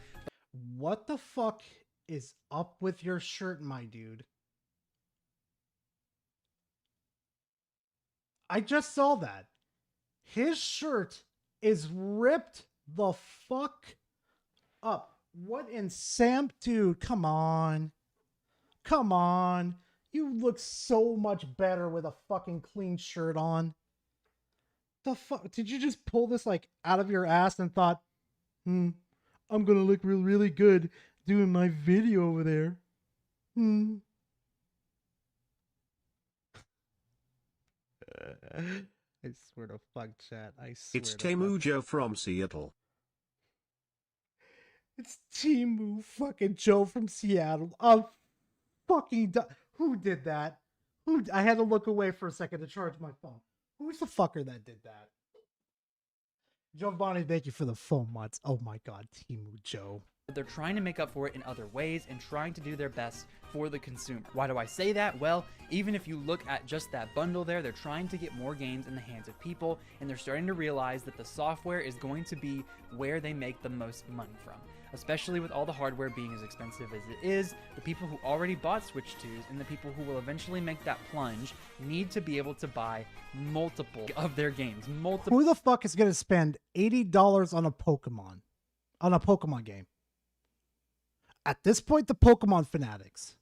What the fuck is up with your shirt, my dude? I just saw that. His shirt is ripped the fuck up. What in Sam? Dude, come on. Come on. You look so much better with a fucking clean shirt on. The fuck? Did you just pull this like out of your ass and thought, I'm gonna look really good doing my video over there? I swear to fuck, chat. I swear. It's Temujo from Seattle. It's Timu fucking Joe from Seattle. Who did that? I had to look away for a second to charge my phone. Who's the fucker that did that? Giovanni, thank you for the phone months. Oh my god, Timu Joe. They're trying to make up for it in other ways and trying to do their best for the consumer. Why do I say that? Well, even if you look at just that bundle there, they're trying to get more games in the hands of people, and they're starting to realize that the software is going to be where they make the most money from. Especially with all the hardware being as expensive as it is, the people who already bought Switch 2s and the people who will eventually make that plunge need to be able to buy multiple of their games. Who the fuck is gonna spend $80 on a Pokemon? On a Pokemon game? At this point, the Pokemon fanatics.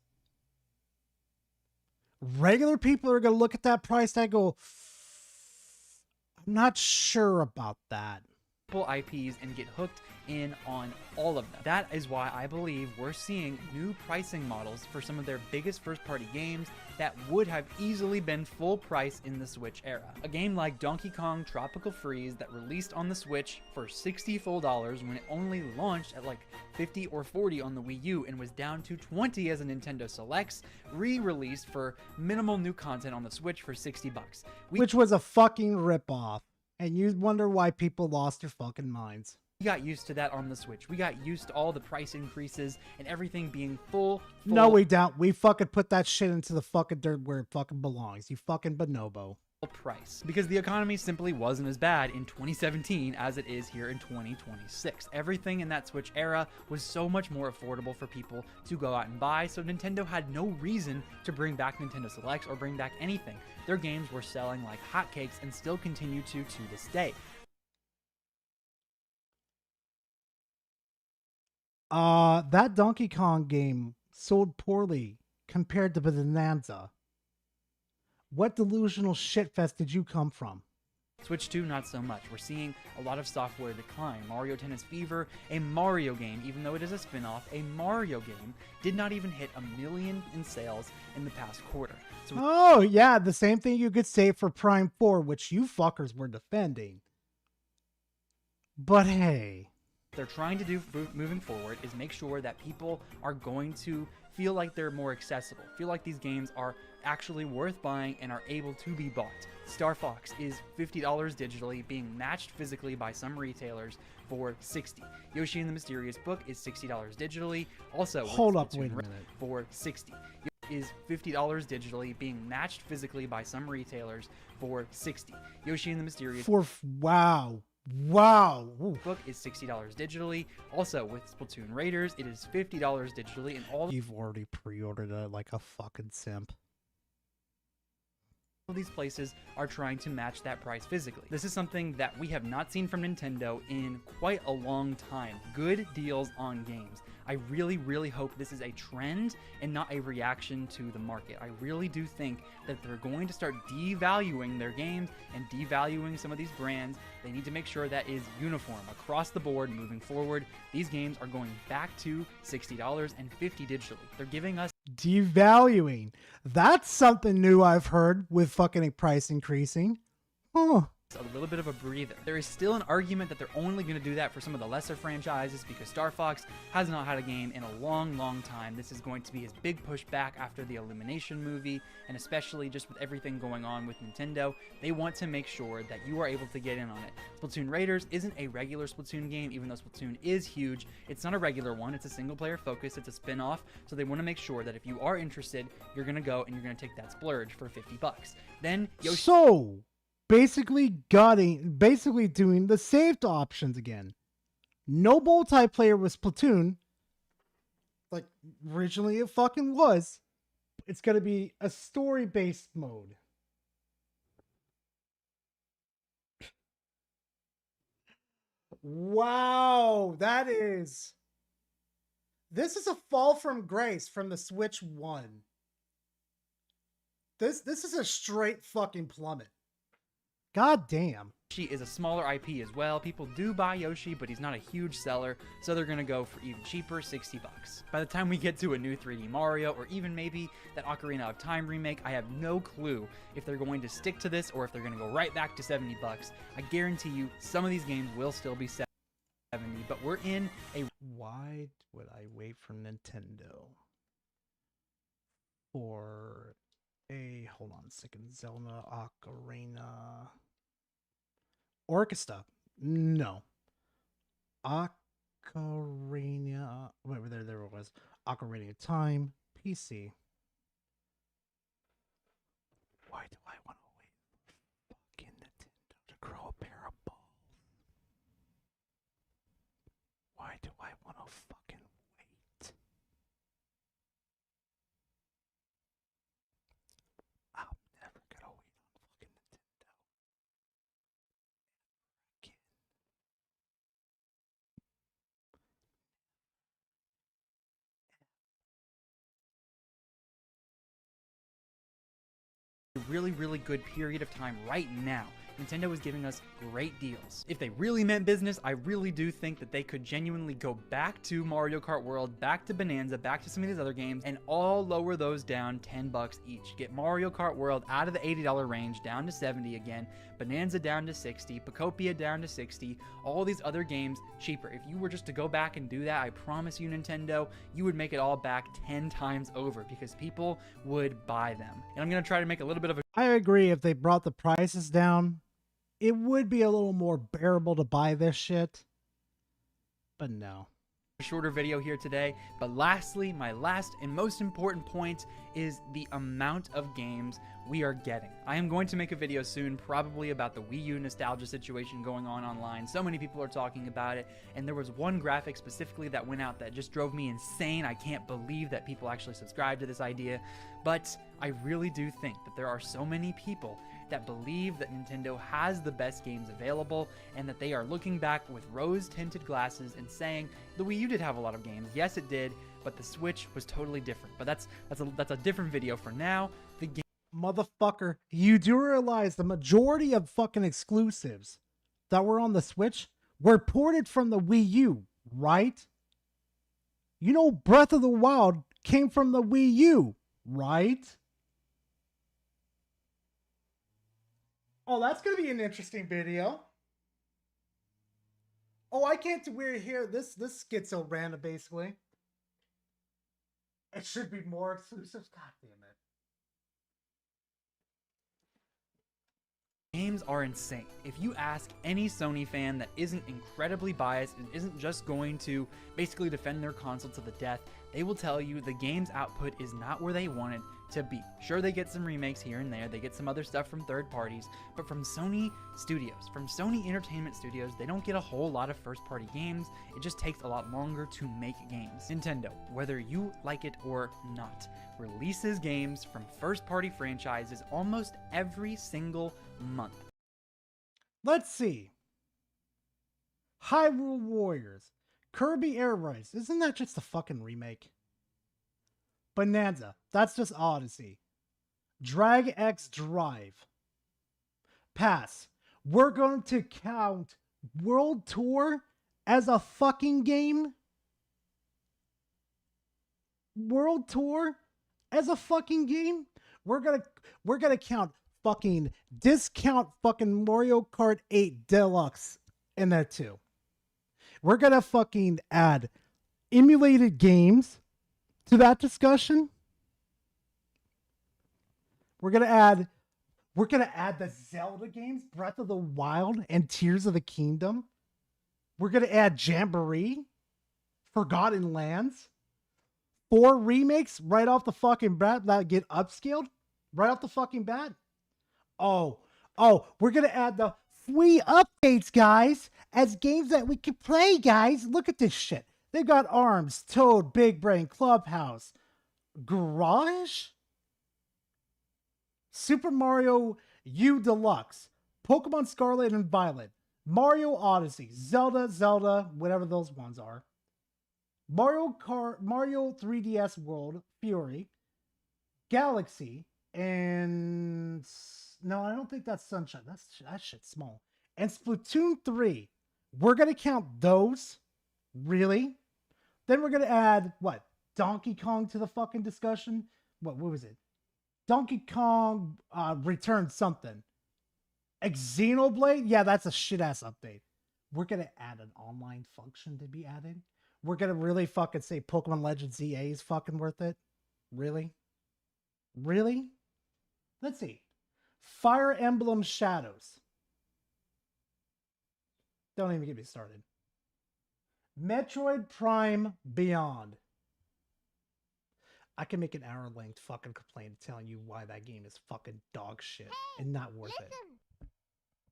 Regular people are gonna look at that price tag and go, I'm not sure about that. IPs and get hooked in on all of them. That is why I believe we're seeing new pricing models for some of their biggest first-party games that would have easily been full price in the Switch era. A game like Donkey Kong Tropical Freeze that released on the Switch for $60 full when it only launched at like 50 or 40 on the Wii U and was down to 20 as a Nintendo Selects, re-released for minimal new content on the Switch for 60 bucks. Which was a fucking ripoff. And you wonder why people lost their fucking minds. We got used to that on the Switch. We got used to all the price increases and everything being full. No, we don't. We fucking put that shit into the fucking dirt where it fucking belongs. You fucking bonobo. Price. Because the economy simply wasn't as bad in 2017 as it is here in 2026. Everything in that Switch era was so much more affordable for people to go out and buy, so Nintendo had no reason to bring back Nintendo Selects or bring back anything. Their games were selling like hotcakes and still continue to this day. That Donkey Kong game sold poorly compared to Bonanza. What delusional shitfest did you come from? Switch 2, not so much. We're seeing a lot of software decline. Mario Tennis Fever, a Mario game, even though it is a spin-off, a Mario game, did not even hit 1 million in sales in the past quarter. So Oh, yeah, the same thing you could say for Prime 4, which you fuckers were defending. But hey. they're trying to do moving forward is make sure that people are going to feel like they're more accessible, feel like these games are actually worth buying and are able to be bought. Star Fox is $50 digitally, being matched physically by some retailers for $60. Yoshi and the Mysterious Book is $60 digitally, also with Hold up, Splatoon wait a Red minute. for $60. Is $50 digitally, being matched physically by some retailers for $60. Yoshi and the Mysterious Wow. Ooh. Book is $60 digitally. Also, with Splatoon Raiders, it is $50 digitally, and all You've already pre-ordered it like a fucking simp. of these places are trying to match that price physically. This is something that we have not seen from Nintendo in quite a long time. Good deals on games. I really, really hope this is a trend and not a reaction to the market. I really do think that they're going to start devaluing their games and devaluing some of these brands. They need to make sure that is uniform across the board moving forward. These games are going back to $60 and $50 digitally. They're giving us Devaluing. That's something new I've heard with fucking price increasing. Huh. a little bit of a breather. There is still an argument that they're only going to do that for some of the lesser franchises because Star Fox has not had a game in a long, long time. This is going to be his big push back after the Illumination movie, and especially just with everything going on with Nintendo, they want to make sure that you are able to get in on it. Splatoon Raiders isn't a regular Splatoon game, even though Splatoon is huge. It's not a regular one. It's a single-player focus. It's a spin-off, so they want to make sure that if you are interested, you're going to go and you're going to take that splurge for $50. Then Yoshi... So, basically doing the saved options again. No multiplayer with Splatoon, like originally it fucking was. It's gonna be a story-based mode. Wow, this is a fall from grace from the Switch 1. This is a straight fucking plummet. God damn. Yoshi is a smaller IP as well. People do buy Yoshi, but he's not a huge seller, so they're gonna go for even cheaper, $60. By the time we get to a new 3D Mario, or even maybe that Ocarina of Time remake, I have no clue if they're going to stick to this or if they're gonna go right back to $70. I guarantee you, some of these games will still be $70, but we're in a... Why would I wait for Nintendo for a, hold on a second, Zelda Ocarina Orchestra? No. Ocarina, wait, there it was. Ocarina of Time, PC. Why do I want to wait for fucking Nintendo to grow a pair of balls? Why do I want to fucking wait? I'm never gonna wait on fucking Nintendo. Again. really, really good period of time right now. Nintendo is giving us great deals. If they really meant business, I really do think that they could genuinely go back to Mario Kart World, back to Bonanza, back to some of these other games, and all lower those down $10 each. Get Mario Kart World out of the $80 range, down to $70 again, Bonanza down to $60, Pocopia down to $60, all these other games cheaper. If you were just to go back and do that, I promise you, Nintendo, you would make it all back 10 times over because people would buy them. And I'm going to try to make a little bit of a... I agree, if they brought the prices down, it would be a little more bearable to buy this shit. But no. Shorter video here today, but lastly, my last and most important point is the amount of games we are getting. I am going to make a video soon, probably about the Wii U nostalgia situation going on online. So many people are talking about it, and there was one graphic specifically that went out that just drove me insane. I can't believe that people actually subscribe to this idea, but I really do think that there are so many people that believe that Nintendo has the best games available and that they are looking back with rose-tinted glasses and saying the Wii U did have a lot of games. Yes, it did, but the Switch was totally different. But that's a different video for now. The game Motherfucker, you do realize the majority of fucking exclusives that were on the Switch were ported from the Wii U, right? You know, Breath of the Wild came from the Wii U, right? Oh, that's gonna be an interesting video. Oh, I can't weird here. This gets so random, basically. It should be more exclusives. God damn it. Games are insane. If you ask any Sony fan that isn't incredibly biased and isn't just going to basically defend their console to the death, they will tell you the game's output is not where they want it to be. Sure, they get some remakes here and there, they get some other stuff from third parties, but from Sony Studios, from Sony Entertainment Studios, they don't get a whole lot of first-party games. It just takes a lot longer to make games. Nintendo, whether you like it or not, releases games from first-party franchises almost every single month. Let's see. Hyrule Warriors. Kirby Air Rise. Isn't that just a fucking remake? Bonanza. That's just Odyssey. Drag X Drive. Pass. We're going to count World Tour as a fucking game? World Tour as a fucking game? We're gonna count fucking discount fucking Mario Kart 8 Deluxe in there too. We're gonna fucking add emulated games to that discussion. We're gonna add the Zelda games, Breath of the Wild and Tears of the Kingdom. We're gonna add Jamboree, Forgotten Lands, 4 remakes right off the fucking bat that get upscaled right off the fucking bat. Oh, we're gonna add the free updates, guys, as games that we can play, guys. Look at this shit. They've got ARMS, Toad, Big Brain, Clubhouse, Garage, Super Mario U Deluxe, Pokemon Scarlet and Violet, Mario Odyssey, Zelda, whatever those ones are, Mario 3DS World, Fury, Galaxy, and no, I don't think that's Sunshine. That shit's small. And Splatoon 3. We're gonna count those. Really? Then we're gonna add what? Donkey Kong to the fucking discussion? What was it? Donkey Kong returned something. Xenoblade? Yeah, that's a shit ass update. We're gonna add an online function to be added. We're gonna really fucking say Pokemon Legends ZA is fucking worth it. Really? Really? Let's see. Fire Emblem Shadows. Don't even get me started. Metroid Prime Beyond. I can make an hour-length fucking complaint telling you why that game is fucking dog shit and not worth it.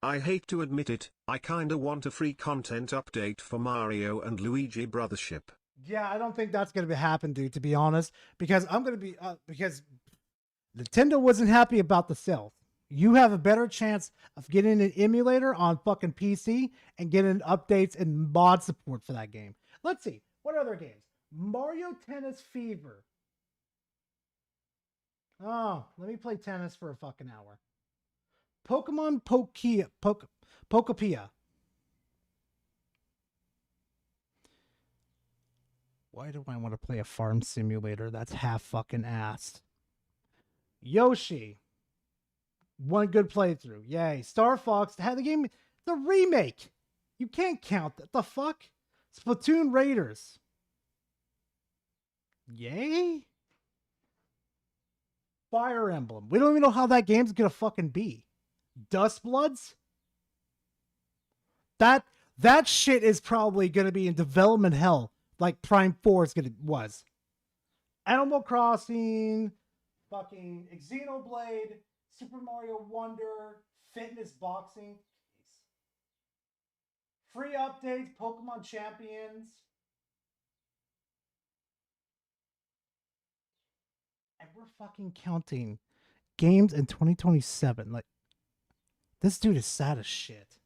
I hate to admit it, I kinda want a free content update for Mario and Luigi Brothership. Yeah, I don't think that's gonna happen, dude, to be honest. Because I'm gonna be because Nintendo wasn't happy about the sales. You have a better chance of getting an emulator on fucking PC and getting updates and mod support for that game. Let's see. What other games? Mario Tennis Fever. Oh, let me play tennis for a fucking hour. Pokemon Pokopia. Why do I want to play a farm simulator that's half fucking assed? Yoshi. One good playthrough. Yay. Star Fox had the game, the remake. You can't count that. The fuck? Splatoon Raiders. Yay. Fire Emblem. We don't even know how that game's gonna fucking be. Dust Bloods? That shit is probably gonna be in development hell like Prime 4 was. Animal Crossing, fucking Xenoblade, Super Mario Wonder, Fitness Boxing. Free updates, Pokemon Champions. And we're fucking counting games in 2027. Like, this dude is sad as shit.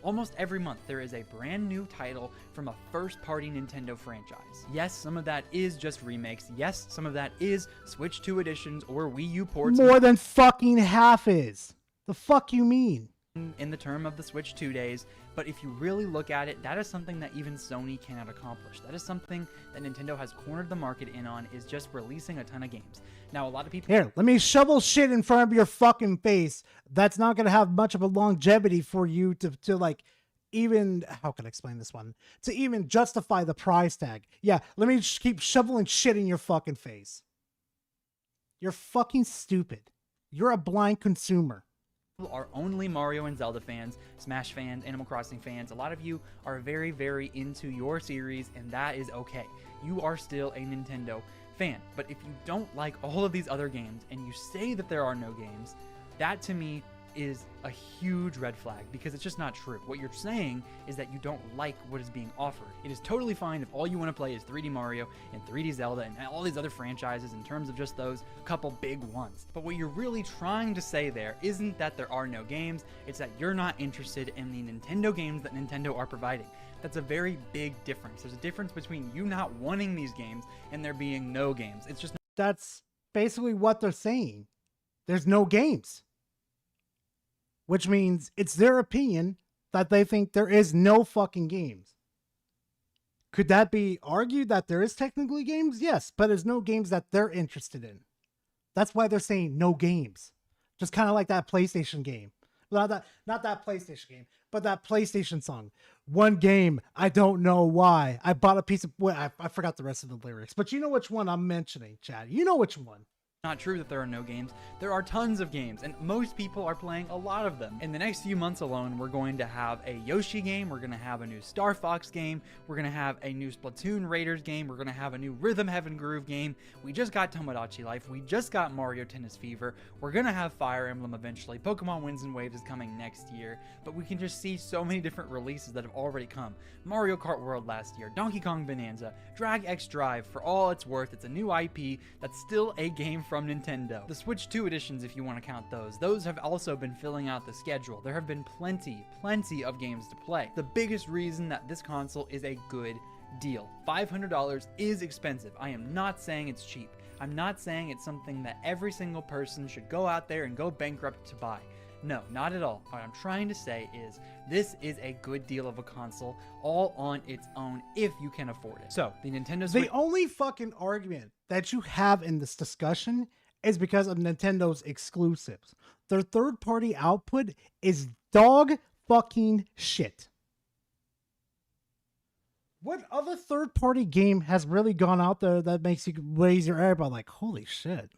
Almost every month, there is a brand new title from a first-party Nintendo franchise. Yes, some of that is just remakes. Yes, some of that is Switch 2 editions or Wii U ports. More than fucking half is. The fuck you mean? In the term of the Switch 2 days, but if you really look at it, that is something that even Sony cannot accomplish. That is something that Nintendo has cornered the market in on, is just releasing a ton of games. Now, a lot of people... Here, let me shovel shit in front of your fucking face. That's not going to have much of a longevity for you to like, even... How can I explain this one? To even justify the price tag. Yeah, let me just keep shoveling shit in your fucking face. You're fucking stupid. You're a blind consumer. Are only Mario and Zelda fans, Smash fans, Animal Crossing fans. A lot of you are very, very into your series, and that is okay. You are still a Nintendo fan. But if you don't like all of these other games and you say that there are no games, that to me is a huge red flag, because it's just not true. What you're saying is that you don't like what is being offered. It is totally fine if all you want to play is 3D Mario and 3D Zelda and all these other franchises in terms of just those couple big ones. But what you're really trying to say there isn't that there are no games, it's that you're not interested in the Nintendo games that Nintendo are providing. That's a very big difference. There's a difference between you not wanting these games and there being no games. It's just... That's basically what they're saying. There's no games. Which means it's their opinion that they think there is no fucking games. Could that be argued that there is technically games? Yes, but there's no games that they're interested in. That's why they're saying no games. Just kind of like that PlayStation game. Not that PlayStation game, but that PlayStation song. One game, I don't know why. I bought a piece of... Well, I forgot the rest of the lyrics, but you know which one I'm mentioning, Chad. You know which one. Not true that there are no games. There are tons of games, and most people are playing a lot of them. In the next few months alone, we're going to have a Yoshi game, we're going to have a new Star Fox game, we're going to have a new Splatoon Raiders game, we're going to have a new Rhythm Heaven Groove game, we just got Tomodachi Life, we just got Mario Tennis Fever, we're going to have Fire Emblem eventually, Pokemon Winds and Waves is coming next year, but we can just see so many different releases that have already come. Mario Kart World last year, Donkey Kong Bonanza, Drag X Drive, for all it's worth, it's a new IP that's still a game from Nintendo. The Switch 2 editions, if you want to count those have also been filling out the schedule. There have been plenty of games to play. The biggest reason that this console is a good deal. $500 is expensive. I am not saying it's cheap. I'm not saying it's something that every single person should go out there and go bankrupt to buy. No, not at all. What I'm trying to say is this is a good deal of a console all on its own if you can afford it. So, the Nintendo Switch... The only fucking argument that you have in this discussion is because of Nintendo's exclusives. Their third-party output is dog fucking shit. What other third-party game has really gone out there that makes you raise your eyebrow like, holy shit?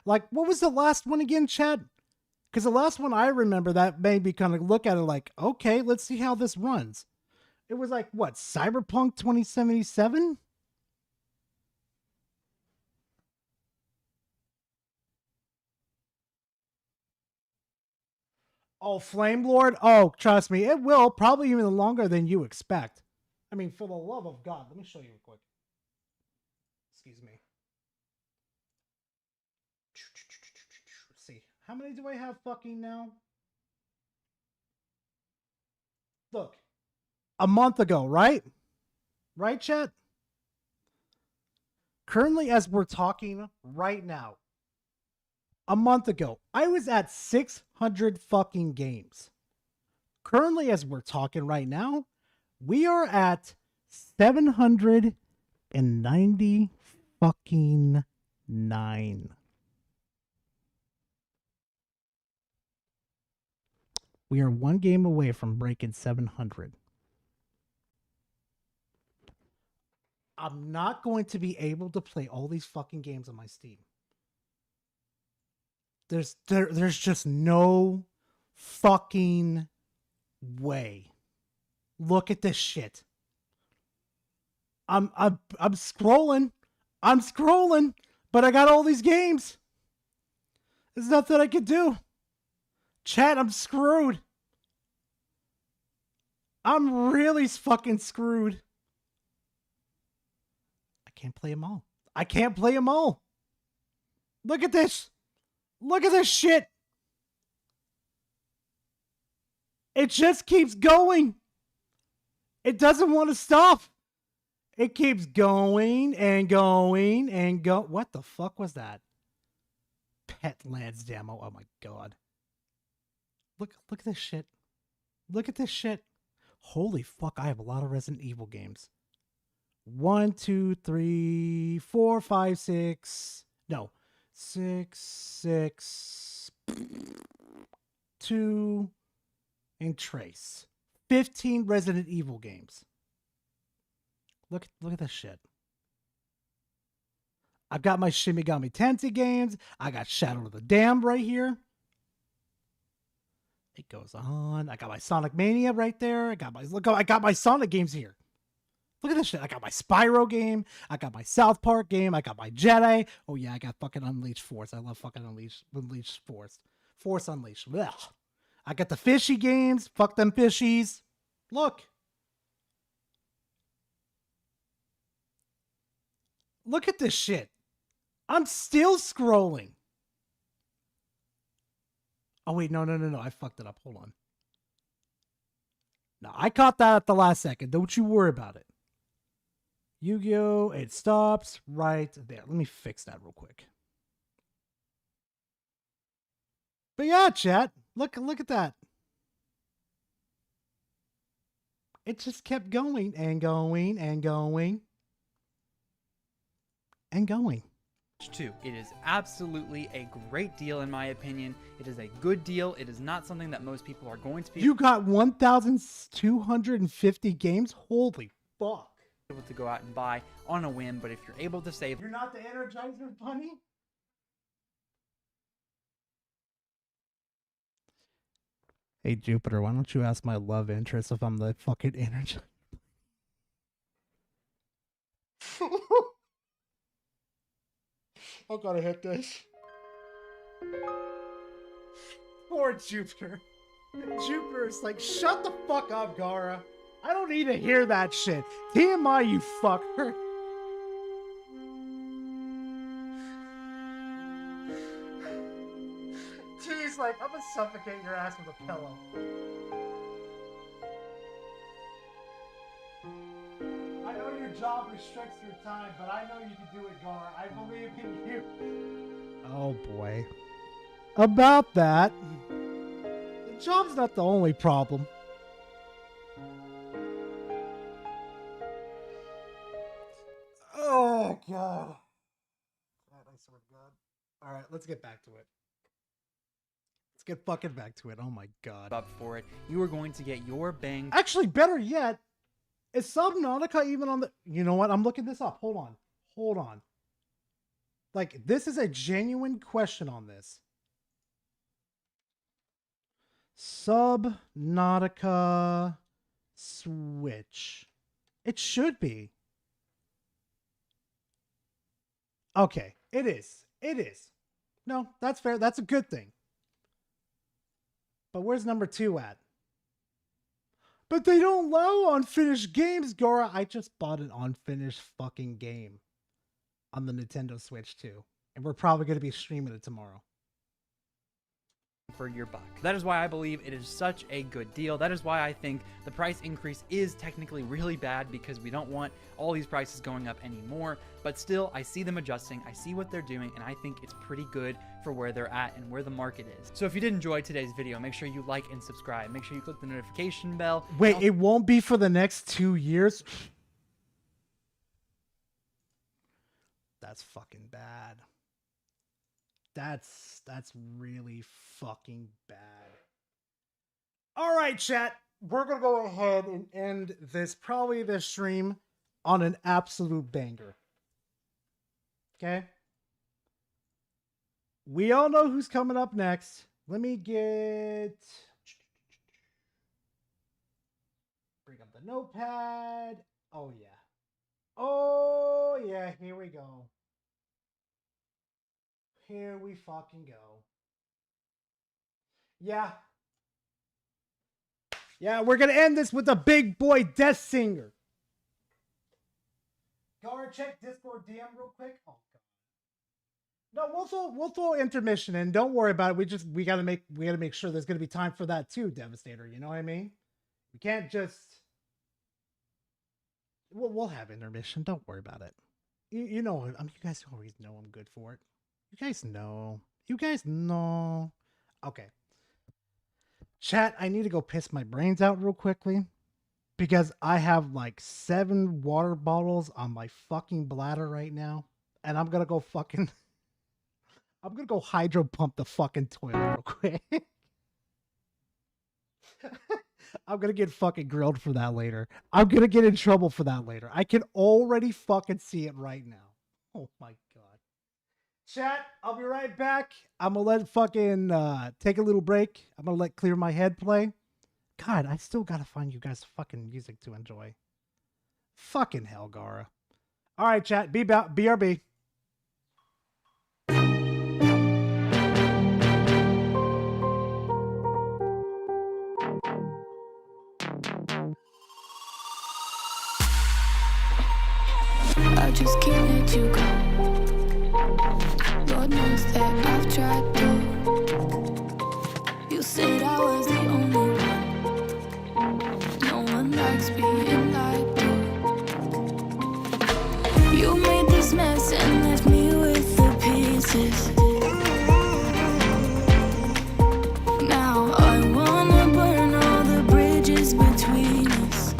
Like, what was the last one again, Chad? Because the last one I remember that made me kind of look at it like, okay, let's see how this runs. It was like, what, Cyberpunk 2077? Oh, Flame Lord? Oh, trust me, it will. Probably even longer than you expect. I mean, for the love of God. Let me show you real quick. Excuse me. Let's see. How many do I have fucking now? Look. A month ago, right? Right, chat? Currently, as we're talking right now, a month ago, I was at 600 fucking games. Currently, as we're talking right now, we are at 790 fucking 9. We are one game away from breaking 700. I'm not going to be able to play all these fucking games on my Steam. There's just no fucking way. Look at this shit. I'm scrolling. I'm scrolling, but I got all these games. There's nothing I could do. Chat, I'm screwed. I'm really fucking screwed. I can't play them all. I can't play them all. Look at this. Look at this shit. It just keeps going. It doesn't want to stop. It keeps going and going and go. What the fuck was that? Petlands demo. Oh my god. Look at this shit. Look at this shit. Holy fuck, I have a lot of Resident Evil games. 1, 2, 3, 4, 5, 6. No. 6, 2, and Trace. 15 Resident Evil games. Look at this shit. I've got my Shin Megami Tensei games. I got Shadow of the Damned right here. It goes on. I got my Sonic Mania right there. I got my Sonic games here. Look at this shit. I got my Spyro game. I got my South Park game. I got my Jedi. Oh yeah, I got fucking Unleashed Force. I love fucking Unleashed Force. Force Unleashed. Ugh. I got the fishy games. Fuck them fishies. Look. Look at this shit. I'm still scrolling. Oh, wait. No. I fucked it up. Hold on. No, I caught that at the last second. Don't you worry about it. Yu-Gi-Oh! It stops right there. Let me fix that real quick. But yeah, chat. Look at that. It just kept going and going and going. And going. 2. It is absolutely a great deal in my opinion. It is a good deal. It is not something that most people are going to be You got 1,250 games? Holy fuck. able to go out and buy on a whim, but if you're able to save... You're not the Energizer Bunny? Hey Jupiter, why don't you ask my love interest if I'm the fucking Energizer? I gotta hit this. Poor Jupiter. Jupiter's like, shut the fuck up, Gara. I don't need to hear that shit. TMI, you fucker. T's like, I'm gonna suffocate your ass with a pillow. I know your job restricts your time, but I know you can do it, Gar. I believe in you. Oh boy. About that, the job's not the only problem. Oh god. I swear to God. Alright, let's get back to it. Let's get fucking back to it. Oh my god. Up for it. You are going to get your bang. Actually, better yet, is Subnautica even on the... You know what? I'm looking this up. Hold on. Hold on. Like, this is a genuine question on this. Subnautica Switch. It should be. Okay. It is. It is. No, that's fair. That's a good thing. But where's number 2 at? But they don't allow unfinished games, Gora. I just bought an unfinished fucking game on the Nintendo Switch too. And we're probably going to be streaming it tomorrow. For your buck. That is why I believe it is such a good deal. That is why I think the price increase is technically really bad, because we don't want all these prices going up anymore. But still, I see them adjusting. I see what they're doing, and I think it's pretty good for where they're at and where the market is. So if you did enjoy today's video, make sure you like and subscribe. Make sure you click the notification bell. Wait, it won't be for the next 2 years? That's fucking bad. That's really fucking bad. All right, chat. We're going to go ahead and end this stream on an absolute banger. Okay? We all know who's coming up next. Let me bring up the notepad. Oh, yeah. Oh, yeah. Here we go. Here we fucking go. Yeah. Yeah, we're going to end this with a big boy Death Singer. Go and check Discord DM real quick. Oh, God. No, we'll throw intermission in. Don't worry about it. We gotta make sure there's gonna be time for that too, Devastator. You know what I mean? We can't just. We'll have intermission. Don't worry about it. You know, I mean, you guys always know I'm good for it. You guys know. You guys know. Okay. Chat, I need to go piss my brains out real quickly because I have like 7 water bottles on my fucking bladder right now, and I'm gonna go hydro pump the fucking toilet real quick. I'm gonna get fucking grilled for that later. I'm gonna get in trouble for that later. I can already fucking see it right now. Oh my god. Chat, I'll be right back. I'm gonna let fucking take a little break. I'm gonna let Clear My Head play. God, I still gotta find you guys fucking music to enjoy. Fucking hell, Gara. Alright, chat, BRB. I just can't let you go. Lord knows that I've tried to. You said I was the only one. No one likes being lied to. You made this mess and left me with the pieces. Now I wanna burn all the bridges between us.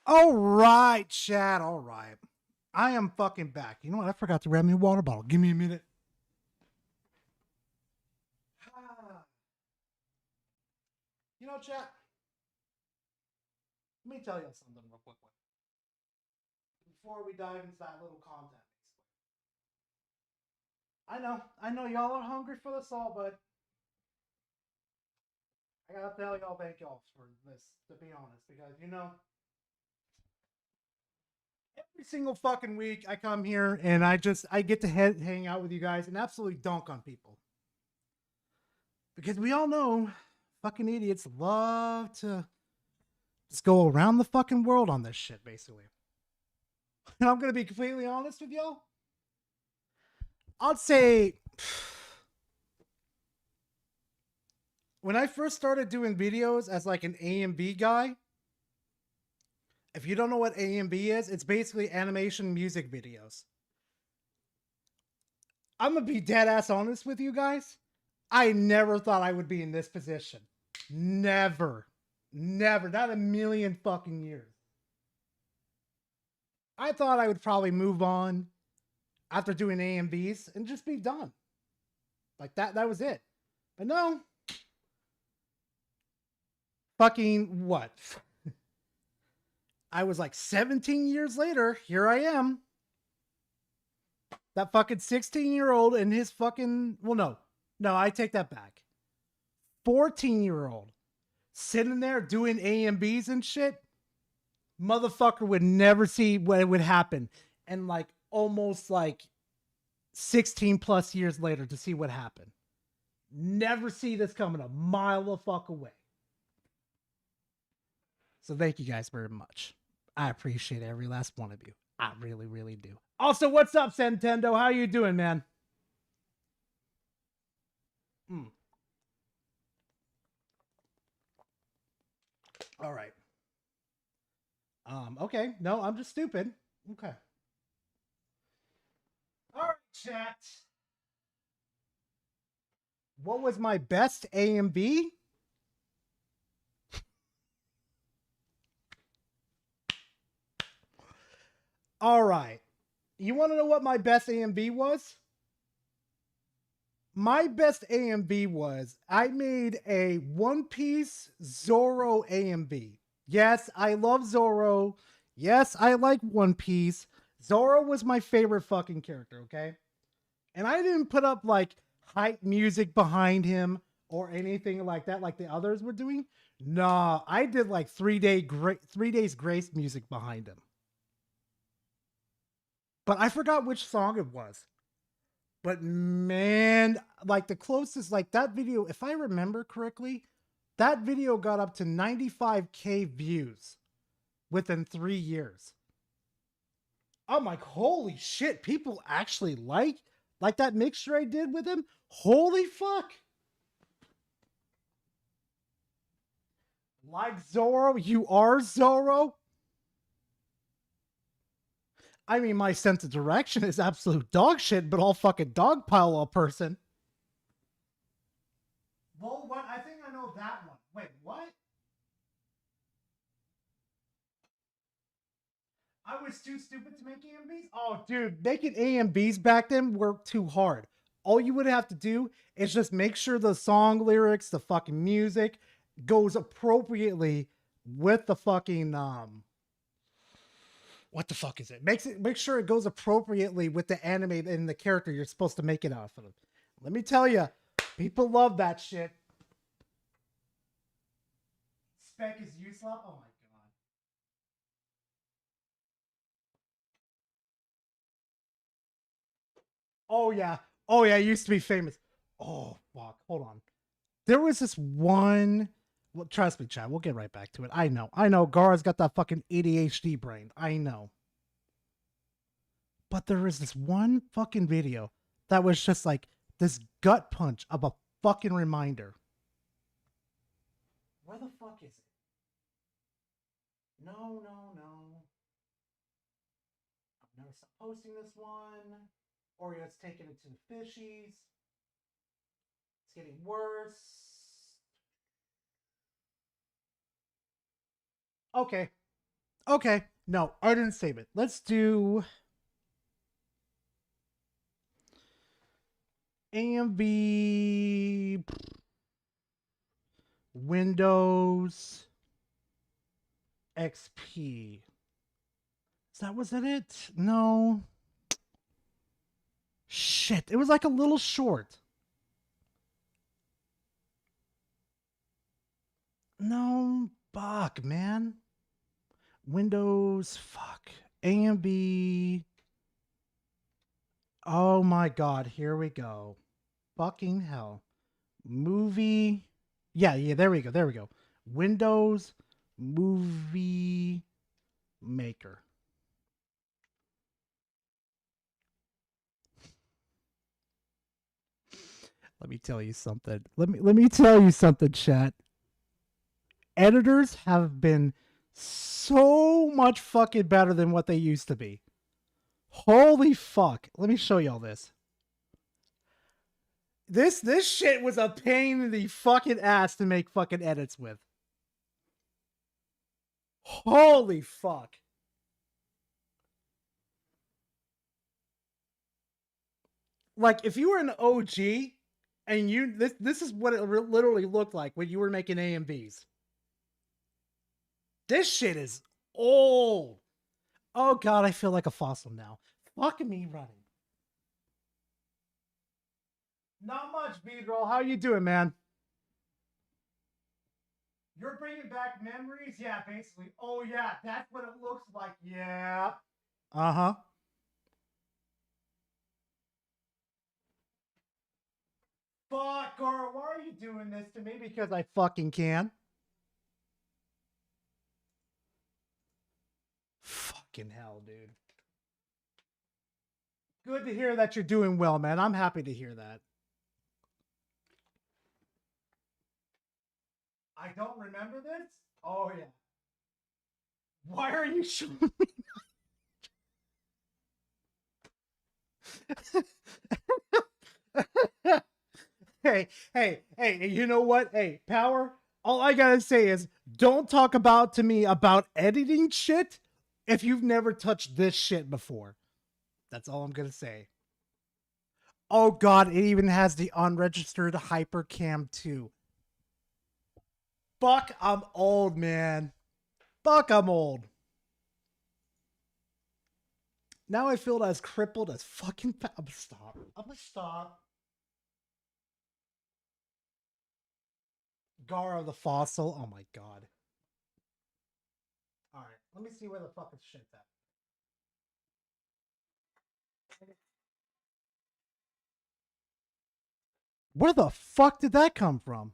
All right, chat. All right. I am fucking back. You know what? I forgot to grab me a water bottle. Give me a minute. You know, chat. Let me tell you something real quickly. Before we dive into that little content. I know y'all are hungry for this all, but I gotta tell y'all thank y'all for this, to be honest, because you know, every single fucking week I come here and I get to hang out with you guys and absolutely dunk on people. Because we all know fucking idiots love to just go around the fucking world on this shit, basically. And I'm gonna be completely honest with y'all. I'd say when I first started doing videos as like an A&B guy, if you don't know what A&B is, it's basically animation music videos. I'm gonna be dead ass honest with you guys. I never thought I would be in this position. Never. Not a million fucking years. I thought I would probably move on after doing A and B's and just be done. Like that was it. But no. Fucking what? I was like 17 years later, here I am. That fucking 16-year-old and his fucking, well, no, I take that back. 14-year-old sitting there doing A and B's and shit. Motherfucker would never see what would happen. And like almost like 16 plus years later to see what happened. Never see this coming a mile the fuck away. So thank you guys very much. I appreciate every last one of you. I really, really do. Also, what's up, Nintendo? How you doing, man? All right. Okay. No, I'm just stupid. Okay. All right, chat. What was my best A and B? All right. You want to know what my best A and B was? My best A and B was I made a One Piece Zoro A and B. Yes, I love Zoro. Yes, I like One Piece. Zoro was my favorite fucking character, okay? And I didn't put up like hype music behind him or anything like that like the others were doing. Nah, I did like 3 days grace music behind him. But I forgot which song it was. But man, like the closest, like that video, if I remember correctly, that video got up to 95K views within 3 years. I'm like, holy shit, people actually like that mixture I did with him? Holy fuck. Like Zoro, you are Zoro? I mean, my sense of direction is absolute dog shit, but I'll fucking dogpile a person. Well, what? I think I know that one. Wait, what? I was too stupid to make A&Bs? Oh, dude, making A&Bs back then were too hard. All you would have to do is just make sure the song lyrics, the fucking music goes appropriately with the fucking, what the fuck is it? Make sure it goes appropriately with the anime and the character you're supposed to make it off of. Let me tell you, people love that shit. Spec is useless. Oh my god. Oh yeah. Oh yeah, it used to be famous. Oh fuck. Hold on. There was this one. Well, trust me, Chad. We'll get right back to it. I know. Gara's got that fucking ADHD brain. I know. But there was this one fucking video that was just like this gut punch of a fucking reminder. Where the fuck is it? No. I'm never stop posting this one. Or it's taking it to the fishies. It's getting worse. Okay. No, I didn't save it. Let's do AMV Windows XP. Was that it? No. Shit, it was like a little short. No, fuck, man. Windows, fuck. AMB. Oh my god, here we go. Fucking hell. Movie. Yeah, there we go. Windows Movie Maker. Let me tell you something. Let me tell you something, chat. Editors have been so much fucking better than what they used to be. Holy fuck. Let me show y'all this. This shit was a pain in the fucking ass to make fucking edits with. Holy fuck. Like, if you were an OG and you this is what it literally looked like when you were making AMVs. This shit is old. Oh god, I feel like a fossil now. Fuck me running. Not much, B-Roll. How you doing, man? You're bringing back memories? Yeah, basically. Oh, yeah, that's what it looks like. Yeah. Uh-huh. Fuck, girl, why are you doing this to me? Because I fucking can. Fucking hell, dude. Good to hear that you're doing well, man. I'm happy to hear that. I don't remember this? Oh, yeah. Why are you showing me? Hey, you know what? Hey, Power, all I gotta say is don't talk to me about editing shit if you've never touched this shit before. That's all I'm gonna say. Oh god, it even has the unregistered HyperCam 2. Fuck, I'm old, man. Fuck, I'm old. Now I feel as crippled as fucking... I'm gonna stop. Gara the Fossil. Oh my god. Alright, let me see where the fucking shit's at. Where the fuck did that come from?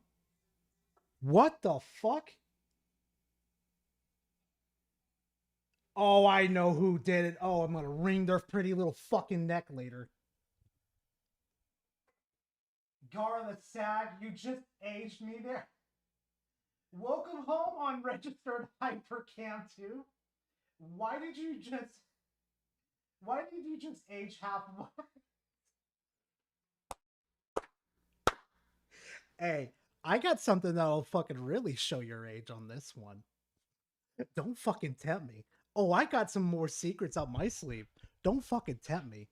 What the fuck? Oh, I know who did it. Oh, I'm gonna wring their pretty little fucking neck later. Gara the Sag, you just aged me there. Welcome home on registered HyperCam 2. Why did you just age half of Hey, I got something that'll fucking really show your age on this one. Don't fucking tempt me. Oh, I got some more secrets up my sleeve. Don't fucking tempt me.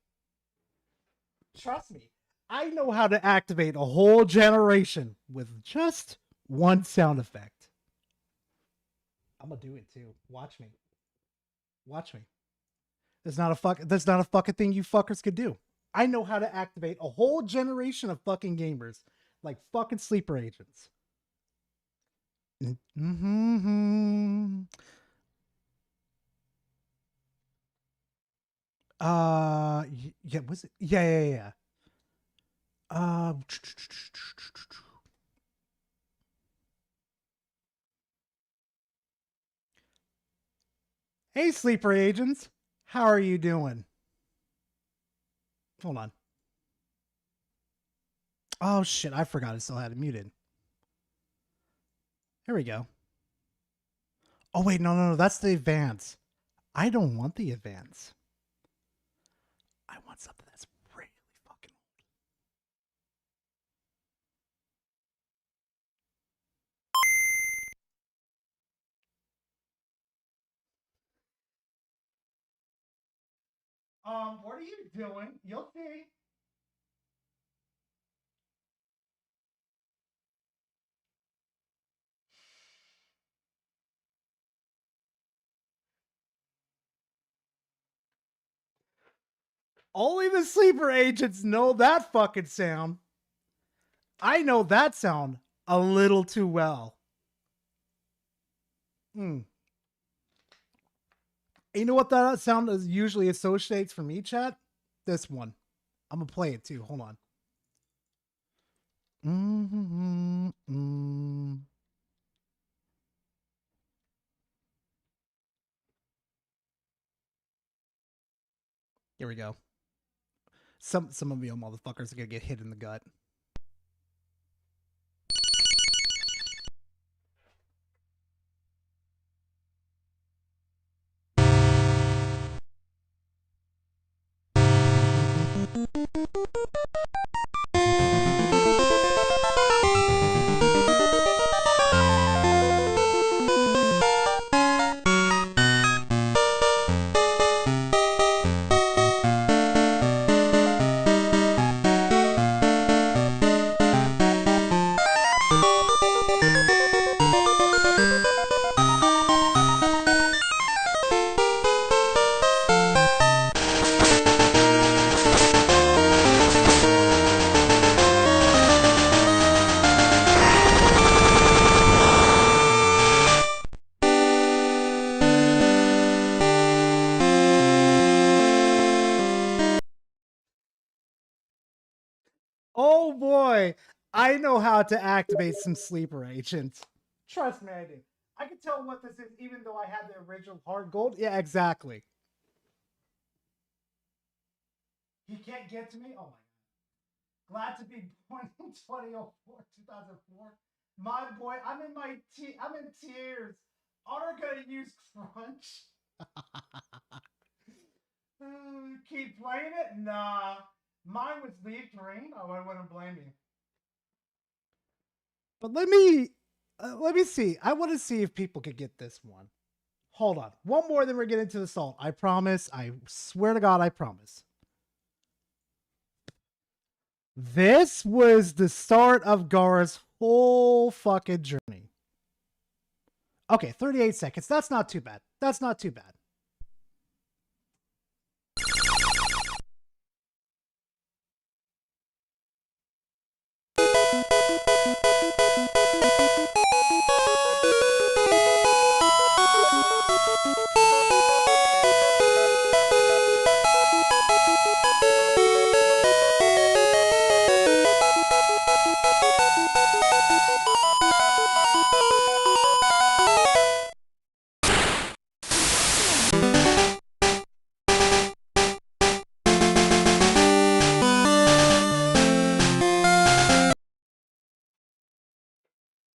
Trust me, I know how to activate a whole generation with just one sound effect. I'm gonna do it too. Watch me. Watch me. That's not a fucking thing you fuckers could do. I know how to activate a whole generation of fucking gamers. Like fucking sleeper agents. Mm-hmm. Yeah, was it? Yeah. Hey, sleeper agents. How are you doing? Hold on. Oh shit, I forgot I still had it muted. Here we go. Oh wait, no, that's the advance. I don't want the advance. I want something that's really fucking old. What are you doing? You'll see. Only the sleeper agents know that fucking sound. I know that sound a little too well. You know what that sound is usually associates for me, chat? This one. I'm gonna play it too. Hold on. Here we go. Some of you motherfuckers are gonna get hit in the gut. Oh boy, I know how to activate some sleeper agents. Trust me, I do. I can tell what this is even though I had the original hard gold. Yeah, exactly. He can't get to me? Oh my god. Glad to be born in 2004. My boy, I'm in tears. Are gonna use crunch? Keep playing it? Nah. Mine was leaf green. Oh, I wouldn't blame you. But let me see. I want to see if people could get this one. Hold on. One more, then we're getting to the salt. I promise. I swear to God, I promise. This was the start of Gara's whole fucking journey. Okay, 38 seconds. That's not too bad. That's not too bad.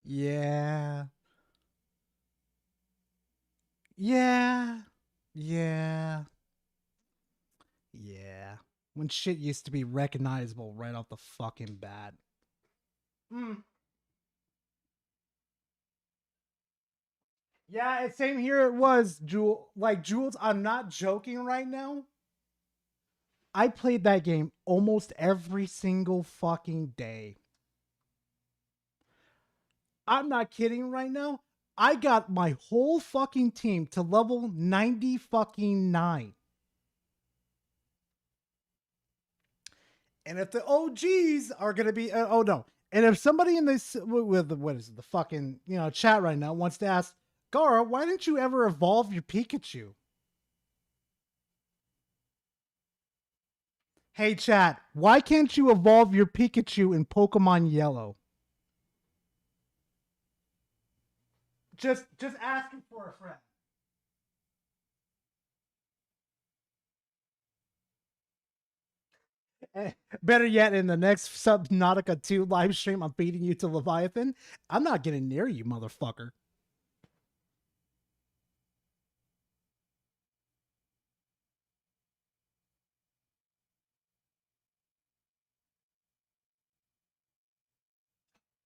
Yeah. Yeah. Yeah. Yeah. When shit used to be recognizable right off the fucking bat. Yeah, same here it was, Jewel. Like, Jules, I'm not joking right now. I played that game almost every single fucking day. I'm not kidding right now. I got my whole fucking team to level 90 fucking 9. And if the OGs are going to be, oh no. And if somebody in this, with what is it, the fucking, chat right now wants to ask, Gara, why didn't you ever evolve your Pikachu? Hey chat, why can't you evolve your Pikachu in Pokemon Yellow? Just asking for a friend. Better yet, in the next Subnautica 2 live stream, I'm beating you to Leviathan. I'm not getting near you, motherfucker.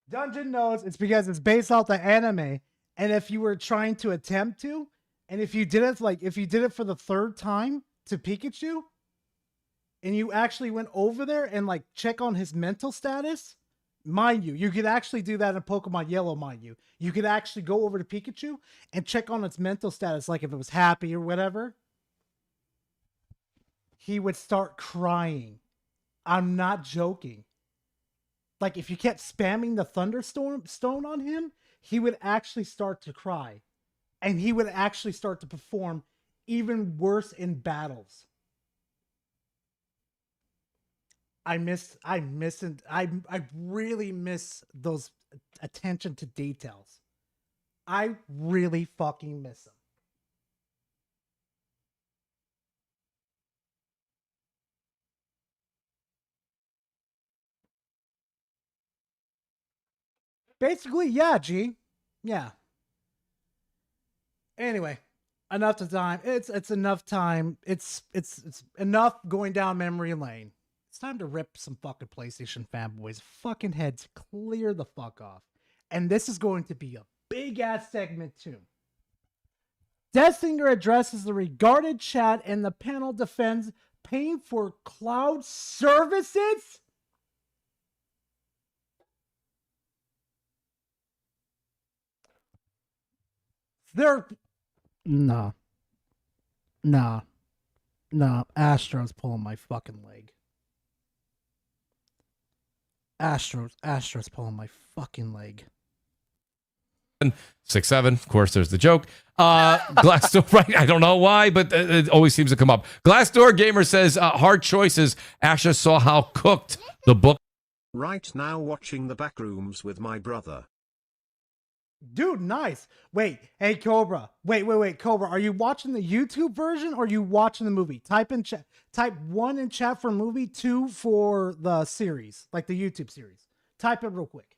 Dungeon knows it's because it's based off the anime, and if you were trying to attempt to, and if you did it if you did it for the third time to Pikachu, and you actually went over there and check on his mental status, mind you could actually do that in Pokemon Yellow, mind you. You could actually go over to Pikachu and check on its mental status, like if it was happy or whatever. He would start crying. I'm not joking. Like, if you kept spamming the Thunderstone Stone on him, he would actually start to cry. And he would actually start to perform even worse in battles. I really miss those attention to details. I really fucking miss them. Basically, yeah, G. Yeah. Anyway, enough of time. It's enough time. It's enough going down memory lane. It's time to rip some fucking PlayStation fanboys' fucking heads clear the fuck off. And this is going to be a big ass segment too. Deathsinger addresses the regarded chat and the panel defends paying for cloud services? No. Astro's pulling my fucking leg. Astro's pulling my fucking leg. 6-7. Of course, there's the joke. Glassdoor, right? I don't know why, but it always seems to come up. Glassdoor Gamer says, hard choices. Asha saw how cooked the book Right now watching the Backrooms with my brother. Dude, nice. Wait, hey Cobra. Wait, Cobra. Are you watching the YouTube version or are you watching the movie? Type 1 in chat for movie, 2 for the series, like the YouTube series. Type it real quick.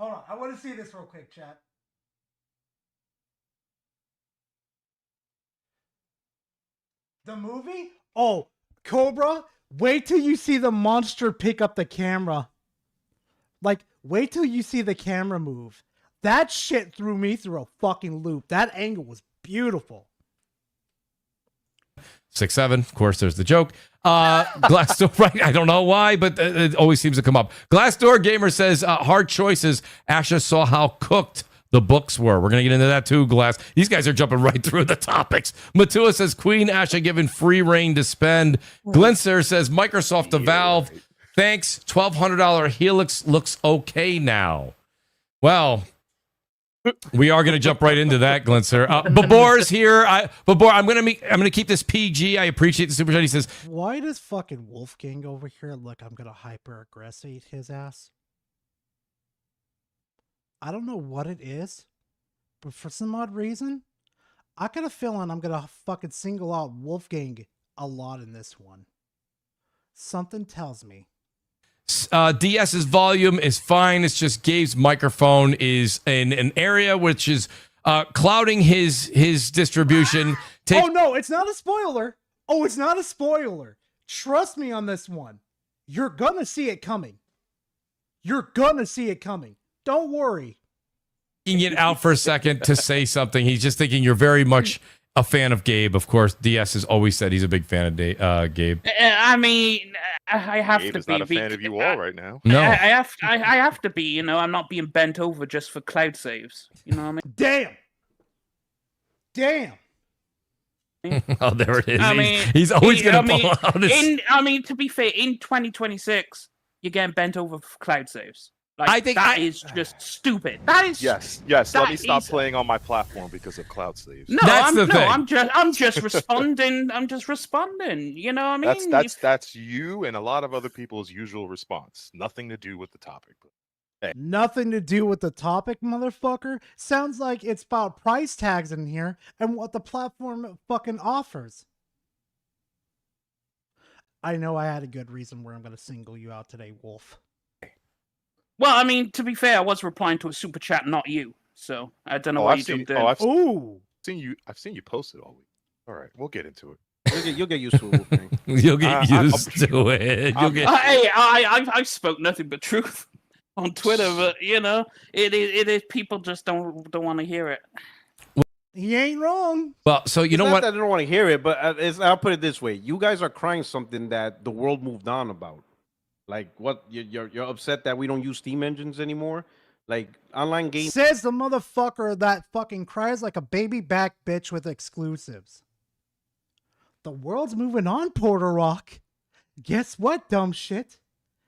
Hold on, I want to see this real quick, chat. The movie? Oh, Cobra, wait till you see the monster pick up the camera. Like, wait till you see the camera move. That shit threw me through a fucking loop. That angle was beautiful. 6'7". Of course, there's the joke. Glassdoor, right? I don't know why, but it always seems to come up. Glassdoor Gamer says, hard choices. Asha saw how cooked the books were. We're going to get into that too, Glass. These guys are jumping right through the topics. Matua says, Queen Asha given free reign to spend. Glinster says, Microsoft to Valve. Thanks. $1,200 Helix looks okay now. Well, we are going to jump right into that, Glinster. Babor's here. Babor, I'm going to keep this PG. I appreciate the super chat. He says, why does fucking Wolfgang over here look? I'm going to hyper aggressive his ass. I don't know what it is, but for some odd reason, I got a feeling I'm going to fucking single out Wolfgang a lot in this one. Something tells me. DS's volume is fine. It's just Gabe's microphone is in an area which is clouding his distribution. Oh, no, it's not a spoiler. Oh, it's not a spoiler. Trust me on this one. You're going to see it coming. You're going to see it coming. Don't worry. Taking it out for a second to say something. He's just thinking you're very much a fan of Gabe. Of course, DS has always said he's a big fan of Gabe. I mean, I have Gabe to is be not a fan of you all right now. No. I have to be. You know, I'm not being bent over just for cloud saves. You know what I mean? Damn. Oh, there it is. I mean, he's always going to pull out his... I mean, to be fair, in 2026, you're getting bent over for cloud saves. Like, I think that is just stupid. That is yes. Let me stop playing on my platform because of cloud saves. No, I'm just responding. I'm just responding. You know what I mean? That's you and a lot of other people's usual response. Nothing to do with the topic. Hey. Nothing to do with the topic, motherfucker. Sounds like it's about price tags in here and what the platform fucking offers. I know I had a good reason where I'm going to single you out today, Wolf. Well, I mean, to be fair, I was replying to a super chat, not you. So I don't know why you jumped in. I've seen you post it all week. All right, we'll get into it. You'll get used to it. You'll get used to it. Hey, I've spoke nothing but truth on Twitter, but you know, it is people just don't want to hear it. He ain't wrong. Well, so you know It's not what? that I don't want to hear it, but I'll put it this way: you guys are crying something that the world moved on about. Like what? You're upset that we don't use Steam engines anymore? Like online games. Says the motherfucker that fucking cries like a baby back bitch with exclusives. The world's moving on, Porter Rock. Guess what, dumb shit?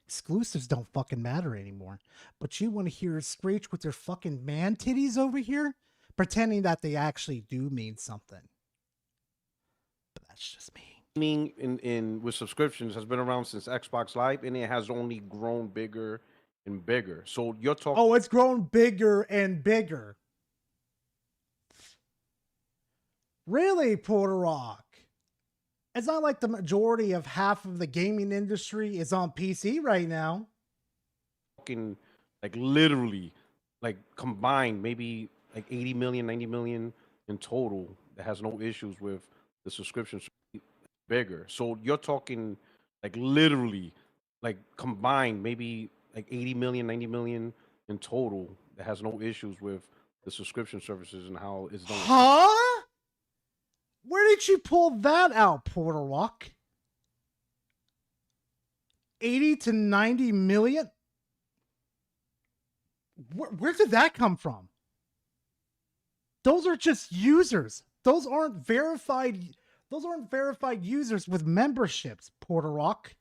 Exclusives don't fucking matter anymore. But you want to hear a screech with your fucking man titties over here? Pretending that they actually do mean something. But that's just me. In with subscriptions has been around since Xbox Live, and it has only grown bigger and bigger. So you're talking. Oh, it's grown bigger and bigger. Really, Porter Rock? It's not like the majority of half of the gaming industry is on PC right now. Fucking like literally, like combined, maybe like 80 million, 90 million in total that has no issues with the subscription. Bigger. So you're talking like literally like combined maybe like 80 million, 90 million in total that has no issues with the subscription services and how it's done. Huh? Where did you pull that out, Porter Rock? 80 to 90 million? Where did that come from? Those are just users. Those aren't verified users with memberships, Porter Rock.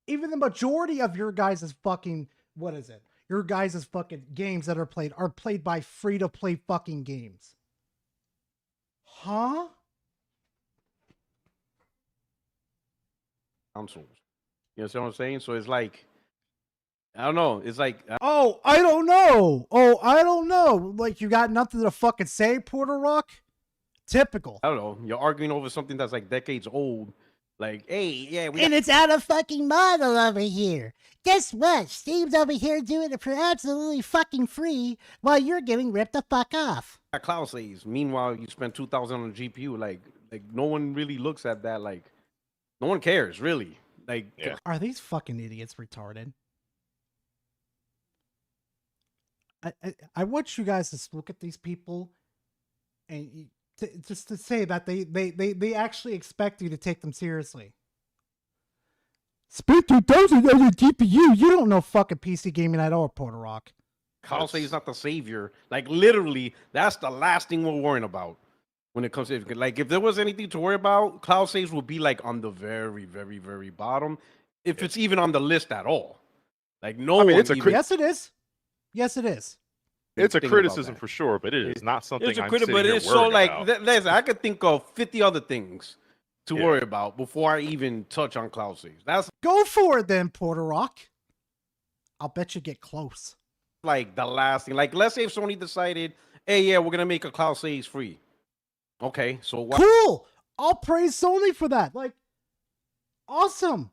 Even the majority of your guys' fucking, what is it? Your guys' fucking games that are played by free-to-play fucking games. Huh? Consoles. You know what I'm saying? So it's like, I don't know. It's like, Oh, I don't know. Oh, I don't know. Like, you got nothing to fucking say, Porter Rock? Typical. I don't know. You're arguing over something that's like decades old. Like, hey, yeah, we And it's out of fucking model over here. Guess what? Steve's over here doing it for absolutely fucking free while you're getting ripped the fuck off. got cloud saves. Meanwhile, you spend $2,000 on a GPU. Like no one really looks at that. Like, no one cares really. Like, Are these fucking idiots retarded? I want you guys to look at these people and just to say that they actually expect you to take them seriously. Spend $2,000 on your GPU. You don't know fucking PC gaming at all, Porter Rock. cloud saves not the savior. Like, literally, that's the last thing we're worrying about when it comes to like. If there was anything to worry about, cloud saves would be like on the very, very, very bottom, if it's even on the list at all. Like, no, I mean, one it's a even- Yes, it is. Yes, it is. It's a Think about criticism that. for sure, but it is not something It's a I'm critic, sitting but here it's so worried like about. listen, I could think of 50 other things to Yeah. worry about before I even touch on cloud saves. That's Go for it then, Porter Rock. I'll bet you get close. like the last thing. Like, let's say if Sony decided, hey, yeah, we're gonna make a cloud saves free. Okay, so what? Cool. I'll praise Sony for that. Like, awesome.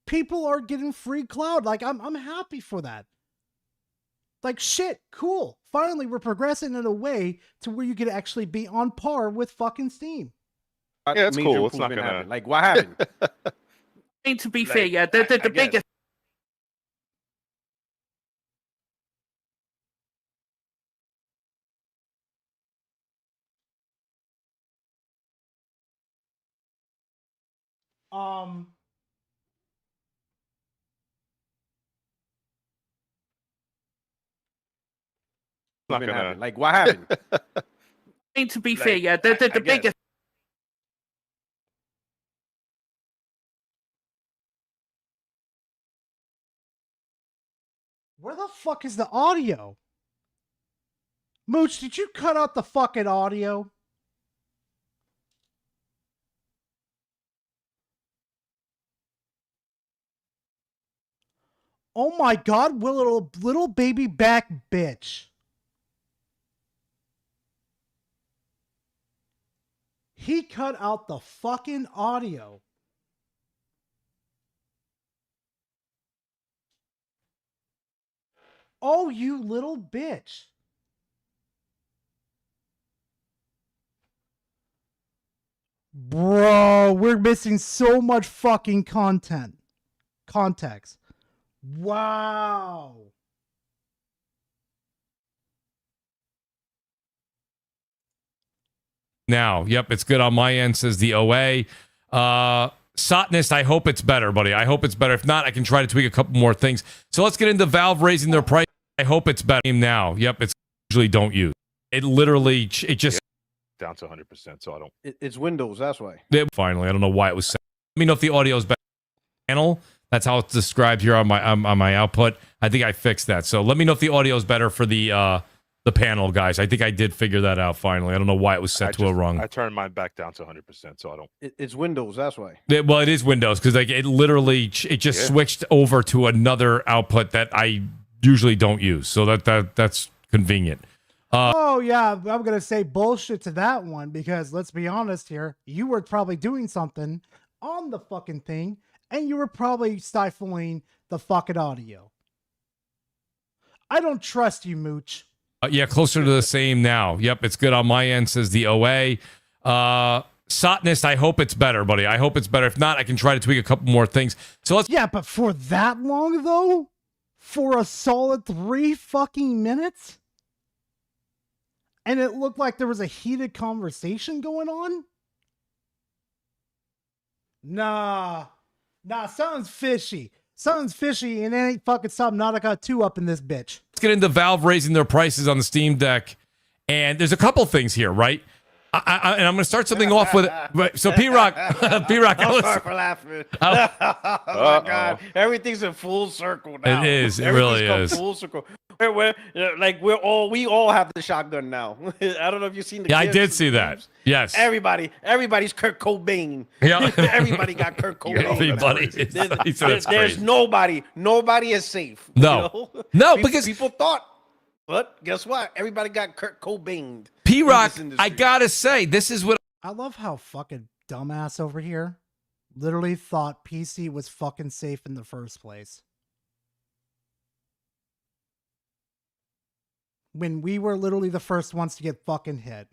People are getting free cloud. Like, I'm happy for that. Like, shit, cool. Finally, we're progressing in a way to where you can actually be on par with fucking Steam. Yeah, it's major cool. It's not improvement gonna happened. Like, what happened? I mean, to be Like, fair, yeah, the I get it. biggest. not Improvement gonna happened. Like, what happened? I mean, to be Like, fair, yeah, the I get it. biggest. Where the fuck is the audio? Mooch, did you cut out the fucking audio? Oh my god, little baby back bitch. He cut out the fucking audio. Oh, you little bitch. Bro, we're missing so much fucking context. Wow. Now, yep, it's good on my end, says the OA. Sotnist, I hope it's better, buddy. I hope it's better. If not, I can try to tweak a couple more things. So let's get into Valve raising their price. I hope it's better now. Yep, it's usually don't use. It literally, it just down to 100%, so I don't. It's Windows. That's why. finally. I don't know why it was set. Let me know if the audio is better. Panel. That's how it's described here on my output. I think I fixed that. So let me know if the audio is better for the panel, guys. I think I did figure that out finally. I don't know why it was set to a rung. I turned mine back down to 100%, so I don't. It's Windows. That's why. Well, it is Windows because like it literally it just switched over to another output that I usually don't use. So that's convenient. Oh yeah, I'm gonna say bullshit to that one because let's be honest here, you were probably doing something on the fucking thing, and you were probably stifling the fucking audio. I don't trust you, Mooch. Yeah, closer to the same now. Yep, it's good on my end, says the OA. Sotnist, I hope it's better, buddy. I hope it's better. If not, I can try to tweak a couple more things. So let's. Yeah, but for that long though, for a solid 3 fucking minutes. And it looked like there was a heated conversation going on? Nah, something's fishy. Something's fishy, and it ain't fucking Subnautica 2 up in this bitch. Let's get into Valve raising their prices on the Steam Deck. And there's a couple things here, right? and I'm going to start something off with. So P-Rock, P-Rock, I'm sorry for laughing. Oh my God, everything's in full circle now. It is. It Everything's really come is. full circle. We all have the shotgun now. I don't know if you've seen the. Yeah, I gifs did and see that. memes. Yes. Everybody's Kurt Cobain. Yeah. Everybody got Kurt Cobain. Everybody. He said that's There's crazy. nobody is safe. No. No, because people thought. But guess what? Everybody got Kurt Cobain. P-Rock, I gotta say, this is what I love how fucking dumbass over here literally thought PC was fucking safe in the first place. When we were literally the first ones to get fucking hit.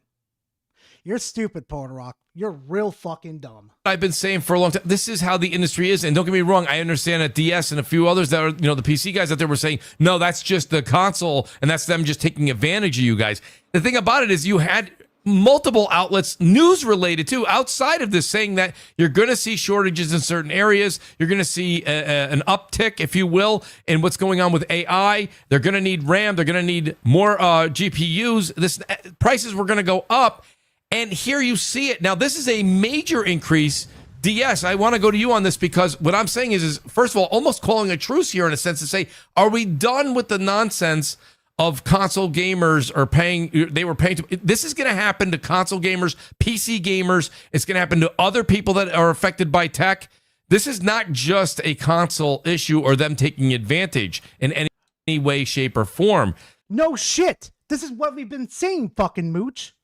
You're stupid, Rock. You're real fucking dumb. I've been saying for a long time. This is how the industry is, and don't get me wrong. I understand that DS and a few others that are, the PC guys out there were saying, no, that's just the console, and that's them just taking advantage of you guys. The thing about it is, you had multiple outlets, news related too, outside of this, saying that you're going to see shortages in certain areas. You're going to see an uptick, if you will, in what's going on with AI. They're going to need RAM. They're going to need more GPUs. This prices were going to go up. And here you see it. Now, this is a major increase. DS, I want to go to you on this because what I'm saying is first of all, almost calling a truce here in a sense to say, are we done with the nonsense of console gamers are paying? They were paying. This is going to happen to console gamers, PC gamers. It's going to happen to other people that are affected by tech. This is not just a console issue or them taking advantage in any way, shape, or form. No shit. This is what we've been saying, fucking Mooch.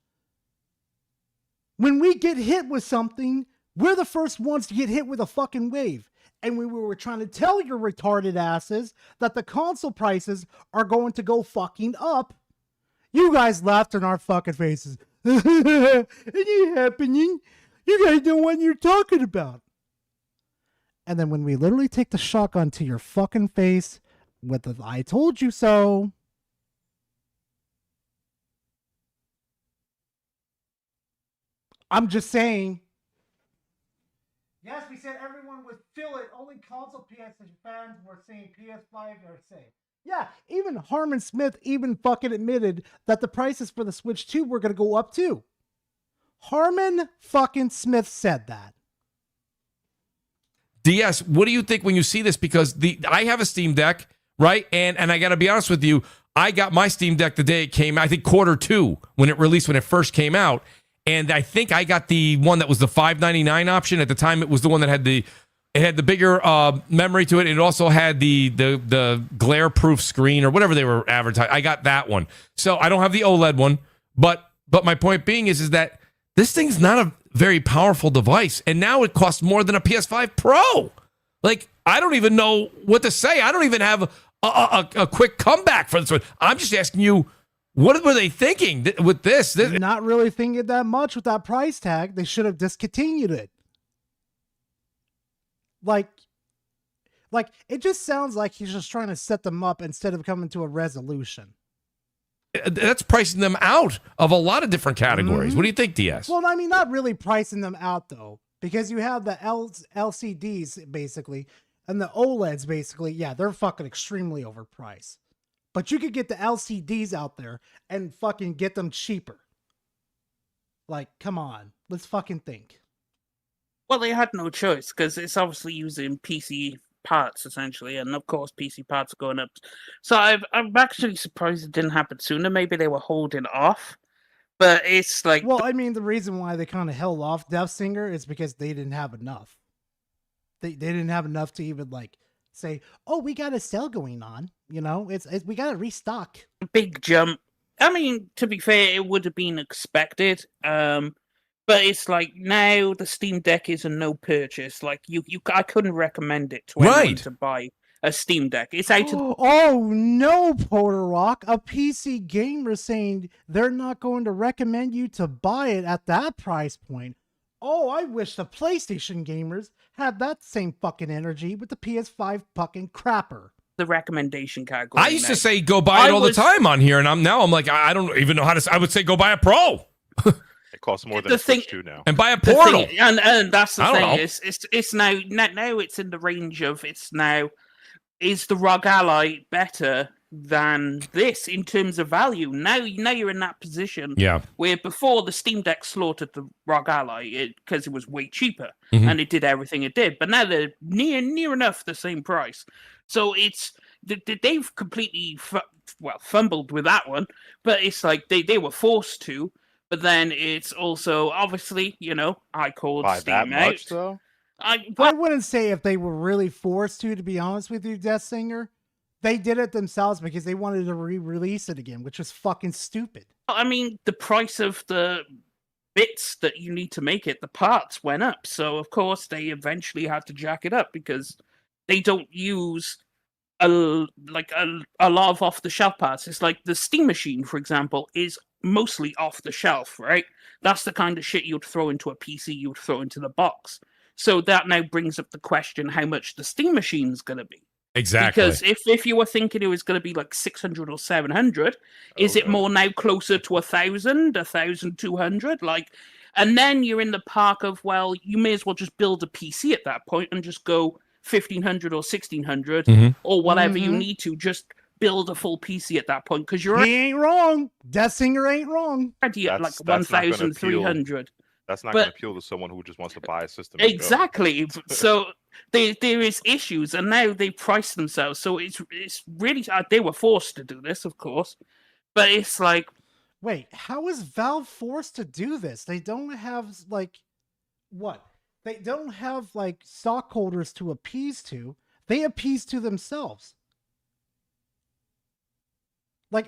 When we get hit with something, we're the first ones to get hit with a fucking wave. And we were trying to tell your retarded asses that the console prices are going to go fucking up. You guys laughed in our fucking faces. It ain't happening. You guys know what you're talking about. And then when we literally take the shotgun to your fucking face with the I told you so. I'm just saying. Yes, we said everyone would feel it. Only console PS fans were saying PS5 are safe. Yeah, even Harmon Smith even fucking admitted that the prices for the Switch 2 were going to go up too. Harmon fucking Smith said that. DS, what do you think when you see this? Because I have a Steam Deck, right? And I got to be honest with you, I got my Steam Deck the day it came out, I think Q2 when it first came out. And I think I got the one that was the $5.99 option. At the time, it was the one that had the bigger memory to it. It also had the glare-proof screen or whatever they were advertising. I got that one. So I don't have the OLED one. But my point being is that this thing's not a very powerful device. And now it costs more than a PS5 Pro. Like, I don't even know what to say. I don't even have a quick comeback for this one. I'm just asking you, what were they thinking with this? Not really thinking that much with that price tag. They should have discontinued it. Like it just sounds like he's just trying to set them up instead of coming to a resolution. That's pricing them out of a lot of different categories. What do you think, DS? Well, I mean, not really pricing them out though, because you have the LCDs basically and the OLEDs basically. Yeah, they're fucking extremely overpriced. But you could get the LCDs out there and fucking get them cheaper. Like, come on. Let's fucking think. Well, they had no choice because it's obviously using PC parts essentially, and of course PC parts are going up. So I'm actually surprised it didn't happen sooner. Maybe they were holding off, but it's like, well, I mean, the reason why they kind of held off Death Singer is because they didn't have enough. They didn't have enough to even like say, oh, we got a sale going on. You know, it's we got to restock. Big jump. I mean, to be fair, it would have been expected. But it's like now the Steam Deck is a no purchase. Like I couldn't recommend it to anyone to buy a Steam Deck. It's out. Oh no, Porter Rock! A PC gamer saying they're not going to recommend you to buy it at that price point. Oh, I wish the PlayStation gamers had that same fucking energy with the PS5 fucking crapper. The recommendation category. I used to say go buy it all the time on here, and I'm like I don't even know how to. I would say go buy a Pro. It costs more than a Switch 2 now. And buy a Portal. And that's the thing. Know. It's now it's in the range of it's now. Is the ROG Ally better than this in terms of value. Now you're in that position Yeah. where before the Steam Deck slaughtered the ROG Ally because it was way cheaper Mhm. and it did everything it did. But now they're near enough the same price. So they've completely fumbled with that one. But it's like they were forced to. But then it's also obviously, I called By Steam that much, out. though? I wouldn't say if they were really forced to be honest with you, Death Singer. They did it themselves because they wanted to re-release it again, which was fucking stupid. I mean, the price of the bits that you need to make it, the parts went up. So, of course, they eventually had to jack it up because they don't use a lot of off-the-shelf parts. It's like the Steam Machine, for example, is mostly off-the-shelf, right? That's the kind of shit you'd throw into a PC, you'd throw into the box. So that now brings up the question how much the Steam Machine's going to be. Exactly. Because if you were thinking it was going to be like 600 or 700, is it more now closer to 1,000, 1,200? And then you're in the park of, well, you may as well just build a PC at that point and just go 1,500 or 1,600 Mhm. or whatever you Mhm. need to. Just build a full PC at that point because you're He ain't wrong. Death Singer ain't wrong. already at like That's not gonna 1,300. That's not But- going to appeal to someone who just wants to buy a system. and go. Exactly. So there is issues, and now they price themselves. So it's really they were forced to do this, of course, but it's like Wait, how is Valve forced to do this? They don't have what? They don't have stockholders to appease to. They appease to themselves.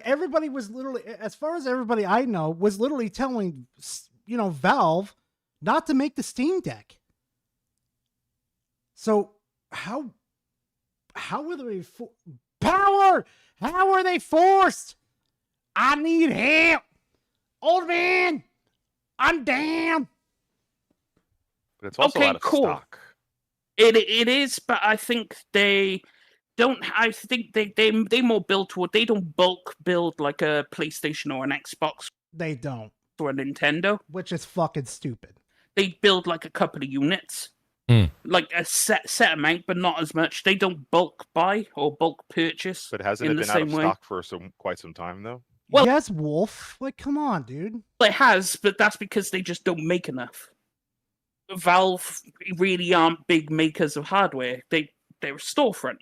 Everybody was literally, as far as everybody I know, was literally telling Valve not to make the Steam Deck. So how were they power? How are they forced? I need help, old man. I'm down. But it's also okay, out of cool. stock. It is, but I think they don't. I think they more build toward. They don't bulk build like a PlayStation or an Xbox. They don't. Or a Nintendo, which is fucking stupid. They build like a couple of units, like a set amount, but not as much. They don't bulk buy or bulk purchase. But hasn't in it the been out same of way. stock for quite some time, though? Well, yes, Wolf. Come on, dude. It has, but that's because they just don't make enough. Valve really aren't big makers of hardware. They're a storefront.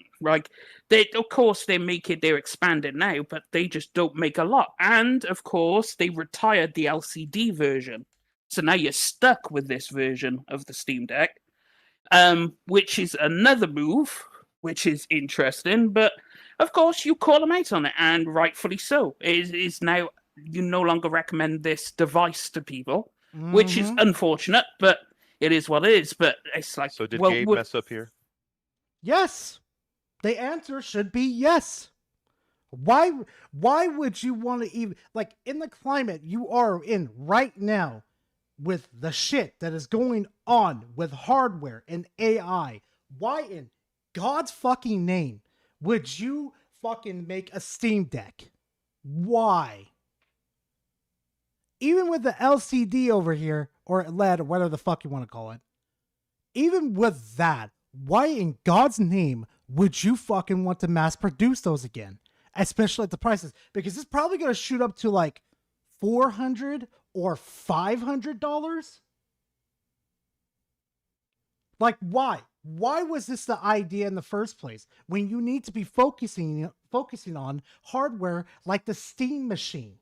Of course they're expanding now, but they just don't make a lot. And of course they retired the LCD version. So now you're stuck with this version of the Steam Deck. Which is another move, which is interesting, but of course you call them out on it, and rightfully so. It is now you no longer recommend this device to people, which is unfortunate, but it is what it is. But it's like, So did well, Gabe mess up here? Yes. The answer should be yes. Why would you want to even in the climate you are in right now with the shit that is going on with hardware and AI? Why in God's fucking name would you fucking make a Steam Deck? Why? Even with the LCD over here, or LED, or whatever the fuck you want to call it, even with that, why in God's name would you fucking want to mass produce those again? Especially at the prices, because it's probably going to shoot up to $400 or $500. Why? Why was this the idea in the first place when you need to be focusing on hardware like the Steam Machine?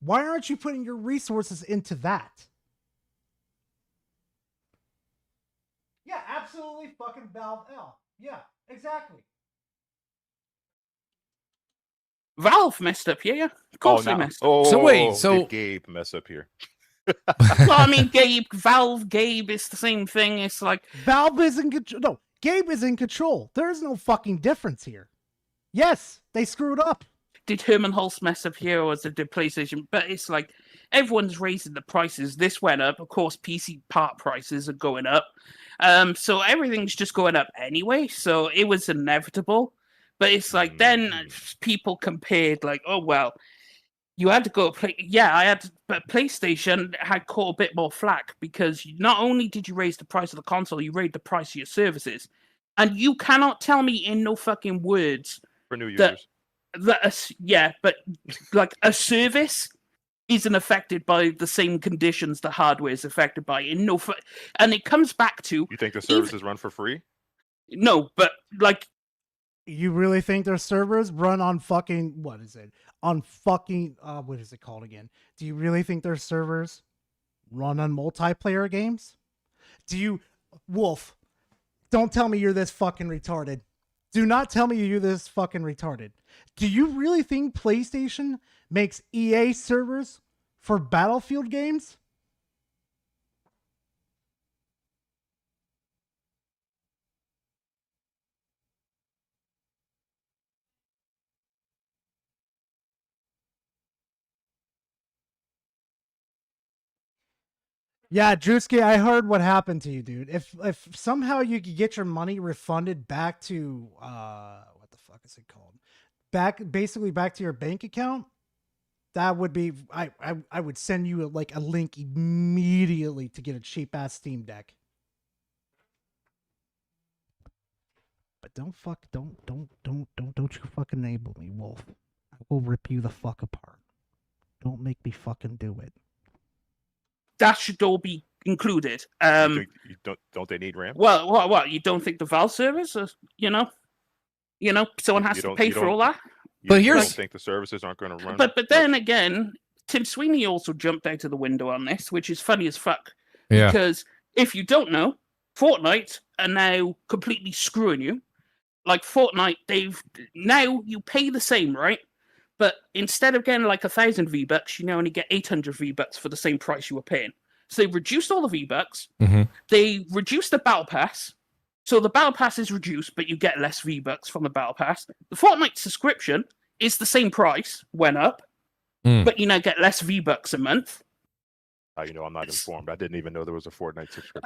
Why aren't you putting your resources into that? Yeah, absolutely fucking Valve L. Yeah, exactly. Valve messed up here, yeah. Of course they messed up. So wait, so- did Gabe mess up here? Well, I mean, Gabe is the same thing. It's like Valve is in control. No, Gabe is in control. There's no fucking difference here. Yes, they screwed up. Did Herman Hulst mess up here, or was it the PlayStation? But it's like everyone's raising the prices. This went up. Of course, PC part prices are going up. So everything's just going up anyway. So it was inevitable. But it's like then people compared, oh well, you had to go play. Yeah, I had to, but PlayStation had caught a bit more flack because not only did you raise the price of the console, you raised the price of your services, and you cannot tell me in no fucking words For new that users. yeah, but like a service isn't affected by the same conditions the hardware is affected by. And it comes back to You think the services run for free? no, but like You really think their servers run on fucking what is it? On fucking what is it called again? Do you really think their servers run on multiplayer games? Do you Wolf, don't tell me you're this fucking retarded. Do not tell me you're this fucking retarded. Do you really think PlayStation makes EA servers for Battlefield games? Yeah, Drewski, I heard what happened to you, dude. If somehow you could get your money refunded back to what the fuck is it called? Basically back to your bank account, that would be I would send you a link immediately to get a cheap ass Steam Deck. But don't you fucking enable me, Wolf. I will rip you the fuck apart. Don't make me fucking do it. that should all be included. Don't they need RAM? Well, you don't think the Valve servers are, someone has to pay for all that? But here's, don't think the services aren't going to run. But then again, Tim Sweeney also jumped out of the window on this, which is funny as fuck. Yeah. Because if you don't know, Fortnite are now completely screwing you. Like Fortnite, now you pay the same, right? But instead of getting like 1,000 V-Bucks, you now only get 800 V-Bucks for the same price you were paying. So they reduced all the V-Bucks. Mm-hmm. They reduced the Battle Pass. So the Battle Pass is reduced, but you get less V-Bucks from the Battle Pass. The Fortnite subscription is the same price, went up, but you now get less V-Bucks a month. I'm not informed. I didn't even know there was a Fortnite subscription.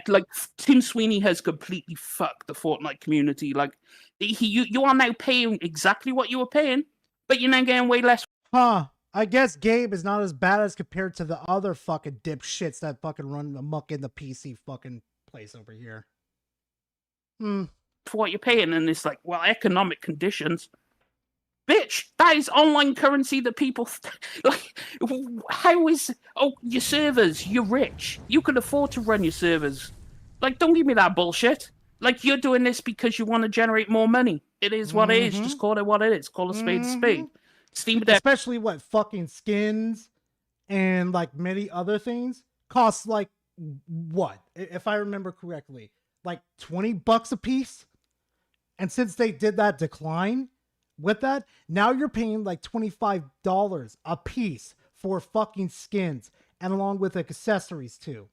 Like Tim Sweeney has completely fucked the Fortnite community. Like you are now paying exactly what you were paying, but you're now getting way less. Huh. I guess Gabe is not as bad as compared to the other fucking dipshits that fucking run amok in the PC fucking place over here. For what you're paying, and it's like, well, economic conditions. Bitch, that is online currency that people like. How is your servers? You're rich. You can afford to run your servers. Like, don't give me that bullshit. Like, you're doing this because you want to generate more money. It is what it is. Just call it what it is. Call a spade a spade. Steam Deck, especially what fucking skins and like many other things cost like what, if I remember correctly, like $20 a piece. And since they did that decline with that, now you're paying like $25 a piece for fucking skins and along with accessories too.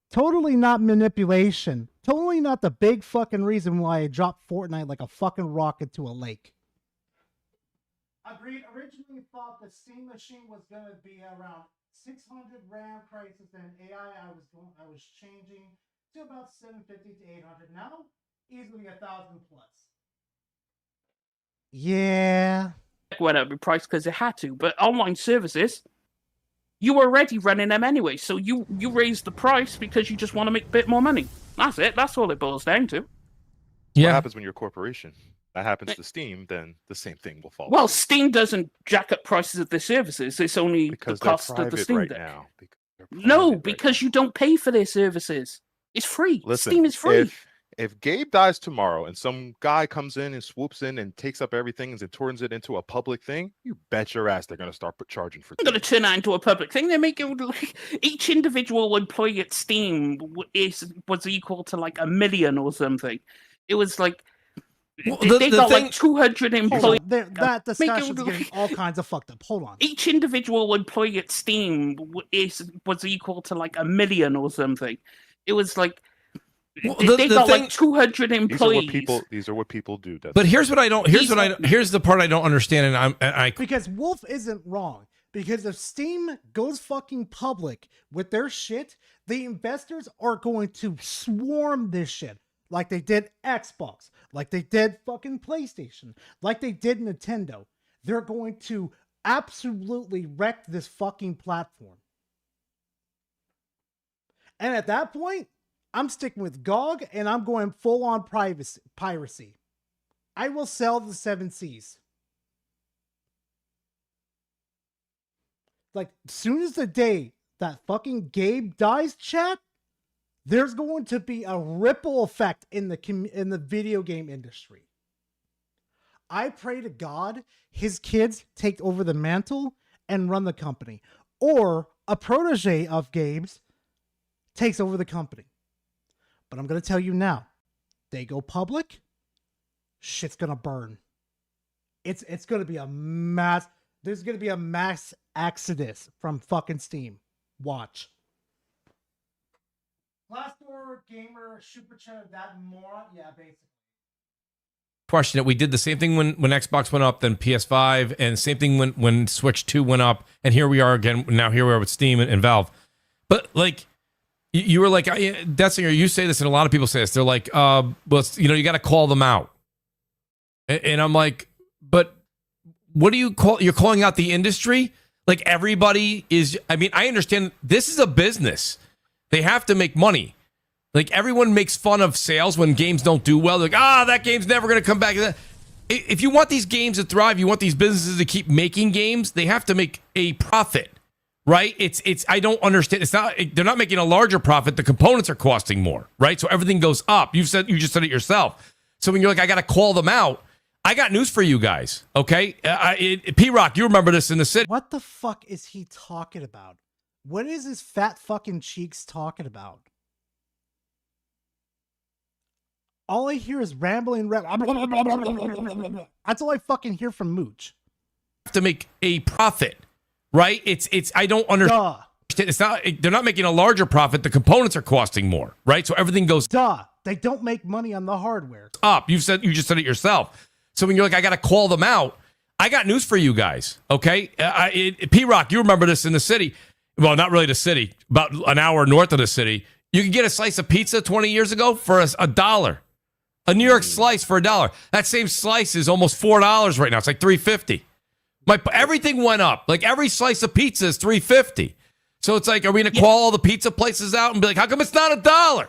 Totally not manipulation. Totally not the big fucking reason why I dropped Fortnite like a fucking rocket to a lake. Agreed. Originally thought the Steam machine was gonna be around 600 RAM prices, and AI I was changing to about 750 to 800. Now easily 1,000 plus. Yeah. went up in price because it had to. But online services, you were already running them anyway, so you raised the price because you just want to make a bit more money. That's it. That's all it boils down to. What happens when you're a corporation? That happens to Steam, then the same thing will fall. Well, Steam doesn't jack up prices of their services. It's only because the cost of the Steam right Deck. now. No, because you don't pay for their services. It's free. Listen, Steam is free. If Gabe dies tomorrow and some guy comes in and swoops in and takes up everything and turns it into a public thing, you bet your ass they're going to start charging for I'm going to turn that into a public thing. They make it like each individual employee at Steam was equal to like 1 million or something. It was like they got like 200 employees. That discussion's getting all kinds of fucked up. Hold on. Each individual employee at Steam was equal to like 1 million or something. It was like they got like 200 employees. These are what people do. But here's the part I don't understand, and I because Wolf isn't wrong. Because if Steam goes fucking public with their shit, the investors are going to swarm this shit. Like they did Xbox, like they did fucking PlayStation, like they did Nintendo. They're going to absolutely wreck this fucking platform. And at that point, I'm sticking with GOG, and I'm going full on piracy. I will sell the 7 Cs. Like, soon as the day that fucking Gabe dies, chat, there's going to be a ripple effect in the video game industry. I pray to God his kids take over the mantle and run the company, or a protege of Gabe's takes over the company. But I'm going to tell you now, they go public, shit's going to burn. It's going to be a mass, there's going to be a mass exodus from fucking Steam. Watch. Glassdoor Gamer Super Chat, that moron? Yeah, basically. Question it. We did the same thing when Xbox went up, then PS5, and same thing when Switch 2 went up, and here we are again. Now here we are with Steam and Valve. But like, you were like, Detsinger, you say this, and a lot of people say this. They're like, well, you got to call them out. And I'm like, but what do you call? You're calling out the industry? Like everybody is. I mean, I understand this is a business. They have to make money. Like everyone makes fun of sales when games don't do well. They're like, that game's never going to come back. If you want these games to thrive, you want these businesses to keep making games, they have to make a profit, right? It's. I don't understand. It's not. They're not making a larger profit. The components are costing more, right? So everything goes up. You just said it yourself. So when you're like, I got to call them out. I got news for you guys. Okay, P-Rock, you remember this in the city. What the fuck is he talking about? What is his fat fucking cheeks talking about? All I hear is rambling. That's all I fucking hear from Mooch. To make a profit, right? It's. I don't understand. It's not. They're not making a larger profit. The components are costing more, right? So everything goes. They don't make money on the hardware. Up. You just said it yourself. So when you're like, I got to call them out. I got news for you guys. Okay, P-Rock, you remember this in the city. Well, not really the city. About an hour north of the city, you could get a slice of pizza 20 years ago for $1. A New York slice for $1. That same slice is almost $4 right now. It's like $3.50. Everything went up. Like every slice of pizza is $3.50. So it's like, are we gonna call all the pizza places out and be like, how come it's not $1?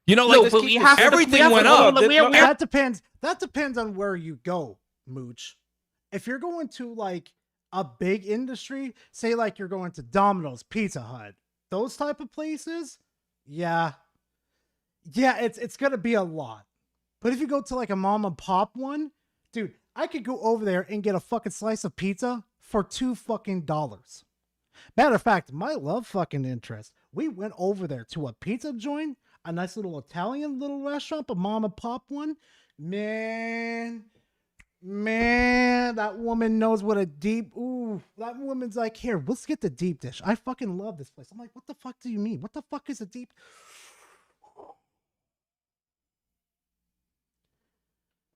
You know, like everything went up. That depends. That depends on where you go, Mooch. If you're going to like a big industry, say like you're going to Domino's, Pizza Hut, those type of places, yeah, it's gonna be a lot. But if you go to like a mom and pop one, dude, I could go over there and get a fucking slice of pizza for $2 fucking. Matter of fact, my love fucking interest, we went over there to a pizza joint, a nice little Italian little restaurant, a mom and pop one. Man, that woman knows what a deep, that woman's like, here, let's get the deep dish. I fucking love this place. I'm like, what the fuck do you mean? What the fuck is a deep?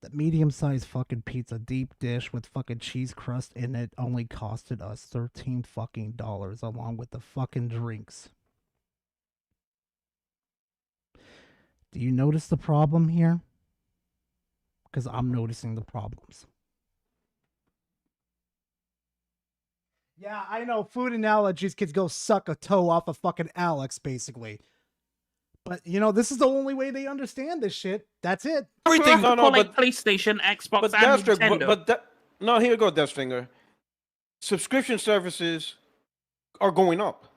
The medium-sized fucking pizza deep dish with fucking cheese crust in it only costed us $13 fucking along with the fucking drinks. Do you notice the problem here? Because I'm noticing the problems. Yeah, I know. Food analogies, kids go suck a toe off of fucking Alex, basically. But, you know, this is the only way they understand this shit. That's it. Everything. But PlayStation, Xbox, but and Deathstroke, Nintendo. No, here you go, Deathfinger. Subscription services are going up.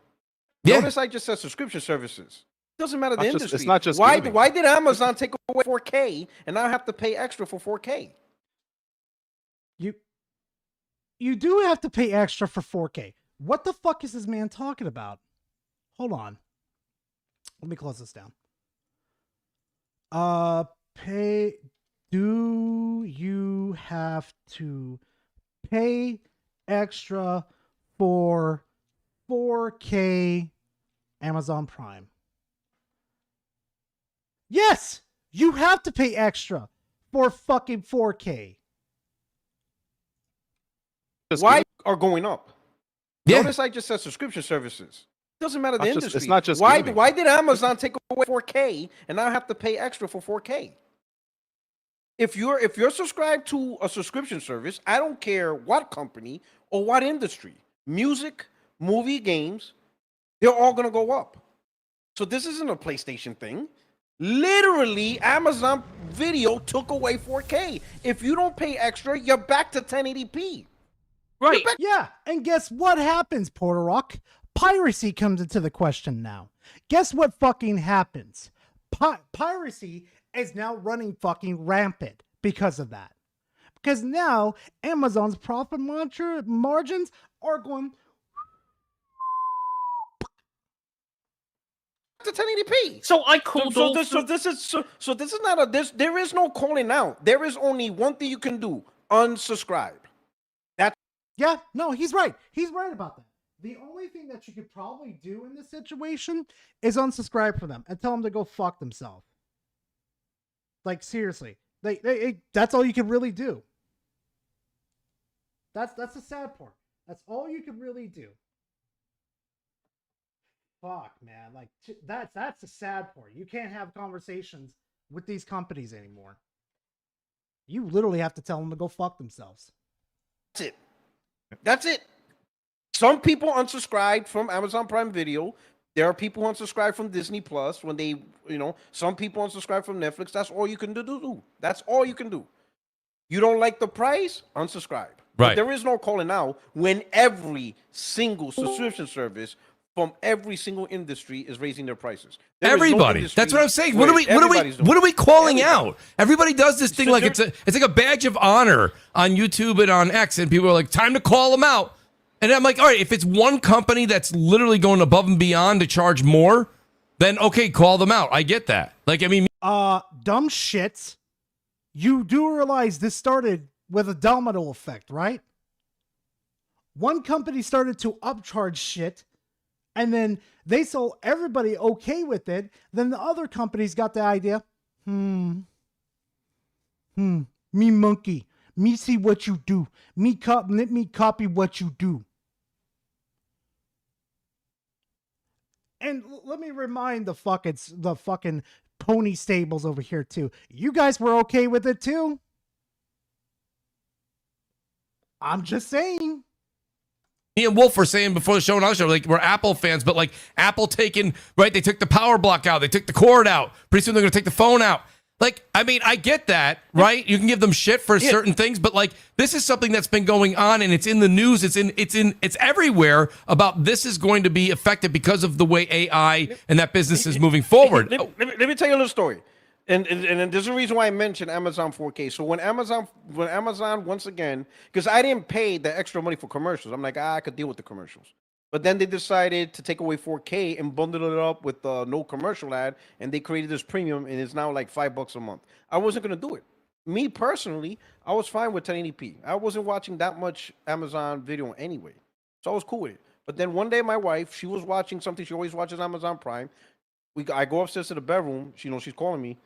Yeah. Notice I just said subscription services. Doesn't matter the industry. It's not just why gaming. Why did Amazon take away 4K and now I have to pay extra for 4K? You do have to pay extra for 4K. What the fuck is this man talking about? Hold on. Let me close this down. Do you have to pay extra for 4K Amazon Prime? Yes, you have to pay extra for fucking 4K. Why are going up? Yeah. Notice I just said subscription services. Doesn't matter the industry. It's not just why. gaming. Why did Amazon take away 4K and now I have to pay extra for 4K? If you're subscribed to a subscription service, I don't care what company or what industry, music, movie, games, they're all gonna go up. So this isn't a PlayStation thing. Literally, Amazon Video took away 4K. If you don't pay extra, you're back to 1080p. Right. Yeah, and guess what happens, Porter Rock? Piracy comes into the question now. Guess what fucking happens? Piracy is now running fucking rampant because of that. Because now Amazon's profit margins are going to 1080p. So I called this is not a this. There is no calling out. There is only one thing you can do: unsubscribe. Yeah, no, he's right. He's right about that. The only thing that you could probably do in this situation is unsubscribe for them and tell them to go fuck themselves. Like seriously, that's all you can really do. That's the sad part. That's all you can really do. Fuck, man. Like that's the sad part. You can't have conversations with these companies anymore. You literally have to tell them to go fuck themselves. That's it. That's it. Some people unsubscribed from Amazon Prime Video. There are people who unsubscribe from Disney Plus when they, some people unsubscribe from Netflix. That's all you can do. That's all you can do. You don't like the price? Unsubscribe. Right. But there is no calling out when every single subscription service from every single industry is raising their prices. There is no Everybody. industry That's what I'm saying. where What everybody's doing are we calling Everybody. out? Everybody does this thing like it's like a badge of honor on YouTube and on X, and people are like, time to call them out. And I'm like, all right, if it's one company that's literally going above and beyond to charge more, then okay, call them out. I get that. Like, I mean, dumb shits. You do realize this started with a domino effect, right? One company started to upcharge shit, and then they saw everybody okay with it. Then the other companies got the idea. Me monkey. Me see what you do. Let me copy what you do. And let me remind the fucking pony stables over here too. You guys were okay with it too. I'm just saying. Me and Wolf were saying before the show and other show, like, we're Apple fans, but like Apple they took the power block out, they took the cord out. Pretty soon they're gonna take the phone out. Like, I mean, I get that, right? You can give them shit for certain things, but like, this is something that's been going on, and it's in the news. It's everywhere about this is going to be affected because of the way AI and that business is moving forward. Let me tell you a little story. And there's a reason why I mentioned Amazon 4K. So when Amazon once again, because I didn't pay the extra money for commercials. I'm like, I could deal with the commercials. But then they decided to take away 4K and bundle it up with no commercial ad, and they created this premium, and it's now like $5 a month. I wasn't gonna do it. Me personally, I was fine with 1080p. I wasn't watching that much Amazon Video anyway, so I was cool with it. But then one day, my wife, she was watching something. She always watches Amazon Prime. I go upstairs to the bedroom. She's calling me,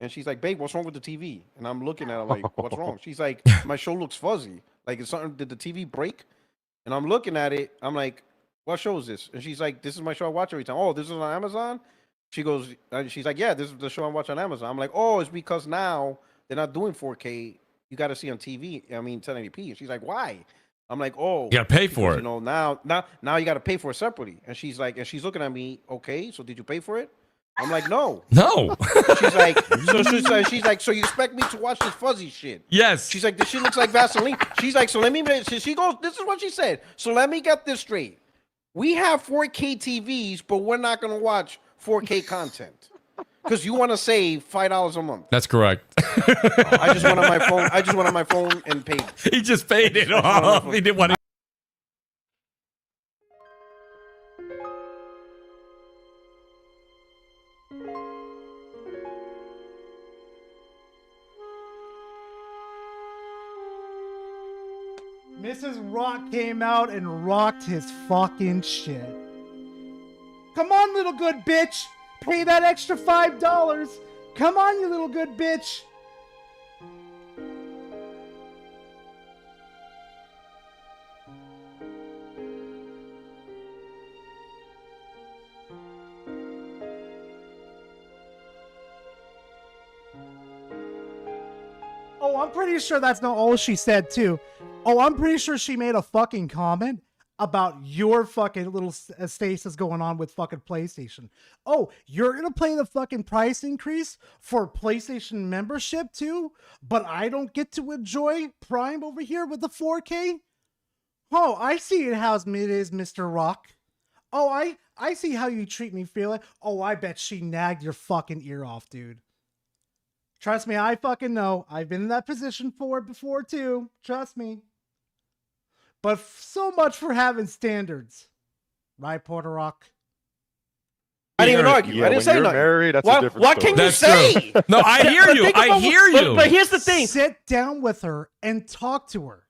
and she's like, "Babe, what's wrong with the TV?" And I'm looking at her like, "What's wrong?" She's like, "My show looks fuzzy. Like, did the TV break?" And I'm looking at it. I'm like, "What show is this?" And she's like, "This is my show I watch every time." "Oh, this is on Amazon?" She's like, "Yeah, this is the show I watch on Amazon." I'm like, "Oh, it's because now they're not doing 4K. You got to see on TV. I mean, 1080p." And she's like, "Why?" I'm like, "Oh, you got to pay for it. Now you got to pay for it separately." And she's like, she's looking at me. "Okay, so did you pay for it?" I'm like, "No." No. She's like, "So you expect me to watch this fuzzy shit?" Yes. She's like, "This shit looks like Vaseline." She's like, "So let me." She goes, "This is what she said. So let me get this straight. We have 4K TVs, but we're not going to watch 4K content because you want to save $5 a month." That's correct. I just went on my phone and paid. He just paid it off. He didn't want to. Mrs. Rock came out and rocked his fucking shit. Come on, little good bitch. Pay that extra $5. Come on, you little good bitch. Oh, I'm pretty sure that's not all she said, too. Oh, I'm pretty sure she made a fucking comment. about your fucking little stasis going on with fucking PlayStation. Oh, you're gonna pay the fucking price increase for PlayStation membership too, but I don't get to enjoy Prime over here with the 4K? Oh, I see it how it is, Mr. Rock. Oh, I see how you treat me, Feeling. Oh, I bet she nagged your fucking ear off, dude. Trust me, I fucking know. I've been in that position before too. Trust me. But so much for having standards. Right, Porter Rock? I didn't even argue. Yeah, I didn't when say you're nothing. married, that's a what, different what can story. you say? No, I hear But you. think I about- hear you. But here's the thing. Sit down with her and talk to her.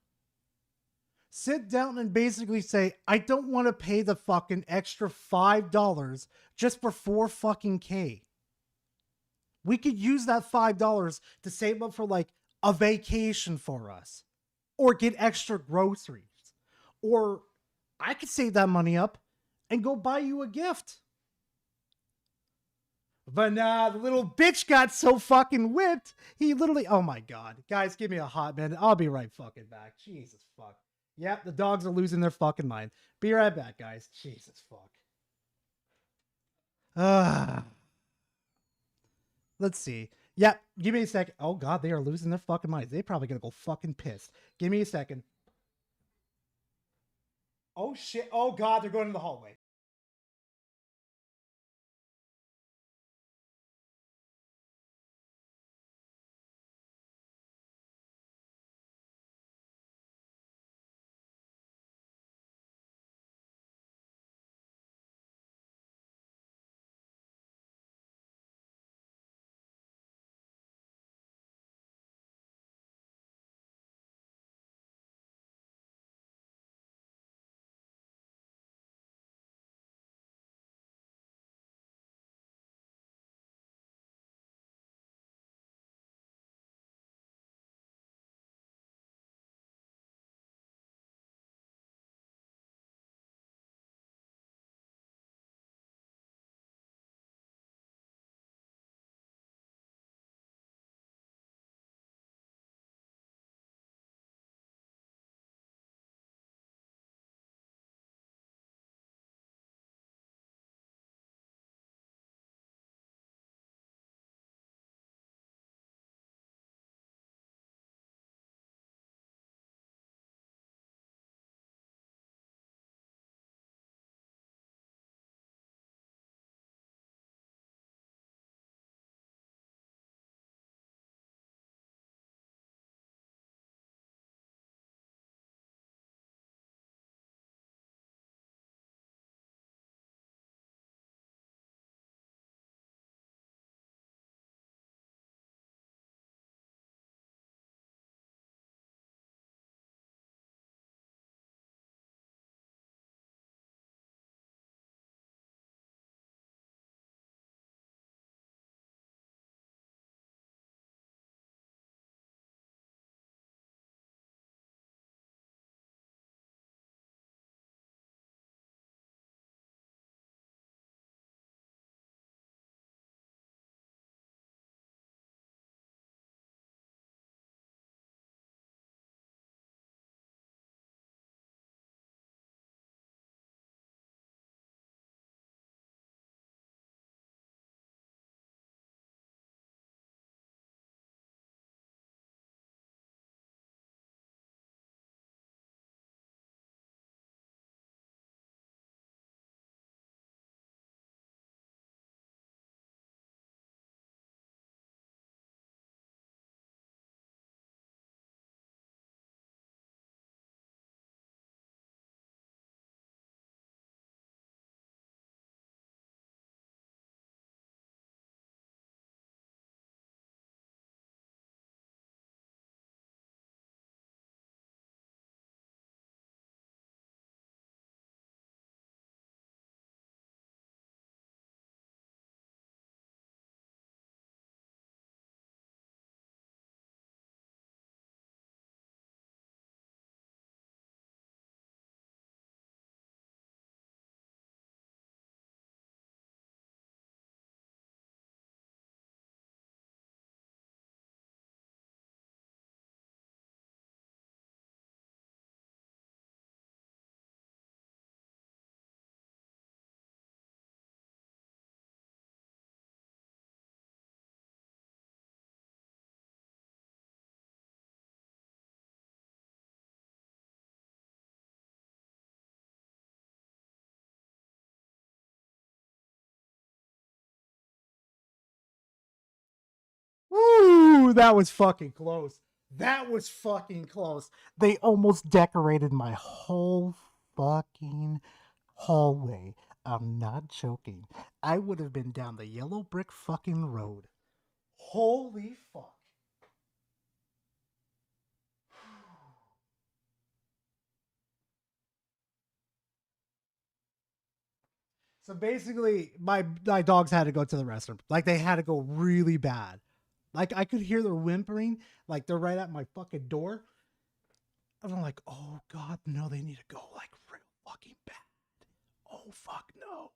Sit down and basically say, I don't want to pay the fucking extra $5 just for 4 fucking K. We could use that $5 to save up for like a vacation for us or get extra groceries. Or I could save that money up and go buy you a gift. But nah, the little bitch got so fucking whipped. He literally, oh my God. Guys, give me a hot minute. I'll be right fucking back. Jesus fuck. Yep, the dogs are losing their fucking mind. Be right back, guys. Jesus fuck. Let's see. Yep, give me a second. Oh God, they are losing their fucking minds. They probably gonna go fucking pissed. Give me a second. Oh shit. Oh God, they're going in the hallway. Ooh, that was fucking close. That was fucking close. They almost decorated my whole fucking hallway. I'm not joking. I would have been down the yellow brick fucking road. Holy fuck. So basically, my dogs had to go to the restroom. Like, they had to go really bad. Like, I could hear their whimpering. Like, they're right at my fucking door. And I'm like, oh, God, no, they need to go, like, real fucking bad. Oh, fuck, no.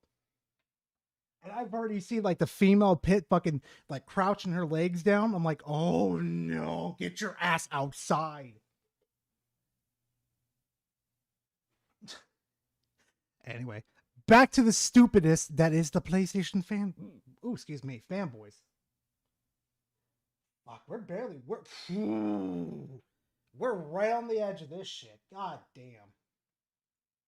And I've already seen, like, the female pit fucking, like, crouching her legs down. I'm like, oh, no, get your ass outside. Anyway. Back to the stupidest that is the PlayStation fanboys. Fuck, we're right on the edge of this shit. God damn.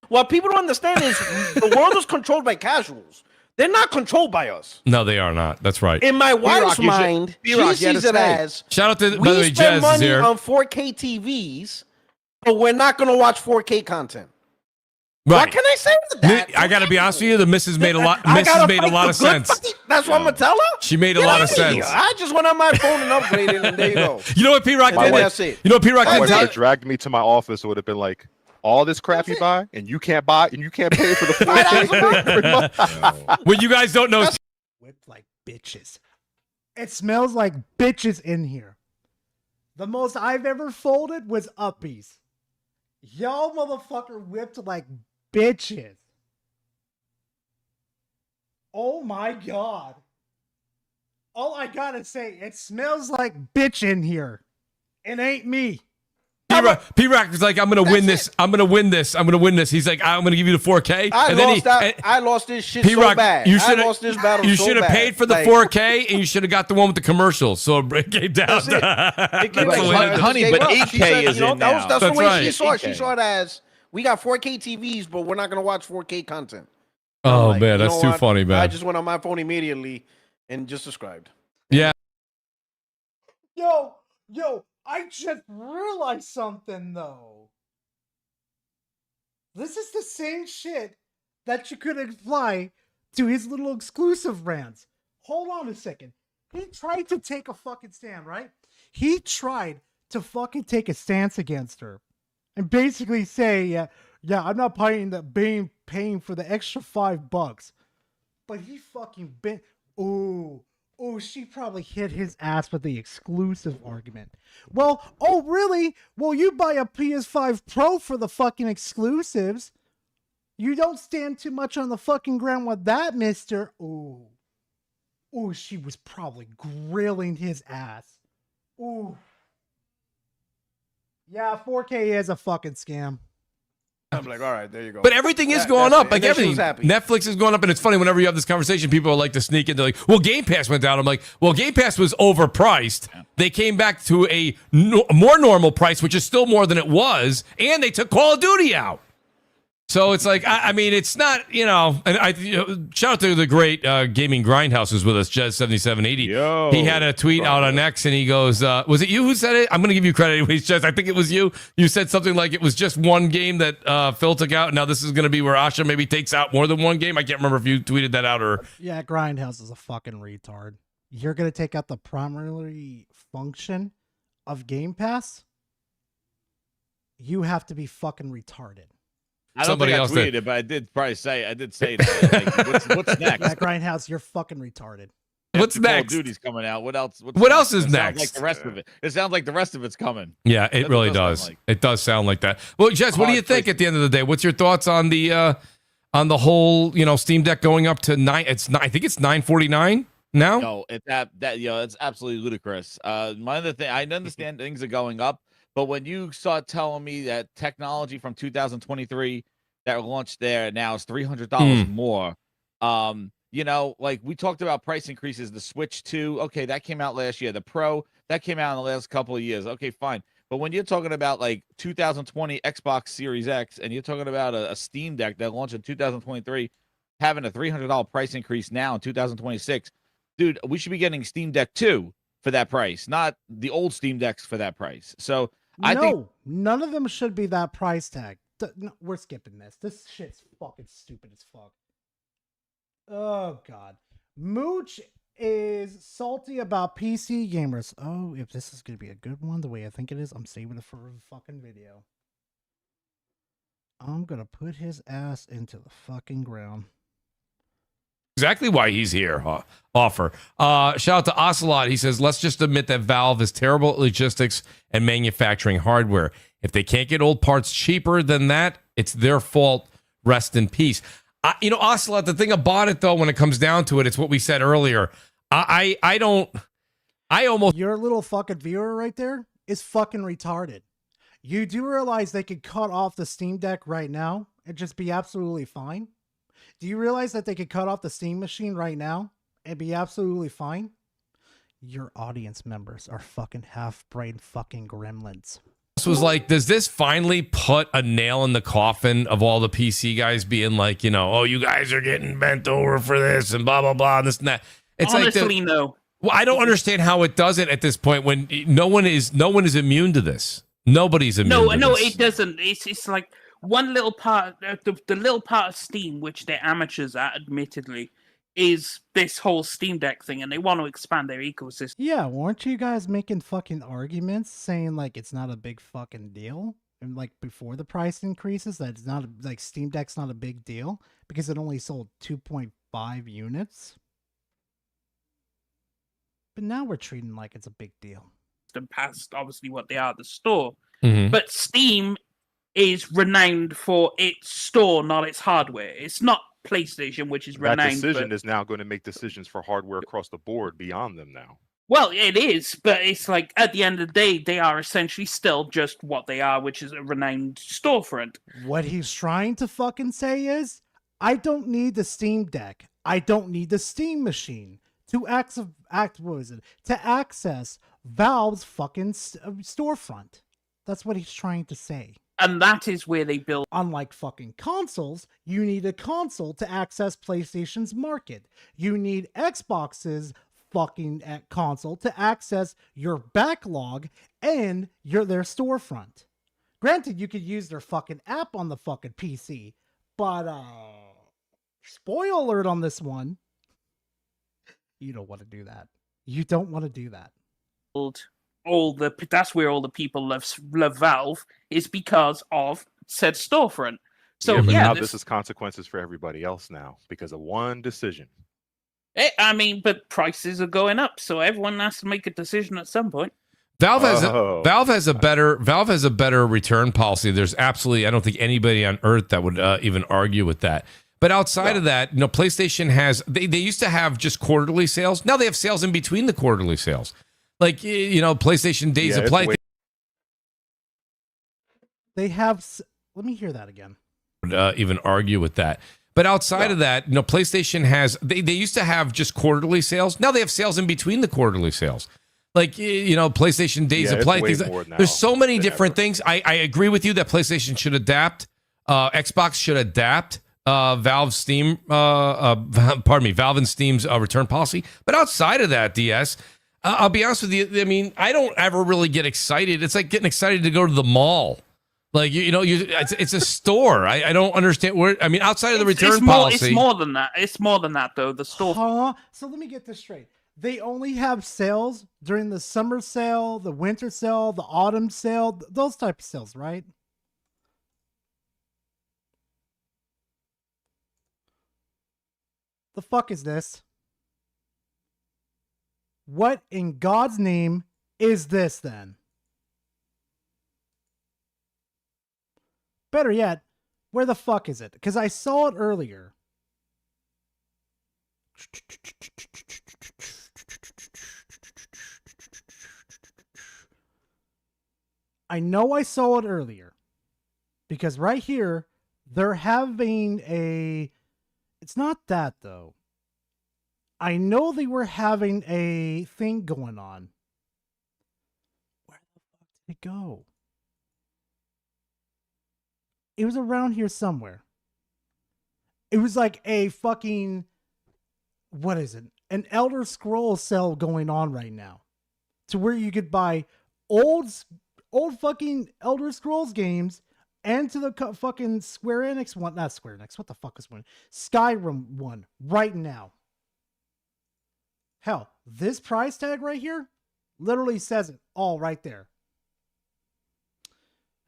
What people don't understand is the world is controlled by casuals. They're not controlled by us. No, they are not. That's right. In my wife's mind, she sees it as shout out to by the way, we Jazz spend money is here. on 4K TVs, but we're not going to watch 4K content. Right. What can I say to that? I got to be honest with you. The missus made a lot. Missus made a lot of sense. That's what I'm gonna tell her. She made a Get lot out of sense. here. I just went on my phone and upgraded, and there you go. You know what P Rock did? That's it. You know what P Rock My wife did? would have dragged me to my office. It would have been like, all this crap you buy, and you can't buy, and you can't pay for the 4K. What you guys don't know. Whipped like bitches. It smells like bitches in here. The most I've ever folded was Uppies. Y'all motherfucker whipped like bitches. Oh my God. All I gotta say, it smells like bitch in here. It ain't me. P-Rock was like, I'm going to win this. I'm going to win this. I'm going to win this. He's like, I'm going to give you the 4K. I lost this shit so bad. You I lost this battle You so should have bad. paid for the Like, 4K, and you should have got the one with the commercials. So it came down. That's it. It came That's down. the way to- Honey, but 8K is in now. That's the That's way right. she saw it. She saw it as, we got 4K TVs, but we're not going to watch 4K content. Oh, Like, man, you that's know too what? funny, man. I just went on my phone immediately and just subscribed. Yeah. Yo, I just realized something though. This is the same shit that you could apply to his little exclusive rants. Hold on a second. He tried to take a fucking stand, right? He tried to fucking take a stance against her and basically say, yeah, I'm not paying for the extra $5. But he fucking bent. Oh, she probably hit his ass with the exclusive argument. Well, oh, really? Well, you buy a PS5 Pro for the fucking exclusives. You don't stand too much on the fucking ground with that, mister. Oh, she was probably grilling his ass. Ooh. Yeah, 4K is a fucking scam. I'm like, all right, there you go. But everything is going up. Like everything. Netflix is going up. And it's funny, whenever you have this conversation, people are like to sneak in. They're like, well, Game Pass went down. I'm like, well, Game Pass was overpriced. They came back to a more normal price, which is still more than it was. And they took Call of Duty out. So it's like, I mean, it's not, and shout out to the great gaming grindhouse who's with us, Jez7780. He had a tweet out on X and he goes, was it you who said it? I'm going to give you credit anyways, Jez. I think it was you. You said something like it was just one game that Phil took out. Now this is going to be where Asha maybe takes out more than one game. I can't remember if you tweeted that out or. Yeah, Grindhouse is a fucking retard. You're going to take out the primary function of Game Pass? You have to be fucking retarded. I don't think I tweeted it, but I did say that. Like, what's next? Yeah, Grindhouse, you're fucking retarded. What's Call next? of Duty's coming out. What else? What else is It sounds next? Like the rest of it. It sounds like the rest of it's coming. Yeah, it really sound does. like. It does sound like that. Well, Jess, what do you think at the end of the day? What's your thoughts on the whole, Steam Deck going up to I think it's $949 now? No, it's absolutely ludicrous. My other thing, I understand things are going up, but when you start telling me that technology from 2023 that launched there now is $300 more, like we talked about price increases, the Switch 2, okay, that came out last year. The Pro, that came out in the last couple of years. Okay, fine. But when you're talking about like 2020 Xbox Series X and you're talking about a Steam Deck that launched in 2023 having a $300 price increase now in 2026, dude, we should be getting Steam Deck 2 for that price, not the old Steam Decks for that price. So I no, think none of them should be that price tag. No, we're skipping this. This shit's fucking stupid as fuck. Oh god. Mooch is salty about PC gamers. Oh, if this is gonna be a good one, the way I think it is, I'm saving it for a fucking video. I'm gonna put his ass into the fucking ground. Exactly why he's here. Offer. Shout out to Ocelot. He says, let's just admit that Valve has terrible logistics and manufacturing hardware. If they can't get old parts cheaper than that, it's their fault. Rest in peace. Ocelot, the thing about it, though, when it comes down to it, it's what we said earlier. Your little fucking viewer right there is fucking retarded. You do realize they could cut off the Steam Deck right now and just be absolutely fine? Do you realize that they could cut off the Steam machine right now and be absolutely fine? Your audience members are fucking half-brain fucking gremlins. This was like, does this finally put a nail in the coffin of all the PC guys being like, oh, you guys are getting bent over for this and blah, blah, blah, and this and that. It's honestly, no. Well, I don't understand how it does it at this point when no one is immune to this. Nobody's immune to No, this. it doesn't. It's like one little part, the little part of Steam, which they're amateurs at, admittedly, is this whole Steam Deck thing, and they want to expand their ecosystem. Yeah, weren't you guys making fucking arguments saying like it's not a big fucking deal? And like before the price increases, that it's not like Steam Deck's not a big deal because it only sold 2.5 units. But now we're treating like it's a big deal. Past obviously what they are at the store, Mhm. but Steam is renowned for its store, not its hardware. It's not PlayStation, which is That renowned. decision for... is now going to make decisions for hardware across the board beyond them now. Well, it is, but it's like at the end of the day, they are essentially still just what they are, which is a renowned storefront. What he's trying to fucking say is, I don't need the Steam Deck. I don't need the Steam machine to access Valve's fucking storefront. That's what he's trying to say. And that is where they build. Unlike fucking consoles, you need a console to access PlayStation's market. You need Xbox's fucking console to access your backlog and their storefront. Granted, you could use their fucking app on the fucking PC, but spoiler alert on this one. You don't want to do that. You don't want to do that. That's where all the people love Valve, is because of said storefront. So but yeah, now this is consequences for everybody else now because of one decision. I mean, but prices are going up, so everyone has to make a decision at some point. Valve has a better return policy. There's absolutely, I don't think anybody on earth that would even argue with that. But outside of that, PlayStation has, they used to have just quarterly sales. Now they have sales in between the quarterly sales. Like, PlayStation Days of Play. They have, let me hear that again. Even argue with that. But outside of that, PlayStation has, they used to have just quarterly sales. Now they have sales in between the quarterly sales. Like, PlayStation Days of Play. There's so many different things. I agree with you that PlayStation should adapt. Xbox should adapt Valve and Steam's return policy. But outside of that, DS, I'll be honest with you. I mean, I don't ever really get excited. It's like getting excited to go to the mall. Like, it's a store. I don't understand where. I mean, outside of the return policy, it's more than that. It's more than that, though. The store. So let me get this straight. They only have sales during the summer sale, the winter sale, the autumn sale, those type of sales, right? The fuck is this? What in God's name is this then? Better yet, where the fuck is it? Because I saw it earlier. I know I saw it earlier. Because right here, they're having a... It's not that, though. I know they were having a thing going on. Where the fuck did it go? It was around here somewhere. It was like a fucking... What is it? An Elder Scrolls sale going on right now. to where you could buy old fucking Elder Scrolls games and to the fucking Square Enix one, not Square Enix, what the fuck is one? Skyrim one right now. Hell, this price tag right here literally says it all right there.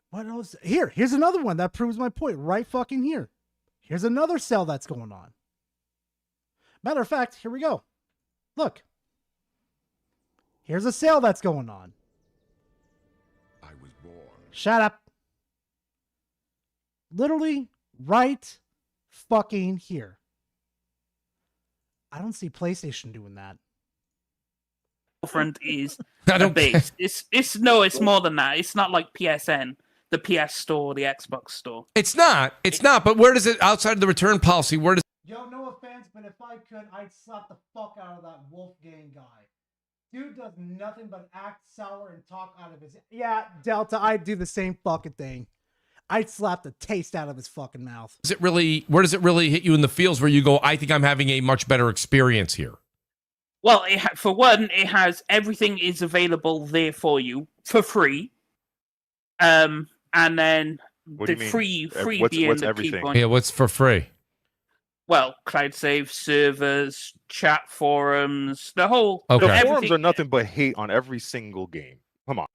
What else? Here's another one that proves my point right fucking here. Here's another sale that's going on. Matter of fact, here we go. Look. Here's a sale that's going on. I was born. Shut up. Literally right fucking here. I don't see PlayStation doing that. Front is a base. It's more than that. It's not like PSN, the PS Store, the Xbox Store. It's not. But where does it, outside of the return policy, where does Yo, no offense, but if I could, I'd slap the fuck out of that Wolfgang guy. Dude does nothing but act sour and talk out of his... Yeah, Delta, I'd do the same fucking thing. I'd slap the taste out of his fucking mouth. where does it really hit you in the feels where you go, I think I'm having a much better experience here? Well, for one, it has everything is available there for you for free. And then What the do you mean? free What's being the everything? key point. Yeah, what's for free? Well, cloud save servers, chat forums, the whole. The forums everything- are nothing but hate on every single game. Come on.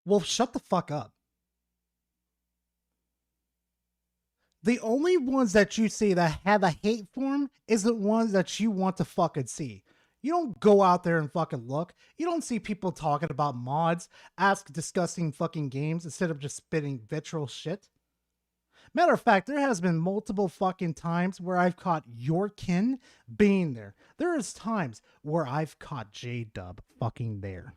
Wolf, shut the fuck up. The only ones that you see that have a hate form is the ones that you want to fucking see. You don't go out there and fucking look. You don't see people talking about mods, discussing fucking games instead of just spitting vitriol shit. Matter of fact, there has been multiple fucking times where I've caught your kin being there. There is times where I've caught J-Dub fucking there.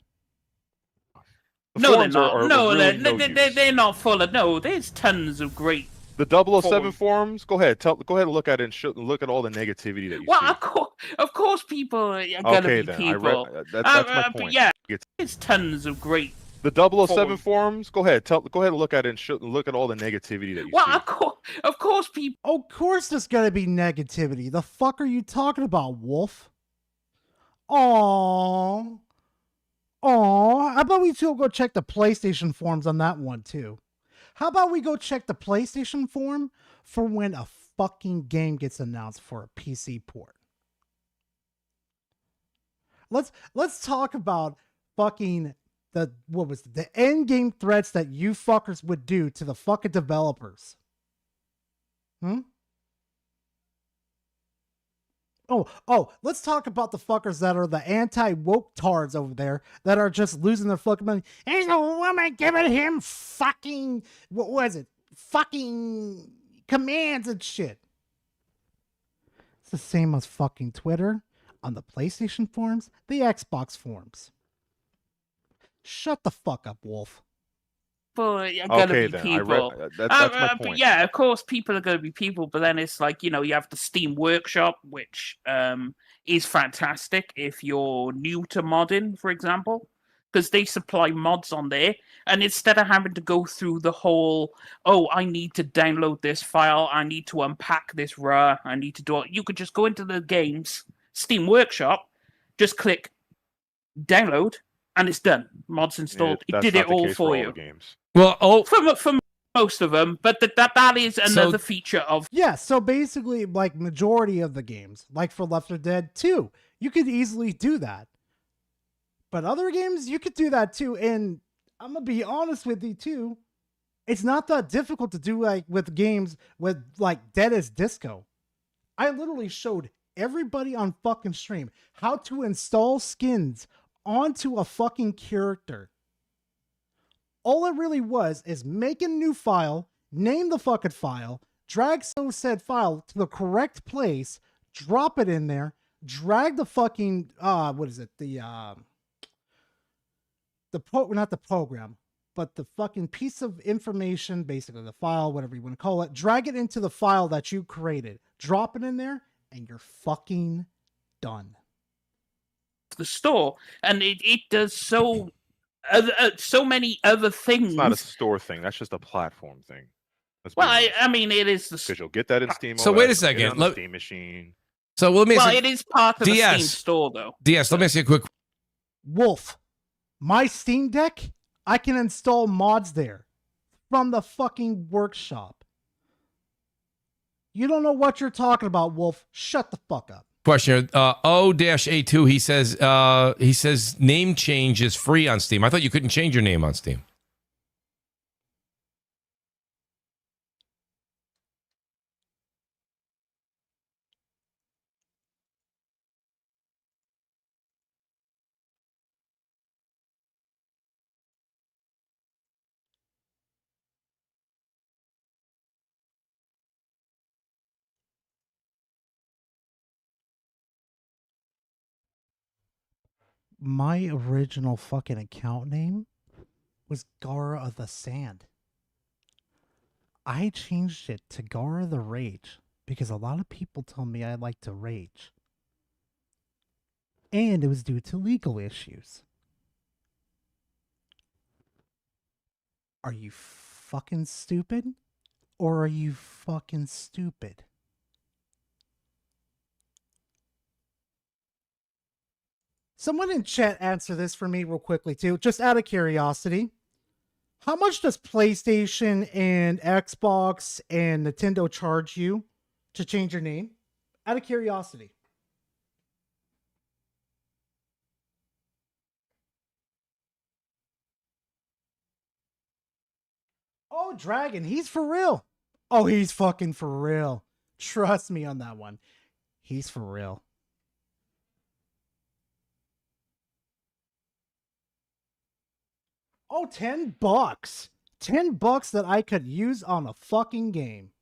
No, they're not. No, they're not full of. No, there's tons of great. The 007 forums, go ahead and look at it and look at all the negativity that you Well, see. of course, people are gonna Okay, be then. people. That's my But point. yeah, there's tons of great. The 007 forums, go ahead and look at it and look at all the negativity that you Well, see. of course, people. Of course, there's gonna be negativity. The fuck are you talking about, Wolf? Aww. How about we two go check the PlayStation forums on that one too? How about we go check the PlayStation forum for when a fucking game gets announced for a PC port? Let's talk about fucking the end game threats that you fuckers would do to the fucking developers. Oh, let's talk about the fuckers that are the anti-woke tards over there that are just losing their fucking money. There's a woman giving him fucking, what was it? Fucking commands and shit. It's the same as fucking Twitter, on the PlayStation forums, the Xbox forums. Shut the fuck up, Wolf. People are gonna Okay, be then. people. That's my But point. yeah, of course, people are gonna be people. But then it's like, you have the Steam Workshop, which is fantastic if you're new to modding, for example, because they supply mods on there. And instead of having to go through the whole, I need to download this file, I need to unpack this RAR, I need to do it, you could just go into the game's Steam Workshop, just click download, and it's done. Mods installed. It did it all for you. Well, for most of them, but that is another feature of. Yeah, so basically, like majority of the games, like for Left 4 Dead 2, you could easily do that. But other games, you could do that too. And I'm gonna be honest with you too, it's not that difficult to do like with games with like Dead as Disco. I literally showed everybody on fucking stream how to install skins onto a fucking character. All it really was is make a new file, name the fucking file, drag said file to the correct place, drop it in there, drag the fucking not the program, but the fucking piece of information, basically the file, whatever you want to call it, drag it into the file that you created, drop it in there, and you're fucking done. The store, and it does so many other things. It's not a store thing. That's just a platform thing. Well, I mean, it is the. Because you'll get that in Steam. So OS, wait a you'll get it second. on the Steam machine. So let me Well, ask you, it is part of the Steam DS. store, though. DS, let me ask you a quick. Wolf, my Steam Deck, I can install mods there from the fucking workshop. You don't know what you're talking about, Wolf. Shut the fuck up. Question. O-A2, he says name change is free on Steam. I thought you couldn't change your name on Steam. My original fucking account name was Gara of the Sand. I changed it to Gara the Rage because a lot of people tell me I like to rage. And it was due to legal issues. Are you fucking stupid? Or are you fucking stupid? Someone in chat answer this for me real quickly too, just out of curiosity. How much does PlayStation and Xbox and Nintendo charge you to change your name? Out of curiosity. Oh, Dragon, he's for real. Oh, he's fucking for real. Trust me on that one. He's for real. Oh, $10. $10 that I could use on a fucking game.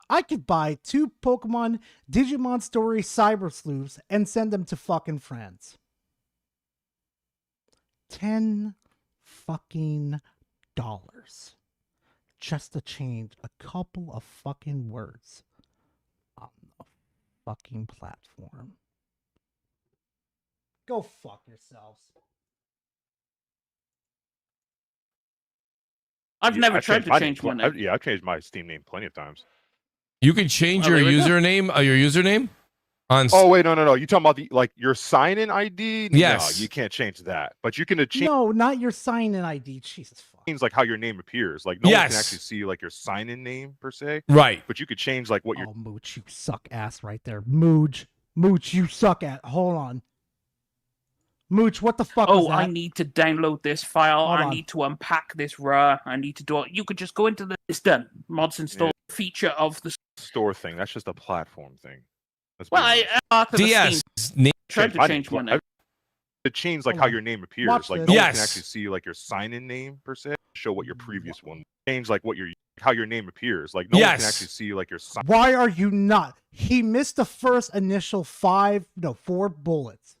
I could buy 2 Pokemon Digimon Story Cyber Sleuths and send them to fucking friends. 10 fucking dollars. Just to change a couple of fucking words on the fucking platform. Go fuck yourselves. I've never tried to change my name. I've changed my Steam name plenty of times. You can change your username. Your username on. Oh wait, no. You talking about the your sign-in ID? Yes. No, you can't change that. But you can change. No, not your sign-in ID. Jesus fuck. Like how your name appears. Like no one can actually see your sign-in name per se. Right. But you could change what your. Oh, Mooch, you suck ass right there. Mooch, you suck at. Hold on. Mooch, what the fuck was that? I need to download this file. Hold I on. need to unpack this RAR. I need to do it. You could just go into the it's done. Mods install feature of the store thing. That's just a platform thing. Well, part of the DS. Steam. Tried to change my name. To change how your name appears. Watch Like this. no one Yes. can actually see your sign-in name per se. Show what your previous one. Change how your name appears. Like no one can Yes. actually see your sign. Why are you not? He missed the first initial 4 bullets.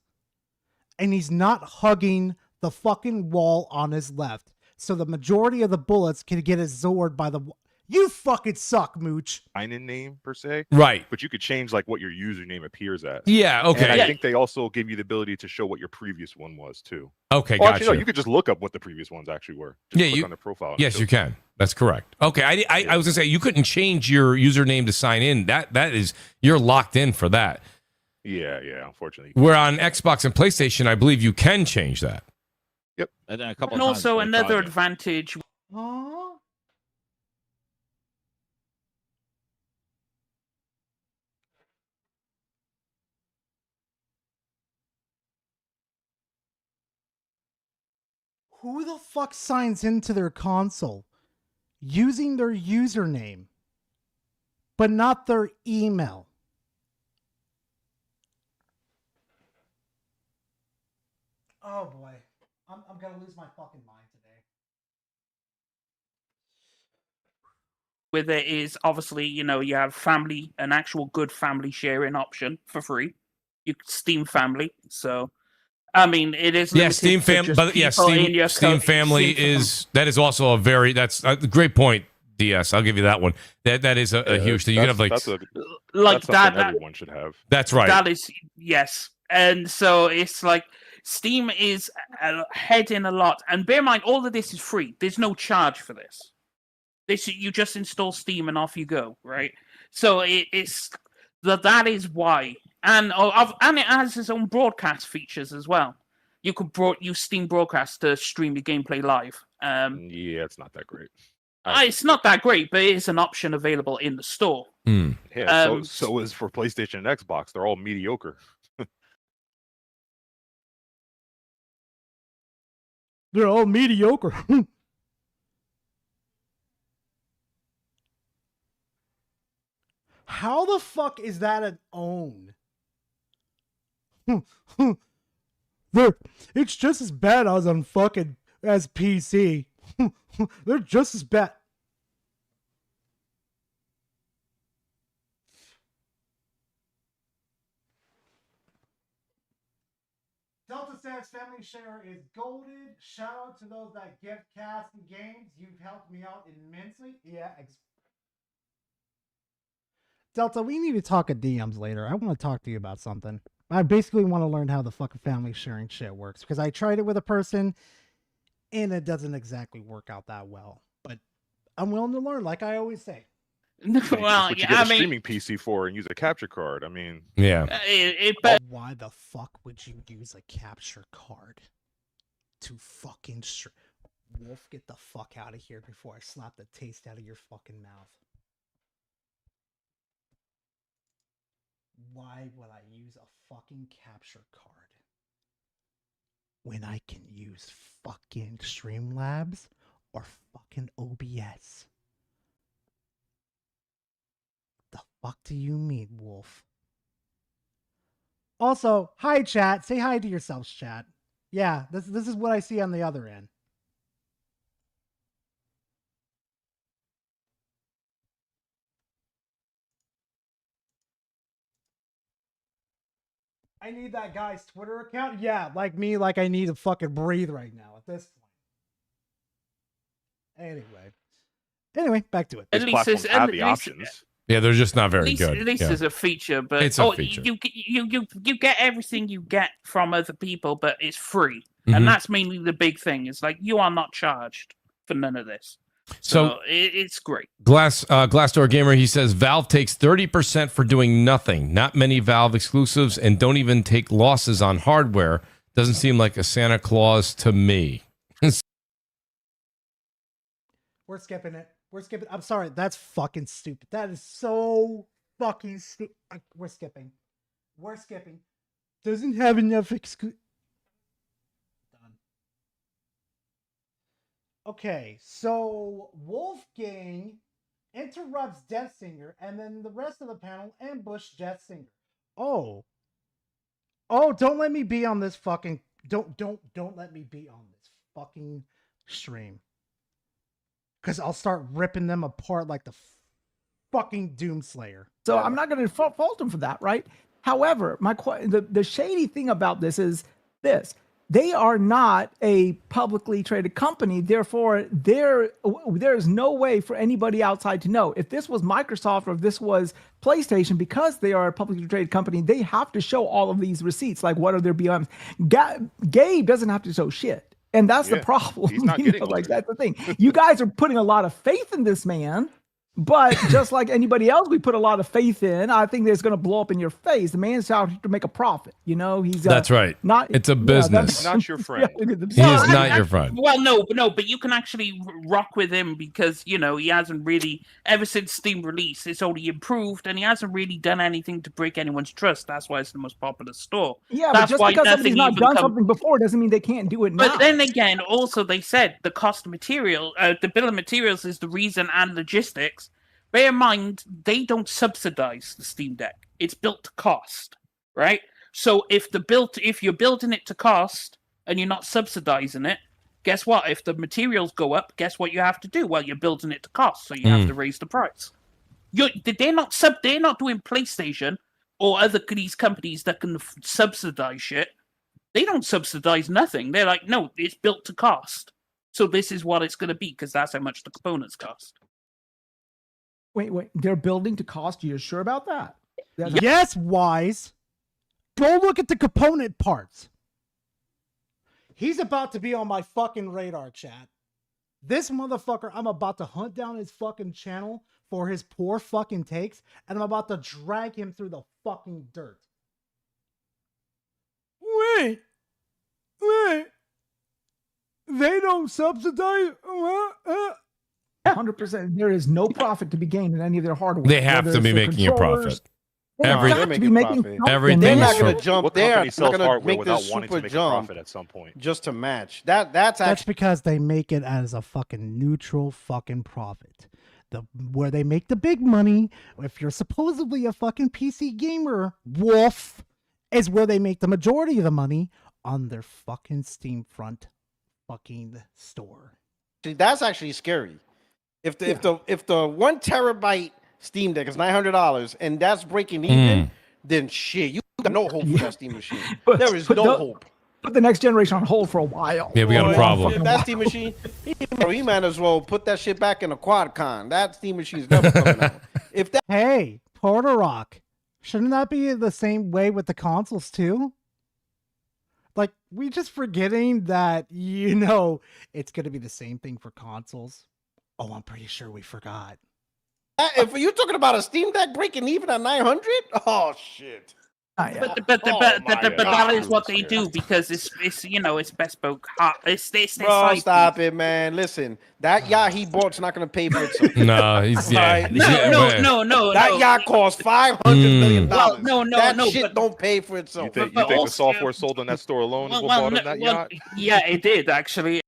And he's not hugging the fucking wall on his left. So the majority of the bullets can get absorbed by the... You fucking suck, Mooch. Sign-in name per se. Right. But you could change what your username appears as. Yeah, okay. And I think they also give you the ability to show what your previous one was too. Okay, Well, actually, gotcha. no, you could just look up what the previous ones actually were. Just click on their profile. and Yes, it'll- you can. That's correct. Okay, I was gonna say you couldn't change your username to sign in. That is you're locked in for that. Yeah, unfortunately. Where on Xbox and PlayStation, I believe you can change that. Yep. And then a couple And of times also they another charge it. advantage. Who the fuck signs into their console using their username, but not their email? Oh boy. I'm gonna lose my fucking mind today. With it is obviously, you have family, an actual good family sharing option for free. You Steam Family. So, I mean, it is Yeah, limited Steam to Family. just But yeah, people in your Steam Family that is also a very that's a great point. DS, I'll give you that one. That is a huge thing. You can have That's like something that. everyone should have. That's right. That is yes, and so it's like Steam is ahead in a lot. And bear in mind, all of this is free. There's no charge for this. You just install Steam and off you go, right? So it's That is why, and it has its own broadcast features as well. You could use Steam Broadcast to stream your gameplay live. Yeah, it's not that great. It's not that great, but it is an option available in the store. Yeah, so is for PlayStation and Xbox. They're all mediocre. They're all mediocre. How the fuck is that an own? It's just as bad as on fucking as PC. They're just as bad. Delta Sans Family Share is golden. Shout out to those that gift cast and games. You've helped me out immensely. Yeah. Delta, we need to talk at DMs later. I want to talk to you about something. I basically want to learn how the fucking family sharing shit works because I tried it with a person and it doesn't exactly work out that well. But I'm willing to learn, like I always say. Well, you get a streaming PC for and use a capture card. I mean, yeah. Why the fuck would you use a capture card to fucking Wolf, get the fuck out of here before I slap the taste out of your fucking mouth. Why would I use a fucking capture card when I can use fucking Streamlabs or fucking OBS? The fuck do you mean, Wolf? Also, hi chat. Say hi to yourselves, chat. Yeah, this is what I see on the other end. I need that guy's Twitter account. Yeah, like me, like I need to fucking breathe right now at this point. Anyway, back to it. At least it's have the options. Yeah, they're just not very good. At least yeah. there's a feature, but It's a feature. You get everything you get from other people, but it's free, Mhm. and that's mainly the big thing. It's like you are not charged for none of this, So it's great. Glassdoor Gamer, he says Valve takes 30% for doing nothing. Not many Valve exclusives, and don't even take losses on hardware. Doesn't seem like a Santa Claus to me. We're skipping it. I'm sorry. That's fucking stupid. That is so fucking stupid. We're skipping. Doesn't have enough Done. Okay, so Wolfgang interrupts Death Singer, and then the rest of the panel ambush Death Singer. Oh, don't let me be on this fucking. Don't let me be on this fucking stream. Because I'll start ripping them apart like the fucking Doomslayer. So I'm not going to fault them for that, right? However, the shady thing about this is this. They are not a publicly traded company. Therefore, there's no way for anybody outside to know. If this was Microsoft or if this was PlayStation, because they are a publicly traded company, they have to show all of these receipts. Like, what are their BOMs? Gabe doesn't have to show shit. And that's the problem. He's not getting like that's the thing. You guys are putting a lot of faith in this man, but just like anybody else, we put a lot of faith in. I think it's going to blow up in your face. The man's out to make a profit. You know, he's That's right. It's a business. He's not your friend. He is not your friend. Well, no, but you can actually rock with him because, you know, he hasn't really, ever since Steam release, it's only improved and he hasn't really done anything to break anyoug's trust. That's why it's the most popular store. Yeah, that's but just because somebody's not done something before doesn't mean they can't do it now. But then again, also they said the cost of material, the bill of materials is the reason and logistics. Bear in mind, they don't subsidize the Steam Deck. It's built to cost, right? So if you're building it to cost and you're not subsidizing it, guess what? If the materials go up, guess what you have to do? Well, you're building it to cost, so you have to raise the price. They're not doing PlayStation or other these companies that can subsidize shit. They don't subsidize nothing. They're like, no, it's built to cost. So this is what it's going to be because that's how much the components cost. Wait, they're building to cost. You're sure about that? Yes, Wise. Go look at the component parts. He's about to be on my fucking radar, chat. This motherfucker, I'm about to hunt down his fucking channel for his poor fucking takes, and I'm about to drag him through the fucking dirt. Wait. They don't subsidize. 100%. There is no profit to be gained in any of their hardware. They have whether to be it's their making a controllers, profit. they have Everything- got to be making something. everything They're is not going for- to jump What there. company They're sells going to hardware make without this wanting to super make a jump profit at some point? just to match. That's That's actually because they make it as a fucking neutral fucking profit. Where they make the big money, if you're supposedly a fucking PC gamer, Wolf, is where they make the majority of the money on their fucking Steam front fucking store. See, that's actually scary. If the 1 terabyte Steam Deck is $900 and that's breaking even, then shit, you got no hope for that Steam machine. There is no hope. Put the next generation on hold for a while. Yeah, we got a problem. If that Steam machine, he might as well put that shit back in a QuadCon. That Steam machine's never coming out. If that Hey, Porter Rock, shouldn't that be the same way with the consoles too? Like, we just forgetting that, it's going to be the same thing for consoles. Oh, I'm pretty sure we forgot. if you're talking about a Steam Deck breaking even at 900, oh shit. But God. that is what they do because it's it's bespoke. It's their Bro, side stop it, man. Listen, that yacht he bought's not gonna pay for itself. No, he's yeah. Alright? No. That yacht costs $500 million. Well, no, that shit don't pay for itself. You think the software sold on that store alone is what bought him that yacht? Yeah, it did actually.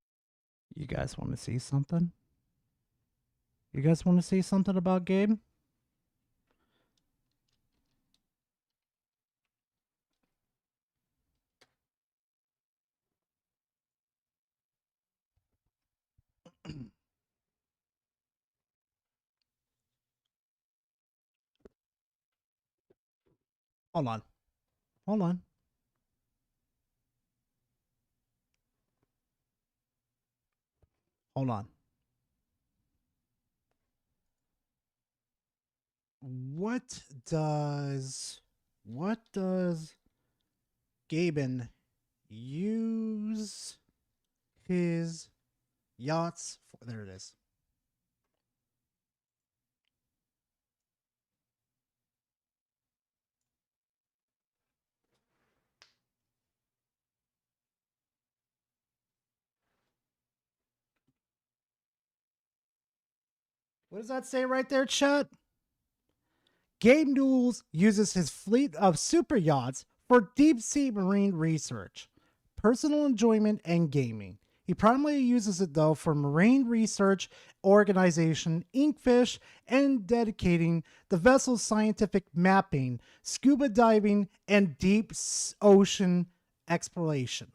You guys want to see something? You guys want to see something about Gabe? Hold on. What does Gaben use his yachts for? There it is. What does that say right there, chat? Gabe Newells uses his fleet of super yachts for deep-sea marine research, personal enjoyment, and gaming. He primarily uses it, though, for marine research organization Inkfish and dedicating the vessel's scientific mapping, scuba diving, and deep ocean exploration.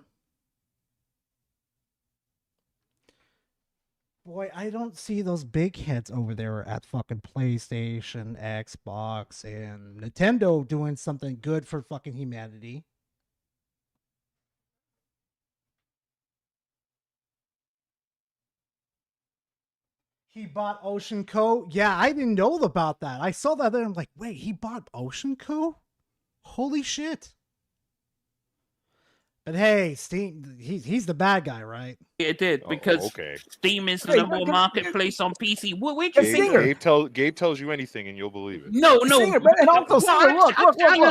Boy, I don't see those big heads over there at fucking PlayStation, Xbox, and Nintendo doing something good for fucking humanity. He bought Ocean Co. Yeah, I didn't know about that. I saw that there. I'm like, wait, he bought Ocean Co.? Holy shit. But hey, Steam, he's the bad guy, right? It did because Steam is the number one marketplace on PC. We're just Gabe tells you anything and you'll believe it. No. And also,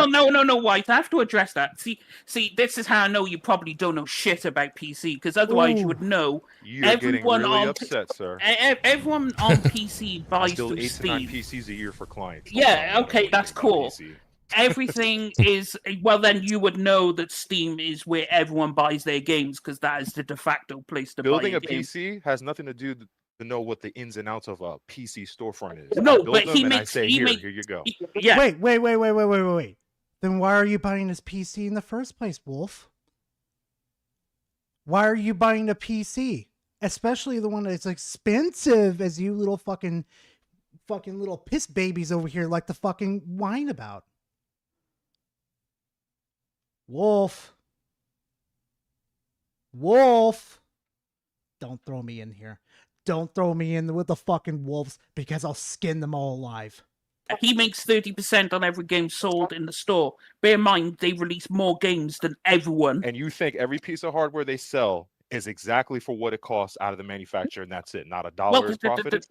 No, White. I have to address that. See, this is how I know you probably don't know shit about PC because otherwise you would know. You're getting really upset, sir. Everyone on PC buys Still through 8 to 9 Steam. PCs a year for clients. Yeah, okay, that's cool. Everything is then you would know that Steam is where everyone buys their games because that is the de facto place to Building buy a game. PC has nothing to do to know what the ins and outs of a PC storefront is. No, I build but them he and I makes say, he here, makes here you go. Yeah. Wait. Then why are you buying this PC in the first place, Wolf? Why are you buying a PC? Especially the one that's expensive as you little fucking little piss babies over here like to fucking whine about. Wolf. Don't throw me in here. Don't throw me in with the fucking wolves because I'll skin them all alive. He makes 30% on every game sold in the store. Bear in mind, they release more games than everyone. And you think every piece of hardware they sell is exactly for what it costs out of the manufacturer, and that's it. Not a dollar is profited.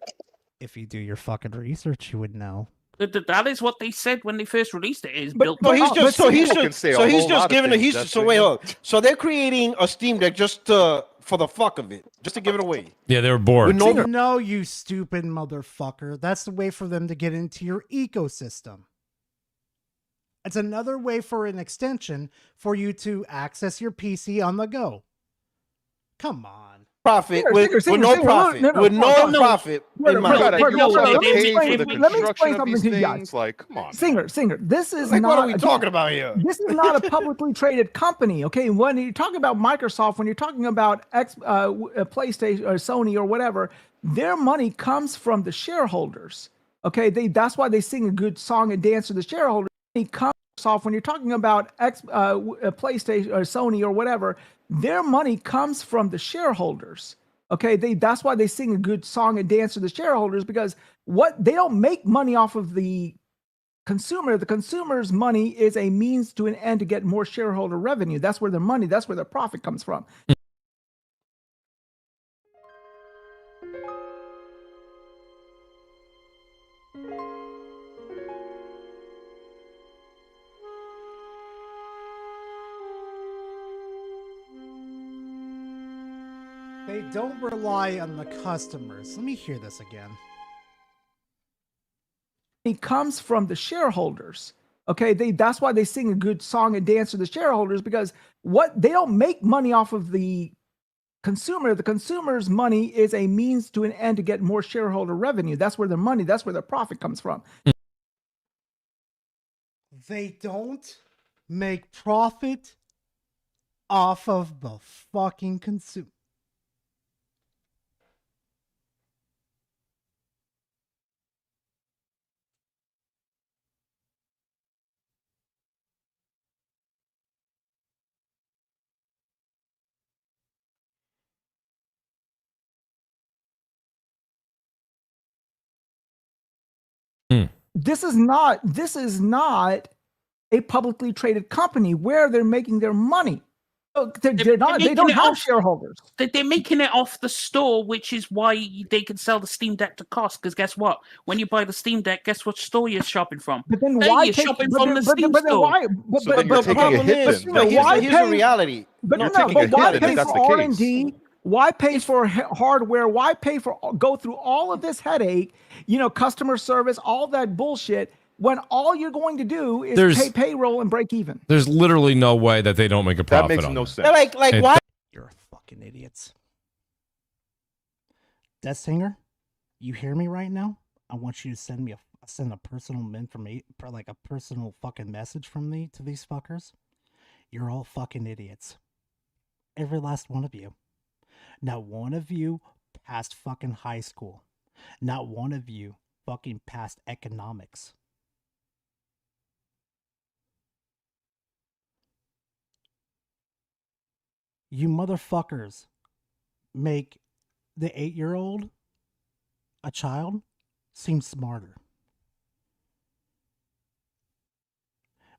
If you do your fucking research, you would know. That is what they said when they first released it. Is But- built. but- So he's but just, so see, he's people can just, say a so he's whole just lot of giving it. things, He's that's so it. wait, hold on. So they're creating a Steam Deck just for the fuck of it, just to give it away. Yeah, they were bored. With No, you stupid motherfucker. That's the way for them to get into your ecosystem. It's another way for an extension for you to access your PC on the go. Come on. Profit Singer, with singer, no singer, profit, no, no, with no, no profit Wait, in wait, mind. wait, wait, no, Let let me me pay explain for the let me explain construction of something these to you guys. things. Like, come on. Singer, this is Like, not. what are we again, talking about here? This is not a publicly traded company, okay? When you're talking about Microsoft, when you're talking about PlayStation or Sony or whatever, their money comes from the shareholders, okay? That's why they sing a good song and dance to the shareholders. Money comes off when you're talking about PlayStation or Sony or whatever, their money comes from the shareholders. Okay, that's why they sing a good song and dance to the shareholders, because what they don't make money off of the consumer. The consumer's money is a means to an end to get more shareholder revenue. That's where their money, that's where their profit comes from. They don't rely on the customers. Let me hear this again. It comes from the shareholders. Okay, that's why they sing a good song and dance to the shareholders, because what they don't make money off of the consumer. The consumer's money is a means to an end to get more shareholder revenue. That's where their money, that's where their profit comes from. They don't make profit off of the fucking consumer. This is not a publicly traded company where they're making their money. They're not. They don't have shareholders. They're making it off the store, which is why they can sell the Steam Deck to cost. Because guess what? When you buy the Steam Deck, guess what store you're shopping from? But then Hey, why you're take? shopping But from then, the but, Steam but then store. why? But, So then you're but taking a problem hit is, then. But why here's the pay? reality. But You're no, taking but a why hit, pay and that's for the case. R&D? Why pay for hardware? Why pay for go through all of this headache? Customer service, all that bullshit. When all you're going to do is pay payroll and break even. There's literally no way that they don't make a profit. That makes on no it. sense. Like why? You're fucking idiots. Death Singer, you hear me right now? I want you to send me a personal information, like a personal fucking message from me to these fuckers. You're all fucking idiots. Every last one of you. Not one of you passed fucking high school. Not one of you fucking passed economics. You motherfuckers make the 8-year-old, a child, seem smarter.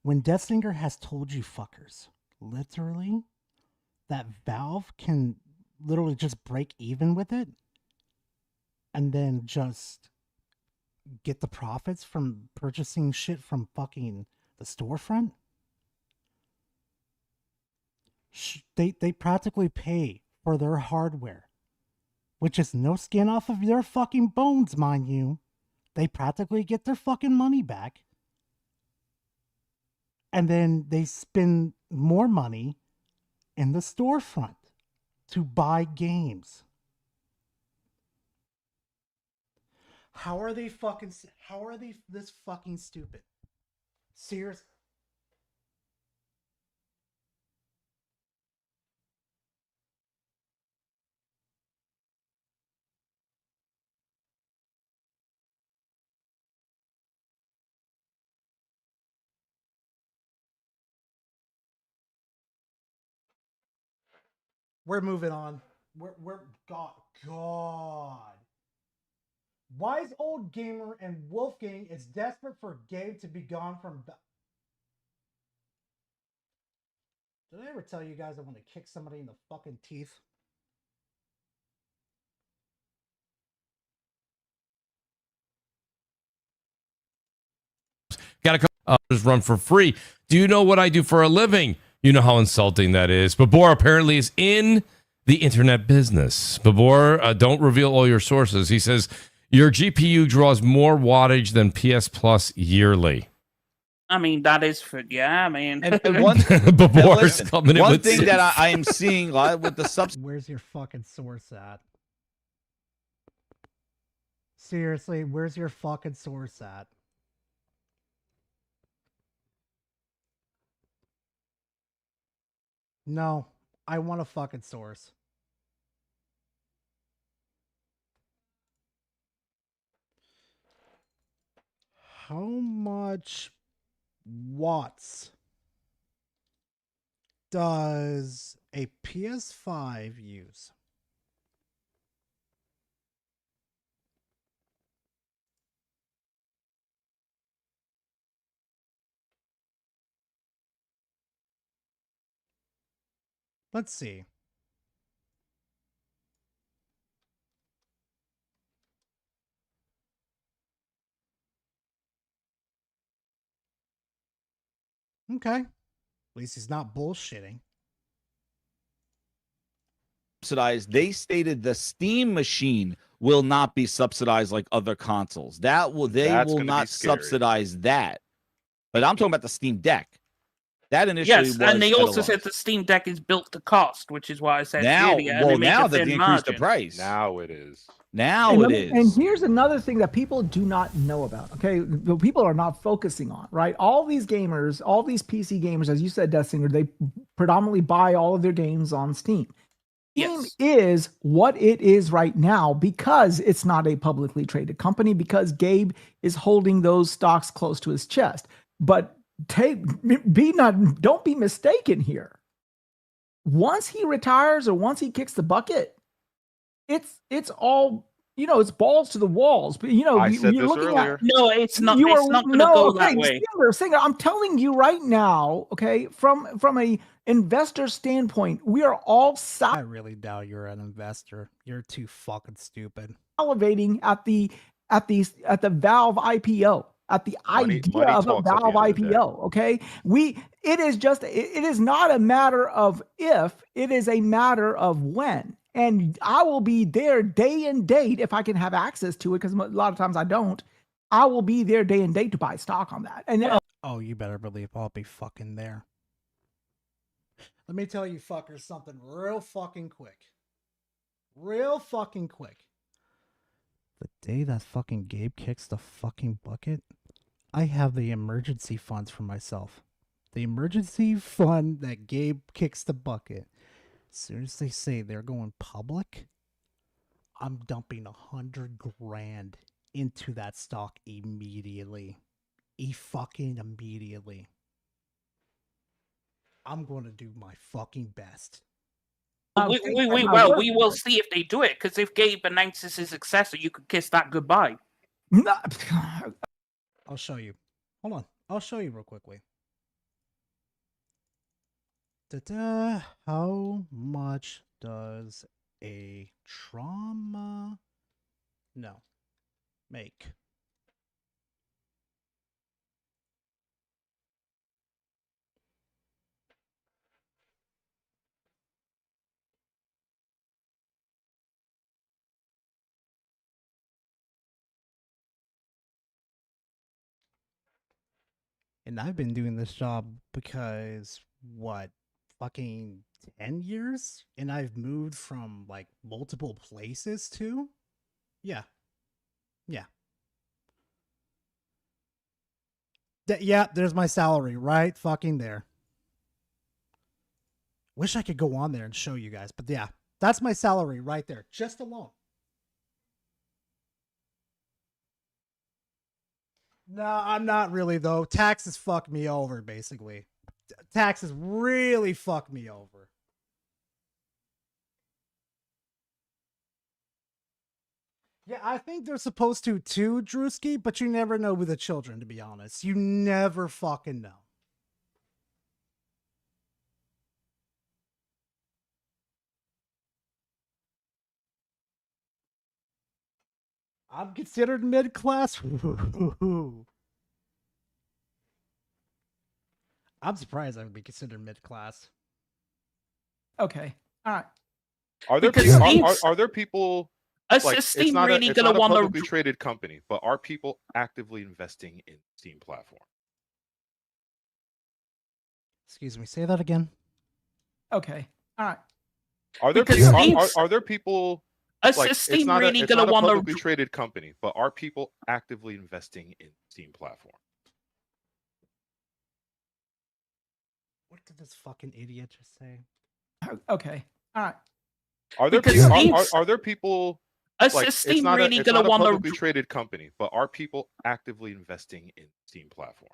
When Deathsinger has told you fuckers, literally, that Valve can literally just break even with it and then just get the profits from purchasing shit from fucking the storefront, they practically pay for their hardware, which is no skin off of their fucking bones, mind you. They practically get their fucking money back. And then they spend more money in the storefront to buy games. How are they this fucking stupid? Seriously. We're moving on. We're God. Wise Old Gamer and Wolfgang is desperate for Gabe to be gone from. Did I ever tell you guys I want to kick somebody in the fucking teeth? just run for free. Do you know what I do for a living? You know how insulting that is. Babor apparently is in the internet business. Babor, don't reveal all your sources. He says, your GPU draws more wattage than PS Plus yearly. I mean, that is for I mean, And one, Babor's listen, coming in one with thing six. that I am seeing with the subs. Where's your fucking source at? Seriously, where's your fucking source at? No, I want a fucking source. How much watts does a PS5 use? Let's see. Okay. At least he's not bullshitting. Subsidized. They stated the Steam machine will not be subsidized like other consoles. They That's will gonna be not scary. subsidize that. But I'm talking about the Steam Deck. That initially yes, was and they at a also loss. said the Steam Deck is built to cost, which is why I said Now, earlier. and well, they make now a that thin they increased the margin. price. Now it is. Now and, it let- is. and here's another thing that people do not know about. Okay, the people are not focusing on, right? All these gamers, all these PC gamers, as you said, Death Singer, they predominantly buy all of their games on Steam. Steam is what it is right now because it's not a publicly traded company, because Gabe is holding those stocks close to his chest. But don't be mistaken here. Once he retires or once he kicks the bucket, it's all, it's balls to the walls. But I said you're this looking earlier. at No, it's not. you It's are not going to go that okay, way. Singer, I'm telling you right now, okay, from a investor standpoint, we are all I really doubt you're an investor. You're too fucking stupid. salivating at the Valve IPO, at the Money idea of a talks at the Valve end of the day. IPO. Okay, it is not a matter of if, it is a matter of when. And I will be there day and date if I can have access to it, because a lot of times I don't. I will be there day and date to buy stock on that. And Oh, you better believe I'll be fucking there. Let me tell you fuckers something real fucking quick. Real fucking quick. The day that fucking Gabe kicks the fucking bucket, I have the emergency funds for myself. The emergency fund that Gabe kicks the bucket. As soon as they say they're going public, I'm dumping 100 grand into that stock immediately. Fucking immediately. I'm going to do my fucking best. We will see if they do it, because if Gabe announces his successor, you could kiss that goodbye. I'll show you. Hold on. I'll show you real quickly. How much does a trauma make? And I've been doing this job because, what, fucking 10 years? And I've moved from, like, multiple places too? Yeah. Yeah. Yeah, there's my salary right fucking there. Wish I could go on there and show you guys, but yeah, that's my salary right there, just alone. No, I'm not really though. Taxes fuck me over, basically. Taxes really fuck me over. Yeah, I think they're supposed to too, Drewski, but you never know with the children, to be honest. You never fucking know. I'm considered mid-class. I'm surprised I would be considered mid class. Okay. All right. Are there Because people, Steam's- are there people Is like Steam it's not really a, it's gonna not a wanna- publicly traded company, but are people actively investing in Steam platform? Excuse me, say that again. Okay. All right. Are there Because people, Steam's- are there people Is like Steam it's not really a, it's gonna not a wanna- publicly traded company, but are people actively investing in Steam platform? What did this fucking idiot just say? Okay. All right. Are there Because people, Steam's- are there people Is like Steam it's not really a, it's gonna not a wanna- publicly traded company, but are people actively investing in Steam platform?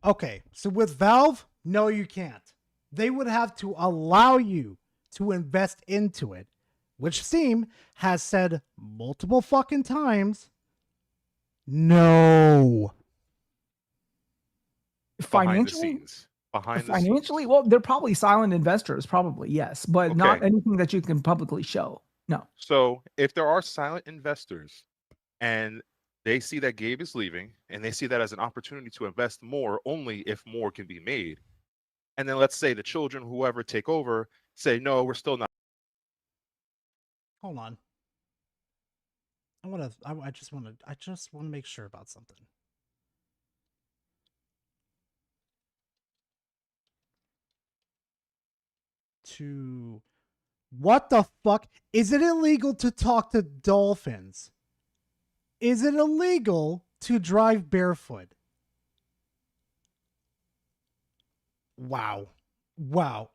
Okay, so with Valve, no, you can't. They would have to allow you to invest into it, which Steam has said multiple fucking times. No. Behind the Financially, scenes. Behind the scenes. financially, well, they're probably silent investors, probably yes, but not Okay. anything that you can publicly show. No. So if there are silent investors and they see that Gabe is leaving and they see that as an opportunity to invest more only if more can be made. And then let's say the children, whoever take over, say, no, we're still not. Hold on. I just want to make sure about something. What the fuck? Is it illegal to talk to dolphins? Is it illegal to drive barefoot? Wow. Wow.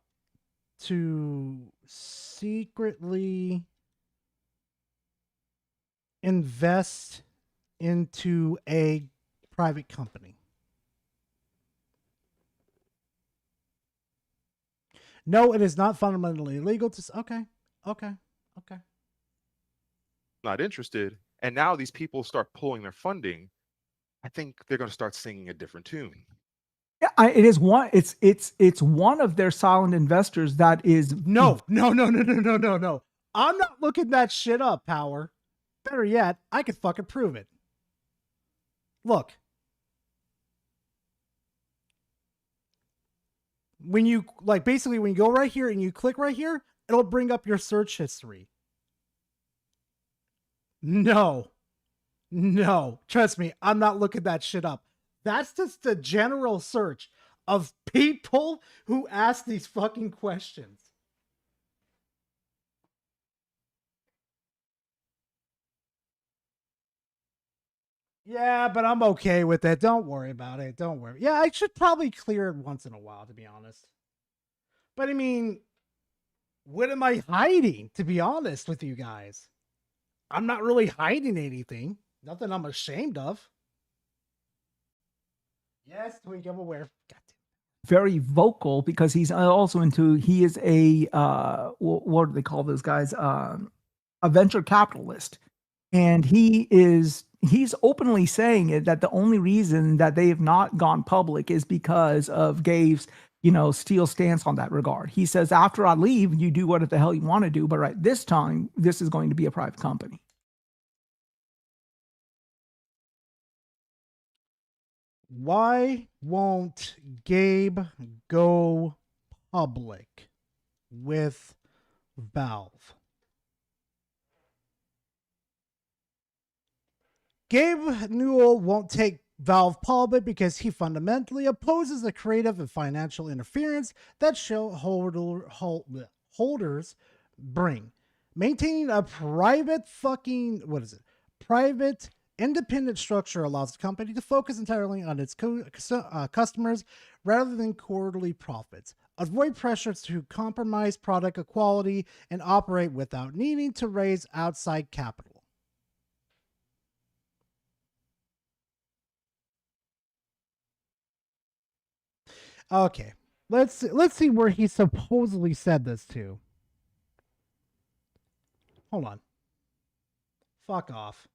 To secretly invest into a private company. No, it is not fundamentally illegal to. Okay. Not interested. And now these people start pulling their funding. I think they're going to start singing a different tune. Yeah, it is one. It's one of their silent investors that is No. I'm not looking that shit up, Power. Better yet, I could fucking prove it. Look. When you basically when you go right here and you click right here, it'll bring up your search history. No. Trust me, I'm not looking that shit up. That's just the general search of people who ask these fucking questions. Yeah, but I'm okay with it. Don't worry about it. Don't worry. Yeah, I should probably clear it once in a while, to be honest. But I mean, what am I hiding, to be honest with you guys? I'm not really hiding anything. Nothing I'm ashamed of. Yes, Twink, I'm aware. very vocal because he's also into. He is a what do they call those guys? A venture capitalist, and he's openly saying it that the only reason that they have not gone public is because of Gabe's steel stance on that regard. He says, after I leave, you do what the hell you want to do, but right this time, this is going to be a private company. Why won't Gabe go public with Valve? Gabe Newell won't take Valve public because he fundamentally opposes the creative and financial interference that shareholders bring. Maintaining a private independent structure allows the company to focus entirely on its customers rather than quarterly profits, avoid pressures to compromise product quality, and operate without needing to raise outside capital. Okay. Let's see where he supposedly said this to. Hold on. Fuck off.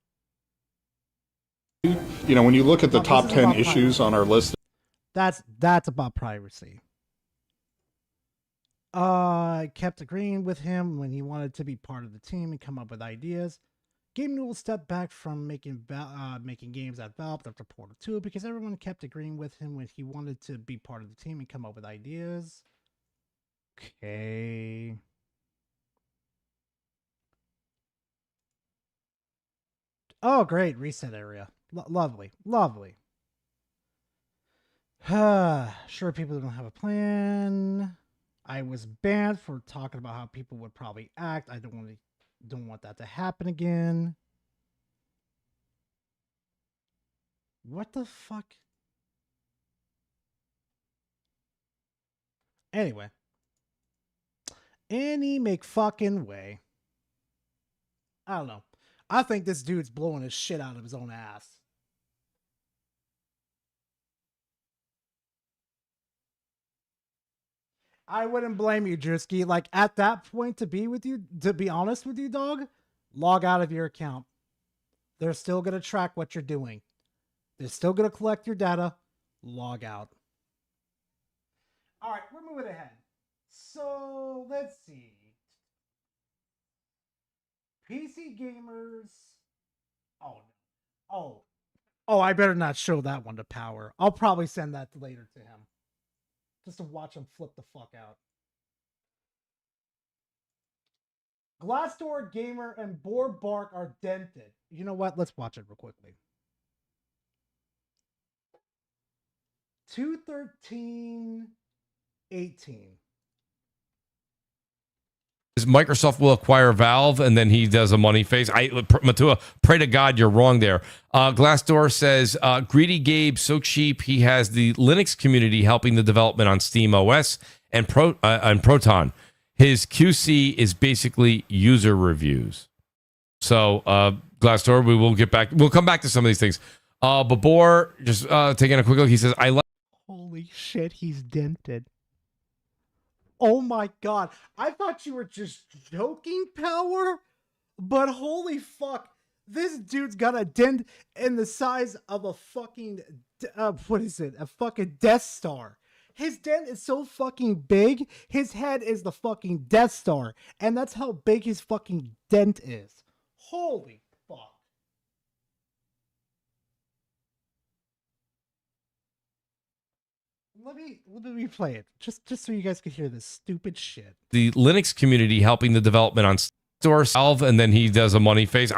You know, when you look at the Oh, top this is 10 about issues on our list, That's about privacy. I kept agreeing with him when he wanted to be part of the team and come up with ideas. Gabe Newell stepped back from making games at Valve after Portal 2 because everyone kept agreeing with him when he wanted to be part of the team and come up with ideas. Okay. Oh, great. Reset area. Lovely. Lovely. Sure, people don't have a plan. I was banned for talking about how people would probably act. I don't want that to happen again. What the fuck? Anyway. Any McFucking way. I don't know. I think this dude's blowing his shit out of his own ass. I wouldn't blame you, Drewski. Like, at that point, to be honest with you, dog, log out of your account. They're still going to track what you're doing. They're still going to collect your data. Log out. All right, we're moving ahead. So, let's see. PC gamers. Oh, I better not show that one to Power. I'll probably send that later to him. Just to watch him flip the fuck out. Glassdoor Gamer and Boar Bark are dented. You know what? Let's watch it real quickly. 2/13/18. Microsoft will acquire Valve, and then he does a money face. Matua, pray to God you're wrong there. Glassdoor says, greedy Gabe, so cheap, he has the Linux community helping the development on Steam OS and Proton. His QC is basically user reviews. So, Glassdoor, we'll come back to some of these things. Babor, just taking a quick look, he says, Holy shit, he's dented. Oh my god. I thought you were just joking, Power. But holy fuck. This dude's got a dent in the size of a fucking, what is it? A fucking Death Star. His dent is so fucking big, his head is the fucking Death Star. And that's how big his fucking dent is. Holy fuck. Let me play it, just so you guys can hear this stupid shit. the Linux community helping the development on Store Valve, and then he does a money face.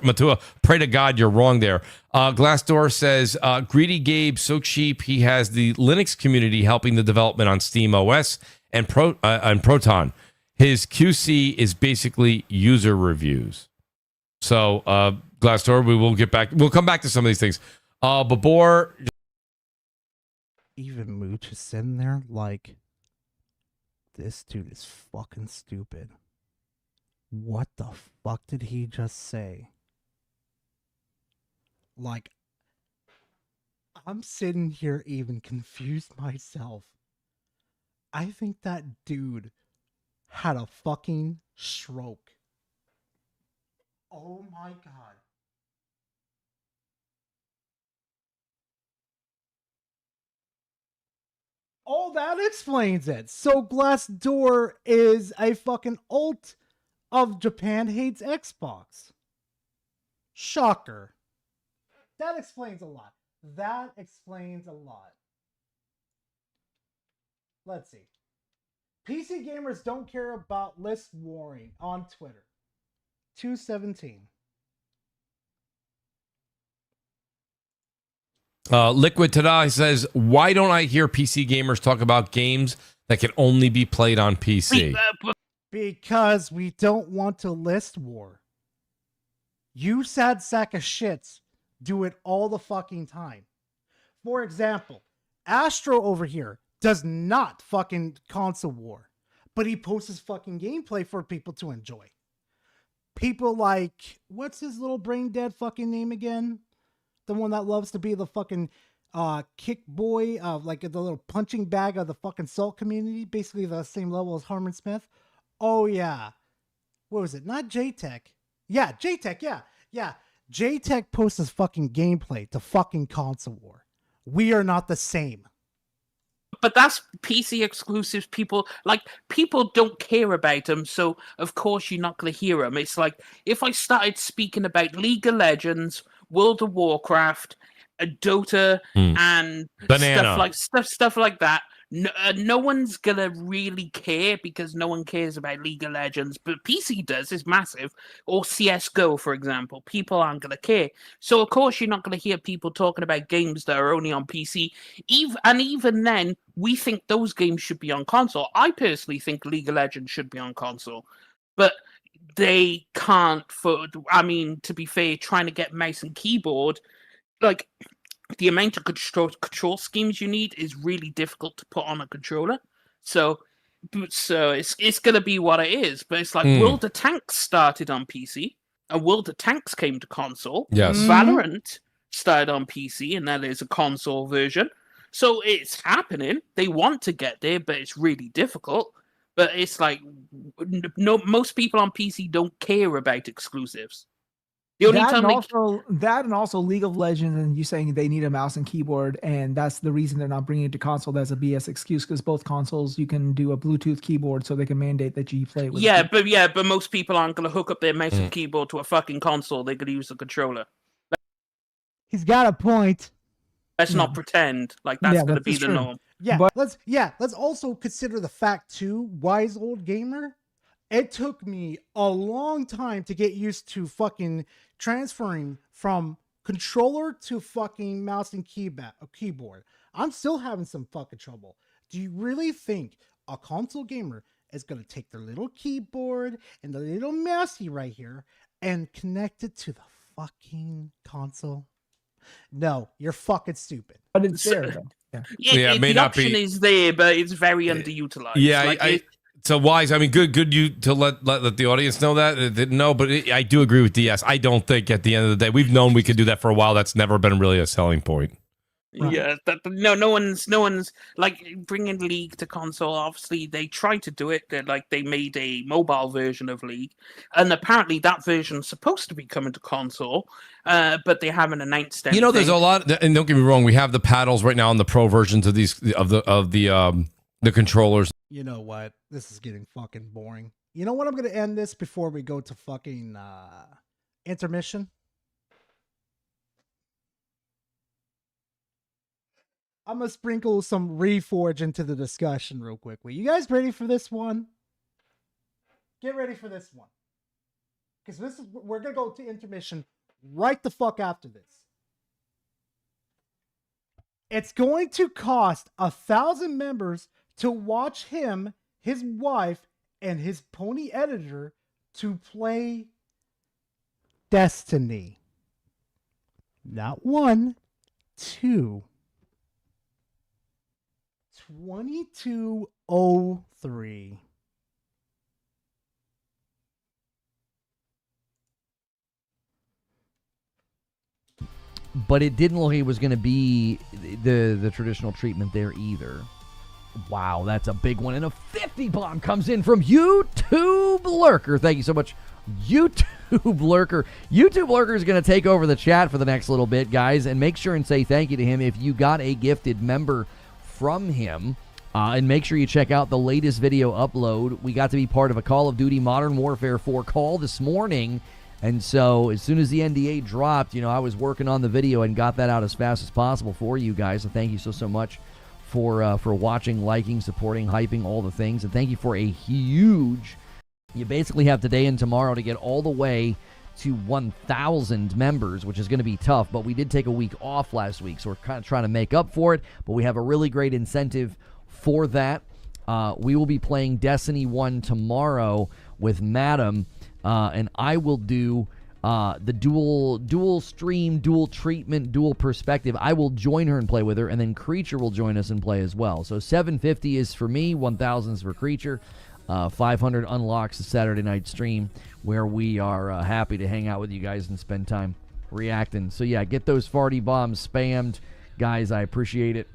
Matua, pray to God you're wrong there. Glassdoor says, greedy Gabe, so cheap, he has the Linux community helping the development on Steam OS and Proton. His QC is basically user reviews. So, Glassdoor, we'll come back to some of these things. Babor, Even Mooch is sitting there like, this dude is fucking stupid. What the fuck did he just say? Like, I'm sitting here even confused myself. I think that dude had a fucking stroke. Oh my god. Oh, that explains it. So Glassdoor is a fucking alt of Japan hates Xbox. Shocker. That explains a lot. That explains a lot. Let's see. PC gamers don't care about list warring on Twitter. 217. Liquid Tada says, why don't I hear PC gamers talk about games that can only be played on PC? Because we don't want to list war. You sad sack of shits do it all the fucking time. For example, Astro over here does not fucking console war, but he posts his fucking gameplay for people to enjoy. People like, what's his little brain dead fucking name again? The one that loves to be the fucking Kick Boy, like the little punching bag of the fucking Salt community, basically the same level as Harmon Smith. Oh yeah, what was it? Not JTech. Yeah, JTech. Yeah. JTech posts his fucking gameplay to fucking Console War. We are not the same. But that's PC exclusives. People don't care about them, so of course you're not going to hear them. It's like if I started speaking about League of Legends, World of Warcraft, Dota, and Banana. stuff like that. No one's gonna really care because no one cares about League of Legends, but PC does. It's massive. Or CS:GO, for example, people aren't gonna care. So of course you're not gonna hear people talking about games that are only on PC. Even then, we think those games should be on console. I personally think League of Legends should be on console, but they can't. To be fair, trying to get mouse and keyboard, like. The amount of control schemes you need is really difficult to put on a controller. So it's going to be what it is. But it's like World of Tanks started on PC, and World of Tanks came to console. Yes. Valorant started on PC, and that is a console version. So it's happening. They want to get there, but it's really difficult. But it's like most people on PC don't care about exclusives. The only That and also League of Legends, and you saying they need a mouse and keyboard, and that's the reason they're not bringing it to console. That's a BS excuse because both consoles you can do a Bluetooth keyboard, so they can mandate that you play it with. But most people aren't going to hook up their mouse and keyboard to a fucking console. They're going to use a controller. He's got a point. Let's not pretend like that's going to be the norm. Let's also consider the fact too, wise old gamer. It took me a long time to get used to fucking transferring from controller to fucking mouse and keyboard. I'm still having some fucking trouble. Do you really think a console gamer is going to take their little keyboard and the little mousey right here and connect it to the fucking console? No, you're fucking stupid. But it's there though. It may the not option be. is there, but it's very underutilized. Yeah, so Wise, I mean, good you to let the audience know that. Didn't know, but I do agree with DS. I don't think at the end of the day, we've known we could do that for a while. That's never been really a selling point. Yeah, no one's like bringing League to console. Obviously, they tried to do it. They made a mobile version of League, and apparently that version's supposed to be coming to console, but they haven't announced anything. You know, there's a lot, and don't get me wrong, we have the paddles right now on the pro versions of these of the controllers. You know what? This is getting fucking boring. You know what? I'm going to end this before we go to fucking intermission. I'm going to sprinkle some Reforge into the discussion real quickly. You guys ready for this one? Get ready for this one. Because we're going to go to intermission right the fuck after this. It's going to cost 1,000 members to watch him, his wife, and his pony editor to play Destiny. Not 1, 2. 2203. But it didn't look like it was going to be the traditional treatment there either. Wow, that's a big one. And a 50 bomb comes in from YouTube Lurker. Thank you so much, YouTube Lurker. YouTube Lurker is going to take over the chat for the next little bit, guys. And make sure and say thank you to him if you got a gifted member from him. And make sure you check out the latest video upload. We got to be part of a Call of Duty Modern Warfare 4 call this morning. And so as soon as the NDA dropped, I was working on the video and got that out as fast as possible for you guys. So thank you so much for watching, liking, supporting, hyping, all the things. And thank you for a huge... You basically have today and tomorrow to get all the way to 1,000 members, which is going to be tough. But we did take a week off last week, so we're kind of trying to make up for it. But we have a really great incentive for that. We will be playing Destiny 1 tomorrow with Madam, and I will do the dual stream, dual treatment, dual perspective. I will join her and play with her, and then Creature will join us and play as well. So 750 is for me, 1,000 is for Creature. 500 unlocks the Saturday night stream where we are happy to hang out with you guys and spend time reacting. So yeah, get those farty bombs spammed. guys. I appreciate it.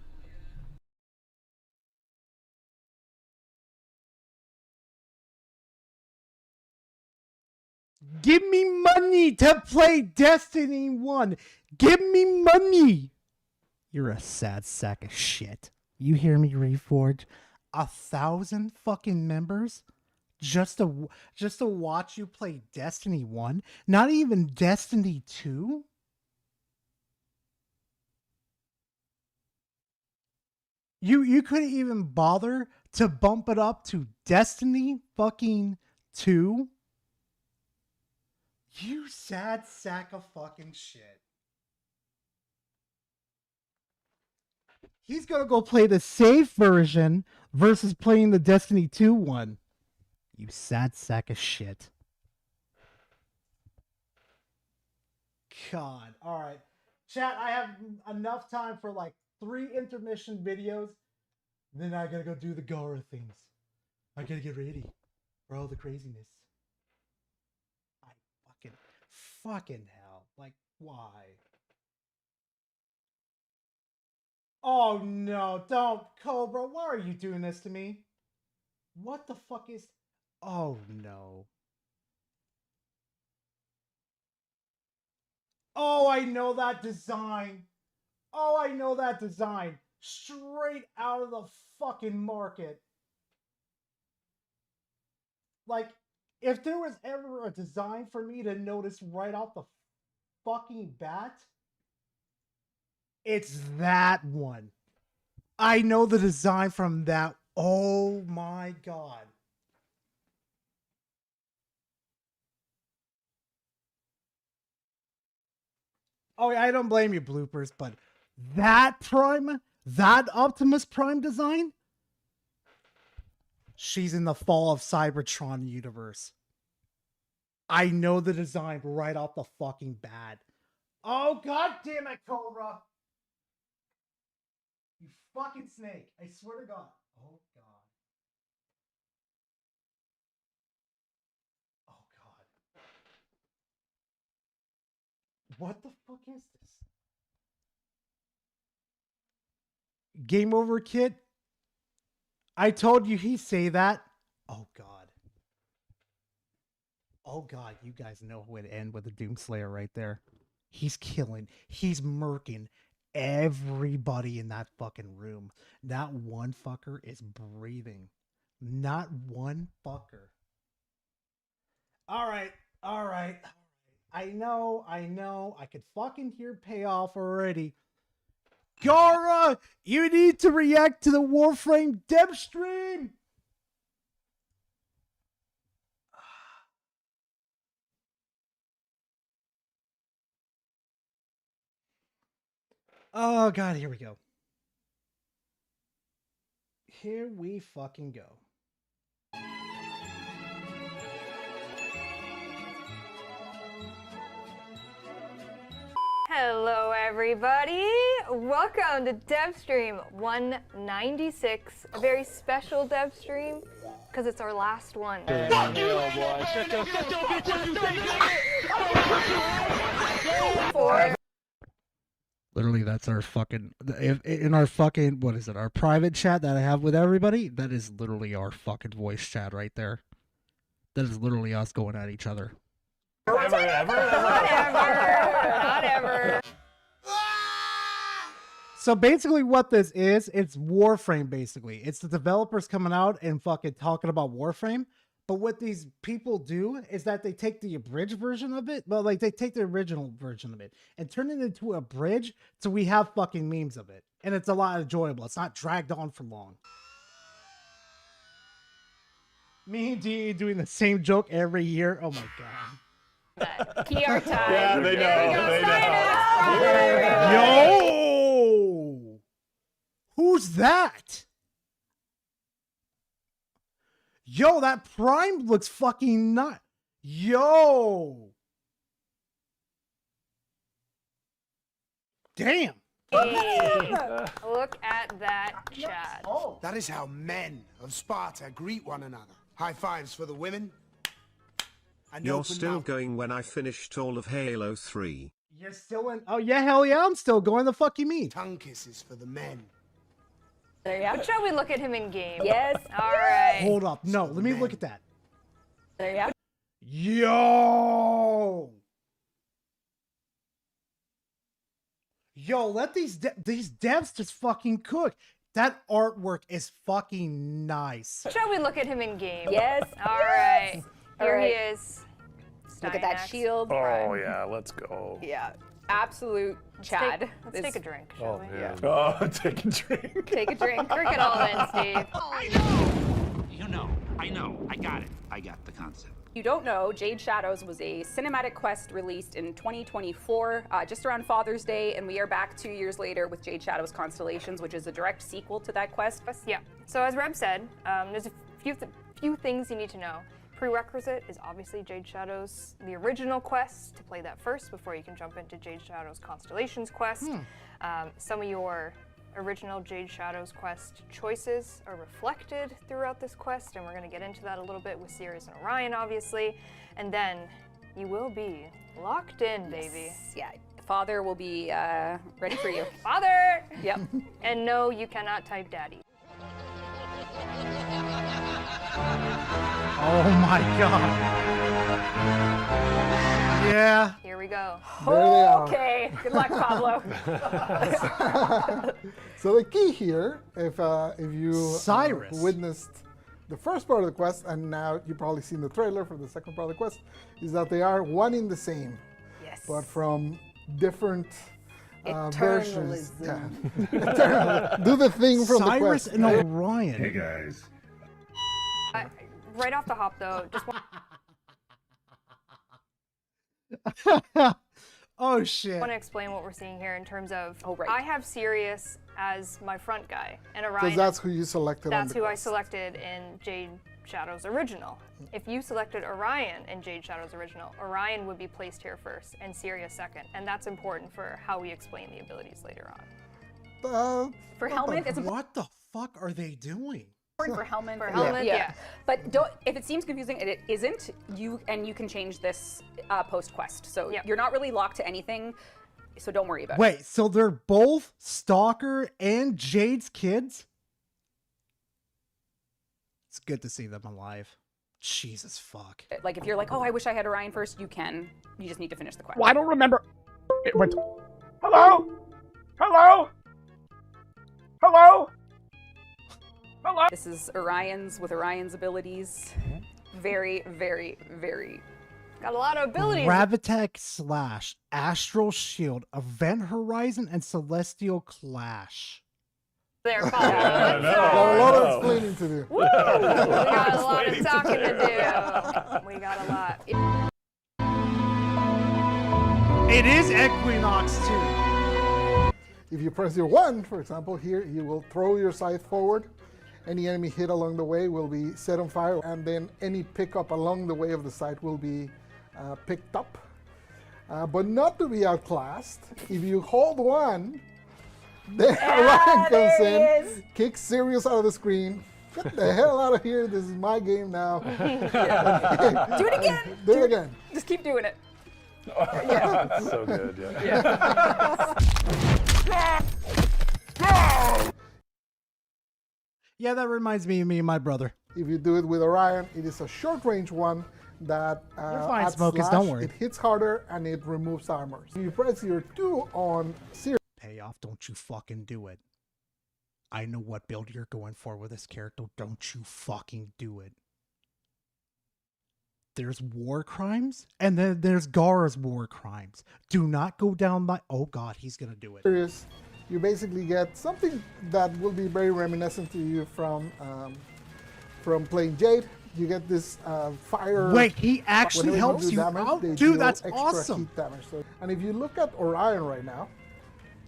Give me money to play Destiny 1. Give me money. You're a sad sack of shit. You hear me, Reforge? 1,000 fucking members just to watch you play Destiny 1? Not even Destiny 2? You couldn't even bother to bump it up to Destiny fucking 2? You sad sack of fucking shit. He's gonna go play the safe version versus playing the Destiny 2 one. You sad sack of shit. God. Alright. Chat, I have enough time for like 3 intermission videos. Then I gotta go do the Gara things. I gotta get ready for all the craziness. Fucking hell. Like, why? Oh no, don't, Cobra, why are you doing this to me? What the fuck is... Oh no. Oh, I know that design. Oh, I know that design. Straight out of the fucking market. Like, if there was ever a design for me to notice right off the fucking bat, it's that one. I know the design from that. Oh my god. Oh, I don't blame you, bloopers, but that Prime, that Optimus Prime design, she's in the Fall of Cybertron universe. I know the design right off the fucking bat. Oh, god damn it, Cobra. You fucking snake. I swear to God. Oh, God. Oh, God. What the fuck is this? Game over, kid? I told you he'd say that. Oh, God. Oh, God. You guys know who it'd end with a Doomslayer right there. He's killing. He's murking everybody in that fucking room. Not one fucker is breathing. Not one fucker. All right. All right. I know. I could fucking hear payoff already. Gara, you need to react to the Warframe dev stream. Oh, God, here we go. Here we fucking go. Hello, everybody. Welcome to DevStream 196, a very special dev stream because it's our last one. Literally, that's our fucking, in our fucking, what is it, our private chat that I have with everybody, that is literally our fucking voice chat right there. That is literally us going at each other. Not ever. So basically what this is, it's Warframe basically. It's the developers coming out and fucking talking about Warframe. But what these people do is that they take the abridged version of it, well, like they take the original version of it and turn it into a bridge so we have fucking memes of it. And it's a lot enjoyable. It's not dragged on for long. Me and D doing the same joke every year. Oh my god. PR time. Yeah, they know. Yo! Who's that? Yo, that Prime looks fucking nut. Yo! Damn. Hey, look at that, Chad. That is how men of Sparta greet one another. High fives for the women. And You're open still mouth. going when I finished all of Halo 3. You're still in. Oh yeah, hell yeah, I'm still going. The fuck you mean? Tongue kisses for the men. There you have. But shall we look at him in game? Yes. All right. Hold up. No, let me look at that. There you have. Yo. Yo, let these devs just fucking cook. That artwork is fucking nice. Shall we look at him in game? Yes. All right. Here All right. he is. Look at that Styanax. shield. Oh yeah, let's go. Yeah. Absolute Chad. Let's take a drink, shall we? Yeah. Oh, take a drink. Take a drink. Drink it all in, Steve. You know, I know, I got it. I got the concept. You don't know, Jade Shadows was a cinematic quest released in 2024, just around Father's Day, and we are back 2 years later with Jade Shadows Constellations, which is a direct sequel to that quest. Yeah. So as Reb said, there's a few things you need to know. Prerequisite is obviously Jade Shadows, the original quest, to play that first before you can jump into Jade Shadows Constellations quest. Some of your original Jade Shadows quest choices are reflected throughout this quest, and we're going to get into that a little bit with Sirius and Orion, obviously. And then you will be locked in, baby. Yeah, Father will be ready for you. Father! Yep. And no, you cannot type daddy. Oh my god. Yeah. Here we go. There they are. Okay. Good luck, Pablo. So the key here, if you Cyrus. witnessed the first part of the quest, and now you've probably seen the trailer for the second part of the quest, is that they are one in the same. Yes. But from different versions. Eternalism. Yeah. Eternal. Do the thing from the Cyrus quest. and Orion. Hey guys. Right off the hop, though, just Oh shit. want to explain what we're seeing here in terms of I have Sirius as my front guy, and Orion. Because that's who you selected on That's the who I quest. selected in Jade Shadows Original. If you selected Orion in Jade Shadows Original, Orion would be placed here first and Sirius second, and that's important for how we explain the abilities later on. For Helmet, it's What the fuck are they doing? important for Helmet. For Helmet, yeah. But don't, if it seems confusing, and it isn't, you can change this post quest. So you're not really locked to anything. So don't worry about it. Wait, so they're both Stalker and Jade's kids? It's good to see them alive. Jesus fuck. Like if you're like, oh, I wish I had Orion first, you can. You just need to finish the quest. Well, I don't remember. Wait. Hello? Hello? Hello? Hello? This is Orion's with Orion's abilities. Very, very, very. Got a lot of abilities. Gravitech Slash, Astral Shield, Event Horizon, and Celestial Clash. There, Pablo. Got a lot of explaining to do. Woo! We got a lot of talking to do. We got a lot. It is Equinox too. If you press your 1, for example, here, you will throw your scythe forward. Any enemy hit along the way will be set on fire, and then any pickup along the way of the scythe will be picked up. But not to be outclassed, if you hold 1, then Orion comes in, kicks Sirius out of the screen. Get the hell out of here, this is my game now. Do it again. Do it again. Just keep doing it. Yeah. So good, Yeah, that reminds me of me and my brother. If you do it with Orion, it is a short range one that You're fine, adds Smokers, slash, don't worry. It hits harder and it removes armor. If you press your 2 on Sirius, Payoff, don't you fucking do it. I know what build you're going for with this character. Don't you fucking do it. There's war crimes, and then there's Gara's war crimes. Do not go down my... Oh god, he's gonna do it. you basically get something that will be very reminiscent to you from playing Jade. You get this fire. Wait, he actually whenever helps do you damage, out? they Dude, deal that's extra awesome. Heat damage. So, and if you look at Orion right now,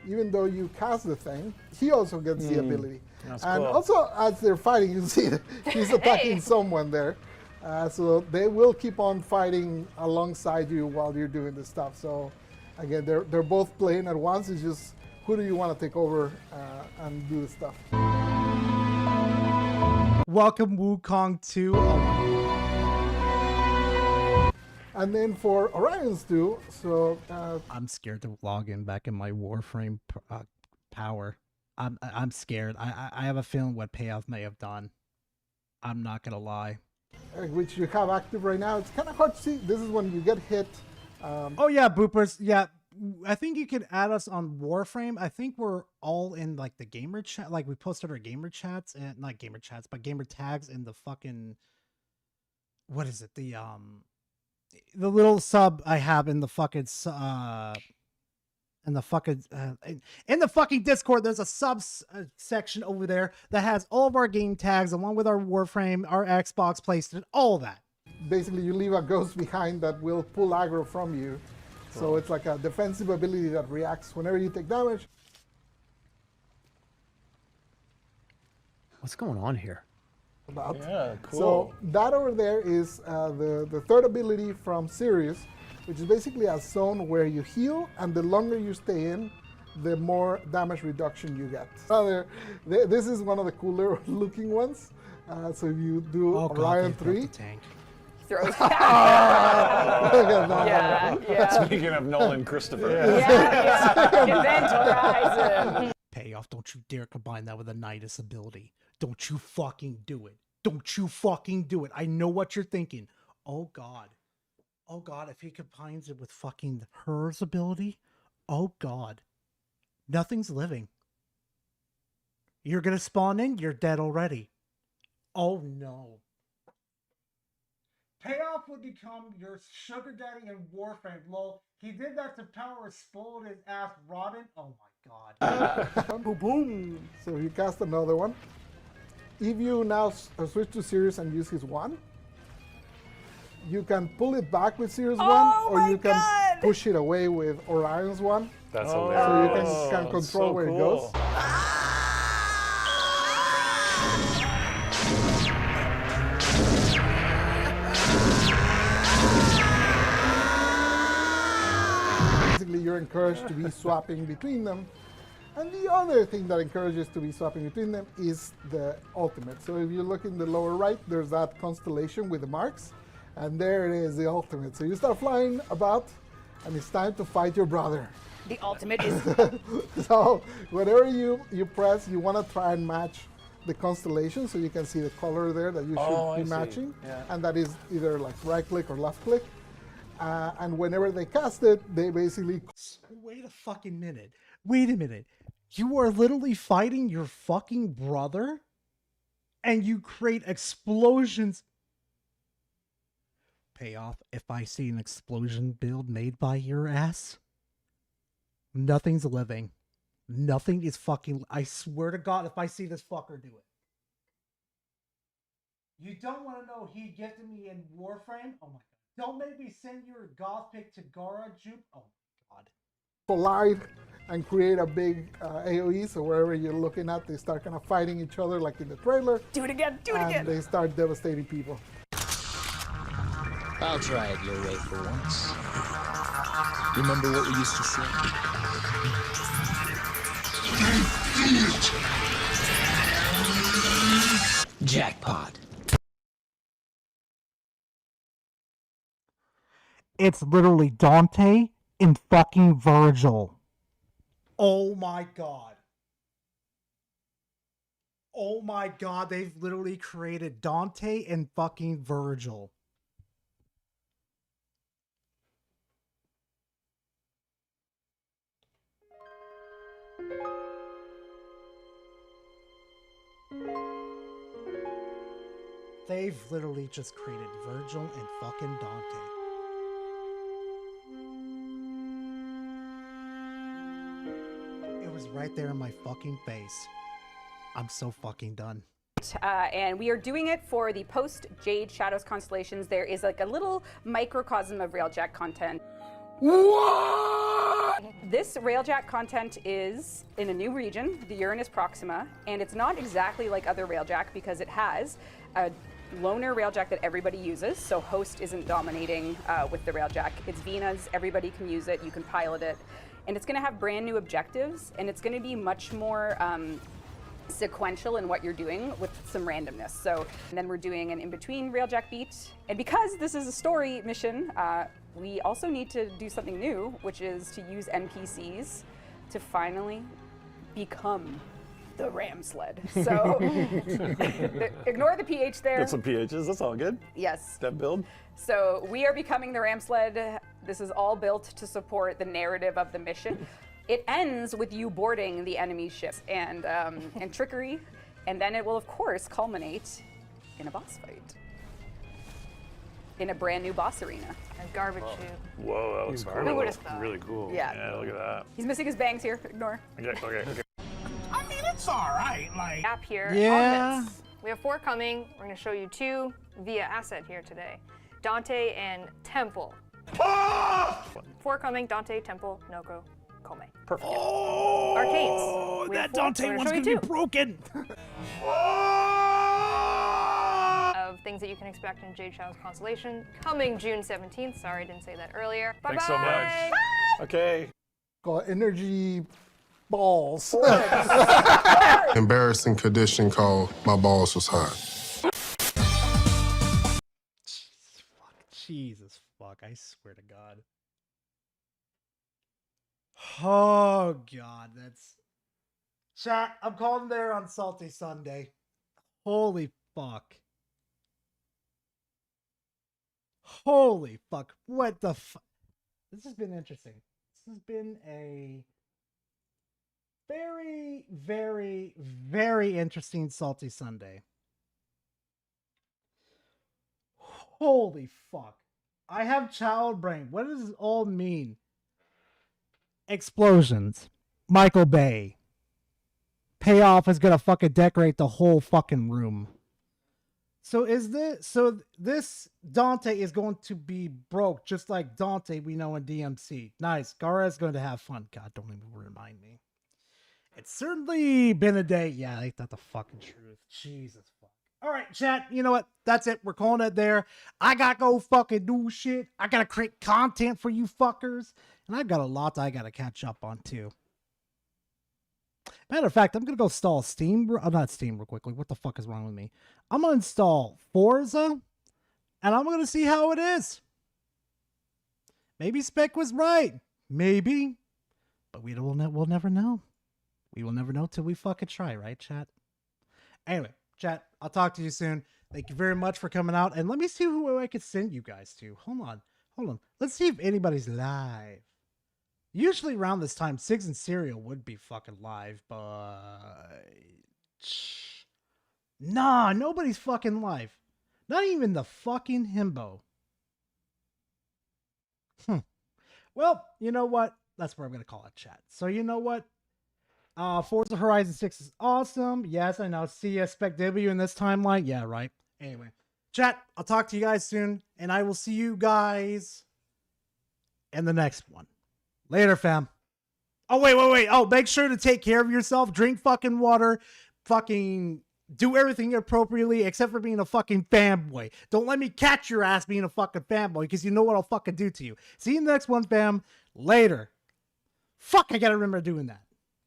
even though you cast the thing, he also gets the ability. That's and cool. also, as they're fighting, you see that he's attacking someone there. So they will keep on fighting alongside you while you're doing this stuff. So again, they're both playing at once. It's just who do you want to take over and do the stuff. Welcome Wukong 2. And then for Orion's too, so I'm scared to log in back in my Warframe power. I'm scared. I have a feeling what Payoff may have done. I'm not gonna lie. Which you have active right now. It's kind of hard to see. This is when you get hit. Oh yeah, Boopers. Yeah, I think you could add us on Warframe. I think we're all in like the gamer chat. Like we posted our gamer chats and not gamer chats, but gamer tags in the fucking what is it? The little sub I have in the fucking in the fucking Discord. There's a sub section over there that has all of our game tags, along with our Warframe, our Xbox, PlayStation, all of that. Basically, you leave a ghost behind that will pull aggro from you. So it's like a defensive ability that reacts whenever you take damage. What's going on here? Yeah, cool. So that over there is the third ability from Sirius, which is basically a zone where you heal, and the longer you stay in, the more damage reduction you get. This is one of the cooler looking ones. So if you do Orion 3. Throws. Look at that. Yeah. Speaking of Nolan Christopher. Event Horizon. Payoff, don't you dare combine that with a Nidus ability. Don't you fucking do it. Don't you fucking do it. I know what you're thinking. Oh God. Oh God, if he combines it with fucking hers ability, oh God. Nothing's living. You're gonna spawn in, you're dead already. Oh no. Payoff would become your sugar daddy in Warframe. Lol. He did that to Power, spoiled his ass rotten. Oh my God. Boom, boom. So you cast another one. If you now switch to Sirius and use his one, you can pull it back with Sirius one, or you can push it away with Orion's one. That's hilarious. So you can control so where cool. it goes. Basically, you're encouraged to be swapping between them. And the other thing that encourages to be swapping between them is the ultimate. So if you look in the lower right, there's that constellation with the marks. And there it is, the ultimate. So you start flying about, and it's time to fight your brother. The ultimate is... So whatever you press, you want to try and match the constellation, so you can see the color there that you should be matching. Yeah. And that is either like right click or left click. And whenever they cast it, they basically... Wait a fucking minute. Wait a minute. You are literally fighting your fucking brother? And you create explosions. Payoff, if I see an explosion build made by your ass, nothing's living. Nothing is fucking... I swear to God, if I see this fucker do it. You don't want to know he gifted me in Warframe? Oh my God. Don't make me send your goth pic to Gara Jupe. Oh my God. Collide and create a big AoE, so wherever you're looking at, they start kind of fighting each other like in the trailer. Do it again, do it again. And they start devastating people. I'll try it your way for once. Remember what we used to say? Jackpot. It's literally Dante and fucking Virgil. Oh my God. Oh my God, they've literally created Dante and fucking Virgil. They've literally just created Virgil and fucking Dante. It was right there in my fucking face. I'm so fucking done. And we are doing it for the post Jade Shadows constellations. There is like a little microcosm of Railjack content. What? This Railjack content is in a new region, the Uranus Proxima, and it's not exactly like other Railjack because it has a loner Railjack that everybody uses, so host isn't dominating with the Railjack. It's Vena's, everybody can use it, you can pilot it, and it's going to have brand new objectives, and it's going to be much more sequential in what you're doing with some randomness. So and then we're doing an in-between Railjack beat. And because this is a story mission, we also need to do something new, which is to use NPCs to finally become the ram sled. So ignore the PH there. Get some PHs, that's all good. Yes. That build. So we are becoming the ram sled. This is all built to support the narrative of the mission. It ends with you boarding the enemy ships and trickery, and then it will of course culminate in a boss fight. In a brand new boss arena. A garbage chute. Whoa, that looks cool. Who would've thought? Really cool. Yeah. Look at that. He's missing his bangs here, ignore. Okay. I mean, it's all right. Like, App here. Yeah. Augments. We have 4 coming. We're going to show you 2 via asset here today. Dante and Temple. 4 coming, Dante, Temple, Noko, Kome. Perfect. Arcanes. We have 4. Dante We're one's show you gonna be 2 broken. of things that you can expect in Jade Shadow's Constellation coming June 17th. Sorry, I didn't say that earlier. Bye-bye. Thanks so much. Okay. Called energy balls. Embarrassing condition called my balls was hot. Jesus fuck, I swear to God. Oh God, that's chat. I'm calling there on Salty Sunday. Holy fuck. Holy fuck. What the fuck? This has been interesting. This has been a very, very, very interesting Salty Sunday. Holy fuck. I have child brain. What does this all mean? Explosions. Michael Bay. Payoff is gonna fucking decorate the whole fucking room. So this Dante is going to be broke just like Dante we know in DMC. Nice. Gaara's going to have fun. God, don't even remind me. It's certainly been a day. Yeah, ain't that the fucking truth? Jesus fuck. All right, chat. You know what? That's it. We're calling it there. I gotta go fucking do shit. I gotta create content for you fuckers. And I've got a lot I gotta catch up on too. Matter of fact, I'm gonna go install Steam. Not Steam real quickly. What the fuck is wrong with me? I'm gonna install Forza, and I'm gonna see how it is. Maybe Spec was right. Maybe. But we'll never know. We will never know till we fucking try, right, chat? Anyway, chat, I'll talk to you soon. Thank you very much for coming out. And let me see who I could send you guys to. Hold on. Let's see if anybody's live. Usually around this time, Sigs and Serial would be fucking live, but nah, nobody's fucking live. Not even the fucking himbo. Well, you know what? That's where I'm gonna call it, chat. So you know what? Forza Horizon 6 is awesome. Yes, I know. See ya, Spec W in this timeline. Yeah, right. Anyway, chat, I'll talk to you guys soon, and I will see you guys in the next one. Later, fam. Oh, wait. Oh, make sure to take care of yourself. Drink fucking water. Fucking do everything appropriately except for being a fucking fanboy. Don't let me catch your ass being a fucking fanboy because you know what I'll fucking do to you. See you in the next one, fam. Later. Fuck, I gotta remember doing that.